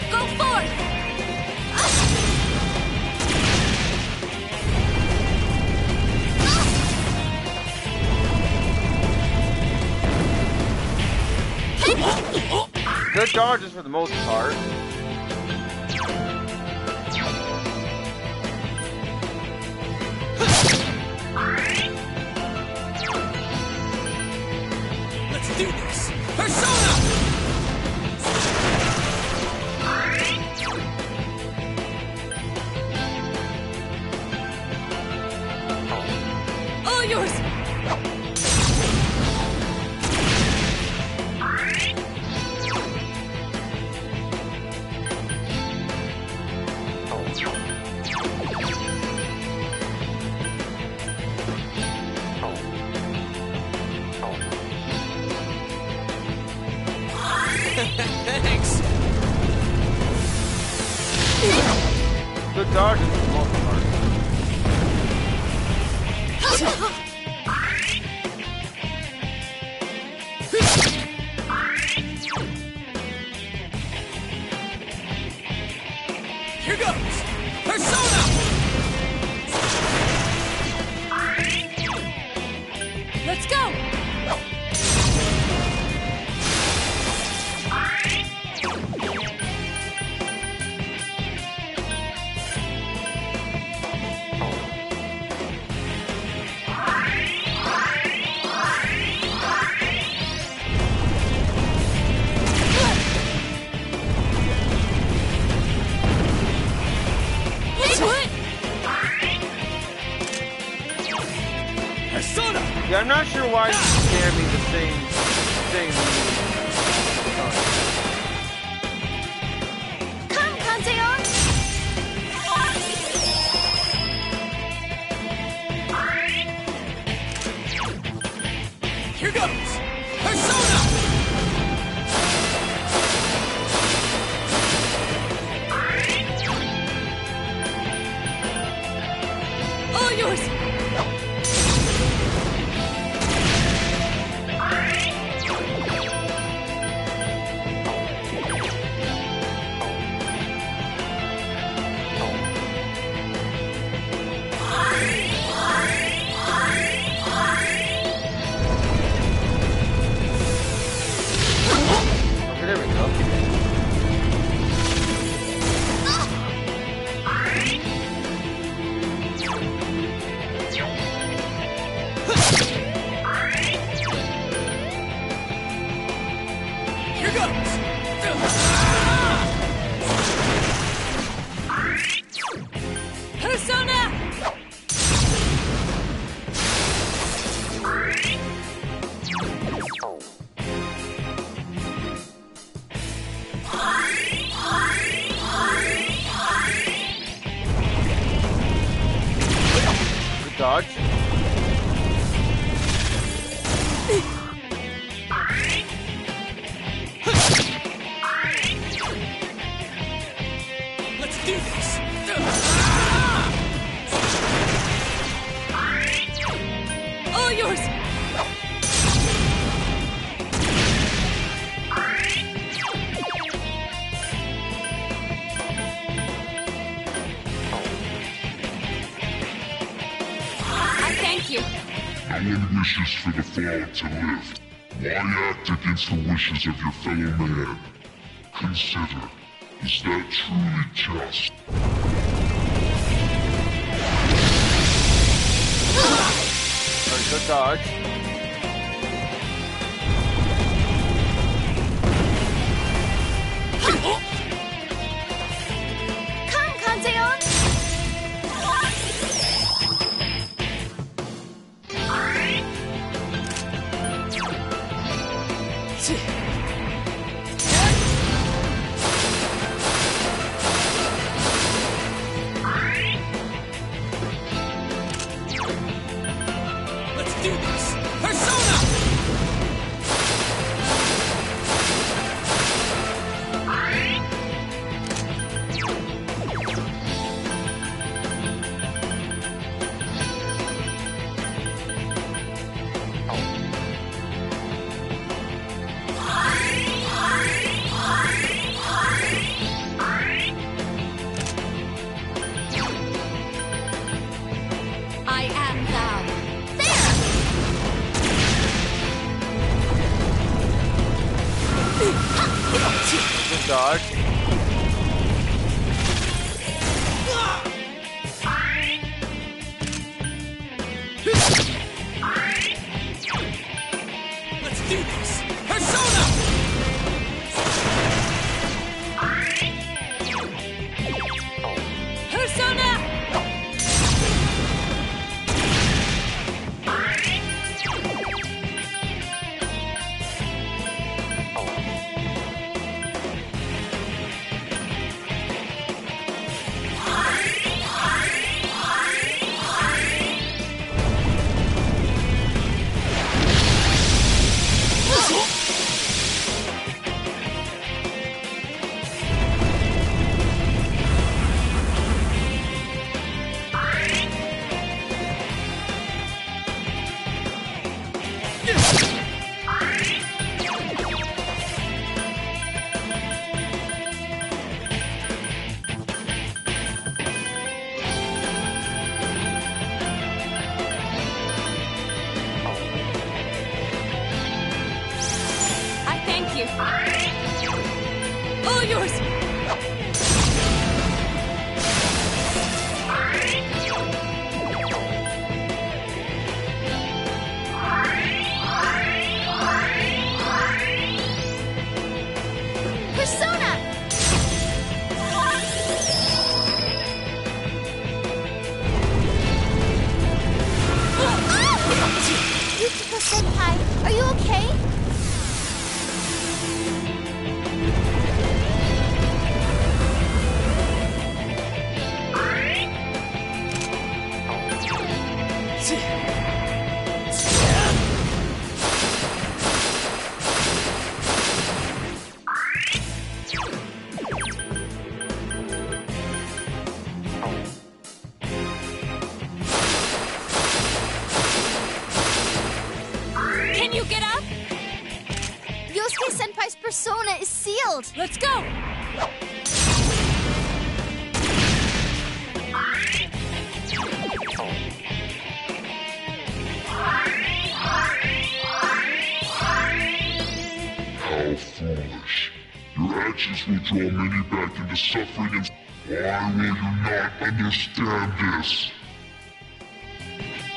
Go forth! good dodges for the most part. Let's do this! Persona! All yours! Thanks! Good dodges for the most part. Here goes! Persona! Let's go! Persona! Yeah, I'm not sure why you can't be the same thing. Come, Kanzeon! Here goes! Persona! All yours! Okay, there we go. Here goes! Persona! Good dodge. Let's do this! All yours! I thank you. No one wishes for the fog to lift. Why act against the wishes of your fellow man? Consider, is that truly just? Alright, good dodge. Come, Kanzeon! Let's do this! Persona! Good dodge. Let's do this! Persona! Persona! I thank you. All yours! Persona! Yukiko-senpai, are you okay? Can you get up? Yosuke-senpai's persona is sealed. Let's go! How foolish. Your actions will draw many back into suffering and... Why will you not understand this?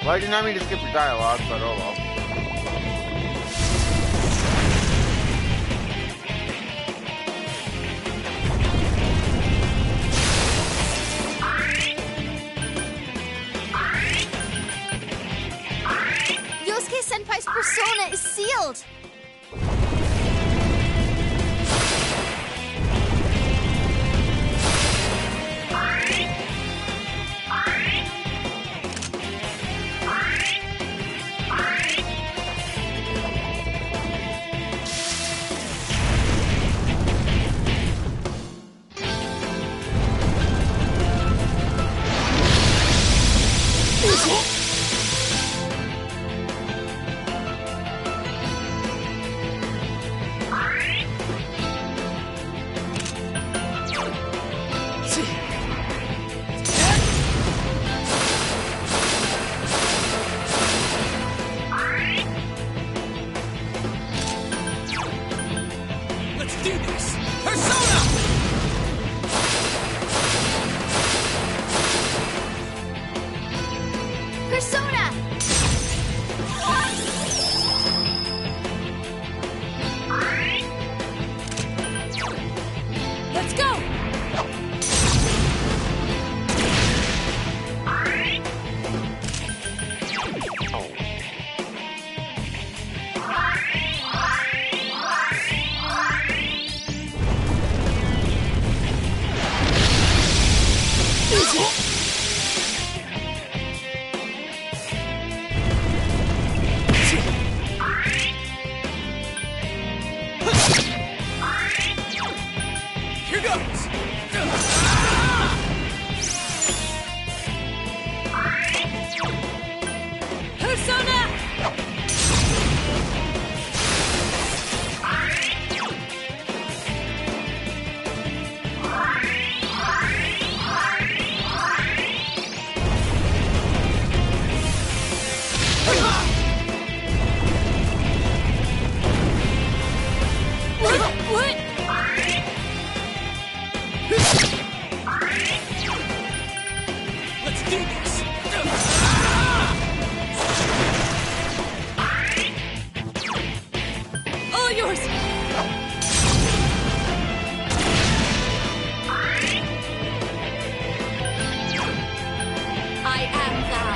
Well, I did not mean to skip your dialogue, but oh well. Yosuke-senpai's persona is sealed. All yours! I am thou.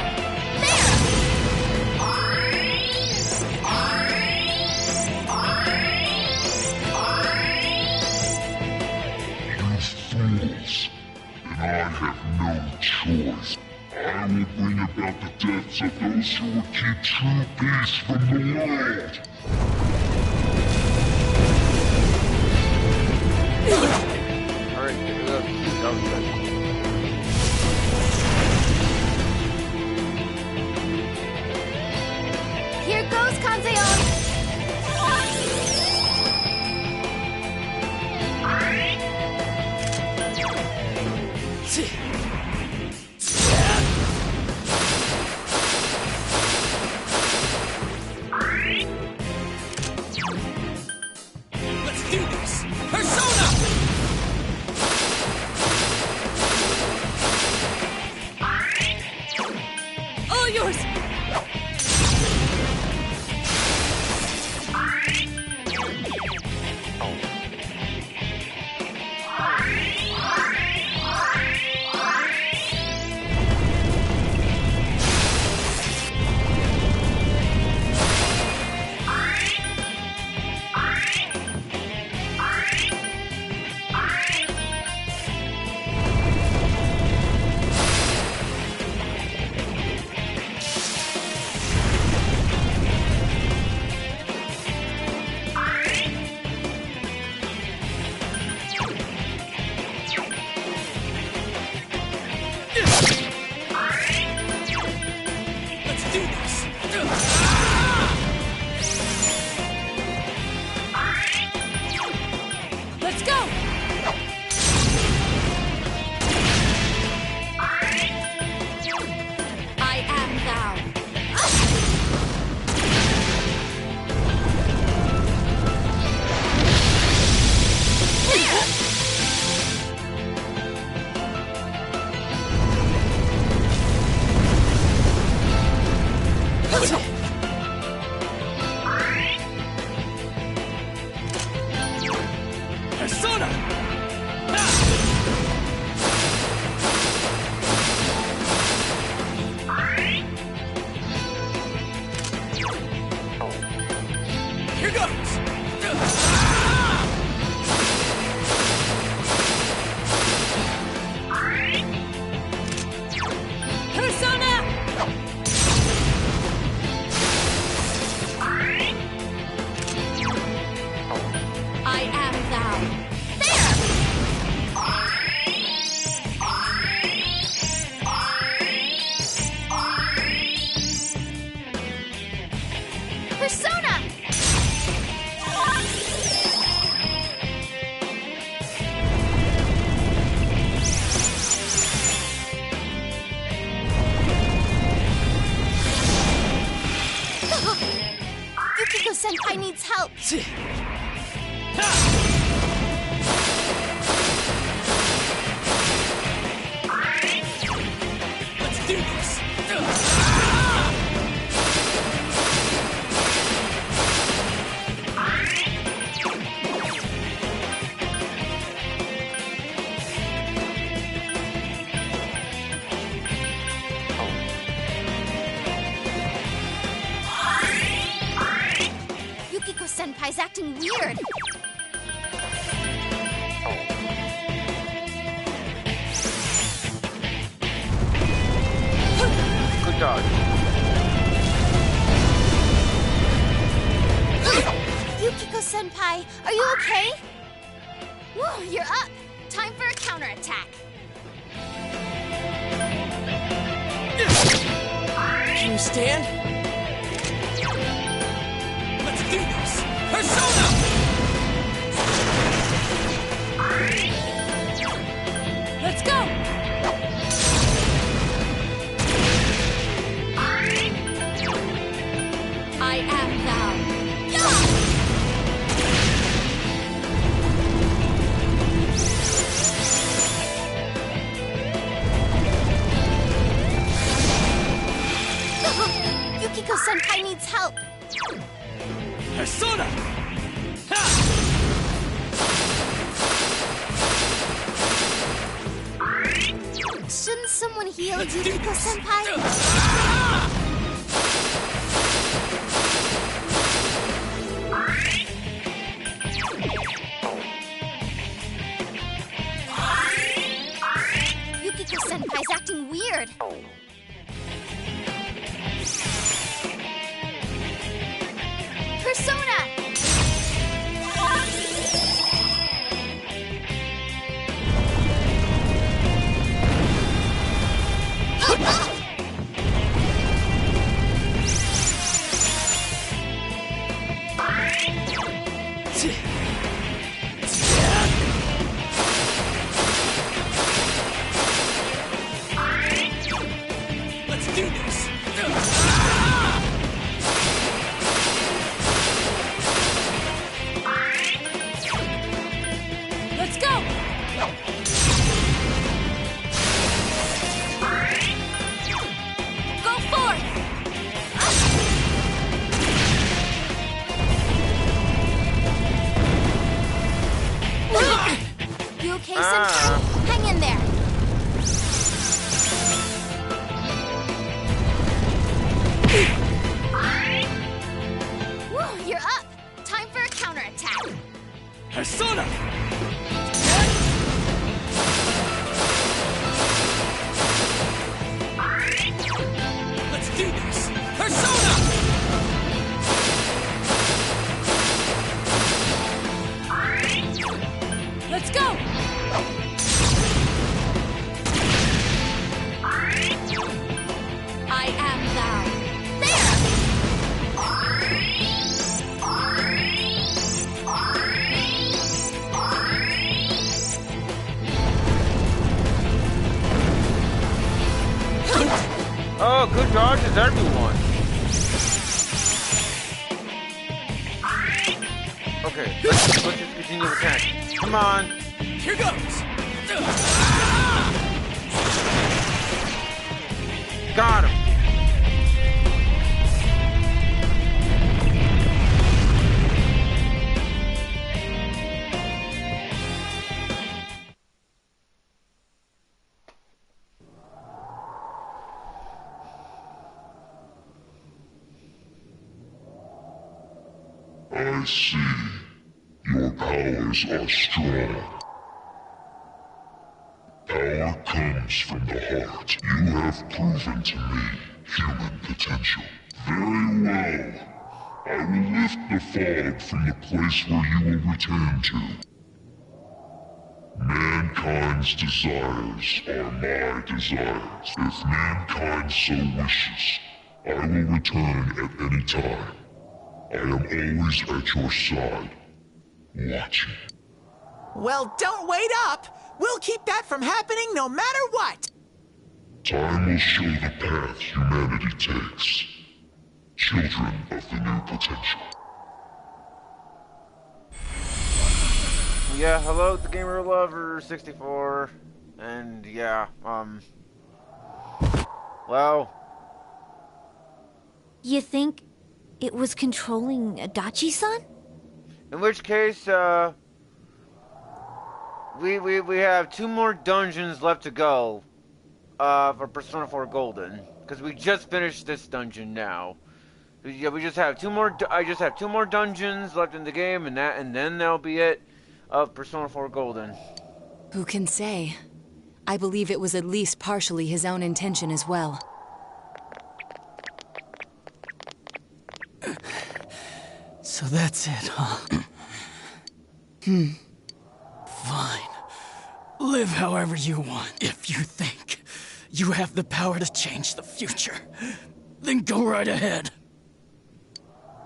Fools. And I have no choice. I will bring about the deaths of those who will keep true peace from the world. Alright, that was good. Here goes, Kanzeon! Let's do this! Persona! All yours! Let's do this! Let's go! I am thou. Persona! Here goes! Persona! I am thou. Persona! Yukiko-senpai needs help. Let's do this! Yukiko-senpai's acting weird. Good dodge. Yukiko-senpai, are you okay? Whoa, you're up. Time for a counterattack. Can you stand? Let's do this! Persona! Let's go! I am thou. Yukiko-senpai needs help. Persona! can heal Yukiko-senpai? Yukiko-senpai's acting weird. Persona! Let's do this! Let's go! Go forth! You okay, Senpai? Hang in there. Woo, you're up. Time for a counterattack. Persona! Let's do this! Persona! Let's go! I am thou. There! Oh, good dodges, everyone. Okay, let's just continue attacking. Come on. Here goes! Got him. I see. Your powers are strong. Power comes from the heart. You have proven to me human potential. Very well. I will lift the fog from the place where you will return to. Mankind's desires are my desires. If mankind so wishes, I will return at any time. I am always at your side, watching. Well, don't wait up! We'll keep that from happening no matter what! Time will show the path humanity takes. Children of the new potential. Yeah, hello, the gamer lover 64, and yeah, well, You think it was controlling Adachi-san? in which case, we have 2 more dungeons left to go, for Persona 4 Golden, because we just finished this dungeon now. Yeah, we just have 2 more. I just have 2 more dungeons left in the game, and then that'll be it of Persona 4 Golden. Who can say? I believe it was at least partially his own intention as well. So that's it, huh? Fine. Live however you want. If you think you have the power to change the future, then go right ahead.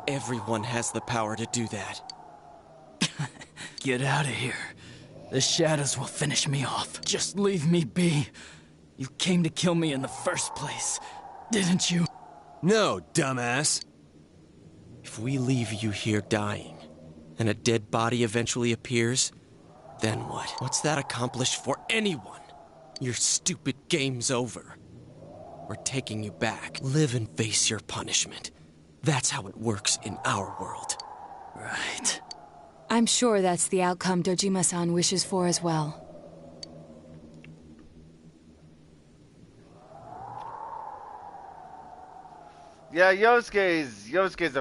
Everyone has the power to do that. Get out of here. The shadows will finish me off. Just leave me be. You came to kill me in the first place, didn't you? No, dumbass. If we leave you here dying, and a dead body eventually appears, then what? What's that accomplish for anyone? Your stupid game's over. We're taking you back. Live and face your punishment. That's how it works in our world. Right. I'm sure that's the outcome Dojima-san wishes for as well. Yeah, Yosuke's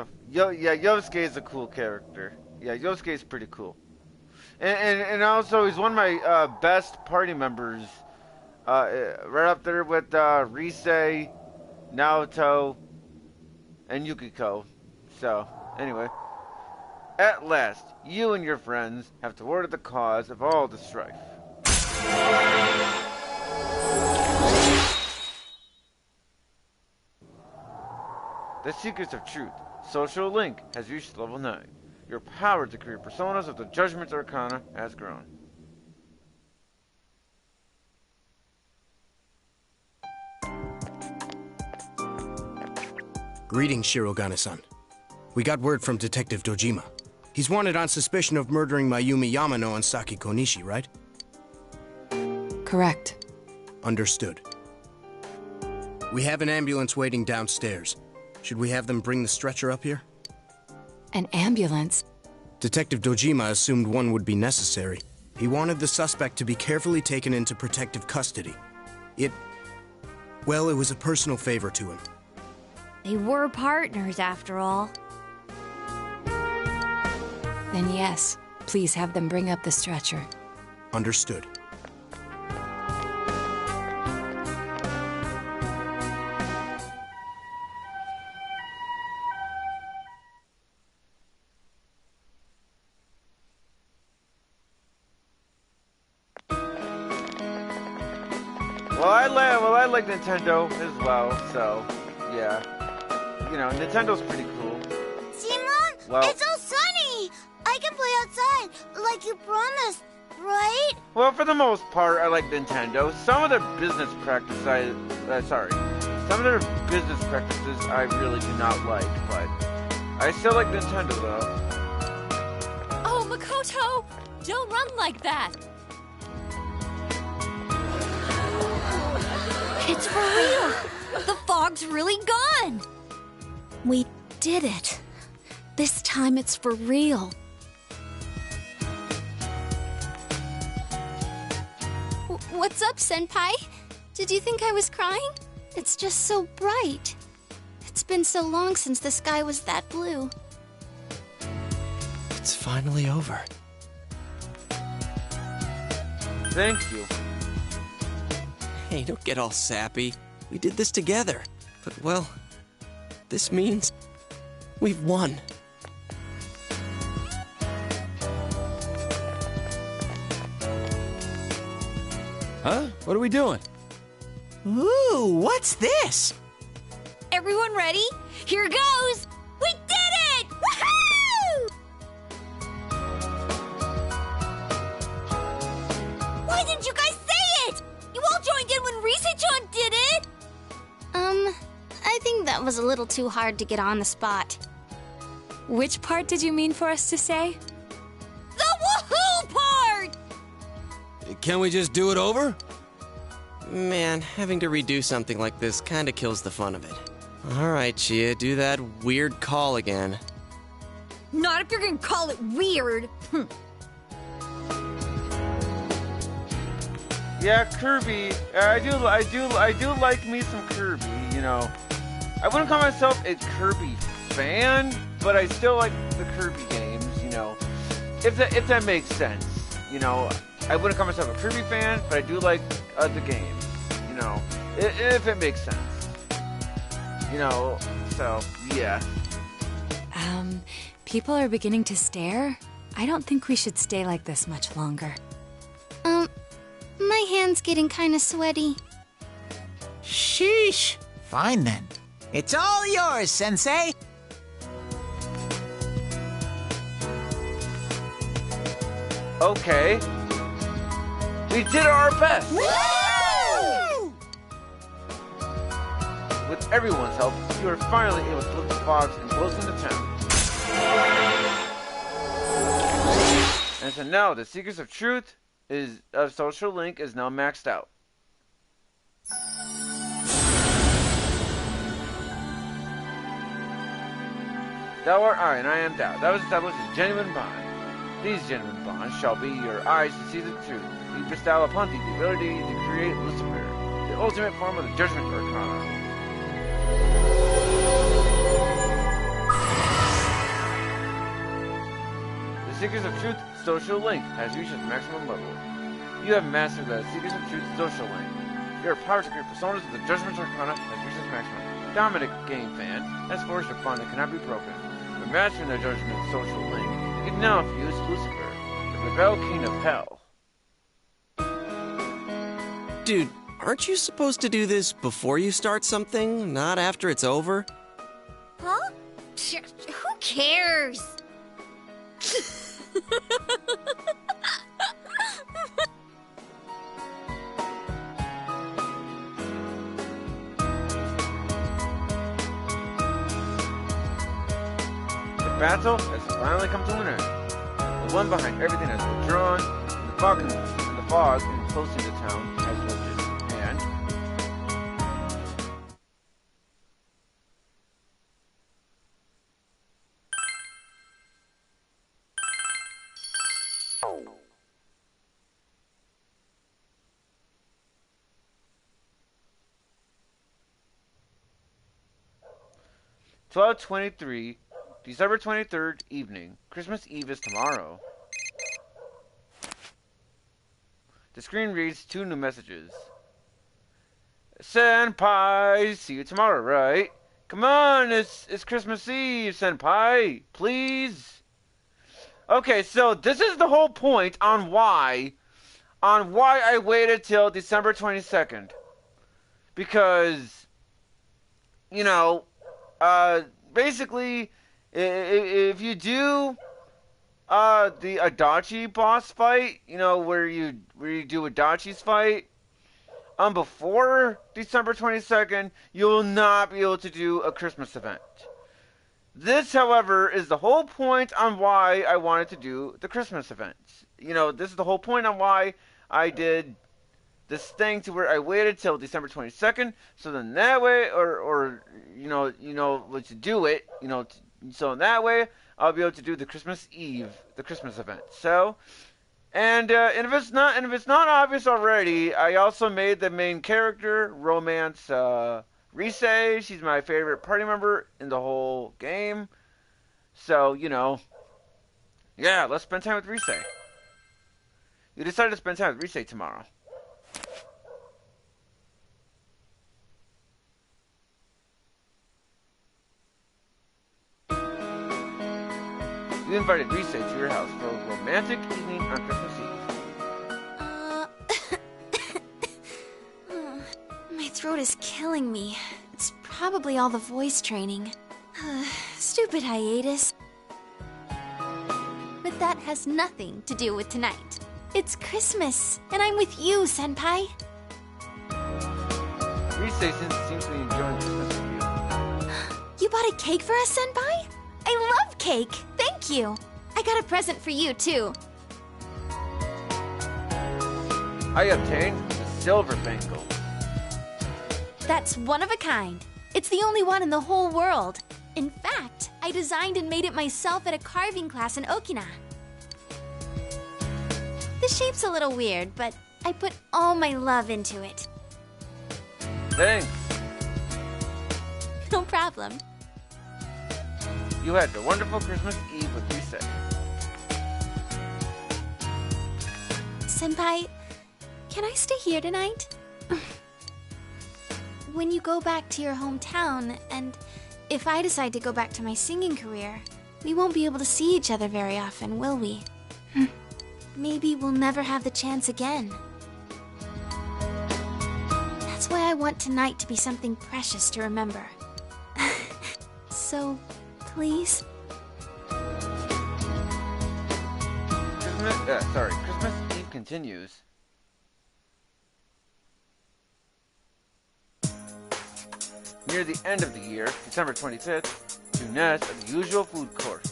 a cool character. Yeah, Yosuke's pretty cool. And also he's one of my best party members. Right up there with Rise, Naoto, and Yukiko. So, anyway. At last, you and your friends have thwarted the cause of all the strife. The Secrets of Truth. Social Link has reached level 9. Your power to create personas of the Judgment Arcana has grown. Greetings, Shirogane-san. We got word from Detective Dojima. He's wanted on suspicion of murdering Mayumi Yamano and Saki Konishi, right? Correct. Understood. We have an ambulance waiting downstairs. Should we have them bring the stretcher up here? An ambulance? Detective Dojima assumed one would be necessary. He wanted the suspect to be carefully taken into protective custody. Well, it was a personal favor to him. They were partners, after all. Then yes, please have them bring up the stretcher. Understood. Well, I like Nintendo as well, so, yeah. You know, Nintendo's pretty cool. Simon, Well, it's so sunny! I can play outside, like you promised, right? Well, for the most part, I like Nintendo. Some of their business practices I really do not like, but I still like Nintendo, though. Oh, Makoto! Don't run like that! It's for real! The fog's really gone! We did it. This time it's for real. What's up, Senpai? Did you think I was crying? It's just so bright. It's been so long since the sky was that blue. It's finally over. Thank you. Hey, don't get all sappy. We did this together. But, well, this means we've won. Huh? What are we doing? Ooh, what's this? Everyone ready? Here goes! We did it! Woohoo! Why didn't you guys say it? You all joined in when Rise-chan did it! I think that was a little too hard to get on the spot. Which part did you mean for us to say? The woohoo part! Can we just do it over? Man, having to redo something like this kinda kills the fun of it. Alright, Chia, do that weird call again. Not if you're gonna call it weird. Yeah, Kirby. I do like me some Kirby. You know, I wouldn't call myself a Kirby fan, but I still like the Kirby games. You know, if that makes sense. You know, I wouldn't call myself a Kirby fan, but I do like the games. You know, if it makes sense. You know, so yeah. People are beginning to stare. I don't think we should stay like this much longer. My hand's getting kinda sweaty. Sheesh. Fine then. It's all yours, Sensei. Okay. We did our best. Woo! With everyone's help, you are finally able to lift the fogs and close into town. And so now, the Secrets of Truth of Social Link is now maxed out. Thou art I, and I am thou. Thou hast established a genuine bond. These genuine bonds shall be your eyes to see the truth. We bestow upon thee the ability to create Lucifer, the ultimate form of the Judgment Arcana. Seekers of Truth social link has reached its maximum level. You have mastered the Seekers of Truth social link. Your power to create personas of the Judgment Arcana has reached its maximum. Dominic, game fan, has forged a bond that cannot be broken. By mastering the Judgment social link, you can now fuse Lucifer, the rebel king of hell. Dude, aren't you supposed to do this before you start something, not after it's over? Huh? Who cares? The battle has finally come to an end. The one behind everything has withdrawn, and the fog enclosing the town has lifted, and... "12:23, December 23rd, evening. Christmas Eve is tomorrow." The screen reads 2 new messages. "Senpai, see you tomorrow, right? Come on, it's Christmas Eve, Senpai, please." Okay, so this is the whole point on why I waited till December 22nd. Because, you know, basically, if you do the Adachi boss fight, you know, where you do Adachi's fight, before December 22nd, you will not be able to do a Christmas event. This, however, is the whole point on why I wanted to do the Christmas event. You know, this is the whole point on why I did this thing to where I waited till December 22nd, so then that way, or you know, let's do it, you know, so in that way, I'll be able to do the Christmas Eve, the Christmas event. So, and if it's not obvious already, I also made the main character, Romance, Rise. She's my favorite party member in the whole game. So, you know, yeah, let's spend time with Rise. You decided to spend time with Rise tomorrow. You invited Rise to your house for a romantic evening on Christmas Eve. My throat is killing me. It's probably all the voice training. Stupid hiatus. But that has nothing to do with tonight. It's Christmas, and I'm with you, Senpai. Rise seems to be enjoying Christmas with you. You bought a cake for us, Senpai? I love cake! Thank you! I got a present for you, too. I obtained the silver bangle. That's one of a kind. It's the only one in the whole world. In fact, I designed and made it myself at a carving class in Okina. The shape's a little weird, but I put all my love into it. Thanks. No problem. You had a wonderful Christmas Eve with Rise. Senpai, can I stay here tonight? When you go back to your hometown, and if I decide to go back to my singing career, we won't be able to see each other very often, will we? Maybe we'll never have the chance again. That's why I want tonight to be something precious to remember. So, please? Christmas Eve continues. Near the end of the year, December 25th, to nest at the usual food court.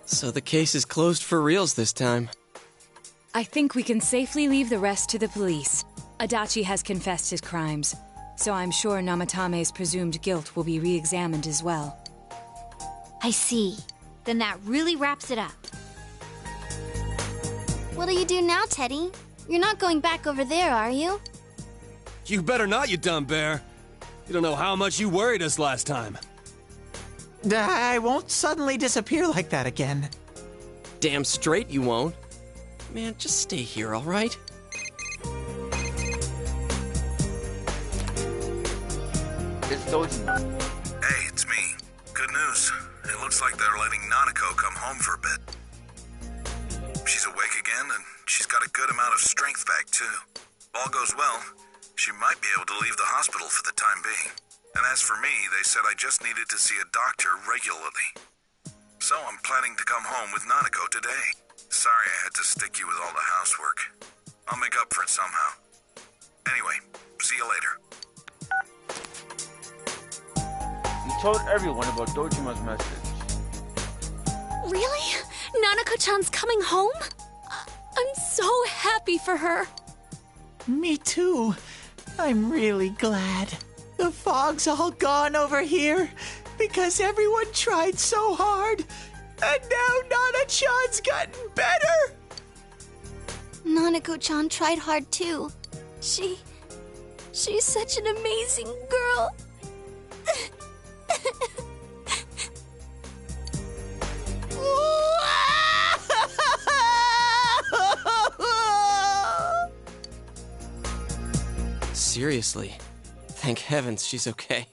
So the case is closed for reals this time. I think we can safely leave the rest to the police. Adachi has confessed his crimes, so I'm sure Namatame's presumed guilt will be re-examined as well. I see. Then that really wraps it up. What'll you do now, Teddy? You're not going back over there, are you? You better not, you dumb bear. You don't know how much you worried us last time. I won't suddenly disappear like that again. Damn straight you won't. Man, just stay here, all right? It's Dojima. Hey, it's me. Good news. It looks like they're letting Nanako come home for a bit. She's awake again, and she's got a good amount of strength back, too. If all goes well, she might be able to leave the hospital for the time being. And as for me, they said I just needed to see a doctor regularly. So I'm planning to come home with Nanako today. Sorry I had to stick you with all the housework. I'll make up for it somehow. Anyway, see you later. You told everyone about Dojima's message. Really? Nanako-chan's coming home? I'm so happy for her. Me too. I'm really glad. The fog's all gone over here because everyone tried so hard. And now Nana-chan's gotten better. Nanako-chan tried hard too. She's such an amazing girl. Seriously. Thank heavens she's okay.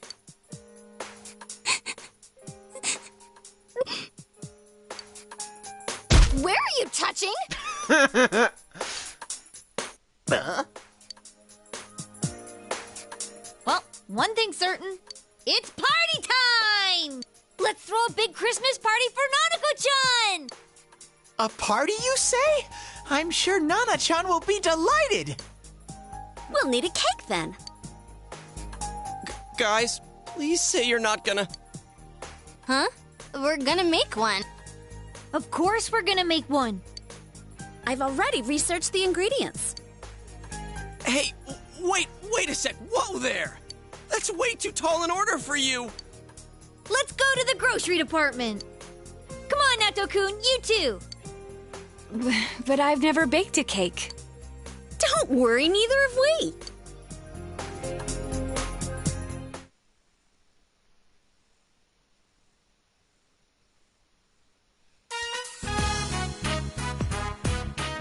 Where are you touching? Well, one thing's certain. It's party time! Let's throw a big Christmas party for Nanako-chan! A party, you say? I'm sure Nana-chan will be delighted. We'll need a cake then. Guys, please say you're not gonna... Huh? We're gonna make one. Of course we're gonna make one. I've already researched the ingredients. Hey, wait a sec. Whoa there! That's way too tall an order for you! Let's go to the grocery department. Come on, Nato-kun, you too. But I've never baked a cake. Don't worry, neither have we.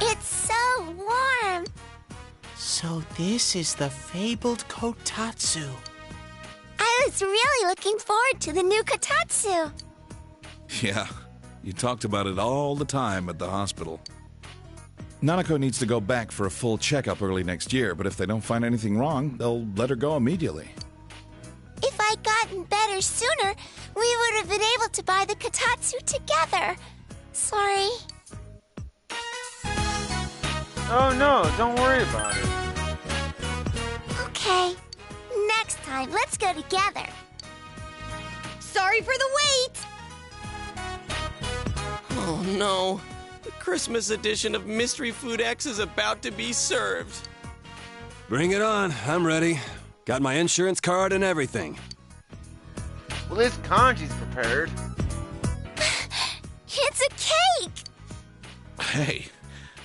It's so warm. So this is the fabled kotatsu. I was really looking forward to the new kotatsu. Yeah, you talked about it all the time at the hospital. Nanako needs to go back for a full checkup early next year, but if they don't find anything wrong, they'll let her go immediately. If I'd gotten better sooner, we would have been able to buy the kotatsu together. Sorry. Oh no, don't worry about it. Okay. Next time, let's go together. Sorry for the wait! Oh no. The Christmas edition of Mystery Food X is about to be served. Bring it on. I'm ready. Got my insurance card and everything. Well, at least Kanji's prepared. It's a cake! Hey,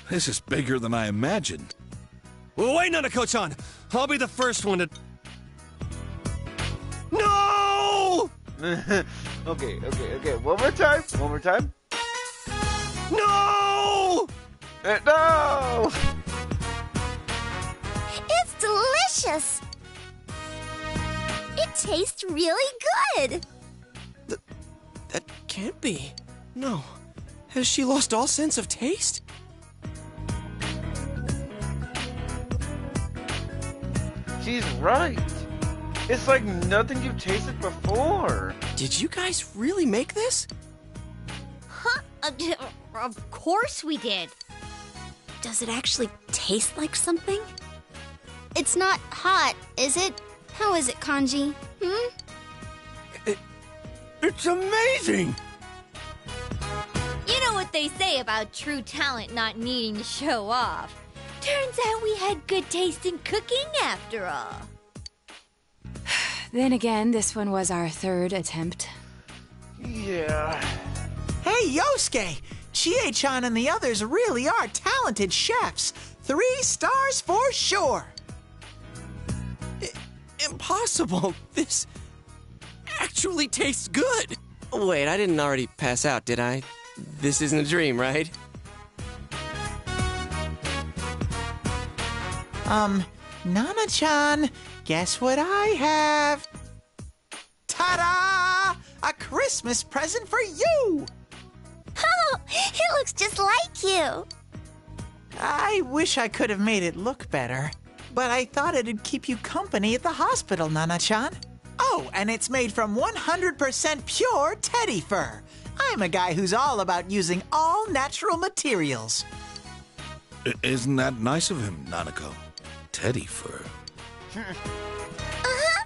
this is bigger than I imagined. Well, wait, Nanako-chan. I'll be the first one to... No! Okay. One more time. No! No! It's delicious! It tastes really good! That can't be. No. Has she lost all sense of taste? She's right. It's like nothing you've tasted before. Did you guys really make this? Huh? Of course we did. Does it actually taste like something? It's not hot, is it? How is it, Kanji? It's amazing! You know what they say about true talent not needing to show off. Turns out we had good taste in cooking after all. Then again, this one was our third attempt. Yeah. Hey, Yosuke! Chie-chan and the others really are talented chefs. 3 stars for sure. Impossible. This actually tastes good. Wait, I didn't already pass out, did I? This isn't a dream, right? Nana-chan, guess what I have? Ta-da! A Christmas present for you! Oh, it looks just like you. I wish I could have made it look better, but I thought it'd keep you company at the hospital, Nana-chan. Oh, and it's made from 100% pure teddy fur. I'm a guy who's all about using all natural materials. Isn't that nice of him, Nanako? Teddy fur. Uh-huh.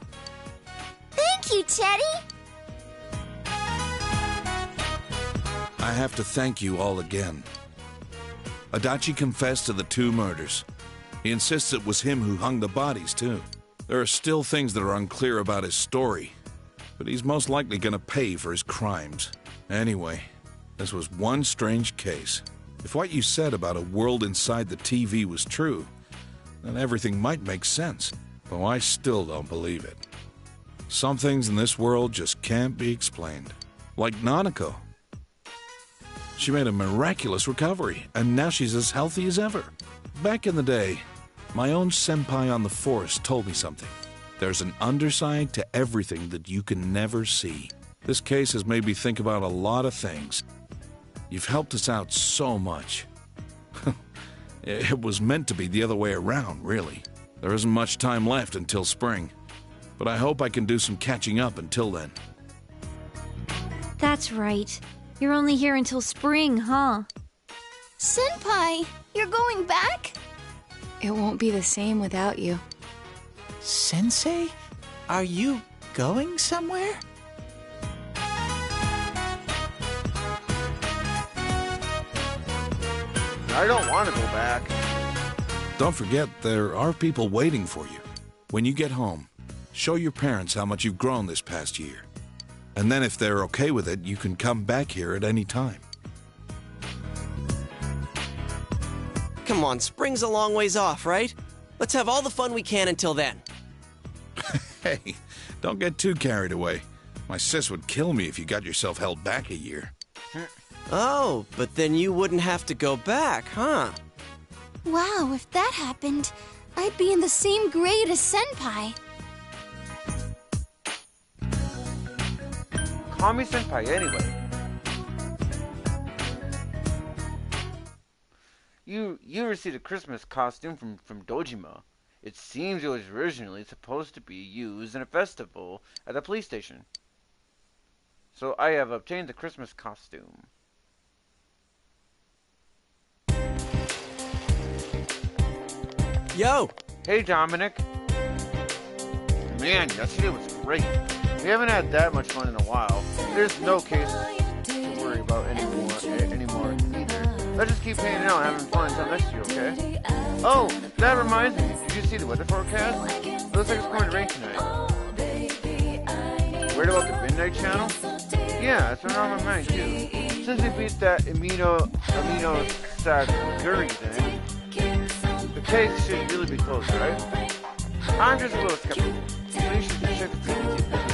Thank you, Teddy. I have to thank you all again. Adachi confessed to the 2 murders. He insists it was him who hung the bodies, too. There are still things that are unclear about his story, but he's most likely gonna pay for his crimes. Anyway, this was one strange case. If what you said about a world inside the TV was true, then everything might make sense, though I still don't believe it. Some things in this world just can't be explained. Like Nanako. She made a miraculous recovery, and now she's as healthy as ever. Back in the day, my own senpai on the force told me something. There's an underside to everything that you can never see. This case has made me think about a lot of things. You've helped us out so much. It was meant to be the other way around, really. There isn't much time left until spring, but I hope I can do some catching up until then. That's right. You're only here until spring, huh? Senpai, you're going back? It won't be the same without you. Sensei, are you going somewhere? I don't want to go back. Don't forget, there are people waiting for you. When you get home, show your parents how much you've grown this past year. And then if they're okay with it, you can come back here at any time. Come on, spring's a long ways off, right? Let's have all the fun we can until then. Hey, don't get too carried away. My sis would kill me if you got yourself held back a year. Oh, but then you wouldn't have to go back, huh? Wow, if that happened, I'd be in the same grade as Senpai. Call me Senpai anyway. You received a Christmas costume from Dojima. It seems it was originally supposed to be used in a festival at the police station. So I have obtained the Christmas costume. Yo! Hey, Dominic. Man, yesterday was great. We haven't had that much fun in a while. There's no case to worry about anymore either. Let's just keep hanging out and having fun until next year, okay? Oh, that reminds me. Did you see the weather forecast? It looks like it's going to rain tonight. Worried about the Midnight Channel? Yeah, it's been on my mind too. Since we beat that amino Saguri thing, the case should really be close, right? I'm just a little skeptical. We should check the CCTV next time.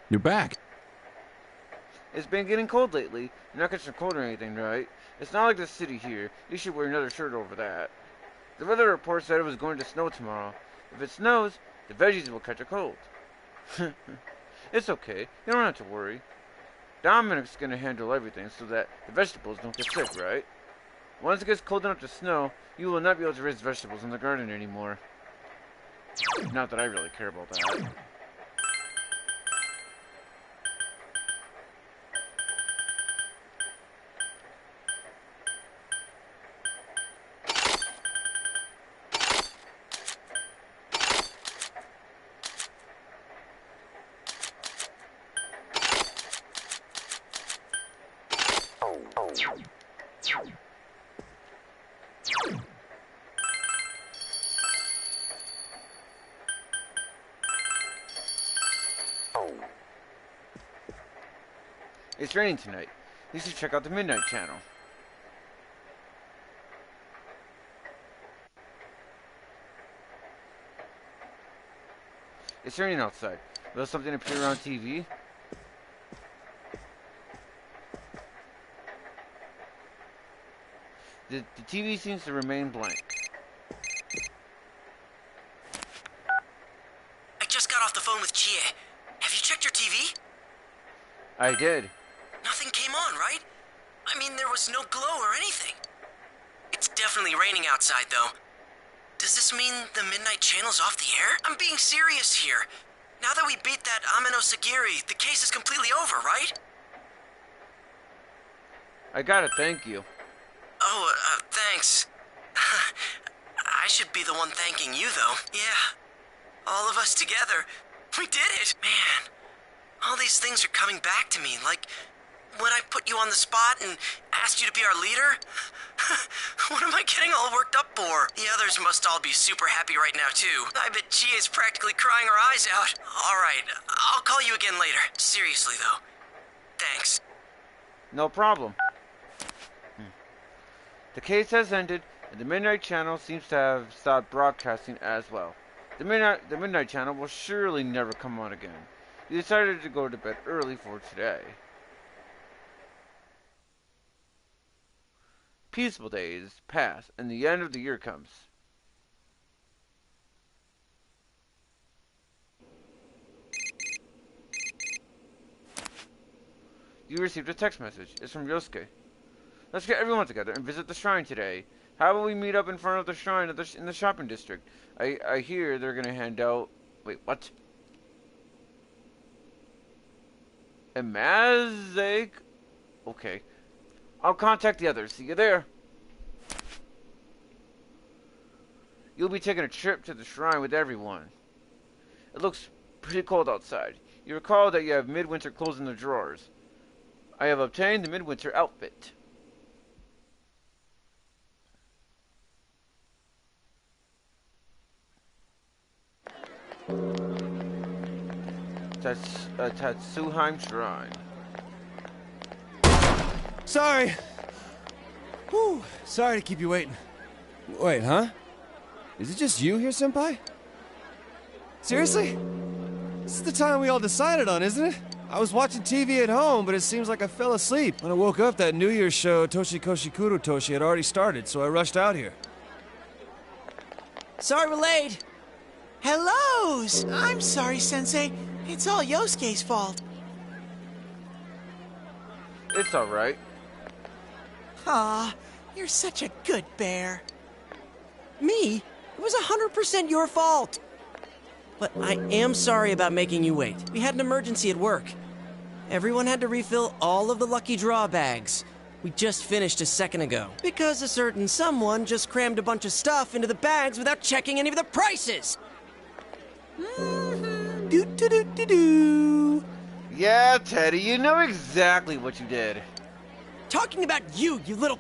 You're back. It's been getting cold lately. You're not catching a cold or anything, right? It's not like the city here. You should wear another shirt over that. The weather report said it was going to snow tomorrow. If it snows, the veggies will catch a cold. It's okay. You don't have to worry. Dominic's going to handle everything so that the vegetables don't get sick, right? Once it gets cold enough to snow, you will not be able to raise vegetables in the garden anymore. Not that I really care about that. It's raining tonight. You should check out the Midnight Channel. It's raining outside. Will something appear on TV? The TV seems to remain blank. I just got off the phone with Chie. Have you checked your TV? I did. Nothing came on, right? I mean, there was no glow or anything. It's definitely raining outside, though. Does this mean the Midnight Channel's off the air? I'm being serious here. Now that we beat that Amino Sagiri, the case is completely over, right? I gotta thank you. Oh, thanks. I should be the one thanking you, though. Yeah. All of us together. We did it! Man, all these things are coming back to me, like when I put you on the spot and asked you to be our leader. What am I getting all worked up for? The others must all be super happy right now, too. I bet Chie is practically crying her eyes out. All right, I'll call you again later. Seriously, though. Thanks. No problem. The case has ended, and the Midnight Channel seems to have stopped broadcasting as well. The Midnight Channel will surely never come on again. You decided to go to bed early for today. Peaceful days pass, and the end of the year comes. You received a text message. It's from Yosuke. Let's get everyone together and visit the shrine today. How about we meet up in front of the shrine in the shopping district? I hear they're gonna hand out... Wait, what? A mosaic? Okay. I'll contact the others. See you there. You'll be taking a trip to the shrine with everyone. It looks pretty cold outside. You recall that you have midwinter clothes in the drawers. I have obtained the midwinter outfit. That's a Tatsuheim Shrine. Sorry. Whew. Sorry to keep you waiting. Wait, huh? Is it just you here, Senpai? Seriously? This is the time we all decided on, isn't it? I was watching TV at home, but it seems like I fell asleep. When I woke up, that New Year's show, Toshikoshi Kurotoshi, had already started, so I rushed out here. Sorry we're late. Hellos! I'm sorry, Sensei. It's all Yosuke's fault. It's alright. Aw, you're such a good bear. Me? It was 100% your fault. But I am sorry about making you wait. We had an emergency at work. Everyone had to refill all of the lucky draw bags. We just finished a second ago. Because a certain someone just crammed a bunch of stuff into the bags without checking any of the prices. Do-do-do-do-do. Yeah, Teddy, you know exactly what you did. Talking about you, you little...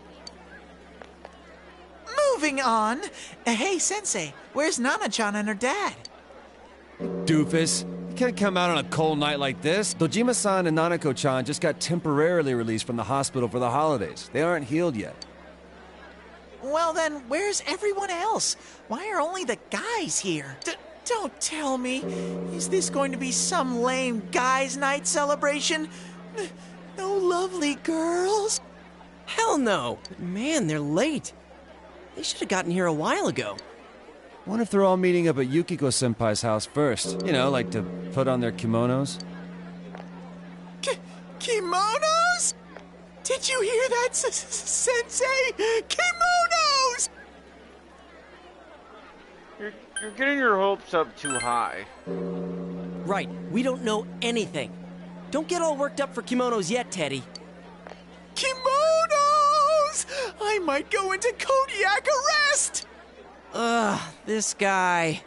Moving on. Hey, Sensei, where's Nana-chan and her dad? Doofus. You can't come out on a cold night like this. Dojima-san and Nanako-chan just got temporarily released from the hospital for the holidays. They aren't healed yet. Well then, where's everyone else? Why are only the guys here? Don't tell me. Is this going to be some lame guys' night celebration? No lovely girls? Hell no. Man, they're late. They should have gotten here a while ago. Wonder if they're all meeting up at Yukiko-senpai's house first. You know, like to put on their kimonos. Kimonos? Did you hear that, Sensei? Kimonos! You're getting your hopes up too high. Right, we don't know anything. Don't get all worked up for kimonos yet, Teddy. Kimonos! I might go into Kodiak arrest! Ugh, this guy.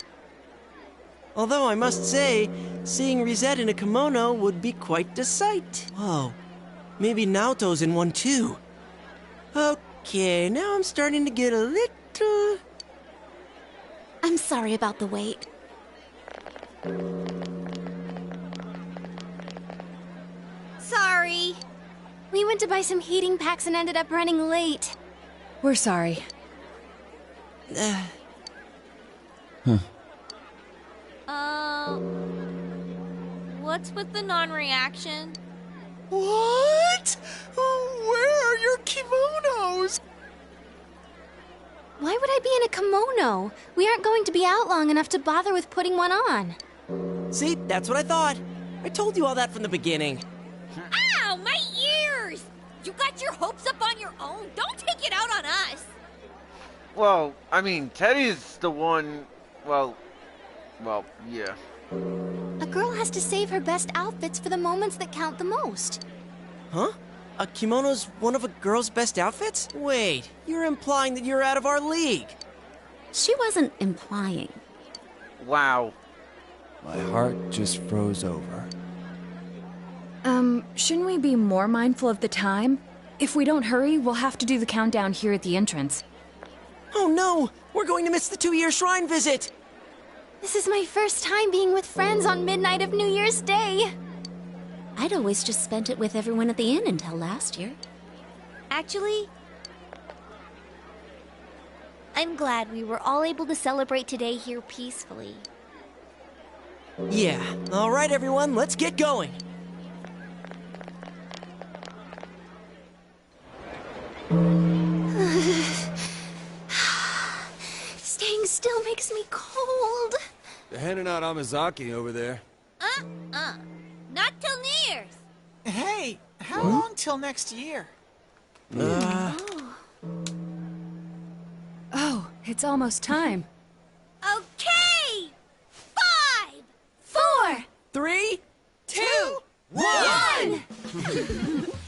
Although I must say, seeing Rizette in a kimono would be quite the sight. Whoa, maybe Naoto's in one too. Okay, now I'm starting to get a little... I'm sorry about the wait. Sorry. We went to buy some heating packs and ended up running late. We're sorry. What's with the non-reaction? What? Where are your kimonos? Why would I be in a kimono? We aren't going to be out long enough to bother with putting one on. See, that's what I thought. I told you all that from the beginning. Ow, my ears! You got your hopes up on your own. Don't take it out on us. Well, I mean, Teddy's the one... Well, yeah. A girl has to save her best outfits for the moments that count the most. Huh? A kimono's one of a girl's best outfits? Wait, you're implying that you're out of our league. She wasn't implying. Wow. My heart just froze over. Shouldn't we be more mindful of the time? If we don't hurry, we'll have to do the countdown here at the entrance. Oh no! We're going to miss the 2-year shrine visit! This is my first time being with friends on midnight of New Year's Day. I'd always just spent it with everyone at the inn until last year. Actually, I'm glad we were all able to celebrate today here peacefully. Yeah. Alright, everyone, let's get going. Staying still makes me cold. They're handing out Amazaki over there. Not till New Year's. Hey, how long till next year? Oh, it's almost time. Okay! 5, 4, 3, 2, 1!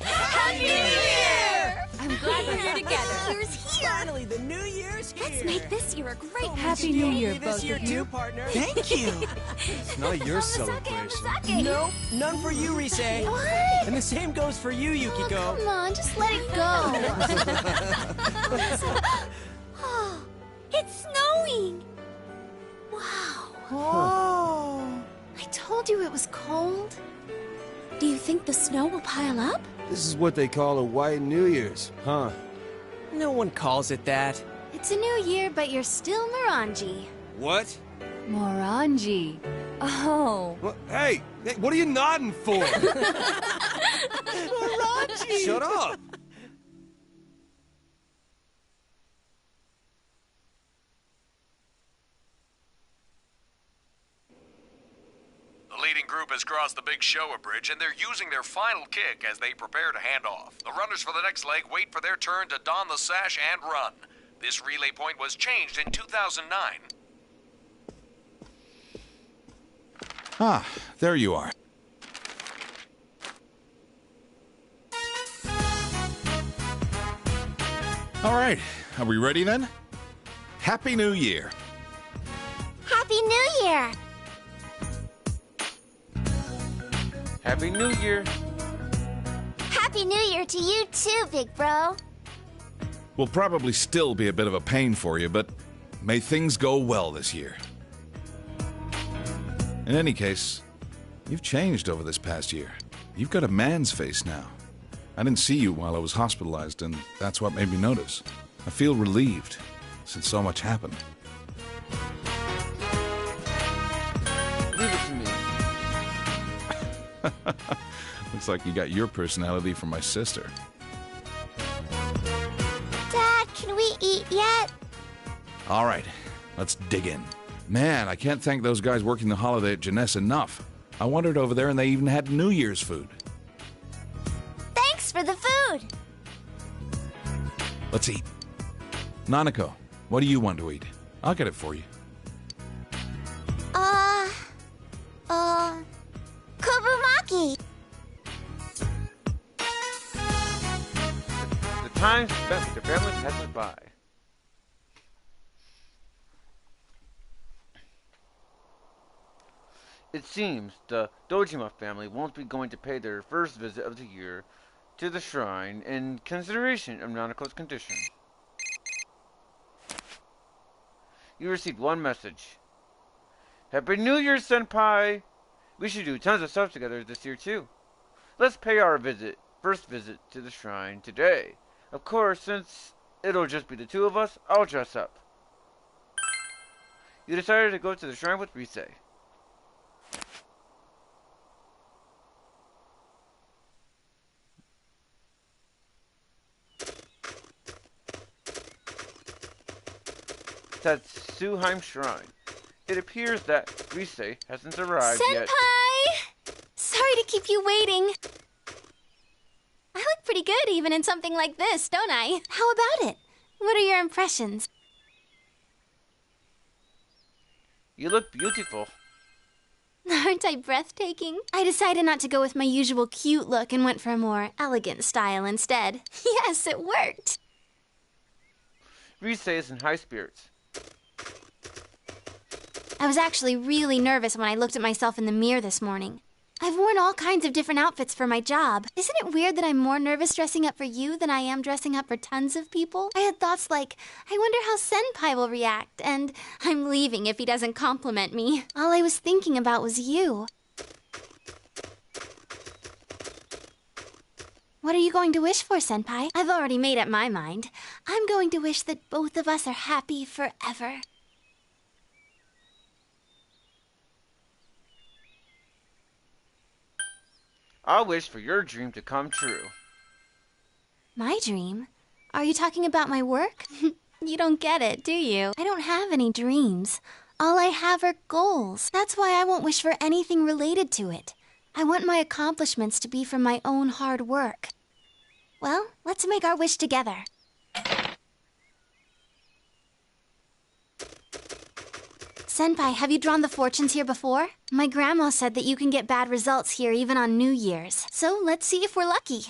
Happy New Year! I'm glad we're here together. Year's here! Finally, the New Year's here! Let's make this year a great Happy New Year, this both year of you. too, partner. Thank you. It's not your celebration. Nope, none for you, Rise. What? And the same goes for you, Yukiko. Come on, just let it go. Oh, it's snowing! Wow. Oh. I told you it was cold. Do you think the snow will pile up? This is what they call a white New Year's, huh? No one calls it that. It's a new year, but you're still Morangi. What? Morangi. Oh. Well, hey, what are you nodding for? Morangi! Shut up! The leading group has crossed the Big Showa Bridge, and they're using their final kick as they prepare to hand off. The runners for the next leg wait for their turn to don the sash and run. This relay point was changed in 2009. Ah, there you are. All right, are we ready then? Happy New Year. Happy New Year! Happy New Year. Happy New Year to you too, big bro. Will probably still be a bit of a pain for you, but may things go well this year. In any case, you've changed over this past year. You've got a man's face now. I didn't see you while I was hospitalized, and that's what made me notice. I feel relieved, since so much happened. Leave it to me. Looks like you got your personality from my sister. Dad, can we eat yet? All right, let's dig in. Man, I can't thank those guys working the holiday at Jeunesse enough. I wandered over there and they even had New Year's food. Thanks for the food. Let's eat. Nanako, what do you want to eat? I'll get it for you. Kobumaki. The time spent with your family passes by. It seems the Dojima family won't be going to pay their first visit of the year to the shrine in consideration of Nanako's condition. You received one message. Happy New Year, Senpai! We should do tons of stuff together this year, too. Let's pay our visit first visit to the shrine today. Of course, since it'll just be the two of us, I'll dress up. You decided to go to the shrine with Rise. Tatsuheim Shrine. It appears that Rise hasn't arrived yet. Senpai! Sorry to keep you waiting. I look pretty good even in something like this, don't I? How about it? What are your impressions? You look beautiful. Aren't I breathtaking? I decided not to go with my usual cute look and went for a more elegant style instead. Yes, it worked. Rise is in high spirits. I was actually really nervous when I looked at myself in the mirror this morning. I've worn all kinds of different outfits for my job. Isn't it weird that I'm more nervous dressing up for you than I am dressing up for tons of people? I had thoughts like, I wonder how Senpai will react, and I'm leaving if he doesn't compliment me. All I was thinking about was you. What are you going to wish for, Senpai? I've already made up my mind. I'm going to wish that both of us are happy forever. I wish for your dream to come true. My dream? Are you talking about my work? You don't get it, do you? I don't have any dreams. All I have are goals. That's why I won't wish for anything related to it. I want my accomplishments to be from my own hard work. Well, let's make our wish together. Senpai, have you drawn the fortunes here before? My grandma said that you can get bad results here even on New Year's. So let's see if we're lucky.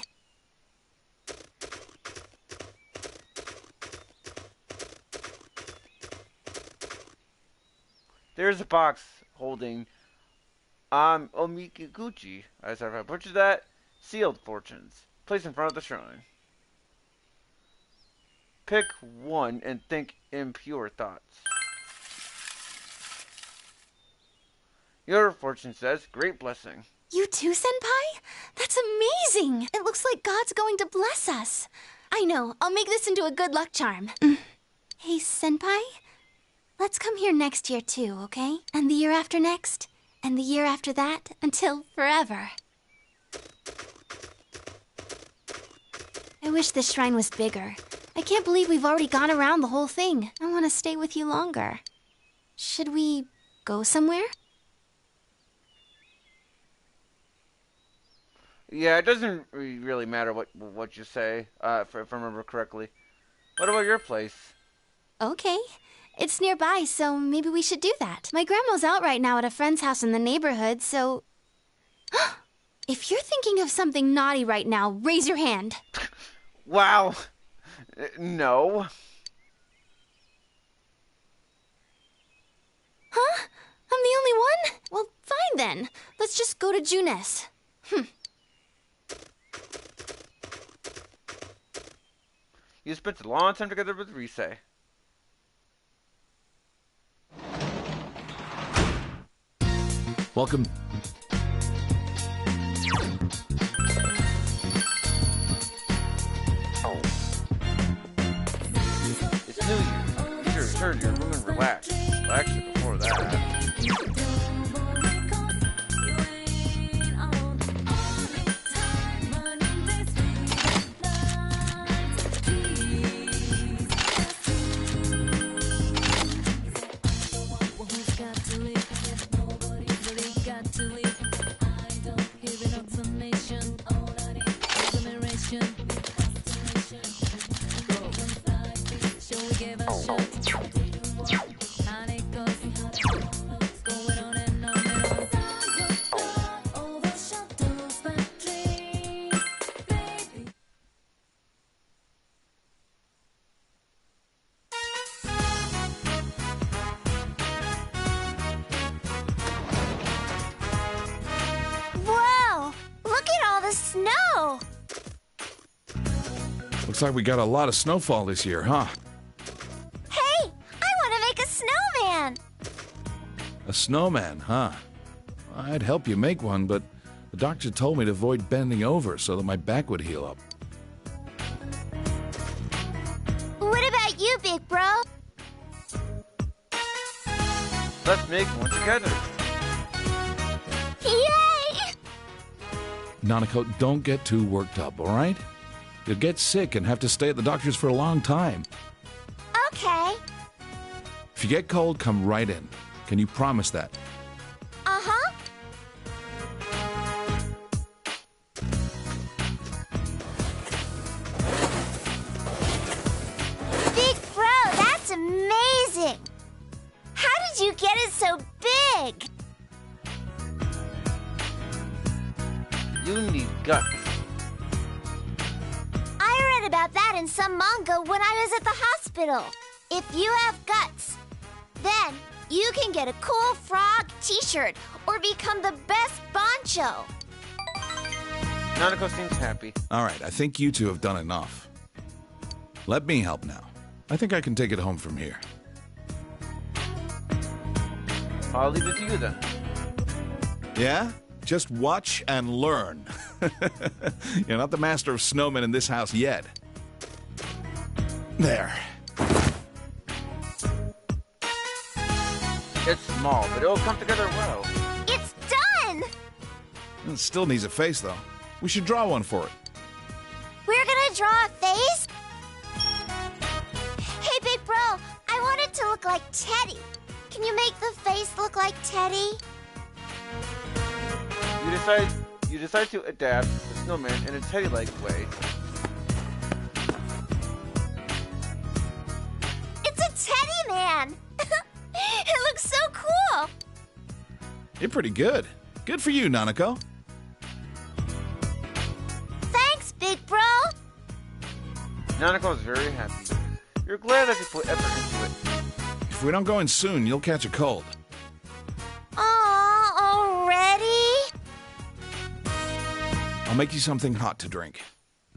There's a box holding Omikiguchi. I said if I butchered that, sealed fortunes. Placed in front of the shrine. Pick one and think impure thoughts. Your fortune says, great blessing. You too, Senpai? That's amazing! It looks like God's going to bless us. I know, I'll make this into a good luck charm. Hey, Senpai? Let's come here next year too, okay? And the year after next? And the year after that? Until forever. I wish this shrine was bigger. I can't believe we've already gone around the whole thing. I want to stay with you longer. Should we go somewhere? Yeah, it doesn't really matter what you say, if I remember correctly. What about your place? Okay. It's nearby, so maybe we should do that. My grandma's out right now at a friend's house in the neighborhood, so... If you're thinking of something naughty right now, raise your hand. Wow. No. Huh? I'm the only one? Well, fine then. Let's just go to Junes. You spent a long time together with Rise. Welcome. It's New Year. You should return to your room and relax. Well, actually, before that... Snow! Looks like we got a lot of snowfall this year, huh? Hey! I want to make a snowman! A snowman, huh? I'd help you make one, but The doctor told me to avoid bending over so that my back would heal up. What about you, big bro? Let's make one together. Yay! Nanako, don't get too worked up, all right? You'll get sick and have to stay at the doctor's for a long time. Okay. If you get cold, come right in. Can you promise that? Uh-huh. Big bro, that's amazing! How did you get it so big? You need guts. I read about that in some manga when I was at the hospital. If you have guts, then you can get a cool frog t-shirt or become the best bancho. Nanako seems happy. All right, I think you two have done enough. Let me help now. I think I can take it home from here. I'll leave it to you then. Yeah? Just watch and learn. You're not the master of snowmen in this house yet. There. It's small, but it'll come together well. It's done! It still needs a face, though. We should draw one for it. We're gonna draw a face? Hey, big bro, I want it to look like Teddy. Can you make the face look like Teddy? You decide to adapt the snowman in a Teddy-like way. It's a Teddy man! It looks so cool! You're pretty good. Good for you, Nanako. Thanks, big bro! Nanako is very happy. You're glad that you put effort into it. If we don't go in soon, you'll catch a cold. Aw, already? I'll make you something hot to drink.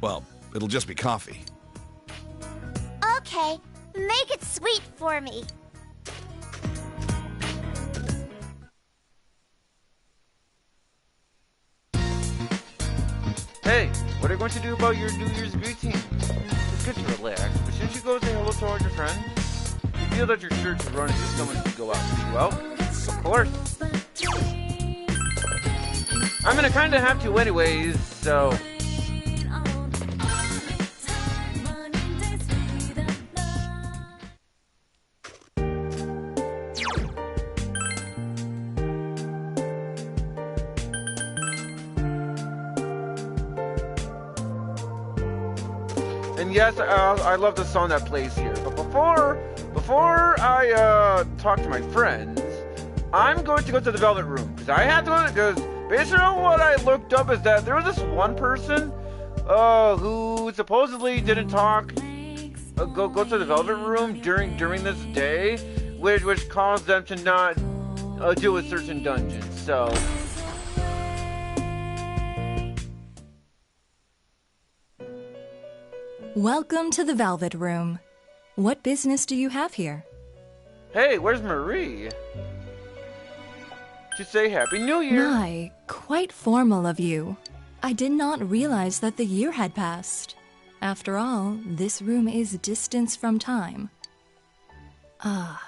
Well, it'll just be coffee. Okay, make it sweet for me. Hey, what are you going to do about your New Year's greeting? It's good to relax, but shouldn't you go say hello to all your friends? You feel that your shirt is running if someone should go out. Well, of course. I'm gonna kinda have to anyways, so... And yes, I love the song that plays here. But before I talk to my friends, I'm going to go to the Velvet Room because I have to go because based on what I looked up is that there was this one person who supposedly didn't talk. Go to the Velvet Room during this day, which caused them to not do with certain dungeons. So. Welcome to the Velvet Room. What business do you have here? Hey, where's Marie? Should say Happy New Year. My, quite formal of you. I did not realize that the year had passed. After all, this room is distance from time. Ah,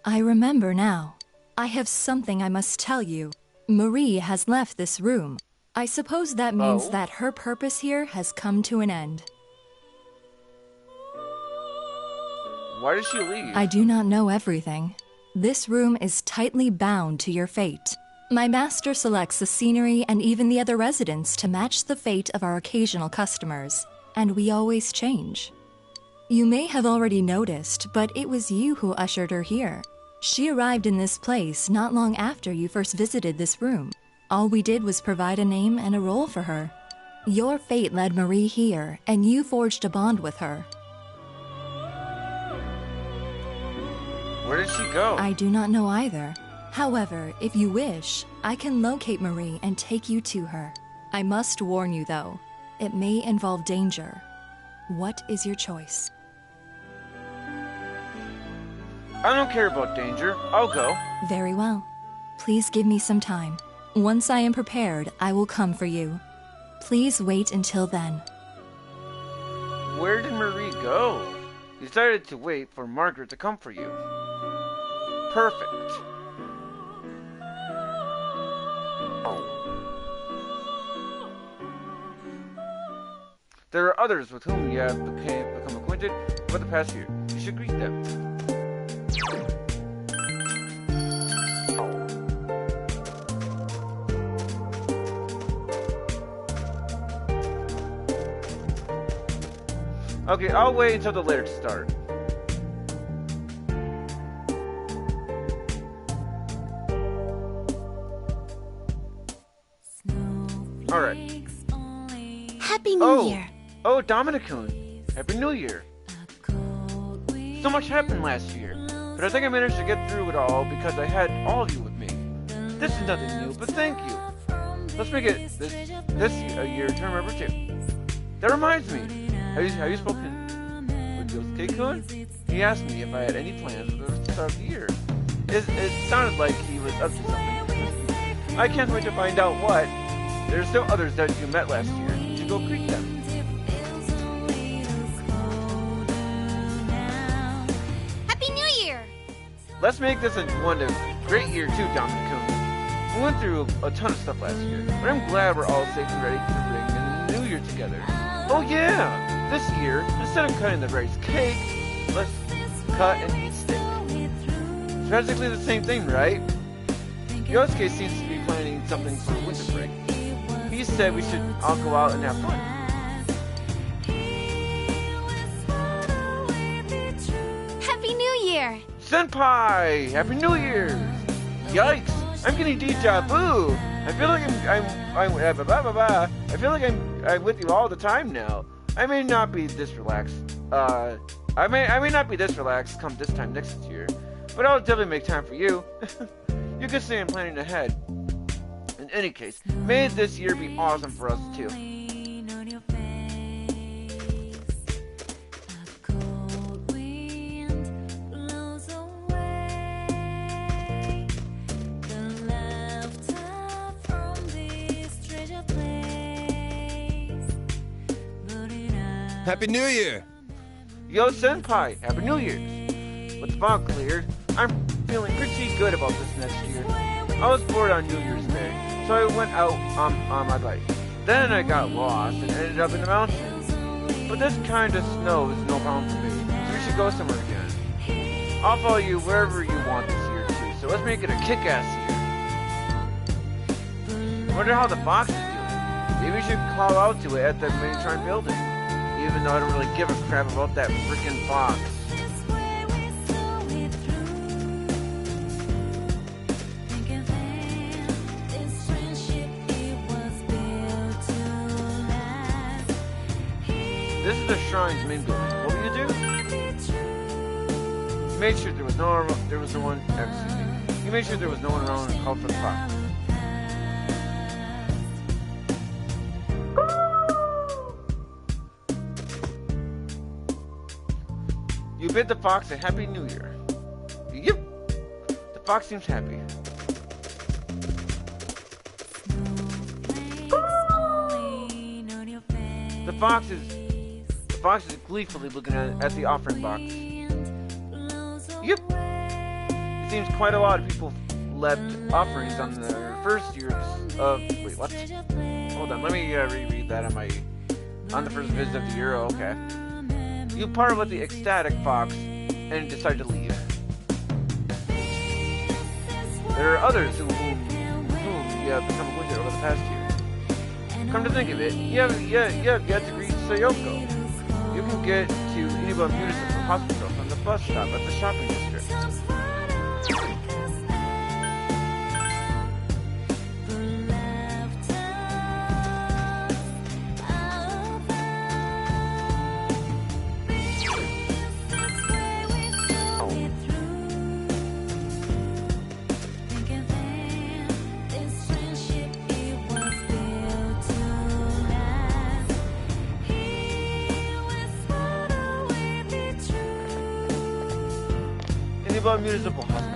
I remember now. I have something I must tell you. Marie has left this room. I suppose that means that her purpose here has come to an end. Why did she leave? I do not know everything. This room is tightly bound to your fate. My master selects the scenery and even the other residents to match the fate of our occasional customers, and we always change. You may have already noticed, but it was you who ushered her here. She arrived in this place not long after you first visited this room. All we did was provide a name and a role for her. Your fate led Marie here, and you forged a bond with her. Where did she go? I do not know either. However, if you wish, I can locate Marie and take you to her. I must warn you, though, it may involve danger. What is your choice? I don't care about danger. I'll go. Very well. Please give me some time. Once I am prepared, I will come for you. Please wait until then. Where did Marie go? You decided to wait for Margaret to come for you. Perfect. There are others with whom you have become acquainted over the past year. You should greet them. Okay, I'll wait until the later to start. Alright. Happy New Year. Oh, Dominic-kun. Happy New Year. So much happened last year, but I think I managed to get through it all because I had all of you with me. This is nothing new, but thank you. Let's make it this year to remember too. That reminds me. Have you spoken with Yosuke-kun? He asked me if I had any plans for the start of the year. It sounded like he was up to something. I can't wait to find out what. There's still others that you met last year. You should go greet them. Happy New Year! Let's make this a great year too, Dominic-kun. We went through a ton of stuff last year, but I'm glad we're all safe and ready to bring in the new year together. Oh yeah! This year, instead of cutting the rice cake, let's cut and eat steak. It's basically the same thing, right? Yosuke seems to be planning something for winter break. He said we should all go out and have fun. Happy New Year! Senpai! Happy New Year! Yikes! I'm getting deja vu! I feel like I'm with you all the time now. I may not be this relaxed. I may not be this relaxed come this time next year, but I'll definitely make time for you. You can say I'm planning ahead. In any case, may this year be awesome for us too. Happy New Year! Yo, Senpai, Happy New Year! With the fog cleared, I'm feeling pretty good about this next year. I was bored on New Year's Day, so I went out on my bike. Then I got lost and ended up in the mountains. But this kind of snow is no problem for me, so we should go somewhere again. I'll follow you wherever you want this year too, so let's make it a kick-ass year. I wonder how the fox is doing. Maybe we should call out to it at the Minitron building. Even though I don't really give a crap about that freaking fox. This is the shrine's main building. What will you do? You made sure there was no one. Excuse me. You made sure there was no one around and called for the fox. You bid the fox a Happy New Year. Yep. The fox seems happy. The fox is gleefully looking at the offering box. Yep. It seems quite a lot of people left offerings on their first year of wait, what? Hold on, let me reread that on the first visit of the year. Okay. You parted with the ecstatic fox and decided to leave. There are others whom you have become acquainted over the past year. Come to think of it, you have yet to greet Sayoko. You can get to Iniba Municipal Hospital from the bus stop at the shopping district. Municipal Hospital.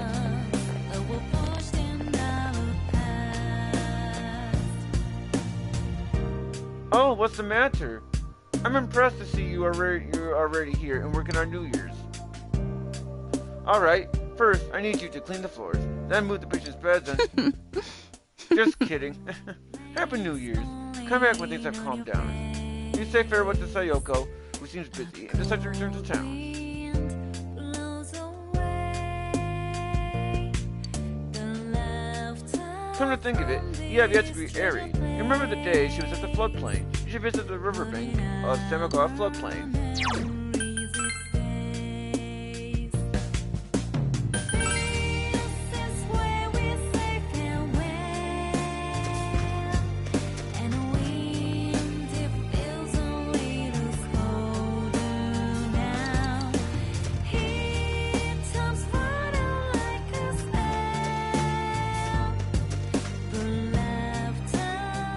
Oh, what's the matter? I'm impressed to see you're already here and working on New Year's. Alright, first I need you to clean the floors, then move the patient's beds and... Just kidding. Happy New Year's. Come back when things have calmed down. You say farewell to Sayoko, who seems busy, and decide to return to town. Come to think of it, you have yet to greet Eri. You remember the day she was at the floodplain. You should visit the riverbank of Samagoa floodplain.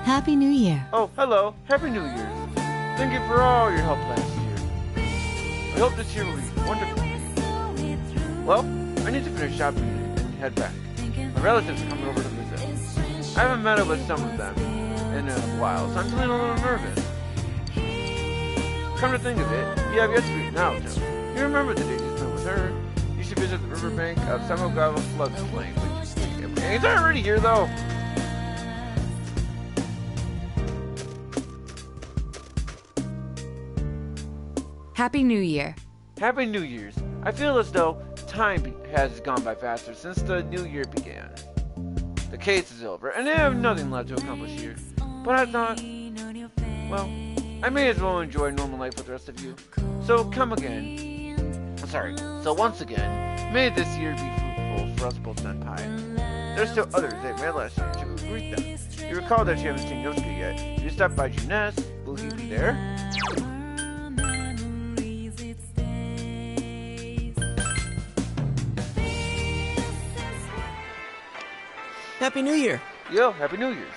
Happy New Year. Oh, hello. Happy New Year's. Thank you for all your help last year. I hope this year will be wonderful. Well, I need to finish shopping and head back. My relatives are coming over to visit. I haven't met up with some of them in a while, so I'm feeling a little nervous. Come to think of it, you have yet to meet Naoto. You remember the day you spent with her. You should visit the riverbank of Samagoa floodplain. He's already here, though. Happy New Year. Happy New Year's. I feel as though time has gone by faster since the new year began. The case is over, and I have nothing left to accomplish here. But I thought, well, I may as well enjoy normal life with the rest of you. So come again. So once again, may this year be fruitful for us both, Senpai. There's still others that met last year to greet them. You recall that you haven't seen Yosuke yet. You stopped by Juness. Will he be there? Happy New Year! Yo, Happy New Year's.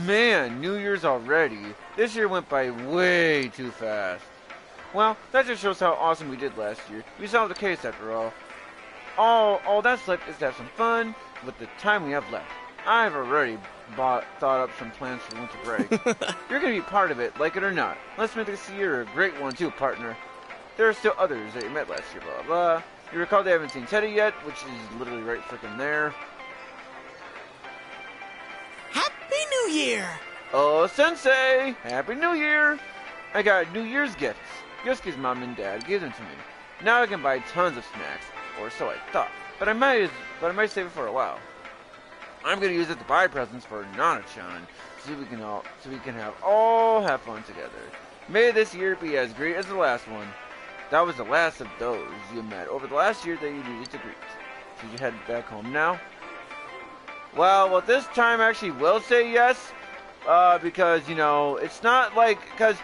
Man, New Year's already. This year went by way too fast. Well, that just shows how awesome we did last year. We solved the case after all. All that's left is to have some fun with the time we have left. I've already thought up some plans for winter break. You're gonna be part of it, like it or not. Let's make this year a great one too, partner. There are still others that you met last year, blah blah. You recall they haven't seen Teddy yet, which is literally right freaking there. Happy New Year! Oh, Sensei! Happy New Year! I got New Year's gifts. Yosuke's mom and dad gave them to me. Now I can buy tons of snacks, or so I thought. But I might save it for a while. I'm gonna use it to buy presents for Nana-chan, so we can all have fun together. May this year be as great as the last one. That was the last of those you met over the last year that you needed to greet. Should you head back home now? Well, this time I actually will say yes, because, you know, it's not like, because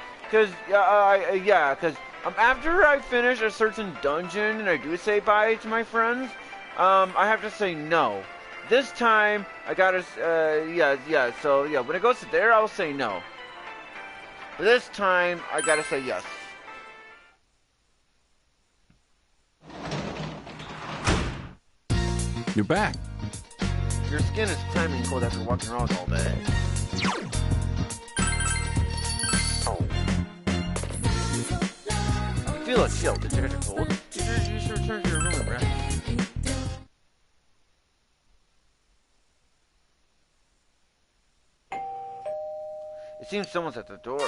after I finish a certain dungeon and I do say bye to my friends, I have to say no. This time, I gotta, so when it goes to there, I'll say no. But this time, I gotta say yes. You're back. Your skin is climbing cold after walking around all day. Feel a chill. Did you get a cold? You should return to your room and rest. It seems someone's at the door.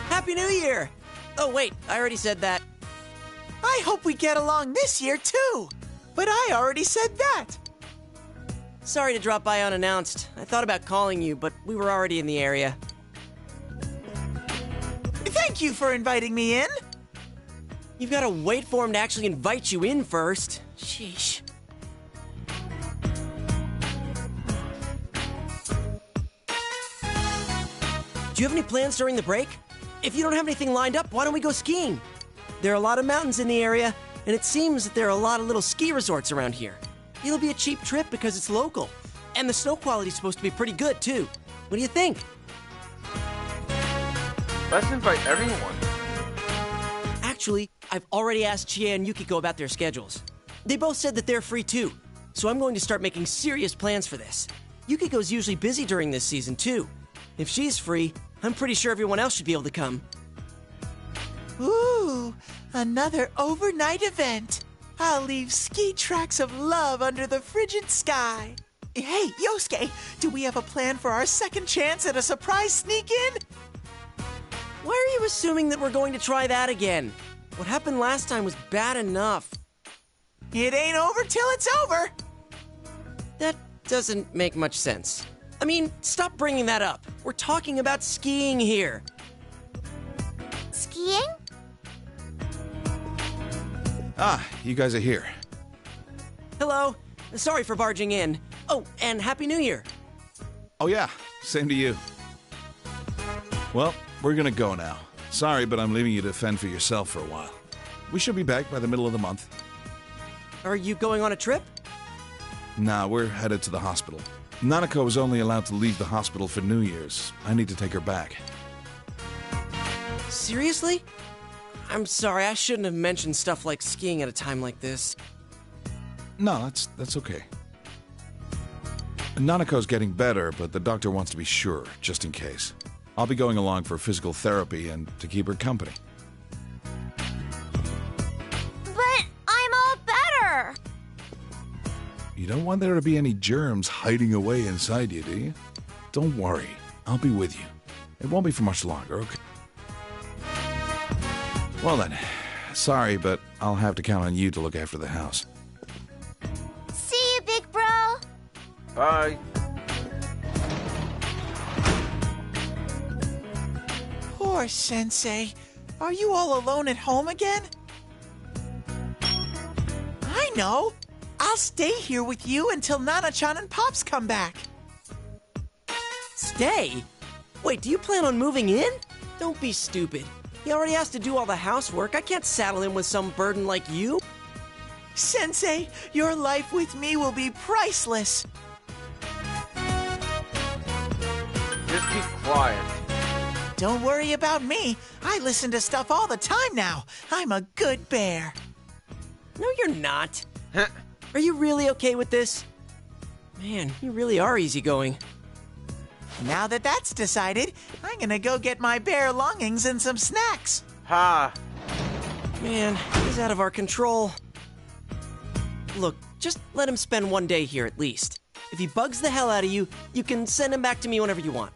Happy New Year! Oh wait, I already said that. I hope we get along this year, too. But I already said that. Sorry to drop by unannounced. I thought about calling you, but we were already in the area. Thank you for inviting me in. You've got to wait for him to actually invite you in first. Sheesh. Do you have any plans during the break? If you don't have anything lined up, why don't we go skiing? There are a lot of mountains in the area, and it seems that there are a lot of little ski resorts around here. It'll be a cheap trip because it's local, and the snow quality's supposed to be pretty good, too. What do you think? Let's invite everyone. Actually, I've already asked Chie and Yukiko about their schedules. They both said that they're free, too. so I'm going to start making serious plans for this. Yukiko's usually busy during this season, too. If she's free, I'm pretty sure everyone else should be able to come. Ooh, another overnight event. I'll leave ski tracks of love under the frigid sky. Hey, Yosuke, do we have a plan for our second chance at a surprise sneak-in? Why are you assuming that we're going to try that again? What happened last time was bad enough. It ain't over till it's over. That doesn't make much sense. I mean, stop bringing that up. We're talking about skiing here. Skiing? Ah, you guys are here. Hello. Sorry for barging in. Oh, and Happy New Year. Oh yeah, same to you. Well, we're gonna go now. Sorry, but I'm leaving you to fend for yourself for a while. We should be back by the middle of the month. Are you going on a trip? Nah, we're headed to the hospital. Nanako was only allowed to leave the hospital for New Year's. I need to take her back. Seriously? I'm sorry, I shouldn't have mentioned stuff like skiing at a time like this. No, that's okay. Nanako's getting better, but the doctor wants to be sure, just in case. I'll be going along for physical therapy and to keep her company. But I'm all better! You don't want there to be any germs hiding away inside you, do you? Don't worry, I'll be with you. It won't be for much longer, okay? Well then, sorry, but I'll have to count on you to look after the house. See you, big bro! Bye. Poor Sensei. Are you all alone at home again? I know. I'll stay here with you until Nana-chan and Pops come back. Stay? Wait, do you plan on moving in? Don't be stupid. He already has to do all the housework. I can't saddle him with some burden like you. Sensei, your life with me will be priceless. Just keep quiet. Don't worry about me. I listen to stuff all the time now. I'm a good bear. No, you're not. Are you really okay with this? Man, you really are easygoing. Now that that's decided, I'm gonna go get my bear longings and some snacks. Ha! Man, he's out of our control. Look, just let him spend one day here at least. If he bugs the hell out of you, you can send him back to me whenever you want.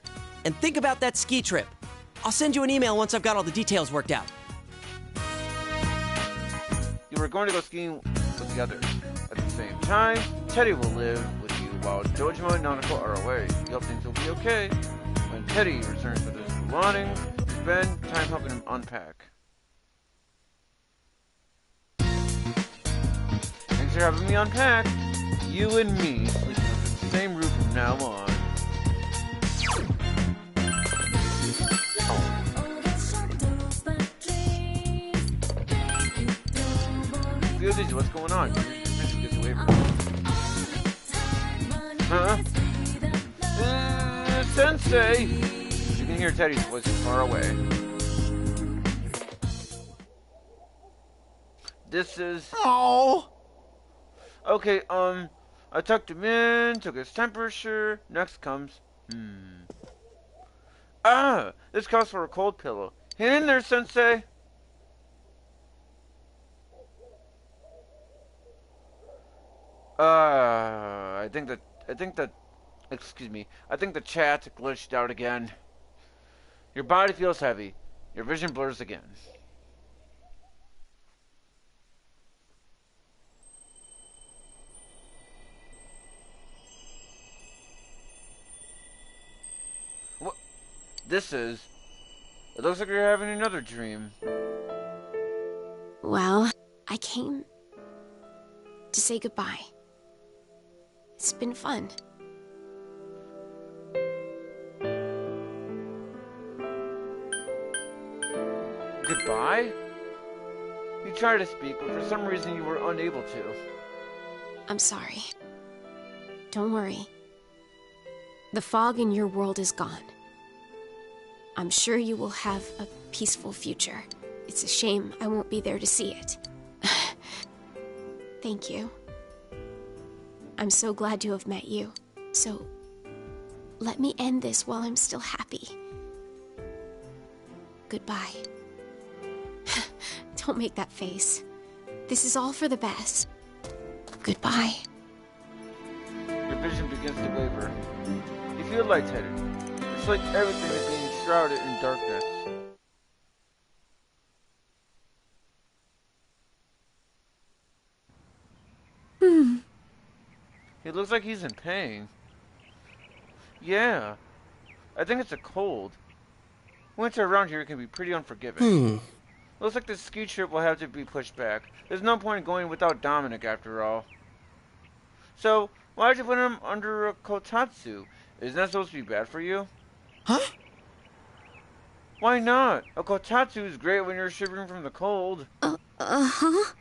And think about that ski trip. I'll send you an email once I've got all the details worked out. You were going to go skiing together. At the same time, Teddy will live with you while Dojima and Nanako are away. You hope things will be okay. When Teddy returns with his belongings, spend time helping him unpack. Thanks for having me unpack. You and me sleeping under the same roof from now on. Goodies, what's going on? Gets away from me. Huh? Sensei! You can hear Teddy's voice far away. This is... Oh! Okay, I tucked him in, took his temperature. Next comes... Ah! This calls for a cold pillow. Hang in there, Sensei! I think the chat glitched out again. Your body feels heavy. Your vision blurs again. What? This is... It looks like you're having another dream. Well, I came to say goodbye. It's been fun. Goodbye? You tried to speak, but for some reason you were unable to. I'm sorry. Don't worry. The fog in your world is gone. I'm sure you will have a peaceful future. It's a shame I won't be there to see it. Thank you. I'm so glad to have met you. So, let me end this while I'm still happy. Goodbye. Don't make that face. This is all for the best. Goodbye. Your vision begins to waver. You feel lightheaded. It's like everything is being shrouded in darkness. He looks like he's in pain. Yeah. I think it's a cold. Winter around here can be pretty unforgiving. Looks like this ski trip will have to be pushed back. There's no point in going without Dominic after all. So, why'd you put him under a kotatsu? Isn't that supposed to be bad for you? Huh? Why not? A kotatsu is great when you're shivering from the cold. Uh-huh.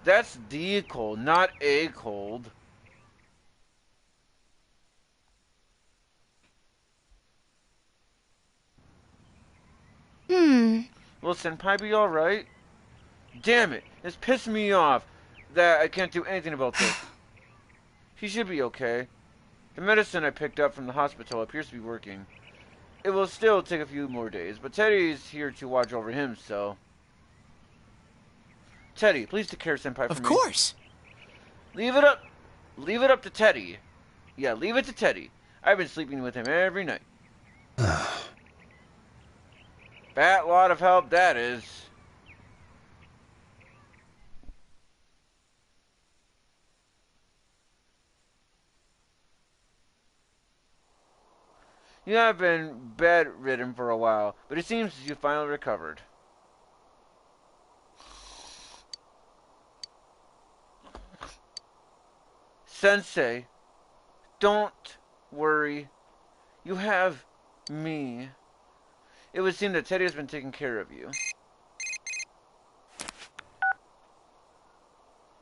That's the cold, not a cold. Will Senpai be alright? Damn it, it's pissing me off that I can't do anything about this. He should be okay. The medicine I picked up from the hospital appears to be working. It will still take a few more days, but Teddy's here to watch over him, so... Teddy, please take care of Senpai for me. Of course. Leave it up to Teddy. Yeah, leave it to Teddy. I've been sleeping with him every night. Fat lot of help that is. You have been bedridden for a while, but it seems you finally recovered. Sensei, don't worry. You have me. It would seem that Teddy has been taking care of you.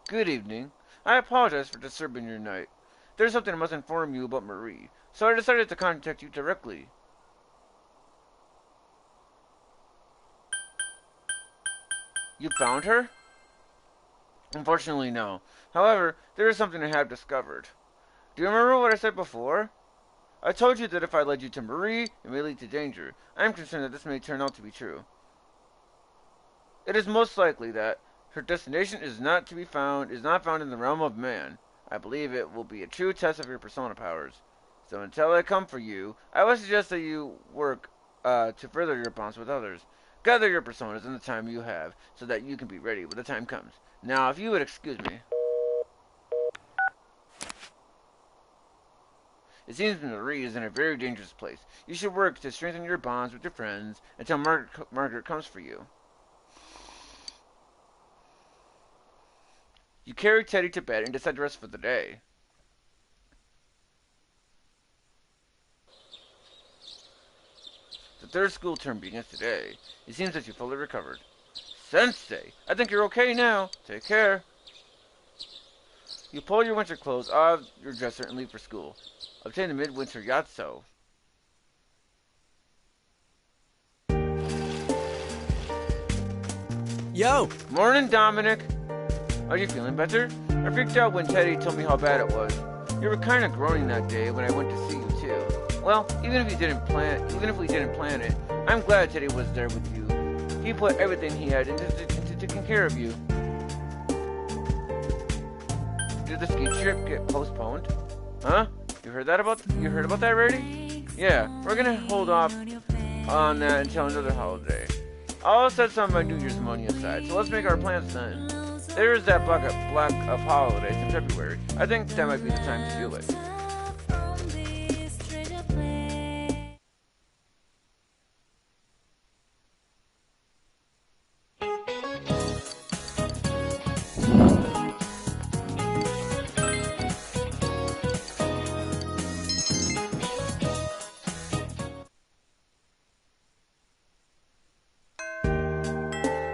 Good evening. I apologize for disturbing your night. There's something I must inform you about Marie, so I decided to contact you directly. You found her? Unfortunately, no. However, there is something I have discovered. Do you remember what I said before? I told you that if I led you to Marie, it may lead to danger. I am concerned that this may turn out to be true. It is most likely that her destination is not found in the realm of man. I believe it will be a true test of your persona powers. So until I come for you, I would suggest that you work to further your bonds with others. Gather your personas in the time you have, so that you can be ready when the time comes. Now, if you would excuse me. It seems Marie is in a very dangerous place. You should work to strengthen your bonds with your friends until Margaret comes for you. You carry Teddy to bed and decide to rest for the day. The third school term begins today. It seems that you fully recovered. Sensei, I think you're okay now. Take care. You pull your winter clothes out of your dresser and leave for school. Obtain the midwinter yatso. Yo! Morning, Dominic. Are you feeling better? I freaked out when Teddy told me how bad it was. You were kind of groaning that day when I went to see you too. Well, even if we didn't plan it, I'm glad Teddy was there with you. He put everything he had into taking care of you. Did the ski trip get postponed? Huh? You heard about that already? Yeah, we're gonna hold off on that until another holiday. I'll set some of my New Year's money aside, so let's make our plans then. There is that block of holidays in February. I think that might be the time to do it.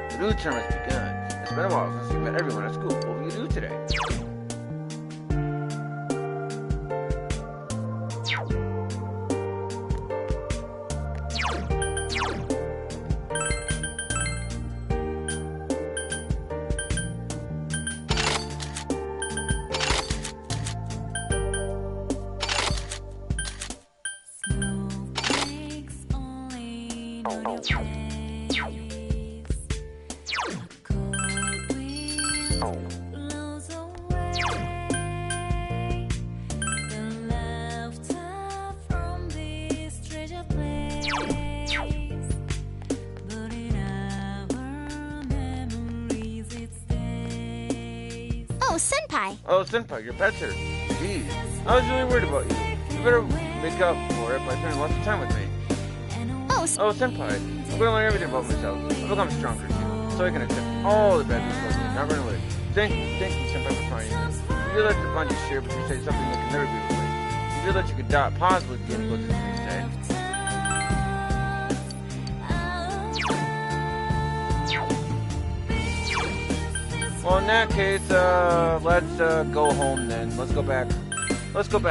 The new term has begun. It's been a while since you met everyone at school. What will you do today? Senpai. Oh, Senpai, your pet's here. Jeez, I was really worried about you. You better make up for it by spending lots of time with me. Oh, Senpai, I'm going to learn everything about myself. I've become stronger too, so I can accept all the bad things about me, not run away. Thank you, Senpai, for finding me. You feel like the bond you share, but you say something that can never be replaced. You feel that you could possibly be able to say. Well, in that case, let's go home then. Let's go back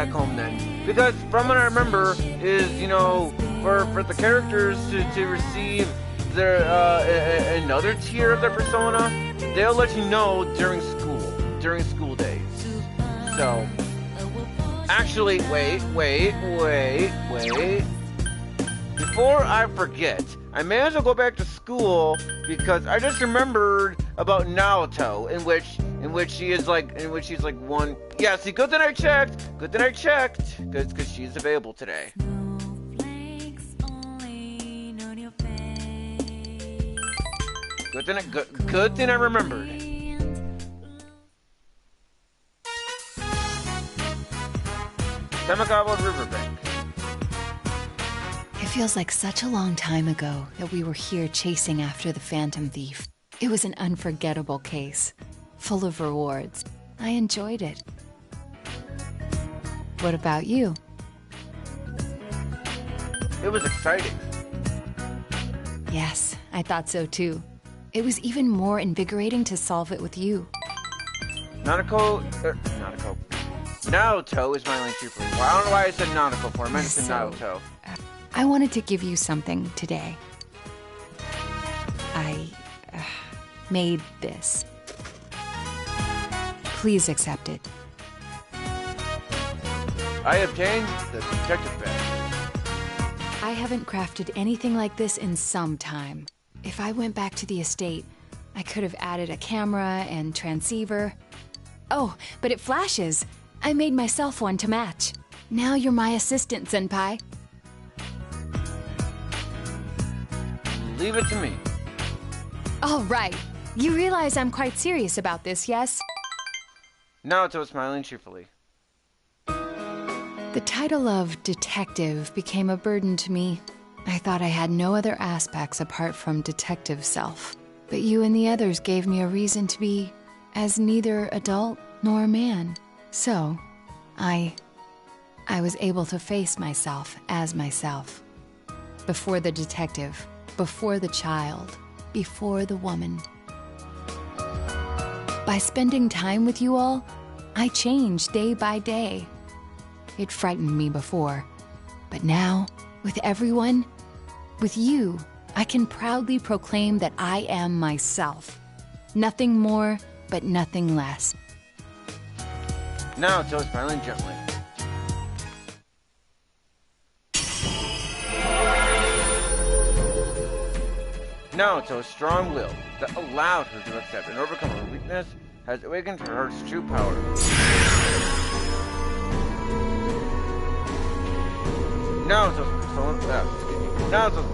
home then. Because from what I remember is, you know, for the characters to receive their another tier of their persona, they'll let you know during school days. So, actually, wait. Before I forget, I may as well go back to school because I just remembered about Naoto, in which she's like one. Yeah, see, good thing I checked, because she's available today. Good thing I remembered. Tamagawa Riverbank. It feels like such a long time ago that we were here chasing after the Phantom Thief. It was an unforgettable case, full of rewards. I enjoyed it. What about you? It was exciting. Yes, I thought so too. It was even more invigorating to solve it with you. Naoto is my link to. Well, I don't know why I said Nanako for. I meant to say Naoto. I wanted to give you something today. I made this. Please accept it. I obtained the detective badge. I haven't crafted anything like this in some time. If I went back to the estate, I could have added a camera and transceiver. Oh, but it flashes. I made myself one to match. Now you're my assistant, Senpai. Leave it to me. All right. You realize I'm quite serious about this, yes? Naoto is smiling cheerfully. The title of detective became a burden to me. I thought I had no other aspects apart from detective self. But you and the others gave me a reason to be as neither adult nor man. So, I was able to face myself as myself. Before the detective, before the child, before the woman. By spending time with you all, I changed day by day. It frightened me before, but now, with everyone, with you, I can proudly proclaim that I am myself. Nothing more, but nothing less. Naoto is smiling gently. Naoto's strong will that allowed her to accept and overcome her weakness has awakened her heart's true power. Naoto's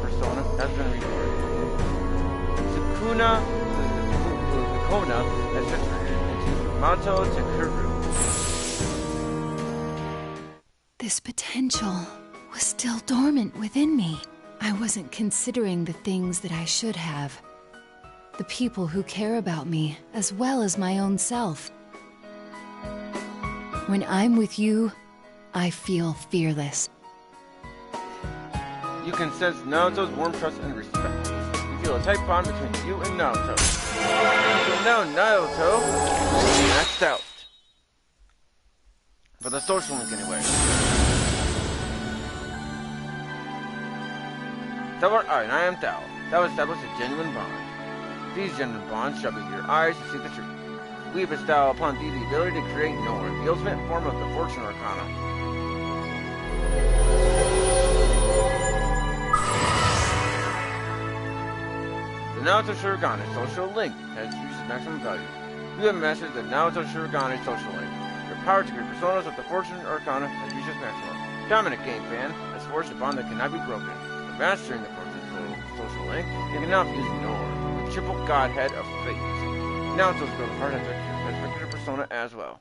persona has been reborn. Sukuna has transformed into Mato Takuru. This potential was still dormant within me. I wasn't considering the things that I should have. The people who care about me, as well as my own self. When I'm with you, I feel fearless. You can sense Naoto's warm trust and respect. You feel a tight bond between you and Naoto. So now Naoto is maxed out. For the social link anyway. And I am Thou. Thou established a genuine bond. These genuine bonds shall be your eyes to see the truth. We bestow upon thee the ability to create Norn, the ultimate form of the Fortune Arcana. The Naoto Shurigane social link has reached its maximum value. You have mastered the Naoto Shurigane social link. Your power to create personas of the Fortune Arcana has reached its maximum. Dominant Game Fan has forged a bond that cannot be broken. For mastering the Fortune social link, you can now use Norn, the triple godhead of fate. Naoto's growth heart has vectored a persona as well.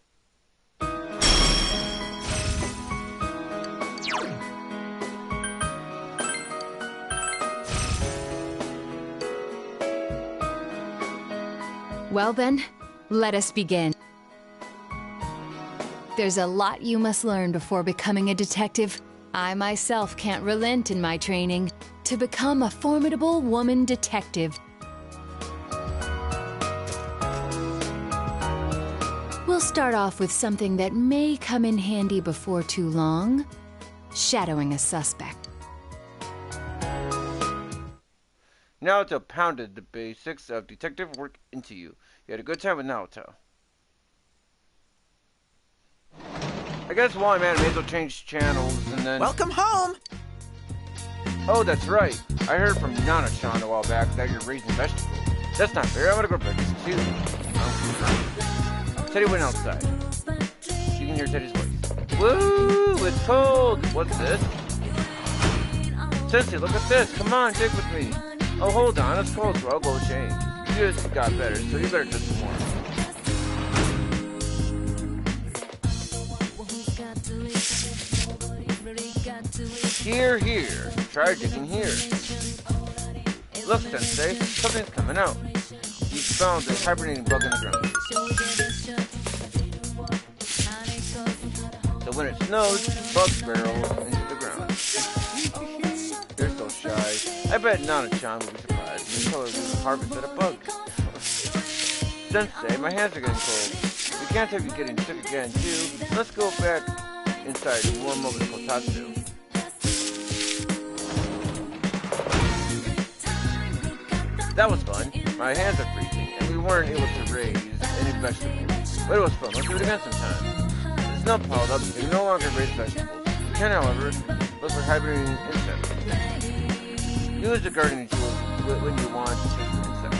Well then, let us begin. There's a lot you must learn before becoming a detective. I myself can't relent in my training to become a formidable woman detective. We'll start off with something that may come in handy before too long. Shadowing a suspect. Naruto pounded the basics of detective work into you. You had a good time with Naruto. I guess while I'm at it, may as well change channels and then... Welcome home! Oh, that's right. I heard from Nana-chan a while back that you're raising vegetables. That's not fair. I'm gonna go breakfast too. Teddy went outside. You can hear Teddy's voice. Woo! It's cold! What's this? Sensei, look at this! Come on, take with me! Oh, hold on, it's cold, so I'll go change. You just got better, so you better just warm. Here, here. Try digging here. Look, Sensei, something's coming out. You found a hibernating bug in the ground. So when it snows, bugs burrow into the ground. They're so shy. I bet Nana-chan will be surprised when you tell her we harvested a bug. Sensei, my hands are getting cold. We can't have you getting sick again, too. Let's go back inside and warm up the kotatsu. That was fun. My hands are freezing, and we weren't able to raise any vegetables. But it was fun. Let's do it again sometime. The snow piled up, and we no longer raise vegetables. We can, however, look for hibernating insects. Use the gardening tools when you want to fish for insects.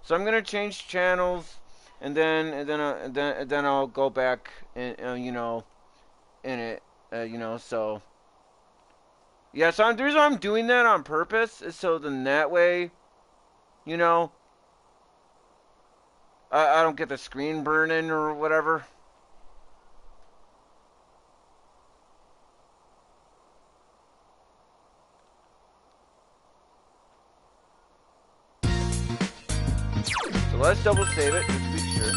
So I'm gonna change channels, and then I'll go back and you know, in it, you know. So yeah, so the reason why I'm doing that on purpose is so then that way, you know, I don't get the screen burning or whatever. So let's double save it just to be sure.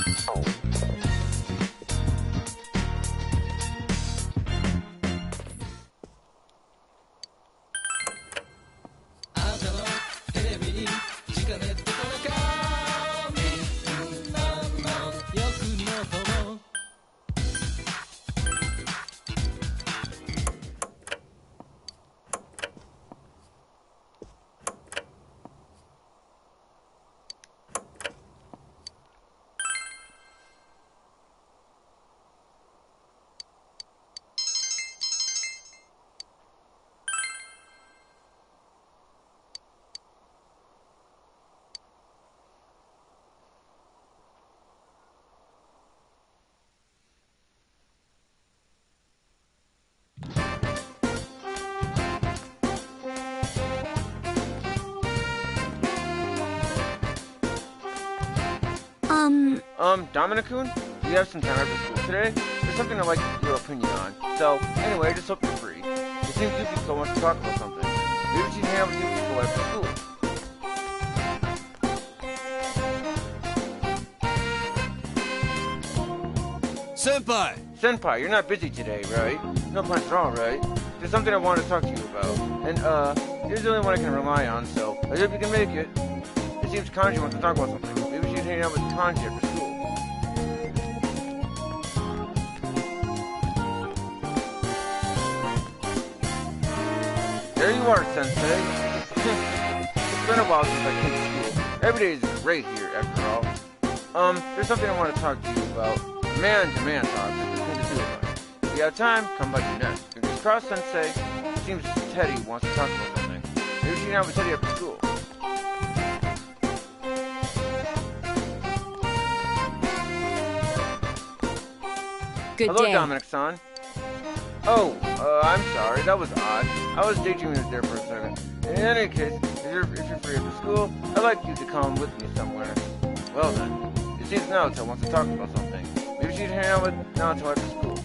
Dominic-kun, do you have some time after school today? There's something I'd like your opinion on. So, anyway, I just hope you're free. It seems Yukiko wants to talk about something. Maybe she can hang out with Yukiko after school. Senpai! Senpai, you're not busy today, right? No plans at all, right? There's something I want to talk to you about. And, you're the only one I can rely on, so I hope you can make it. It seems Kanji wants to talk about something. Maybe she can hang out with Kanji after school. There you are, Sensei. It's been a while since I came to school. Every day is great here, after all. There's something I want to talk to you about. Man-to-man talk between the two of us. If you have time, come by your next. Fingers crossed, Sensei. It seems Teddy wants to talk about something. Maybe she can have with Teddy after school. Good Hello, day. Dominic-san. Oh, I'm sorry. That was odd. I was daydreaming there for a second. In any case, if you're free after school, I'd like you to come with me somewhere. Well then, it seems Naruto wants to talk about something. Maybe she'd hang out with Naruto after school.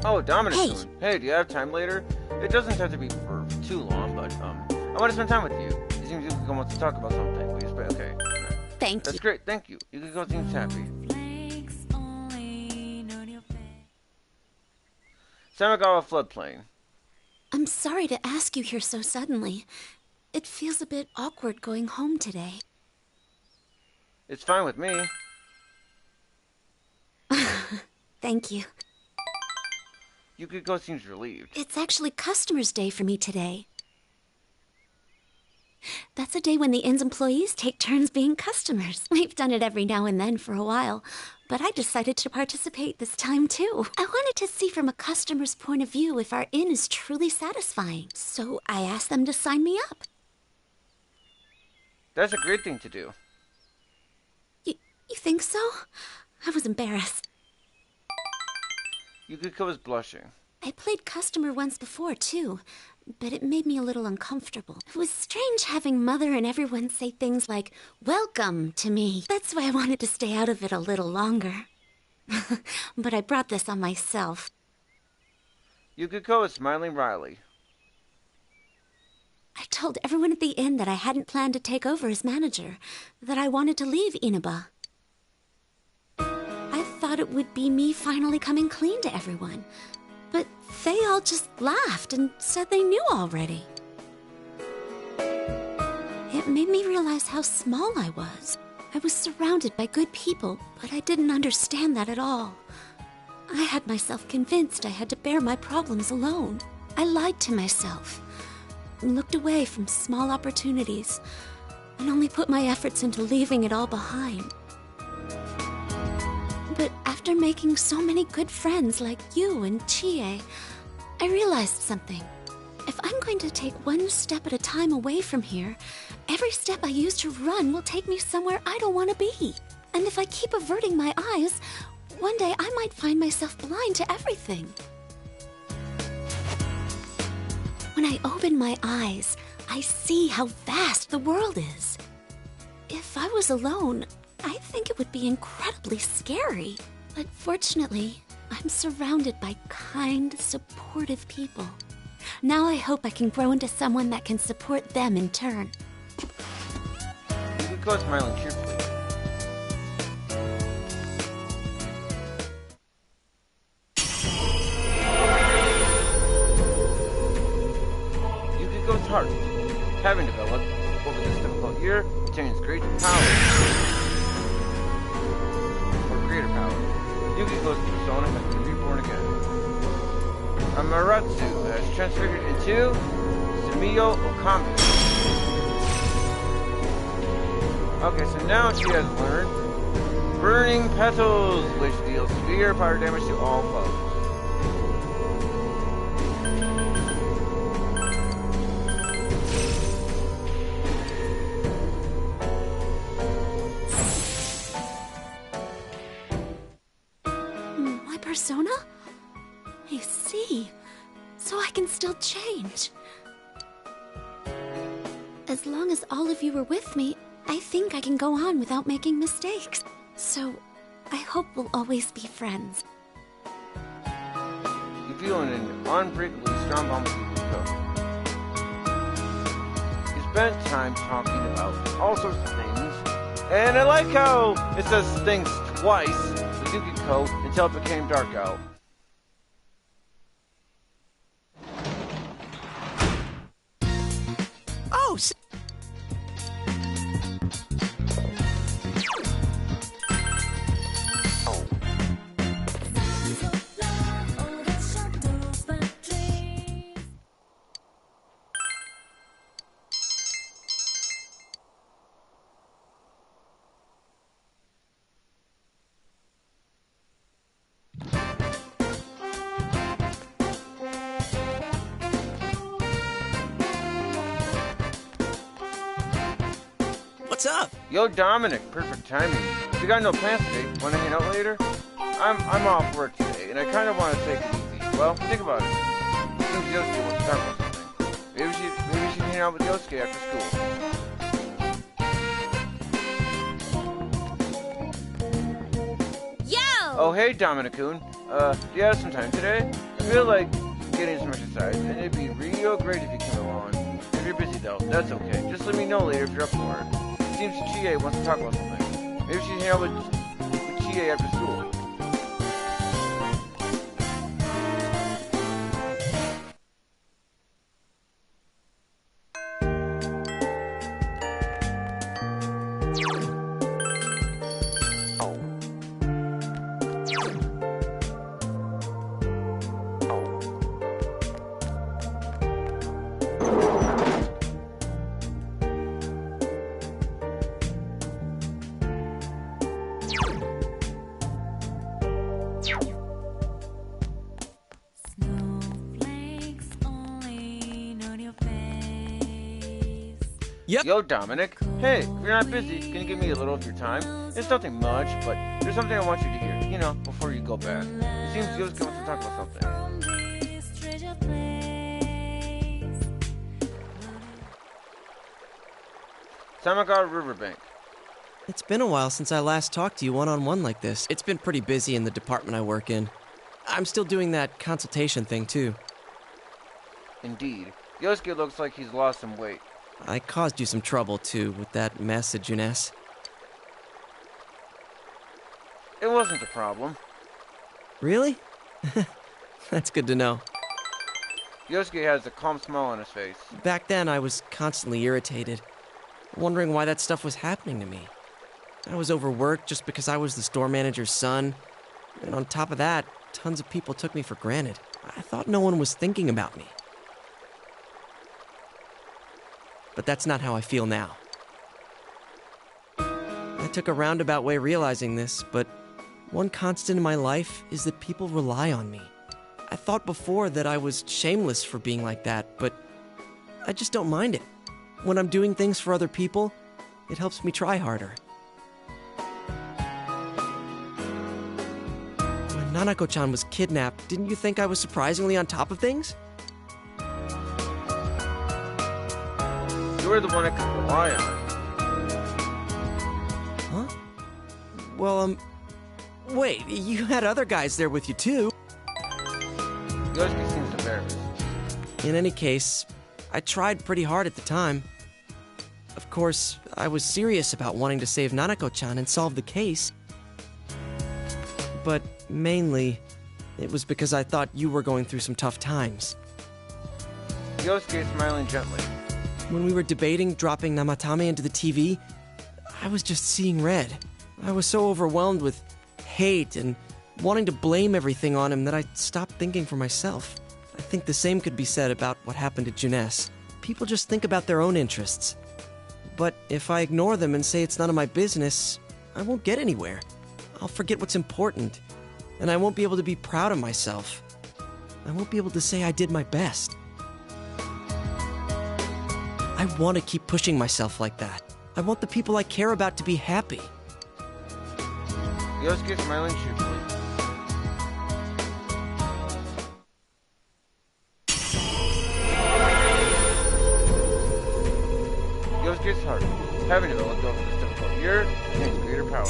Oh, Dominic. Hey, do you have time later? It doesn't have to be for too long, but I want to spend time with you. It seems Yukiko wants to talk about something. Will you okay. Thank you. That's great. Thank you. Yukiko seems happy. Samagawa floodplain. I'm sorry to ask you here so suddenly. It feels a bit awkward going home today. It's fine with me. Thank you. Yukiko seems relieved. It's actually Customers' Day for me today. That's a day when the inn's employees take turns being customers. We've done it every now and then for a while, but I decided to participate this time too. I wanted to see from a customer's point of view if our inn is truly satisfying, so I asked them to sign me up. That's a great thing to do. You think so? I was embarrassed. Yukiko was blushing. I played customer once before, too, but it made me a little uncomfortable. It was strange having Mother and everyone say things like, "Welcome" to me. That's why I wanted to stay out of it a little longer. But I brought this on myself. Yukiko is smiling wryly. I told everyone at the inn that I hadn't planned to take over as manager, that I wanted to leave Inaba. I thought it would be me finally coming clean to everyone, but they all just laughed and said they knew already. It made me realize how small I was. I was surrounded by good people, but I didn't understand that at all. I had myself convinced I had to bear my problems alone. I lied to myself, looked away from small opportunities, and only put my efforts into leaving it all behind. But after making so many good friends like you and Chie, I realized something. If I'm going to take one step at a time away from here, every step I use to run will take me somewhere I don't want to be. And if I keep averting my eyes, one day I might find myself blind to everything. When I open my eyes, I see how vast the world is. If I was alone, I think it would be incredibly scary. But fortunately, I'm surrounded by kind, supportive people. Now I hope I can grow into someone that can support them in turn. Yukiko is smiling cheerfully. Yukiko's heart, having developed over this difficult year, attains great power. Greater power. Yukiko's persona has been reborn again. Amaratsu has transfigured into Sumiyo Okami. Okay, so now she has learned Burning Petals, which deals severe fire damage to all foes. Persona? I see. So I can still change. As long as all of you are with me, I think I can go on without making mistakes. So, I hope we'll always be friends. You feel an unbreakably strong bond with Yukiko. You spent time talking about all sorts of things, and I like how it says things twice with Yukiko until it became dark out. Oh, What's up? Yo, Dominic, perfect timing. We got no plans today. Want to hang out later? I'm off work today, and I kind of want to take it easy. Well, think about it. Seems Yosuke wants to talk about something. Maybe we should hang out with Yosuke after school. Yo! Oh, hey, Dominic-kun. Do you have some time today? I feel like getting some exercise, and it'd be real great if you came along. If you're busy, though, that's okay. Just let me know later if you're up for it. It seems Chie wants to talk about something. Maybe we should hang out with Chie after school. Yep. Yo, Dominic. Hey, if you're not busy, can you give me a little of your time? It's nothing much, but there's something I want you to hear, you know, before you go back. It seems Yosuke wants to talk about something. Samaga Riverbank. It's been a while since I last talked to you one-on-one like this. It's been pretty busy in the department I work in. I'm still doing that consultation thing, too. Indeed. Yosuke looks like he's lost some weight. I caused you some trouble, too, with that mess at Junes. It wasn't a problem. Really? That's good to know. Yosuke has a calm smile on his face. Back then, I was constantly irritated, wondering why that stuff was happening to me. I was overworked just because I was the store manager's son, and on top of that, tons of people took me for granted. I thought no one was thinking about me. But that's not how I feel now. I took a roundabout way realizing this, but one constant in my life is that people rely on me. I thought before that I was shameless for being like that, but I just don't mind it. When I'm doing things for other people, it helps me try harder. When Nanako-chan was kidnapped, didn't you think I was surprisingly on top of things? You were the one I could rely on. Huh? Well, wait, you had other guys there with you too. Yosuke seems embarrassed. In any case, I tried pretty hard at the time. Of course, I was serious about wanting to save Nanako-chan and solve the case. But mainly, it was because I thought you were going through some tough times. Yosuke smiling gently. When we were debating dropping Namatame into the TV, I was just seeing red. I was so overwhelmed with hate and wanting to blame everything on him that I stopped thinking for myself. I think the same could be said about what happened to Junes. People just think about their own interests. But if I ignore them and say it's none of my business, I won't get anywhere. I'll forget what's important, and I won't be able to be proud of myself. I won't be able to say I did my best. I want to keep pushing myself like that. I want the people I care about to be happy. Yosuke smiling cheerfully. Yosuke's heart, having to let go of this difficult year, gains greater power.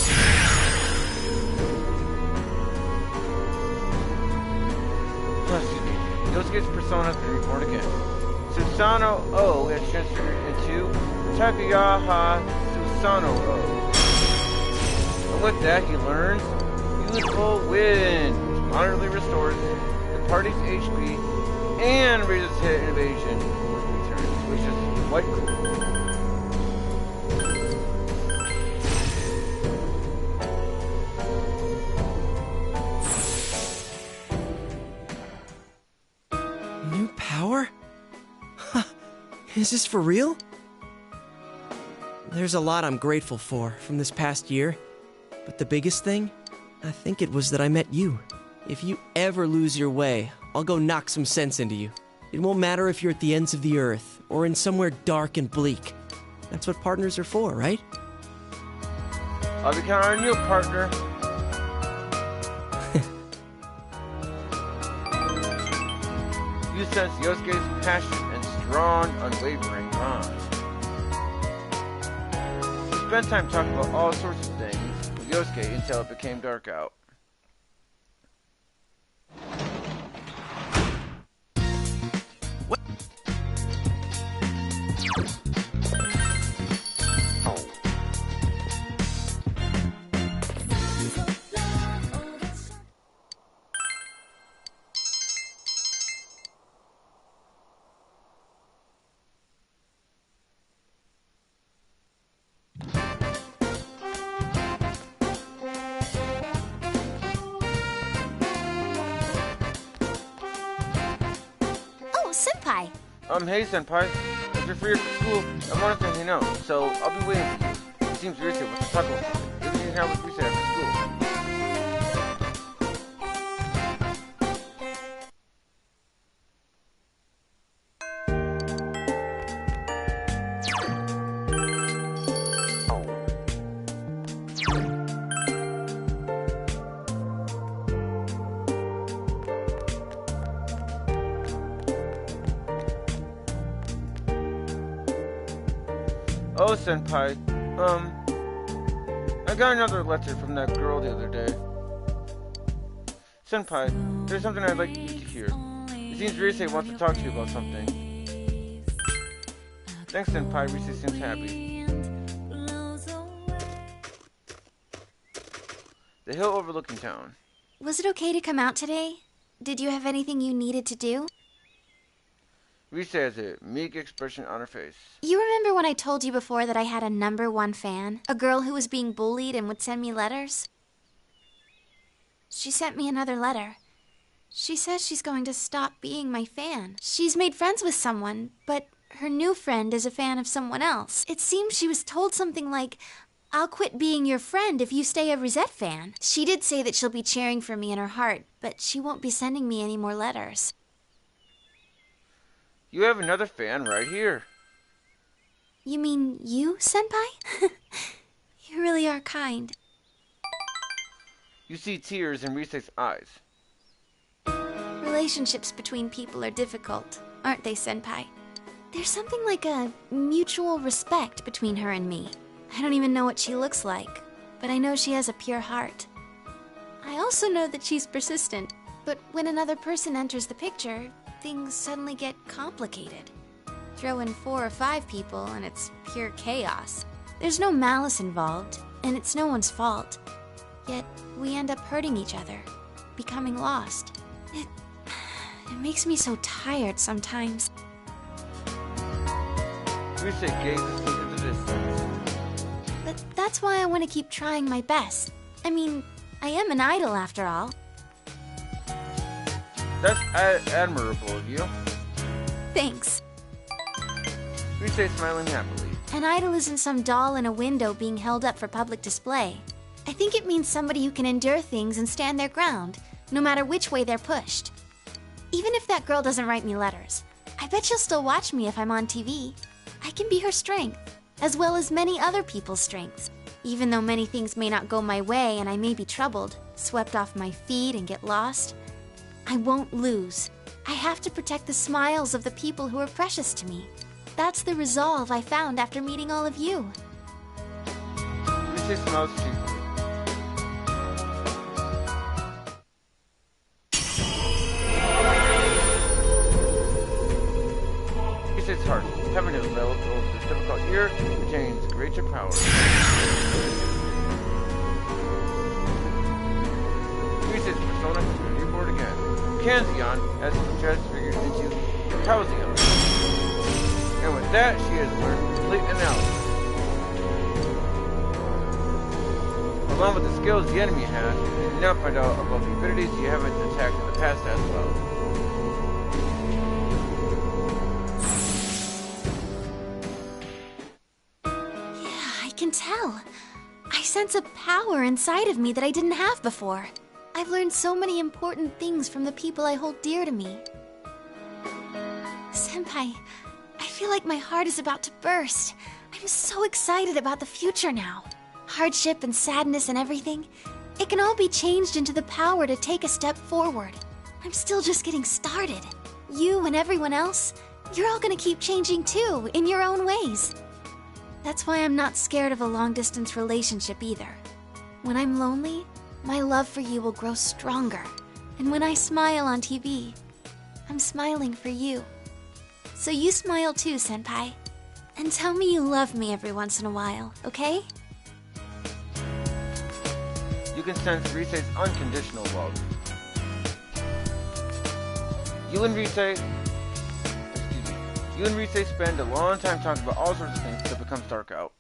Yosuke's persona has been reborn again. Susano O has transferred into Takuyaha Susano O. And with that, he learns Youthful Wind, which moderately restores the party's HP and raises hit and evasion with returns, which is quite cool. New power? Is this for real? There's a lot I'm grateful for from this past year, but the biggest thing, I think it was that I met you. If you ever lose your way, I'll go knock some sense into you. It won't matter if you're at the ends of the earth or in somewhere dark and bleak. That's what partners are for, right? I'll be counting on you, partner. You sense Yosuke's passion and strong, unwavering bond. We spent time talking about all sorts of things with Yosuke until it became dark out. Senpai! Hey, Senpai. If you're free after school, I want to say no, so I'll be waiting for you. It seems Risa wants to talk about something. Maybe you can have with Risa after school. Oh, Senpai, I got another letter from that girl the other day. Senpai, there's something I'd like you to hear. It seems Rise wants to talk to you about something. Thanks, Senpai. Rise seems happy. The hill overlooking town. Was it okay to come out today? Did you have anything you needed to do? Rise has a meek expression on her face. You remember when I told you before that I had a #1 fan? A girl who was being bullied and would send me letters? She sent me another letter. She says she's going to stop being my fan. She's made friends with someone, but her new friend is a fan of someone else. It seems she was told something like, "I'll quit being your friend if you stay a Rosette fan." She did say that she'll be cheering for me in her heart, but she won't be sending me any more letters. You have another fan right here. You mean you, Senpai? You really are kind. You see tears in Rise's eyes. Relationships between people are difficult, aren't they, Senpai? There's something like a mutual respect between her and me. I don't even know what she looks like, but I know she has a pure heart. I also know that she's persistent, but when another person enters the picture, things suddenly get complicated. Throw in 4 or 5 people and it's pure chaos. There's no malice involved, and it's no one's fault. Yet we end up hurting each other, becoming lost. It makes me so tired sometimes. Rise gazes into the distance. But that's why I want to keep trying my best. I mean, I am an idol after all. That's admirable of you. Thanks. Rise smiling happily. An idol isn't some doll in a window being held up for public display. I think it means somebody who can endure things and stand their ground, no matter which way they're pushed. Even if that girl doesn't write me letters, I bet she'll still watch me if I'm on TV. I can be her strength, as well as many other people's strengths. Even though many things may not go my way and I may be troubled, swept off my feet and get lost, I won't lose. I have to protect the smiles of the people who are precious to me. That's the resolve I found after meeting all of you. Rise smiles cheaply. Rise's heart, having his level over this difficult year, contains greater power. Rise's persona has been reborn again. Kanzeon has been transfigured into Halcyon. And with that, she has learned complete analysis. Along with the skills the enemy has, you can now find out about the abilities you haven't attacked in the past as well. Yeah, I can tell. I sense a power inside of me that I didn't have before. I've learned so many important things from the people I hold dear to me. Senpai, I feel like my heart is about to burst. I'm so excited about the future now. hardship and sadness and everything, it can all be changed into the power to take a step forward. I'm still just getting started. You and everyone else, you're all gonna keep changing too, in your own ways. That's why I'm not scared of a long-distance relationship either. When I'm lonely, my love for you will grow stronger. And when I smile on TV, I'm smiling for you. So you smile too, Senpai. And tell me you love me every once in a while, okay? You can sense Risei's unconditional love. You and Risei spend a long time talking about all sorts of things until it becomes dark out.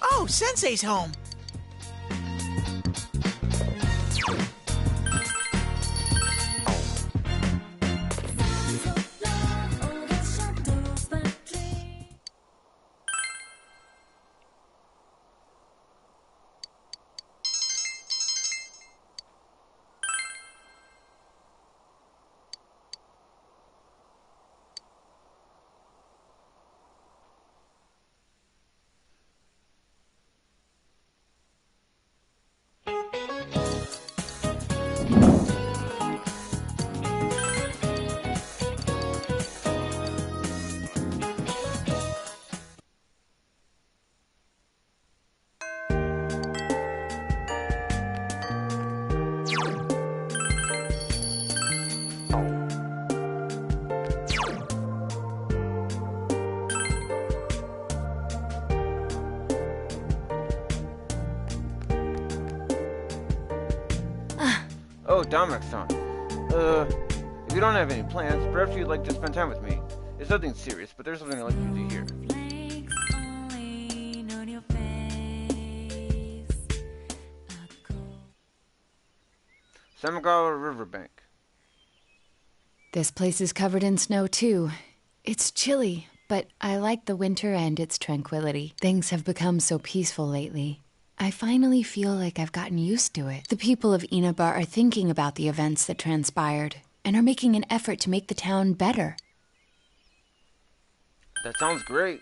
Oh, Sensei's home. Oh, Dominic-san. If you don't have any plans, perhaps you'd like to spend time with me. It's nothing serious, but there's something I'd like you to hear. Samagawa Riverbank. This place is covered in snow, too. It's chilly, but I like the winter and its tranquility. Things have become so peaceful lately. I finally feel like I've gotten used to it. The people of Inaba are thinking about the events that transpired and are making an effort to make the town better. That sounds great.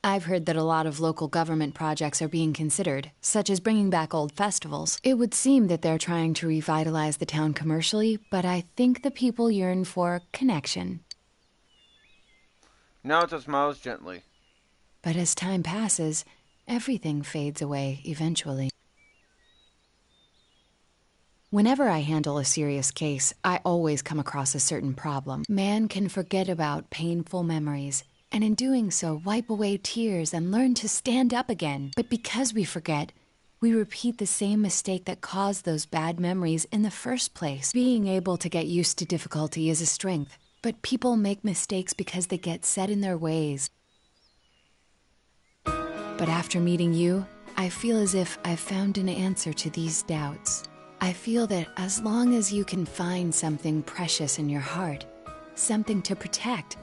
I've heard that a lot of local government projects are being considered, such as bringing back old festivals. It would seem that they're trying to revitalize the town commercially, but I think the people yearn for connection. Naoto smiles gently. But as time passes, everything fades away eventually. Whenever I handle a serious case, I always come across a certain problem. Man can forget about painful memories, and in doing so, wipe away tears and learn to stand up again. But because we forget, we repeat the same mistake that caused those bad memories in the first place. Being able to get used to difficulty is a strength, but people make mistakes because they get set in their ways. But after meeting you, I feel as if I've found an answer to these doubts. I feel that as long as you can find something precious in your heart, something to protect,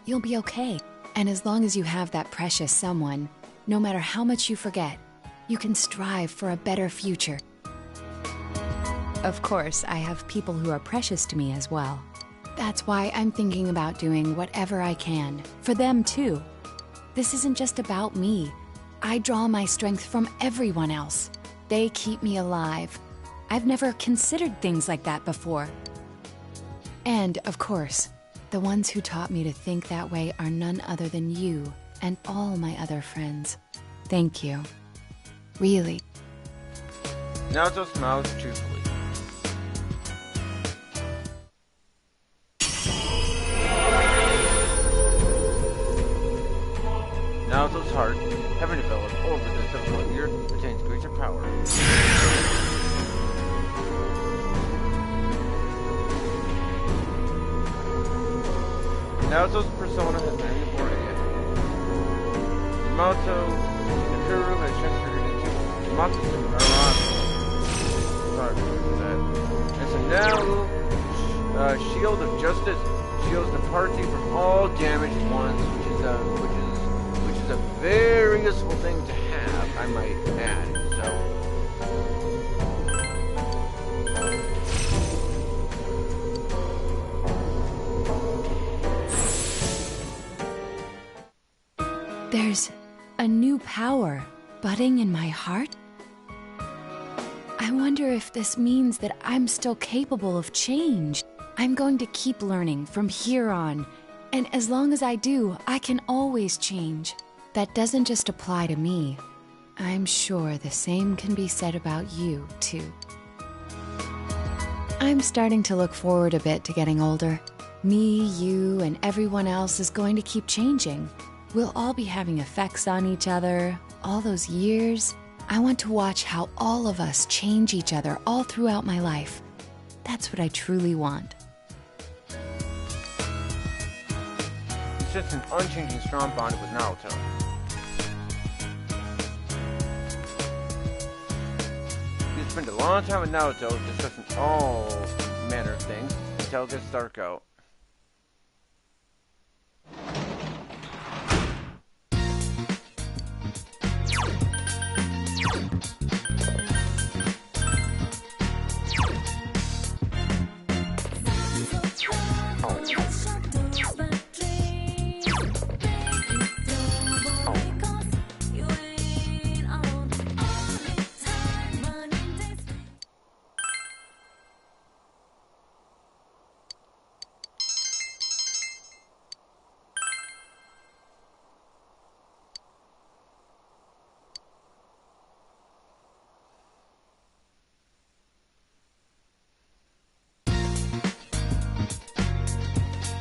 you'll be okay. And as long as you have that precious someone, no matter how much you forget, you can strive for a better future. Of course, I have people who are precious to me as well. That's why I'm thinking about doing whatever I can, for them too. This isn't just about me. I draw my strength from everyone else. They keep me alive. I've never considered things like that before. And, of course, the ones who taught me to think that way are none other than you and all my other friends. Thank you. Really. Naoto smiles cheerfully. Naoto's heart, having developed over the subsequent year, retains greater power. Naoto's persona has been reborn again. Yamato Ikuru has transferred into Yamato Arano. Sorry for that. And so now, Shield of Justice shields the party from all damaged ones, which is a very useful thing to have, I might add. There's a new power budding in my heart. I wonder if this means that I'm still capable of change. I'm going to keep learning from here on, and as long as I do, I can always change. That doesn't just apply to me. I'm sure the same can be said about you, too. I'm starting to look forward a bit to getting older. Me, you, and everyone else is going to keep changing. We'll all be having effects on each other, all those years. I want to watch how all of us change each other all throughout my life. That's what I truly want. It's just an unchanging strong bond with Naruto. You spend a long time with Naruto discussing all manner of things until it gets dark out.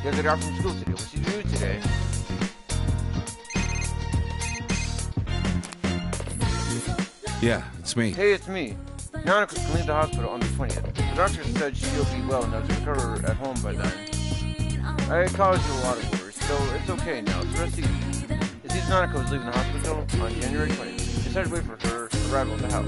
You guys got from school today. What did you do today? Yeah, it's me. Hey, it's me. Nanako can leave the hospital on the 20th. The doctor said she'll be well enough to recover at home by then. I caused you a lot of worries, so it's okay now. It's the rest of you. It seems Nanako is leaving the hospital on January 20th. We decided to wait for her arrival at the house.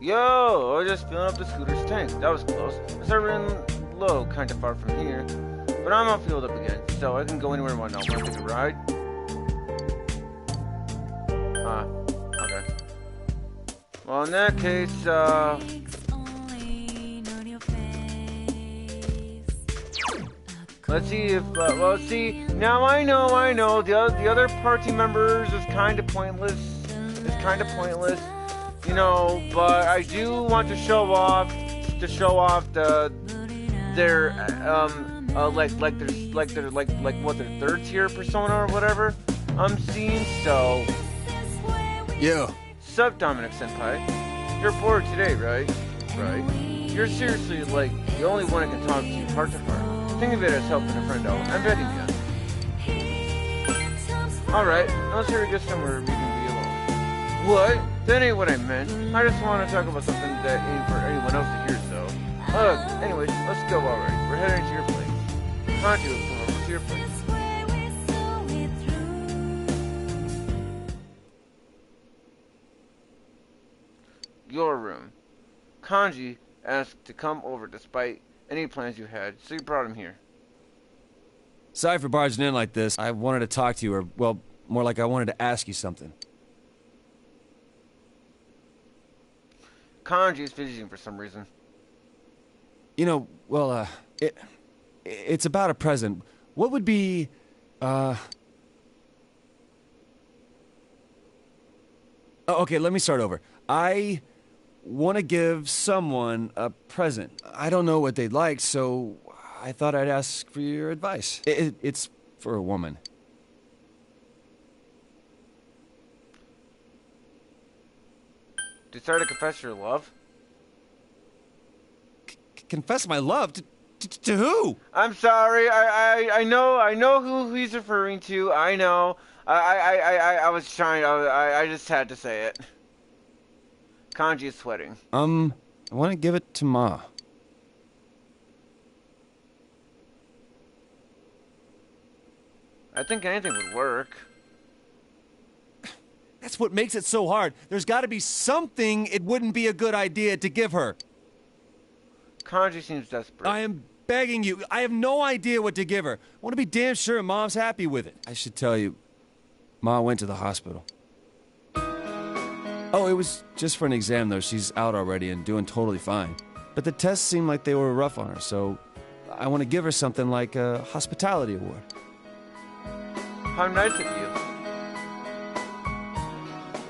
Yo, I was just filling up the scooter's tank. That was close. I started running low, kind of far from here. But I'm all filled up again, so I can go anywhere I want now. Want to take a ride? Okay. Well, in that case, let's see if, well, see, now I know, the other party members is kind of pointless. You know, but I do want to show off their third tier persona or whatever I'm seeing. So, yo, sup, Dominic Senpai? You're bored today, right? You're seriously like the only one I can talk to heart to heart. Think of it as helping a friend out. I'm betting you. All right, let's hear it get somewhere we can be alone. What? That ain't what I meant. I just want to talk about something that ain't for anyone else to hear, so. Anyways, let's go already. We're heading to your place. Kanji, let's come over to your place. Your room. Kanji asked to come over despite any plans you had, so you brought him here. Sorry for barging in like this. I wanted to talk to you, or, well, more like I wanted to ask you something. Kanji is fidgeting for some reason. You know, well, it's about a present. What would be, Oh, okay, let me start over. I want to give someone a present. I don't know what they'd like, so I thought I'd ask for your advice. It's for a woman. Decide to confess your love? Confess my love? To who? I'm sorry. I know who he's referring to. I know. I was trying. I just had to say it. Kanji is sweating. I want to give it to Ma. I think anything would work. That's what makes it so hard. There's got to be something it wouldn't be a good idea to give her. Kanji seems desperate. I am begging you. I have no idea what to give her. I want to be damn sure Mom's happy with it. I should tell you, Ma went to the hospital. Oh, it was just for an exam, though. She's out already and doing totally fine. But the tests seemed like they were rough on her, so I want to give her something like a hospitality award. How nice of you.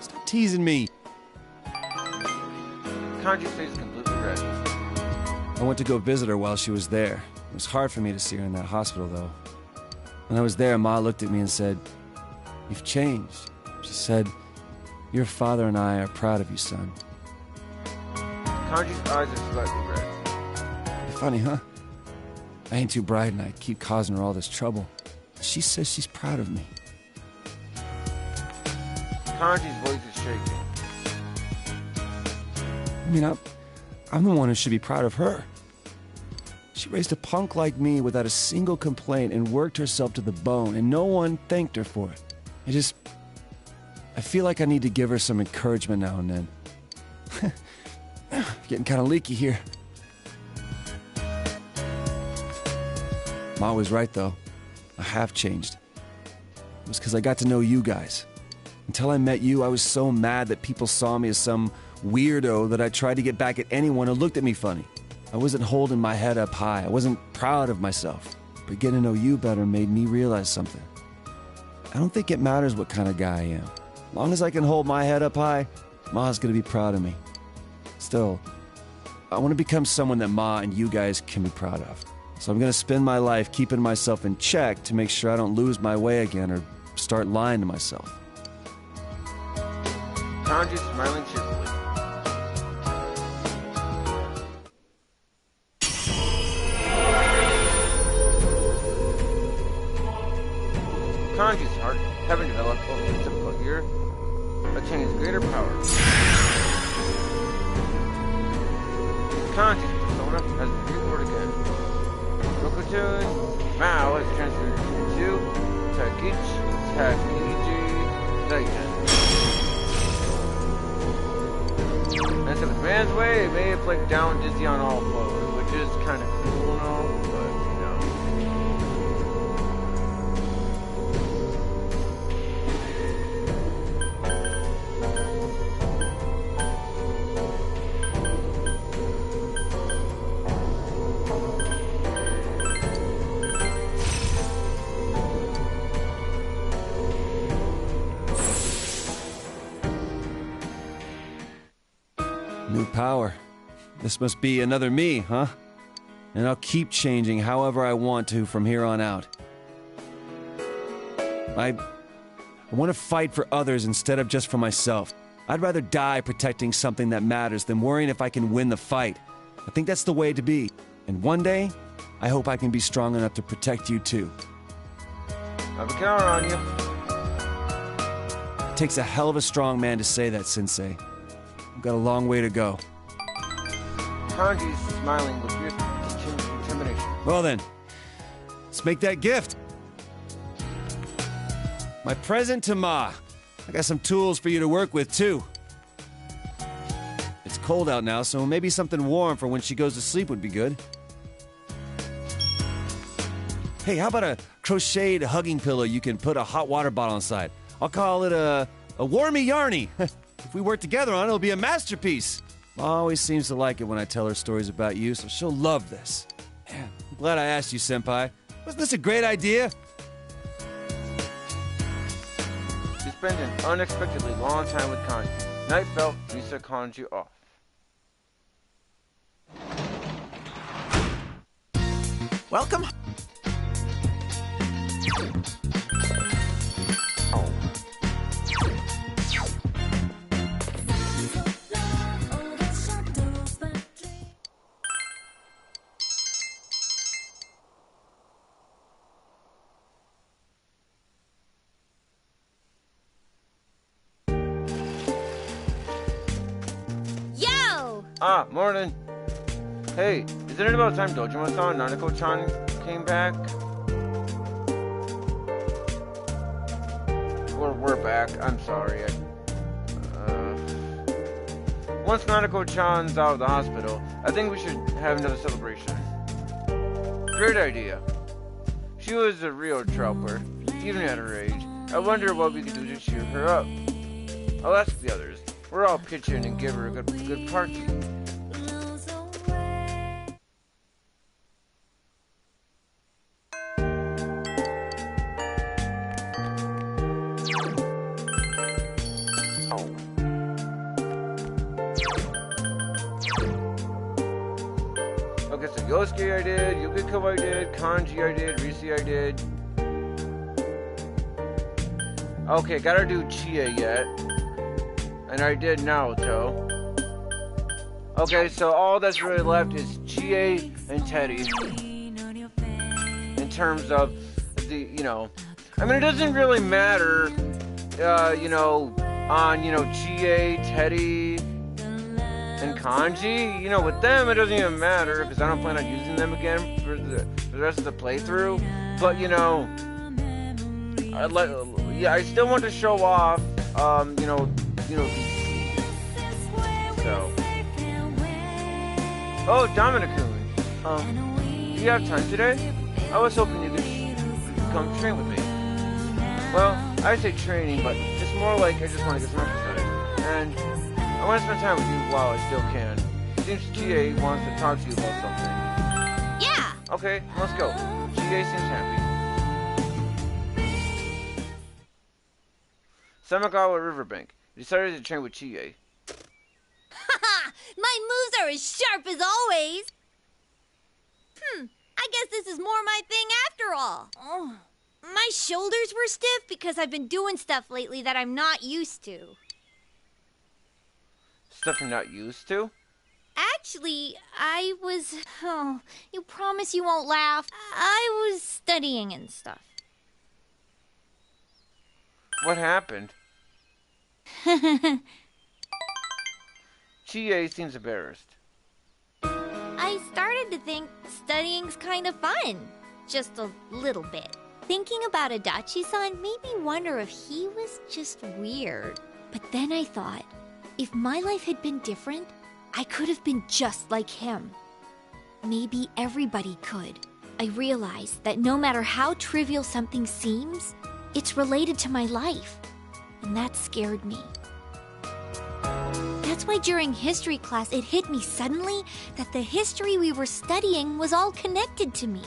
Stop teasing me. Kanji's face is completely red. I went to go visit her while she was there. It was hard for me to see her in that hospital, though. When I was there, Ma looked at me and said, "You've changed." She said, "Your father and I are proud of you, son." Kanji's eyes are slightly red. Funny, huh? I ain't too bright and I keep causing her all this trouble. She says she's proud of me. Kanji's voice is shaking. I mean, I'm the one who should be proud of her. She raised a punk like me without a single complaint and worked herself to the bone, and no one thanked her for it. I feel like I need to give her some encouragement now and then. Getting kind of leaky here. Ma was right, though. I have changed. It was because I got to know you guys. Until I met you, I was so mad that people saw me as some weirdo that I tried to get back at anyone who looked at me funny. I wasn't holding my head up high. I wasn't proud of myself. But getting to know you better made me realize something. I don't think it matters what kind of guy I am. As long as I can hold my head up high, Ma's gonna be proud of me. Still, I want to become someone that Ma and you guys can be proud of. So I'm gonna spend my life keeping myself in check to make sure I don't lose my way again or start lying to myself. Kanji's smiling cheerfully. Kanji's heart, having developed over the difficult year, attains greater power. Kanji's persona has been reborn again. Rokutun Mao has transferred into Takiji Zaitan. And so the man's way, it may inflict down dizzy on all foes, which is kind of cool and all, but you know. New power. This must be another me, huh? And I'll keep changing however I want to from here on out. I want to fight for others instead of just for myself. I'd rather die protecting something that matters than worrying if I can win the fight. I think that's the way to be. And one day, I hope I can be strong enough to protect you too. I'll be counting on you. It takes a hell of a strong man to say that, Sensei. I've got a long way to go. Kanji's smiling with fierce determination. Well then, let's make that gift. My present to Ma. I got some tools for you to work with, too. It's cold out now, so maybe something warm for when she goes to sleep would be good. Hey, how about a crocheted hugging pillow you can put a hot water bottle inside? I'll call it a warmy yarny. If we work together on it, it'll be a masterpiece. Ma always seems to like it when I tell her stories about you, so she'll love this. Man, I'm glad I asked you, Senpai. Wasn't this a great idea? You spent an unexpectedly long time with Kanji. Night fell, and you set Kanji off. Welcome. Ah, morning. Hey, isn't it about time Dojima-san and Nanako-chan came back? We're back. I'm sorry. Once Nanako-chan's out of the hospital, I think we should have another celebration. Great idea. She was a real trooper, even at her age. I wonder what we could do to cheer her up. I'll ask the others. We're all pitch in and give her a good party. Okay, so Yosuke I did, Yukiko I did, Kanji I did, Risi I did. Okay, gotta do Chie yet. And I did Naruto. Okay, so all that's really left is Chie and Teddy. In terms of the, you know, I mean, it doesn't really matter, you know, on, you know, Chie, Teddy, and Kanji. You know, with them, it doesn't even matter because I don't plan on using them again for the rest of the playthrough. But, you know, I still want to show off, you know, so. Oh, Dominic-kun. Do you have time today? I was hoping you could come train with me. Well, I say training, but it's more like I just want to get some exercise. And I want to spend time with you while I still can. Seems GA wants to talk to you about something. Yeah! Okay, let's go. GA seems happy. Samagawa Riverbank. Decided to train with GA. My moves are as sharp as always. I guess this is more my thing after all. Oh. My shoulders were stiff because I've been doing stuff lately that I'm not used to. Stuff you're not used to? Actually, I was... Oh, you promise you won't laugh. I was studying and stuff. What happened? GA seems embarrassed. I started to think studying's kind of fun. Just a little bit. Thinking about Adachi-san made me wonder if he was just weird. But then I thought, if my life had been different, I could have been just like him. Maybe everybody could. I realized that no matter how trivial something seems, it's related to my life. And that scared me. That's why during history class it hit me suddenly that the history we were studying was all connected to me.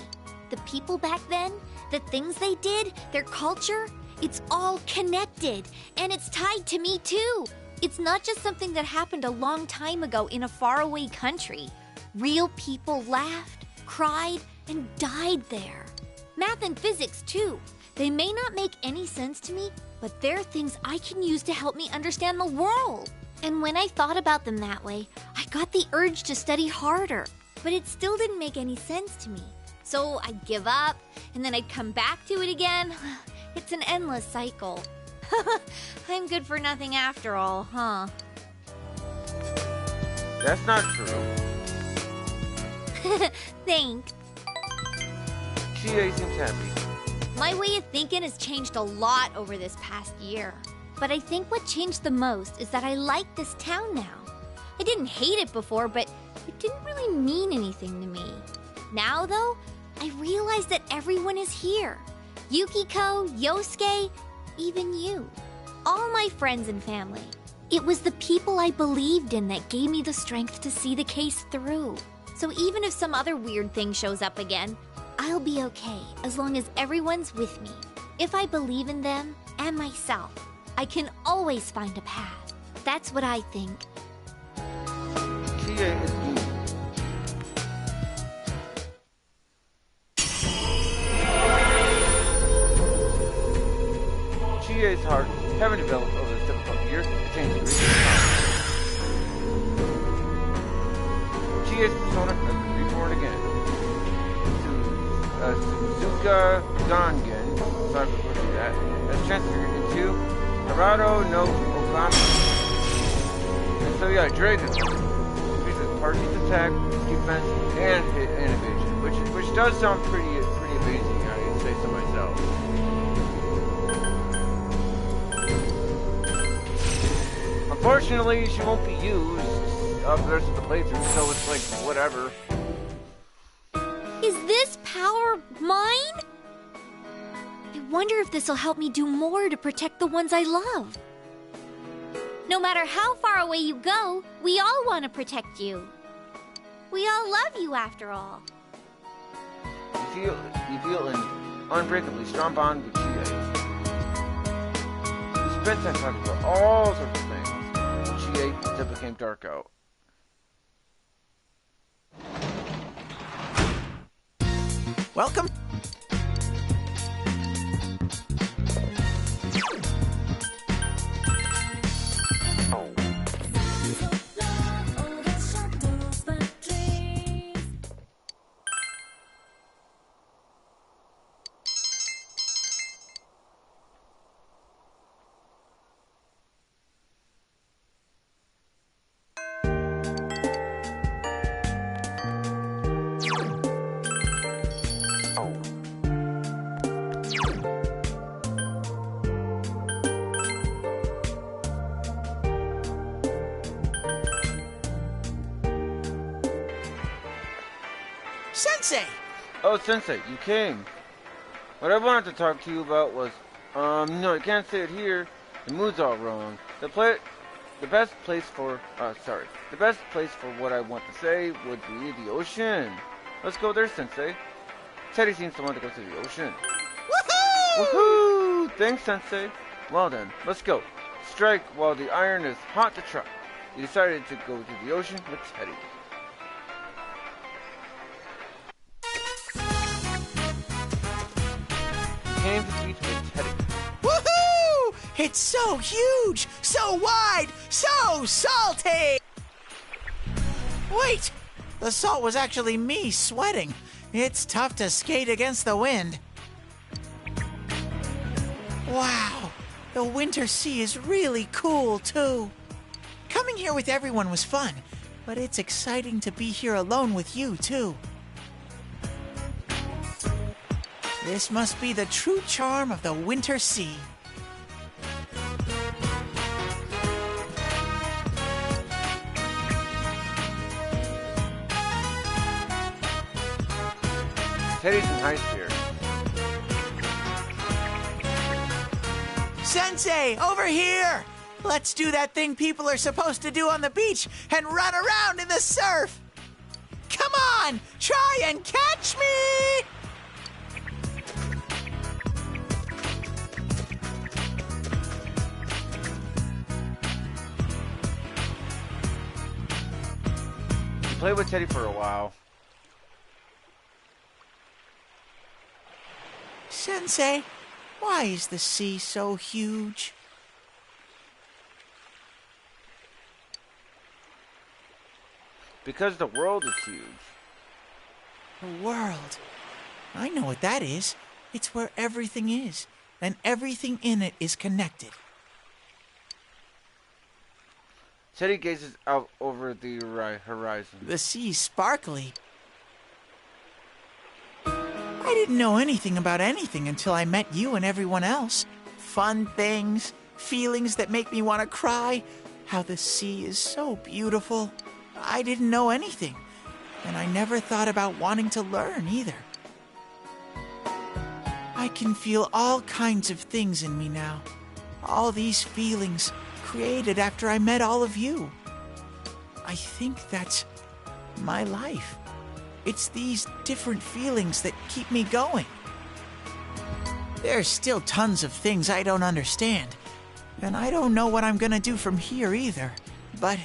The people back then, the things they did, their culture, it's all connected. And it's tied to me too. It's not just something that happened a long time ago in a faraway country. Real people laughed, cried, and died there. Math and physics too. They may not make any sense to me, but they're things I can use to help me understand the world. And when I thought about them that way, I got the urge to study harder. But it still didn't make any sense to me. So I'd give up, and then I'd come back to it again. It's an endless cycle. I'm good for nothing after all, huh? That's not true. Thanks. GA seems happy. My way of thinking has changed a lot over this past year. But I think what changed the most is that I like this town now. I didn't hate it before, but it didn't really mean anything to me. Now, though, I realize that everyone is here. Yukiko, Yosuke, even you. All my friends and family. It was the people I believed in that gave me the strength to see the case through. So even if some other weird thing shows up again, I'll be okay as long as everyone's with me. If I believe in them and myself, I can always find a path. That's what I think. GA is blue. GA's heart haven't developed over this difficult year to change the reason. GA's persona has been reborn again. Suzuka Gangen, sorry for pushing that, has transferred into Harado no Okami. And so yeah, Dragon. Archie's attack, defense, and hit and evasion, which does sound pretty amazing. I'd say so myself. Unfortunately, she won't be used for the rest of the playthrough, so it's like whatever. Is this power mine? I wonder if this will help me do more to protect the ones I love. No matter how far away you go, we all want to protect you. We all love you after all. You feel an unbreakably strong bond with GA. You spent time talking about all sorts of things. GA until it became dark out. Welcome. Sensei! Oh, Sensei, you came. What I wanted to talk to you about was, no, I can't say it here. The mood's all wrong. The best place for what I want to say would be the ocean. Let's go there, Sensei. Teddy seems to want to go to the ocean. Woohoo! Woohoo! Thanks, Sensei. Well then, let's go. Strike while the iron is hot to try. You decided to go to the ocean with Teddy. Came to the beach with Teddy. Woohoo! It's so huge, so wide, so salty! Wait! The salt was actually me sweating. It's tough to skate against the wind. Wow, the winter sea is really cool, too. Coming here with everyone was fun, but it's exciting to be here alone with you, too. This must be the true charm of the winter sea. Teddy's in high spirits. Sensei, over here! Let's do that thing people are supposed to do on the beach and run around in the surf! Come on! Try and catch me! Play with Teddy for a while. Sensei, why is the sea so huge? Because the world is huge. The world. I know what that is. It's where everything is, and everything in it is connected. Teddy gazes out over the horizon. The sea's sparkly. I didn't know anything about anything until I met you and everyone else. Fun things, feelings that make me want to cry, how the sea is so beautiful. I didn't know anything, and I never thought about wanting to learn either. I can feel all kinds of things in me now. All these feelings created after I met all of you. I think that's my life. It's these different feelings that keep me going. There's still tons of things I don't understand, and I don't know what I'm gonna do from here either. But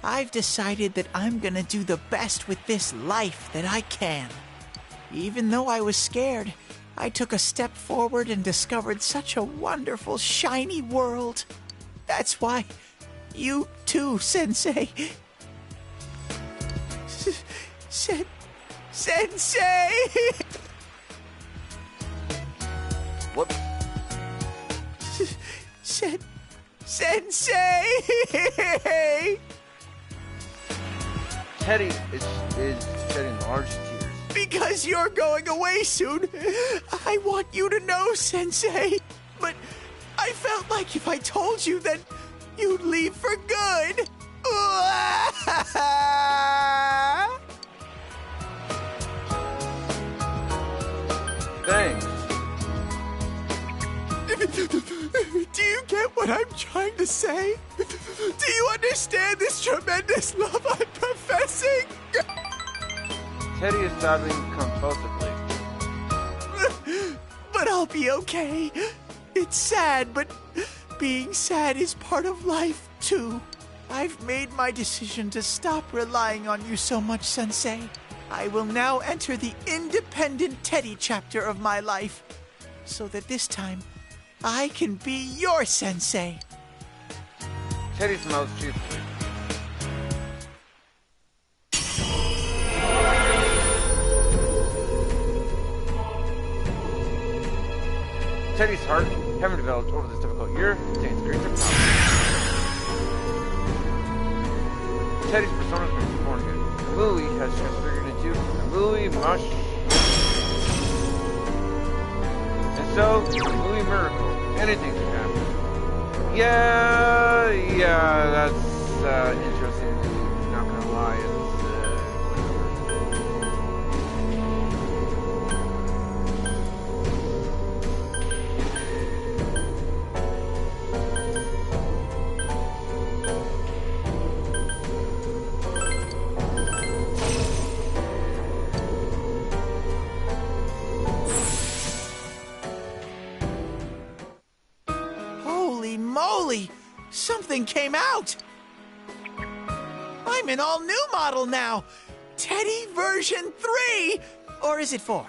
I've decided that I'm gonna do the best with this life that I can. Even though I was scared, I took a step forward and discovered such a wonderful, shiny world. That's why you too, Sensei. Sensei! What? Sensei! Teddy is shedding large tears. Because you're going away soon. I want you to know, Sensei. But I felt like if I told you, then you'd leave for good. Thanks. Do you get what I'm trying to say? Do you understand this tremendous love I'm professing? Teddy is sobbing compulsively. But I'll be okay. It's sad, but being sad is part of life, too. I've made my decision to stop relying on you so much, Sensei. I will now enter the independent Teddy chapter of my life, so that this time I can be your Sensei. Teddy smiles cheerfully. Teddy's heart, having developed over this difficult year, contains great power. Teddy's persona has been born again. Louie has transfigured into Louie Mush. And so, Louie Miracle. Anything can happen. Yeah, that's interesting. Not gonna lie, it's Holy moly! Something came out! I'm an all-new model now! Teddy version 3! Or is it 4?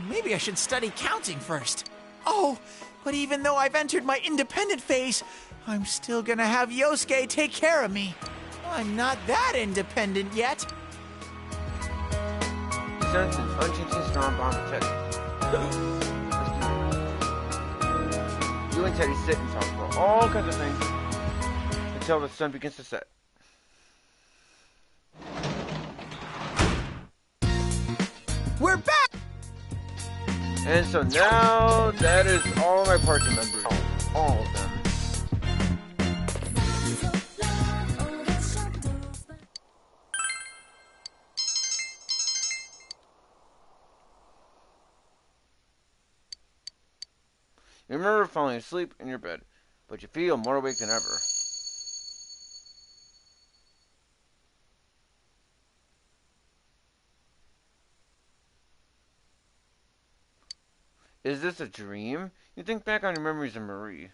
Maybe I should study counting first. Oh, but even though I've entered my independent phase, I'm still gonna have Yosuke take care of me. I'm not that independent yet. He senses an unchanging strong bond with Teddy. You and Teddy sit and talk about all kinds of things until the sun begins to set. We're back! And so now that is all my party members. All of them. You remember falling asleep in your bed, but you feel more awake than ever. Is this a dream? You think back on your memories of Marie.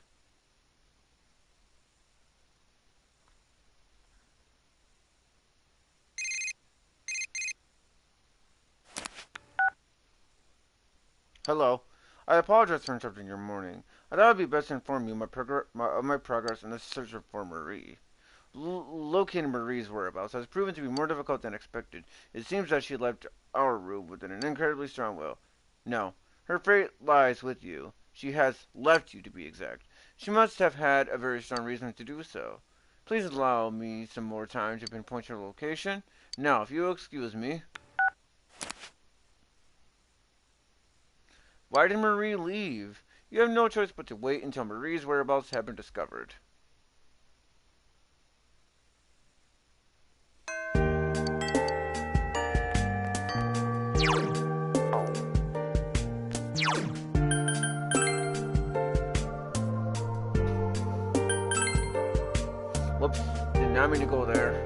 Hello. I apologize for interrupting your morning. I thought it would be best to inform you of my progress in the search for Marie. Locating Marie's whereabouts has proven to be more difficult than expected. It seems that she left our room with an incredibly strong will. No, her fate lies with you. She has left you, to be exact. She must have had a very strong reason to do so. Please allow me some more time to pinpoint your location. Now, if you'll excuse me. Why did Marie leave? You have no choice but to wait until Marie's whereabouts have been discovered. Whoops, did not mean to go there.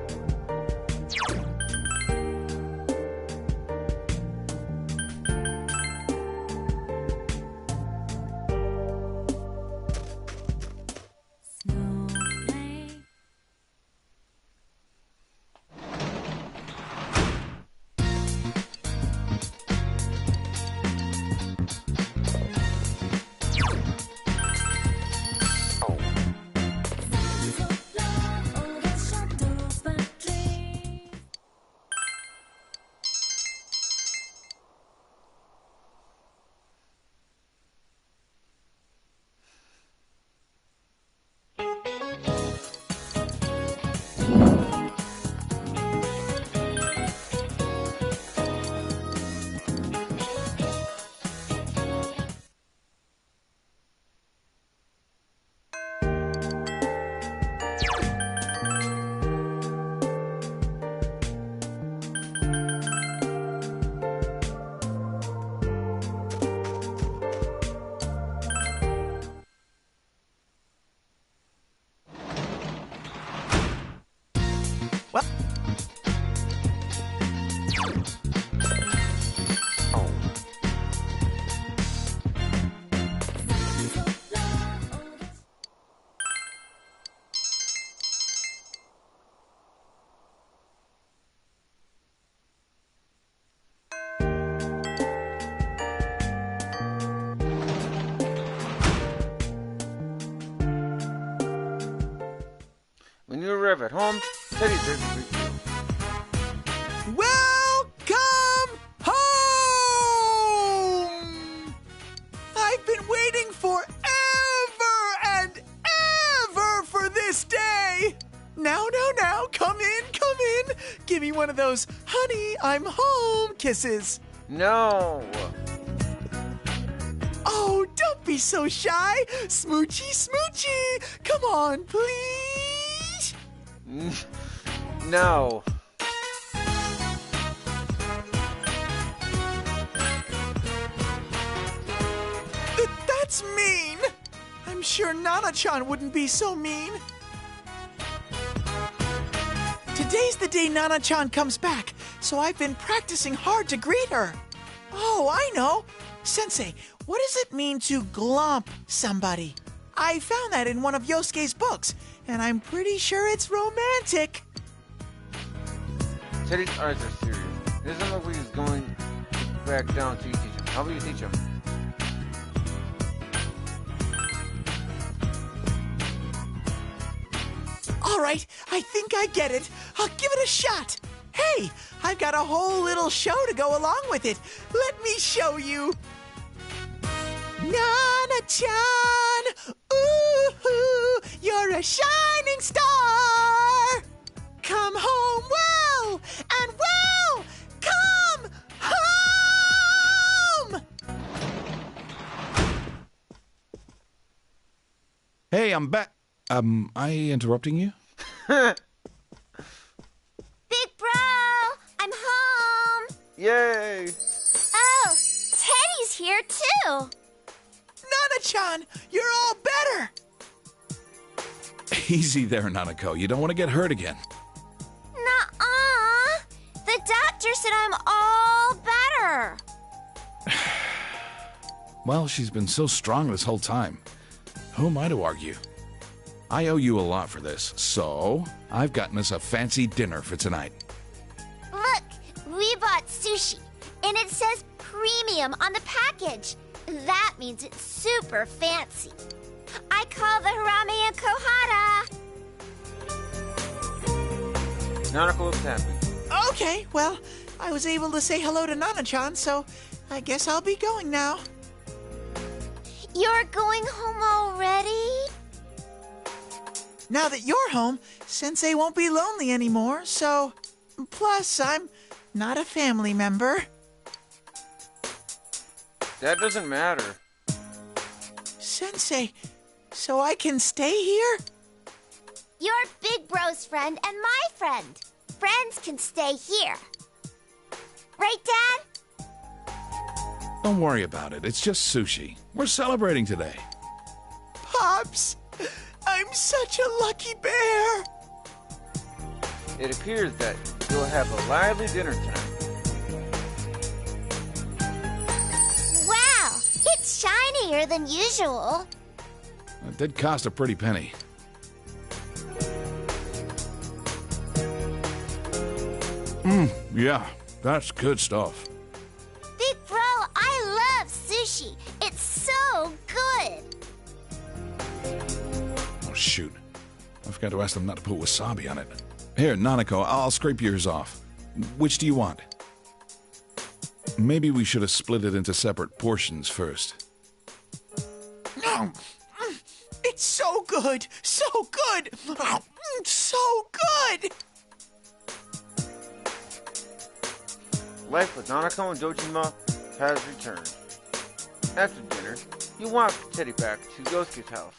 arrive at home, Teddy's there to greet you. Welcome home! I've been waiting forever and ever for this day! Now, come in. Give me one of those, honey, I'm home kisses. No. Oh, don't be so shy. Smoochy. Come on, please. No. That's mean. I'm sure Nana-chan wouldn't be so mean. Today's the day Nana-chan comes back, so I've been practicing hard to greet her. Oh, I know. Sensei, what does it mean to glomp somebody? I found that in one of Yosuke's books, and I'm pretty sure it's romantic. Teddy's eyes are serious. It doesn't look like he's going back down to you teach him. How about you teach him? All right, I think I get it. I'll give it a shot. Hey, I've got a whole little show to go along with it. Let me show you. Nana-chan, ooh, you're a shining star. Come home well and well. Come home. Hey, I'm back. I interrupting you? Big bro, I'm home. Yay. Oh, Teddy's here too. Nana-chan, you're all better. Easy there, Nanako. You don't want to get hurt again. Nuh-uh. The doctor said I'm all better. Well, she's been so strong this whole time. Who am I to argue? I owe you a lot for this, so I've gotten us a fancy dinner for tonight. Look, we bought sushi, and it says premium on the package. That means it's super fancy. I call the harame and kohara. Nanako looks happy. Okay, well, I was able to say hello to Nana-chan, so I guess I'll be going now. You're going home already? Now that you're home, Sensei won't be lonely anymore, so... Plus, I'm not a family member. That doesn't matter. Sensei, so I can stay here? You're Big Bro's friend and my friend. Friends can stay here. Right, Dad? Don't worry about it. It's just sushi. We're celebrating today. Pops, I'm such a lucky bear. It appears that you'll have a lively dinner tonight. Wow, it's shinier than usual. It did cost a pretty penny. Yeah, that's good stuff. Big Bro, I love sushi. It's so good. Oh, shoot. I forgot to ask them not to put wasabi on it. Here, Nanako, I'll scrape yours off. Which do you want? Maybe we should have split it into separate portions first. It's so good, so good, so good. Life with Nanako and Dojima has returned. After dinner, you walk Teddy back to Yosuke's house.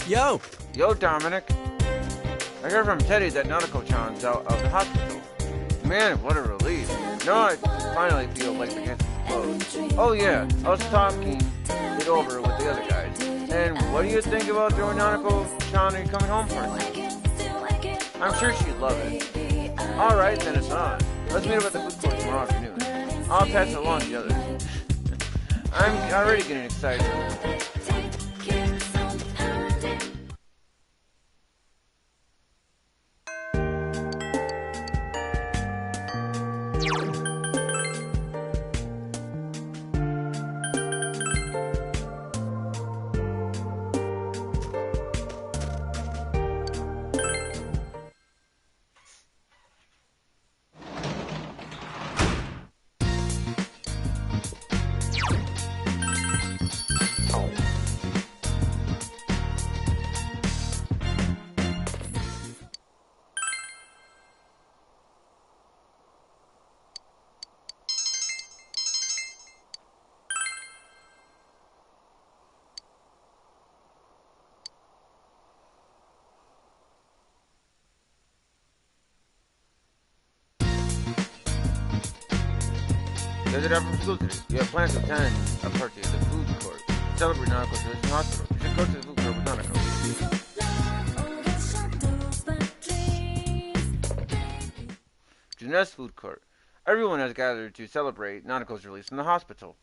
Yo! Yo, Dominic. I heard from Teddy that Nanako-chan's out of the hospital. Man, what a relief. Now I finally feel like the case is closed. Oh yeah, I was talking it over with the other guys. And what do you think about throwing Nanako-chan coming home party? I'm sure she'd love it. Alright, then it's on. Let's meet up at the food court tomorrow afternoon. I'll pass it along to the others. I'm already getting excited. Visit our school today. We have plans to attend a party at the food court. Celebrate Nanako's release from hospital. You should go to the food court with Nanako. Jeunesse food court. Everyone has gathered to celebrate Nanako's release from the hospital.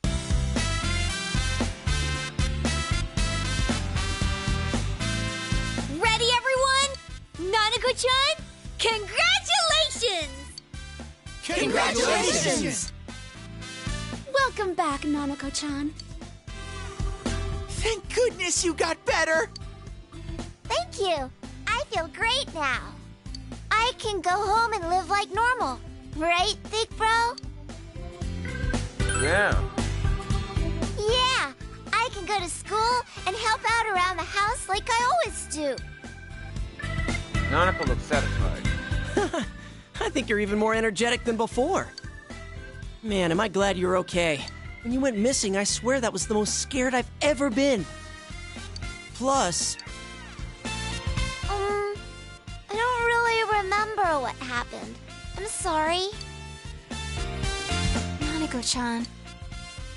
Ready, everyone? Nanako-chan, congratulations! Congratulations! Welcome back, Nanako-chan. Thank goodness you got better! Thank you. I feel great now. I can go home and live like normal. Right, Big Bro? Yeah. Yeah, I can go to school and help out around the house like I always do. Nanako looks satisfied. I think you're even more energetic than before. Man, am I glad you're okay. When you went missing, I swear that was the most scared I've ever been. Plus... I don't really remember what happened. I'm sorry. Nanako-chan.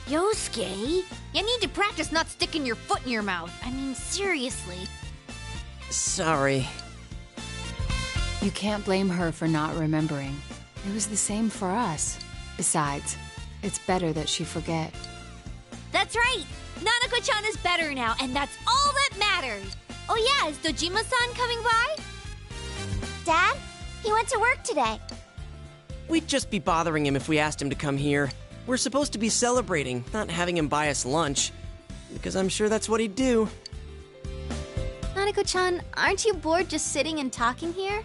Yosuke, you need to practice not sticking your foot in your mouth. I mean, seriously. Sorry. You can't blame her for not remembering. It was the same for us. Besides, it's better that she forget. That's right! Nanako-chan is better now, and that's all that matters! Oh yeah, is Dojima-san coming by? Dad, he went to work today. We'd just be bothering him if we asked him to come here. We're supposed to be celebrating, not having him buy us lunch. Because I'm sure that's what he'd do. Nanako-chan, aren't you bored just sitting and talking here?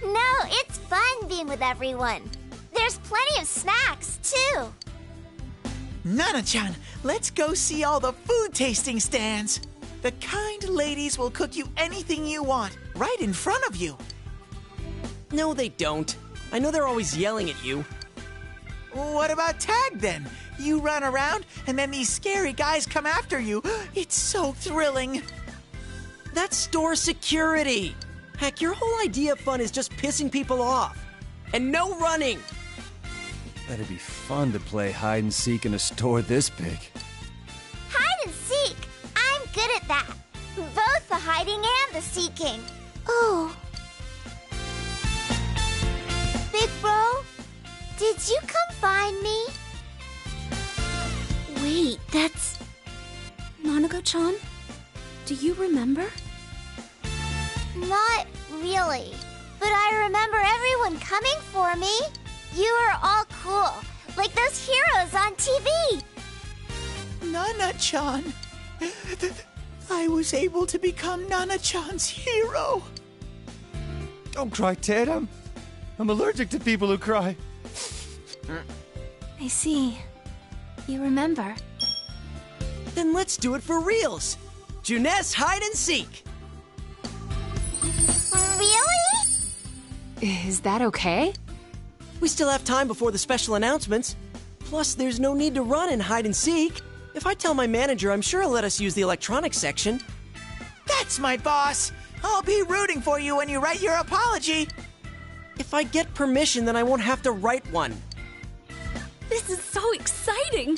No, it's fun being with everyone. There's plenty of snacks, too. Nana-chan, let's go see all the food tasting stands. The kind ladies will cook you anything you want, right in front of you. No, they don't. I know they're always yelling at you. What about tag, then? You run around, and then these scary guys come after you. It's so thrilling. That's store security. Heck, your whole idea of fun is just pissing people off. And no running. Better be fun to play hide and seek in a store this big. Hide and seek. I'm good at that. Both the hiding and the seeking. Oh. Big Bro, did you come find me? Wait, that's... Nanako-chan? Do you remember? Not really. But I remember everyone coming for me. You were all cool, like those heroes on TV. Nana-chan. I was able to become Nana-chan's hero. Don't cry, Ted. I'm allergic to people who cry. I see. You remember. Then let's do it for reals. Jeunesse hide and seek. Really? Is that okay? We still have time before the special announcements. Plus, there's no need to run and hide and seek. If I tell my manager, I'm sure he'll let us use the electronics section. That's my boss. I'll be rooting for you when you write your apology. If I get permission, then I won't have to write one. This is so exciting!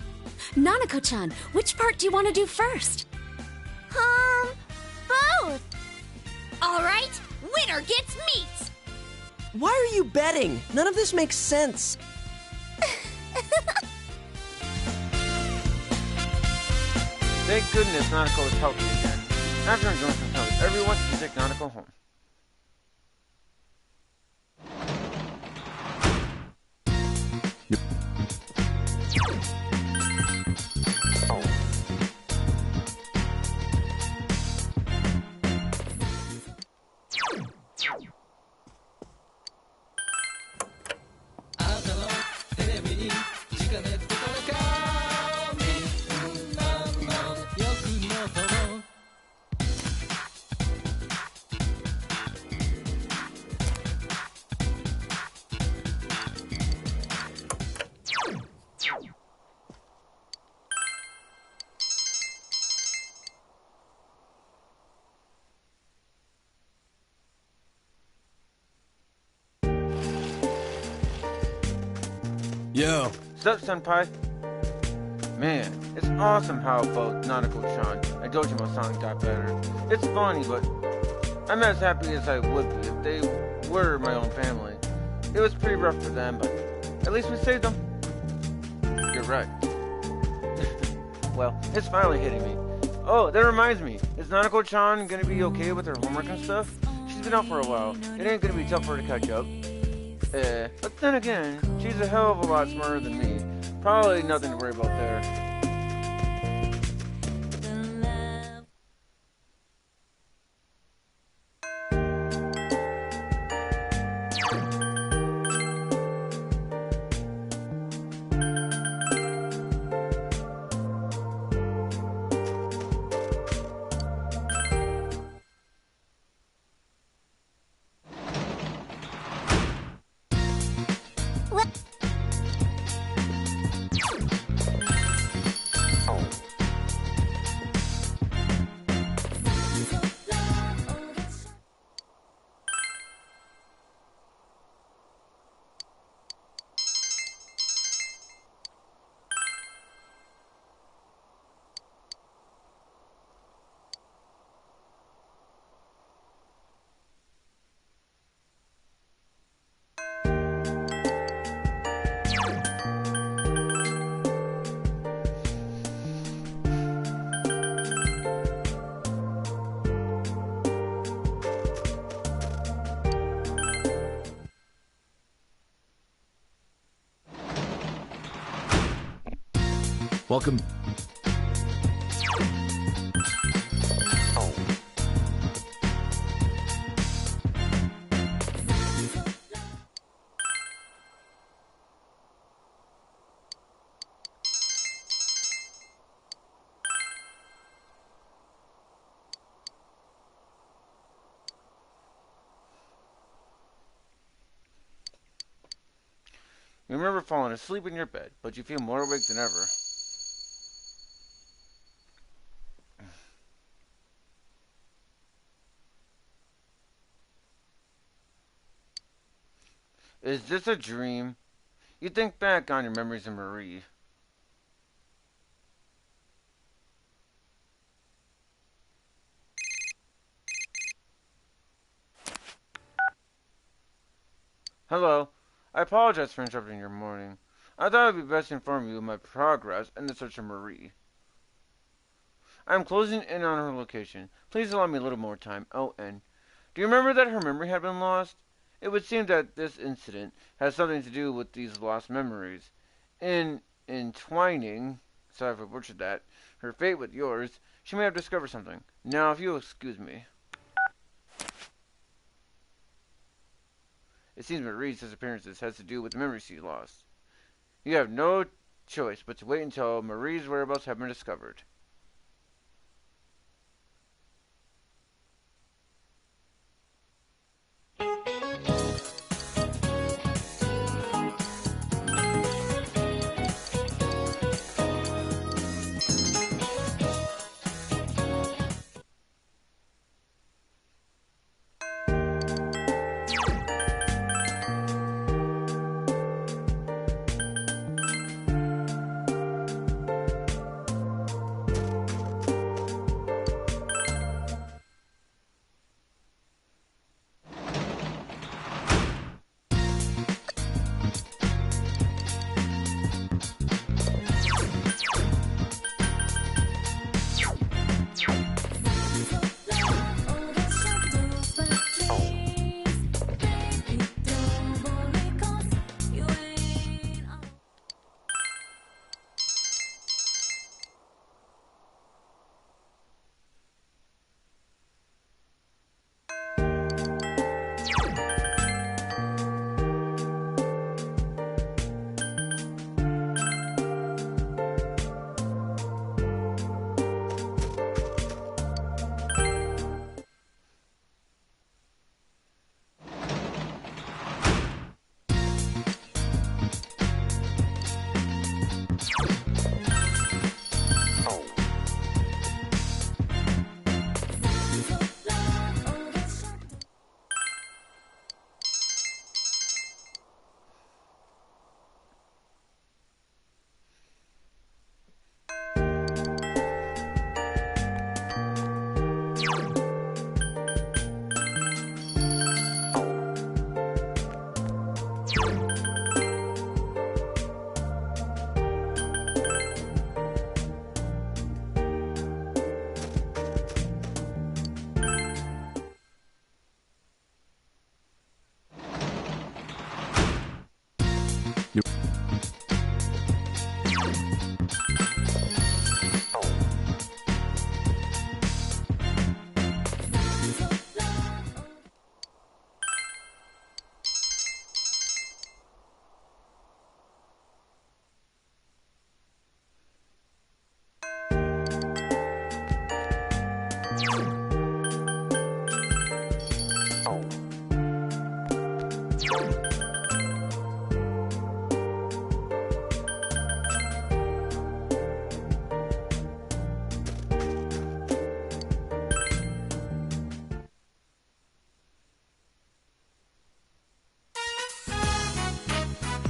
Nanako-chan, which part do you want to do first? Both. All right, winner gets meat. Why are you betting? None of this makes sense. Thank goodness Nanako is healthy again. After enjoying some time with everyone, we take Nanako home. Yo. Sup, senpai? Man, it's awesome how both Nanako-chan and Dojima-san got better. It's funny, but I'm as happy as I would be if they were my own family. It was pretty rough for them, but at least we saved them. You're right. Well, it's finally hitting me. Oh, that reminds me. Is Nanako-chan gonna be okay with her homework and stuff? She's been out for a while. It ain't gonna be tough for her to catch up. But then again, she's a hell of a lot smarter than me. Probably nothing to worry about there. Welcome. You remember falling asleep in your bed, but you feel more awake than ever. Is this a dream? You think back on your memories of Marie. Hello. I apologize for interrupting your morning. I thought it would be best to inform you of my progress in the search of Marie. I am closing in on her location. Please allow me a little more time. O.N. Do you remember that her memory had been lost? It would seem that this incident has something to do with these lost memories. In entwining, sorry if I butchered that, her fate with yours, she may have discovered something. Now, if you'll excuse me. It seems Marie's disappearances has to do with the memories she lost. You have no choice but to wait until Marie's whereabouts have been discovered.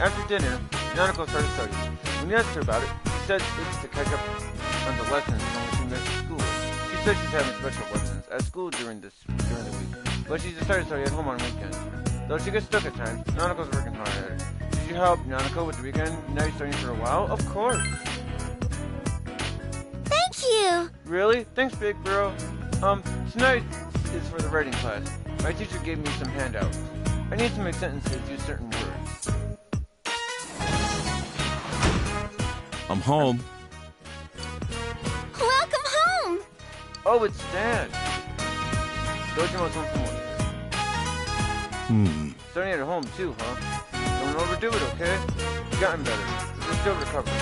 After dinner, Nanako started studying. When he asked her about it, she said it's to catch up on the lessons from when she missed school. She said she's having special lessons at school during the week, but she decided to study at home on weekends. Though she gets stuck at times, Nanako's working hard at it. Did you help Nanako with the weekend? Now you're studying for a while? Of course. Thank you. Really? Thanks, big bro. Tonight is for the writing class. My teacher gave me some handouts. I need to make sentences use certain words. I'm home. Welcome home. Oh, it's Dad. Dojima's home from work. Studying at home too, huh? Don't overdo it, okay? You've gotten better. You're still recovering.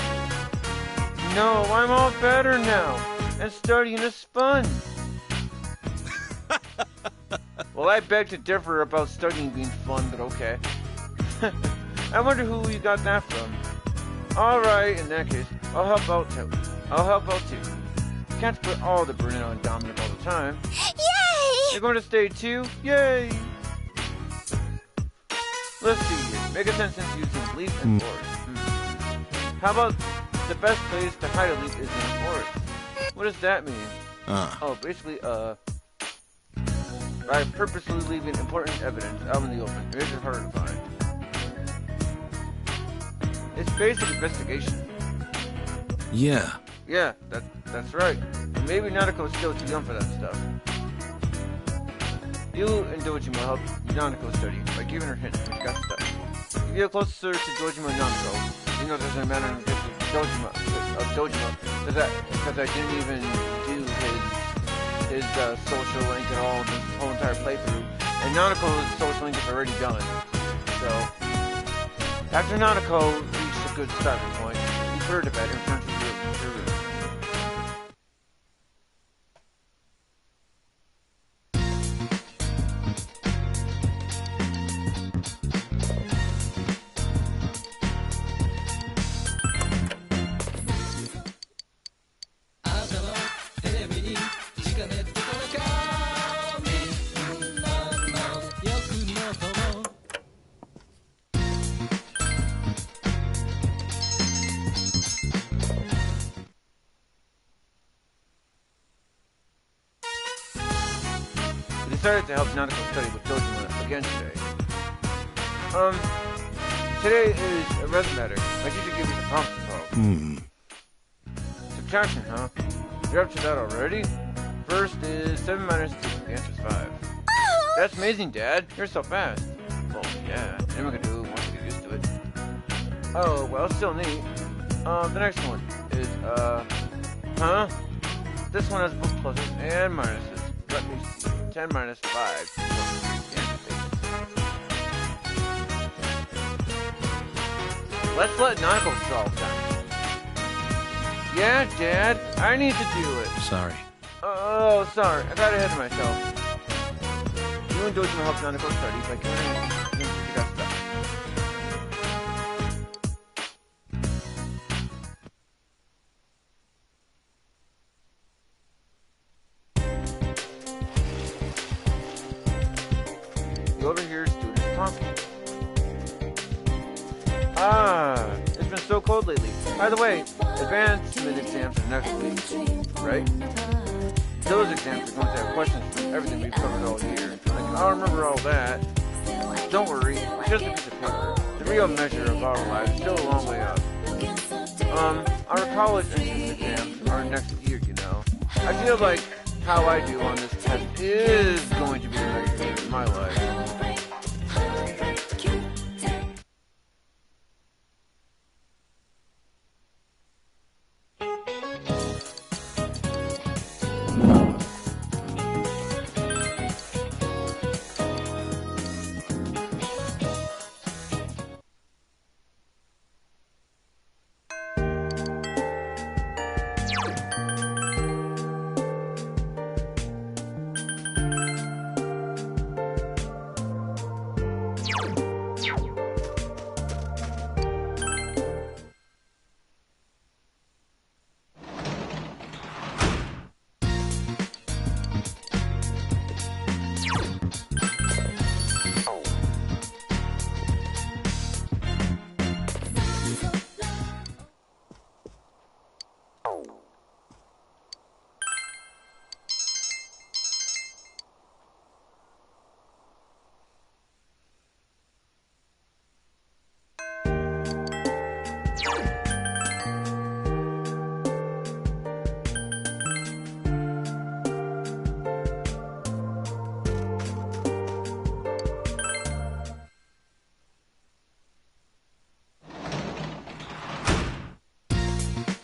No, I'm all better now. And studying is fun. Well, I beg to differ about studying being fun, but okay. I wonder who you got that from. Alright, in that case, I'll help out too. Can't put all the burden on Dominic all the time. Yay! You're going to stay too? Yay! Let's see here. Make a sentence using leaf and forest. How about the best place to hide a leaf is in a forest? What does that mean? Oh, basically, by purposely leaving important evidence out in the open. It makes it harder to find. It's basic investigation. Yeah. Yeah, that's right. But maybe Nanako's still too young for that stuff. You and Dojima help Nanako study by giving her hints when she got stuck. If you get closer to Dojima and Nanako, you know there's a matter of Dojima, because I didn't even do his social link at all this whole entire playthrough, and Nanako's social link is already done. So after Nanako reached a good starting point, he put her to bed and returned to her room. Decided to help Nanako study with Dojima again today. Today is a resin matter. My teacher gave me some problems to solve. Subtraction, huh? You're up to that already? First is 7 minus 2. The answer's 5. That's amazing, Dad. You're so fast. Well, yeah. Then we're gonna do it once we get used to it. Oh, well, still neat. The next one is, This one has both pluses and minuses. Let me see. 10 minus 5. Let's let Nanako solve that. Yeah, Dad, I need to do it. Sorry. Oh, sorry, I got ahead of myself. You and Dojima helped Nanako study by giving her hints when she got stuck. Over here, student talking. It's been so cold lately. By the way, advanced mid-exams are next week, right? Those exams are going to have questions from everything we've covered all year. Like, I'll remember all that. Don't worry, it's just a piece of paper. The real measure of our lives is still a long way up. Our college entrance exams are next year, you know. I feel like how I do on this test is going to be the measure of my life.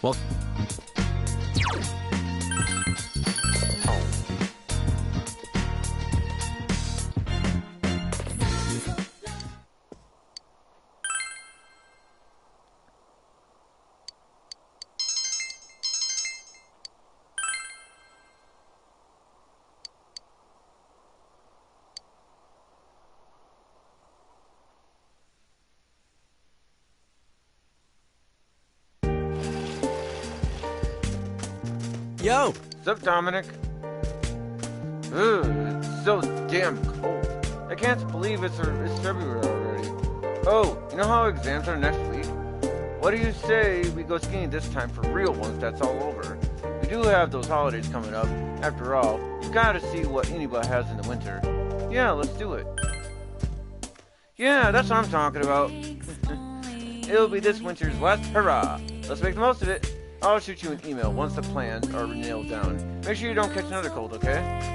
Well... Yo! What's up, Dominic? Ugh, it's so damn cold. I can't believe it's February already. Oh, you know how exams are next week? What do you say we go skiing this time for real once that's all over? We do have those holidays coming up. After all, you gotta see what anybody has in the winter. Yeah, let's do it. Yeah, that's what I'm talking about. It'll be this winter's last hurrah. Let's make the most of it. I'll shoot you an email once the plans are nailed down. Make sure you don't catch another cold, okay?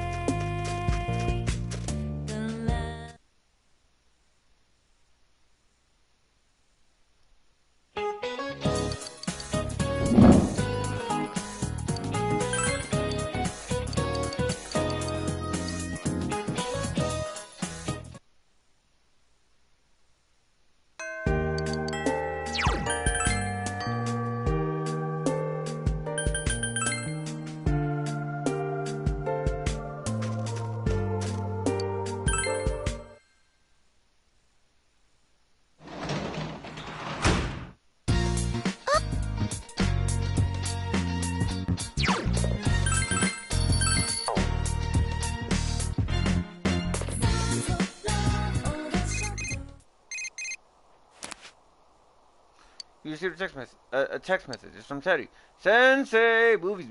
You received a text message. It's from Teddy. Sensei! Movies.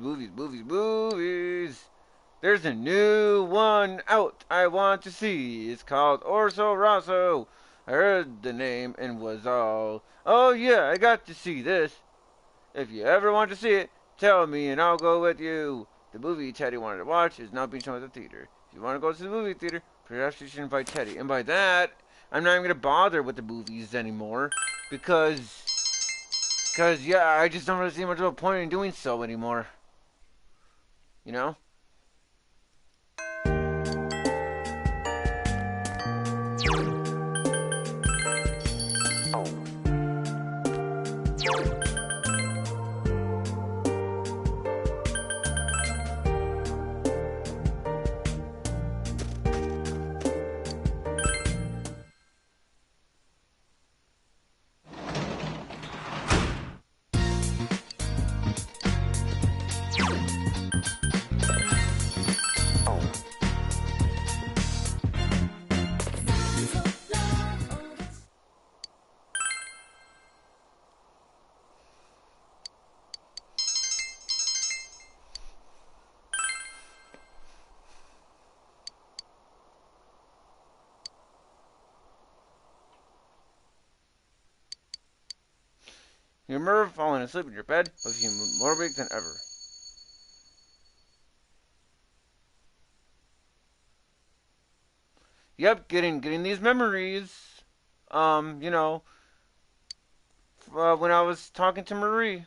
There's a new one out I want to see. It's called Orso Rosso. I heard the name and was all, oh yeah, I got to see this. If you ever want to see it, tell me and I'll go with you. The movie Teddy wanted to watch is now being shown at the theater. If you want to go to the movie theater, perhaps you should invite Teddy. And by that, I'm not even going to bother with the movies anymore. Because, yeah, I just don't really see much of a point in doing so anymore. You know? You remember falling asleep in your bed, but you more big than ever. Yep, getting these memories. You know, when I was talking to Marie,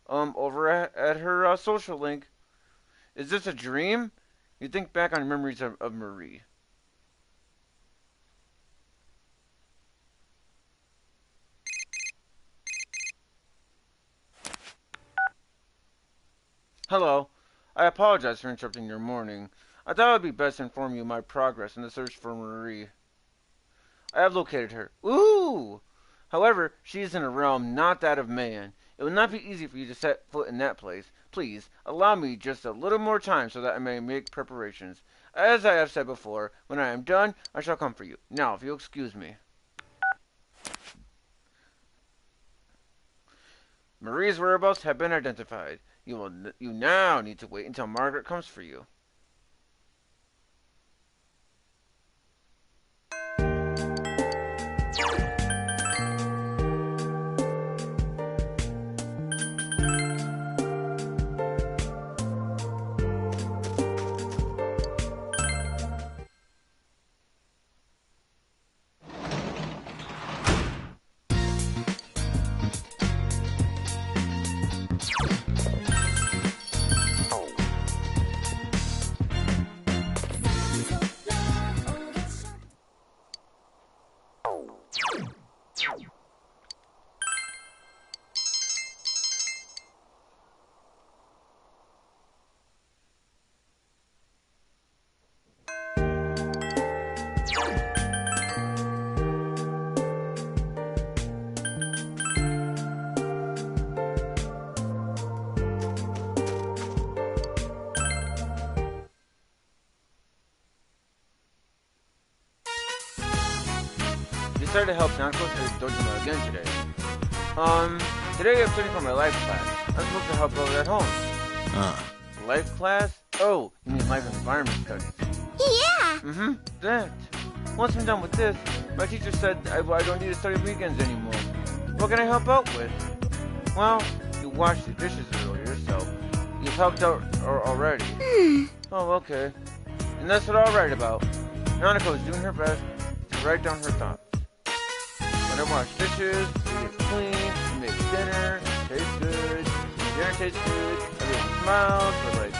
over at her social link. Is this a dream? You think back on memories of Marie. Hello. I apologize for interrupting your morning. I thought it would be best to inform you of my progress in the search for Marie. I have located her. Ooh! However, she is in a realm not that of man. It will not be easy for you to set foot in that place. Please, allow me just a little more time so that I may make preparations. As I have said before, when I am done, I shall come for you. Now, if you'll excuse me. Marie's whereabouts have been identified. You now need to wait until Margaret comes for you. decided to help Nanako study Dojima again today. Today I'm studying for my life class. I'm supposed to help over at home. Life class? Oh, you mean life environment studies. Yeah! Mm-hmm, that. Once I'm done with this, my teacher said I don't need to study weekends anymore. What can I help out with? Well, you washed the dishes earlier, so you've helped out already. Oh, okay. And that's what I'll write about. Nanako is doing her best to write down her thoughts. When I wash dishes, we get clean, we make dinner, tastes good, dinner tastes good, everyone smiles, we're like,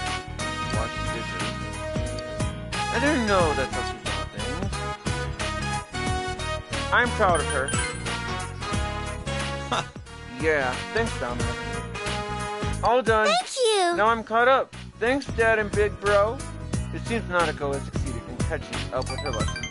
washing dishes. I didn't know that's how she thought things. I'm proud of her. Yeah, thanks, Dominic. All done. Thank you! Now I'm caught up. Thanks, Dad and Big Bro. It seems Nanako has succeeded in catching up with her lessons.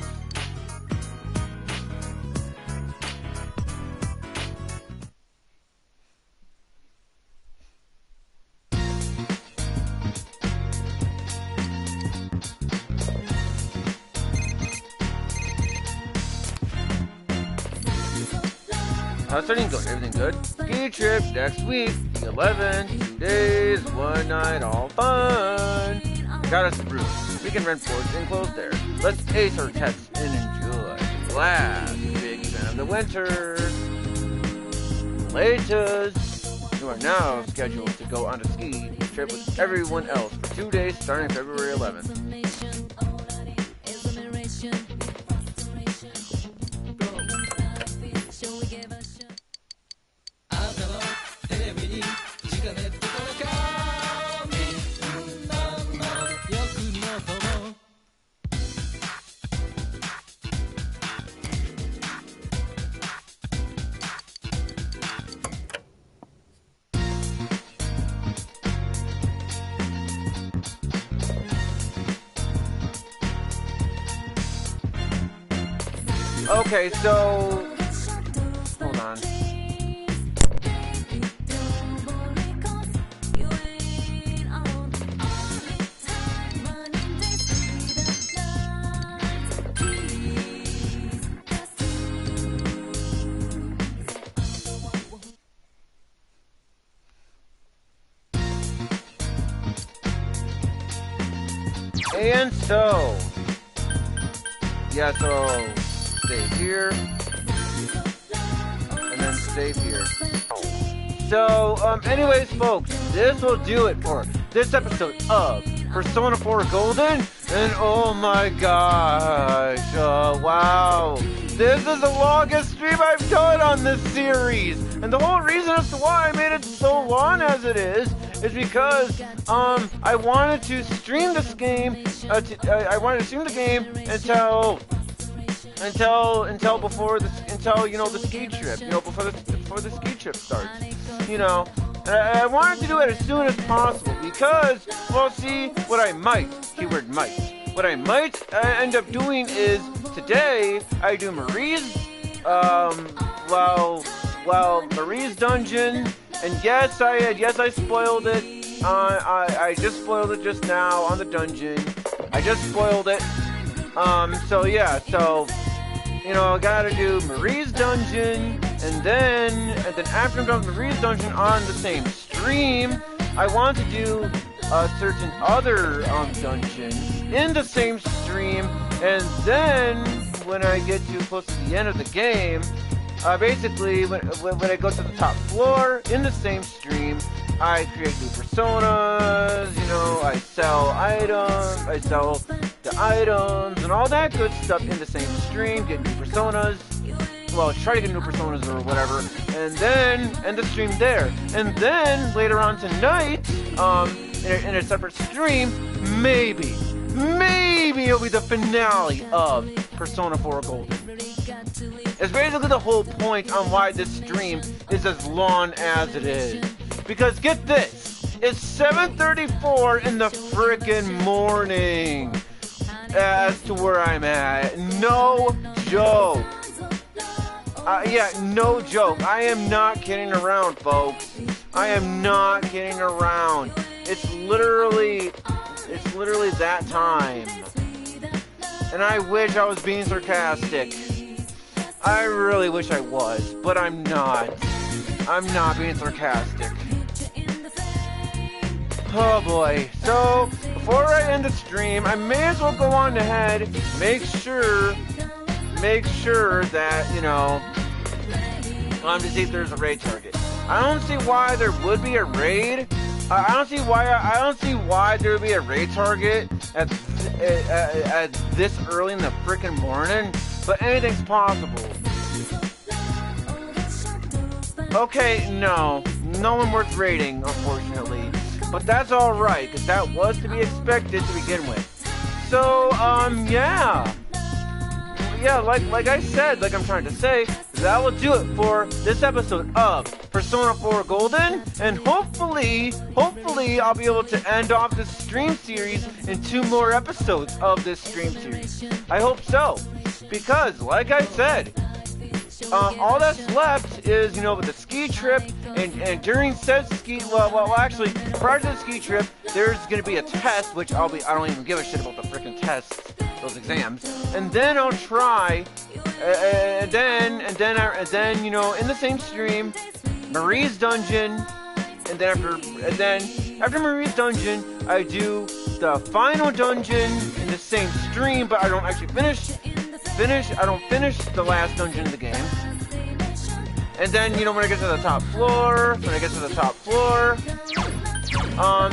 How's studying going? Everything good? Ski trip next week, the 11th, 2 days, 1 night, all fun. Got us a room. We can rent boards and clothes there. Let's ace our tests and enjoy. Blast! Big fan of the winter. Latest. You are now scheduled to go on a ski trip with everyone else for 2 days starting February 11th. Okay, so hold on. And so, yeah, so save here, and then save here. So, anyways, folks, this will do it for this episode of Persona 4 Golden, and oh my gosh, wow, this is the longest stream I've done on this series, and the whole reason as to why I made it so long as it is because, I wanted to stream this game, I wanted to stream the game until you know, the ski trip, you know, before the ski trip starts, you know, and I wanted to do it as soon as possible because, well, see, what I might, keyword might, what I might end up doing is today I do Marie's, Marie's dungeon, and yes, I spoiled it. I just spoiled it just now on the dungeon. I just spoiled it. So yeah, so, you know, I gotta do Marie's dungeon, and then after I'm done with Marie's dungeon on the same stream, I want to do certain other dungeons in the same stream, and then when I get too close to the end of the game, basically when I go to the top floor in the same stream, I create new personas, you know, I sell the items and all that good stuff in the same stream, get new personas, well, try to get new personas or whatever, and then end the stream there. And then later on tonight, in a separate stream, maybe it'll be the finale of Persona 4 Golden. It's basically the whole point on why this stream is as long as it is. Because get this, it's 7:34 in the frickin' morning as to where I'm at. No joke. Yeah, no joke. I am not kidding around, folks. I am not kidding around. It's literally that time. And I wish I was being sarcastic. I really wish I was, but I'm not. I'm not being sarcastic. Oh boy. So, before I end the stream, I may as well go on ahead, make sure that, you know, to see if there's a raid target. I don't see why there would be a raid. I don't see why there would be a raid target at this early in the freaking morning, but anything's possible. Okay, no one worth raiding, unfortunately, but that's all right, because that was to be expected to begin with. So, yeah, like I said, like I'm trying to say, that will do it for this episode of Persona 4 Golden, and hopefully I'll be able to end off this stream series in 2 more episodes of this stream series. I hope so, because like I said, all that's left is, you know, with the ski trip, and during said ski, well, actually, prior to the ski trip, there's gonna be a test, which I don't even give a shit about the freaking tests, those exams, and then I'll try, and then, you know, in the same stream, Marie's dungeon, and then after Marie's dungeon, I do the final dungeon in the same stream, but I don't actually finish the last dungeon in the game. And then, you know, when I get to the top floor,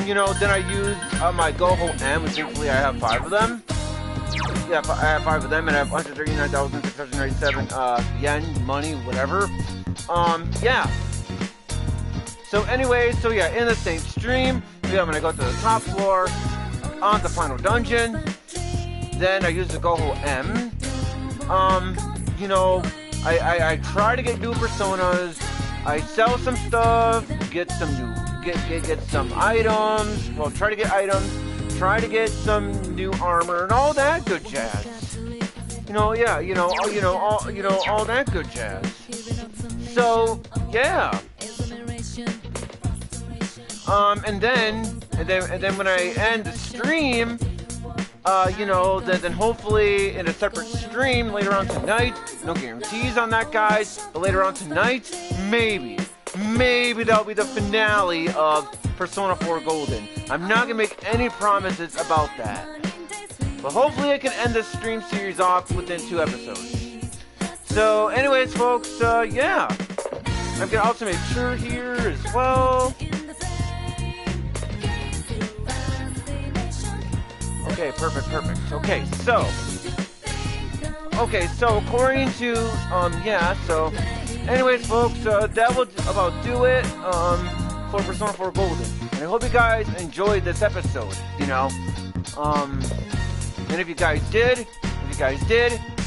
you know, then I use my Go-Ho M, which thankfully I have 5 of them. Yeah, I have 5 of them, and I have 139,697 yen, money, whatever. Yeah. So anyway, in the same stream, yeah, I'm gonna go to the top floor, on the final dungeon. Then I use the Go-Ho M. You know, I try to get new personas. I sell some stuff, get some items. Well, try to get items. Try to get some new armor and all that good jazz. You know, yeah, all that good jazz. So, yeah. And then when I end the stream, you know, then hopefully in a separate stream later on tonight, no guarantees on that, guys, but later on tonight, maybe that'll be the finale of Persona 4 Golden. I'm not gonna make any promises about that, but hopefully I can end this stream series off within 2 episodes. So anyways, folks, yeah, I'm gonna also make sure here as well. Okay, perfect. Okay, so according to, so anyways, folks, that will about do it, for Persona 4 Golden. And I hope you guys enjoyed this episode, you know. And if you guys did,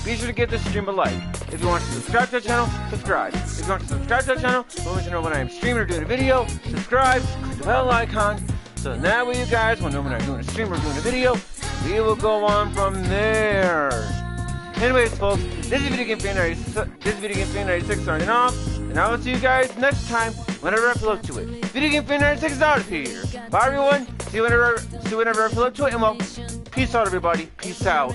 be sure to give this stream a like. If you want to subscribe to the channel, subscribe. If you want to subscribe to the channel, want to know when I am streaming or doing a video, subscribe, click the bell icon. So that way you guys will know when I'm doing a stream or doing a video. We will go on from there. Anyways, folks, this is Video Game Fan 96 signing off, and I will see you guys next time whenever I upload to it. Video Game Fan 96 is out of here. Bye, everyone. See you whenever I upload to it, and well, peace out, everybody. Peace out.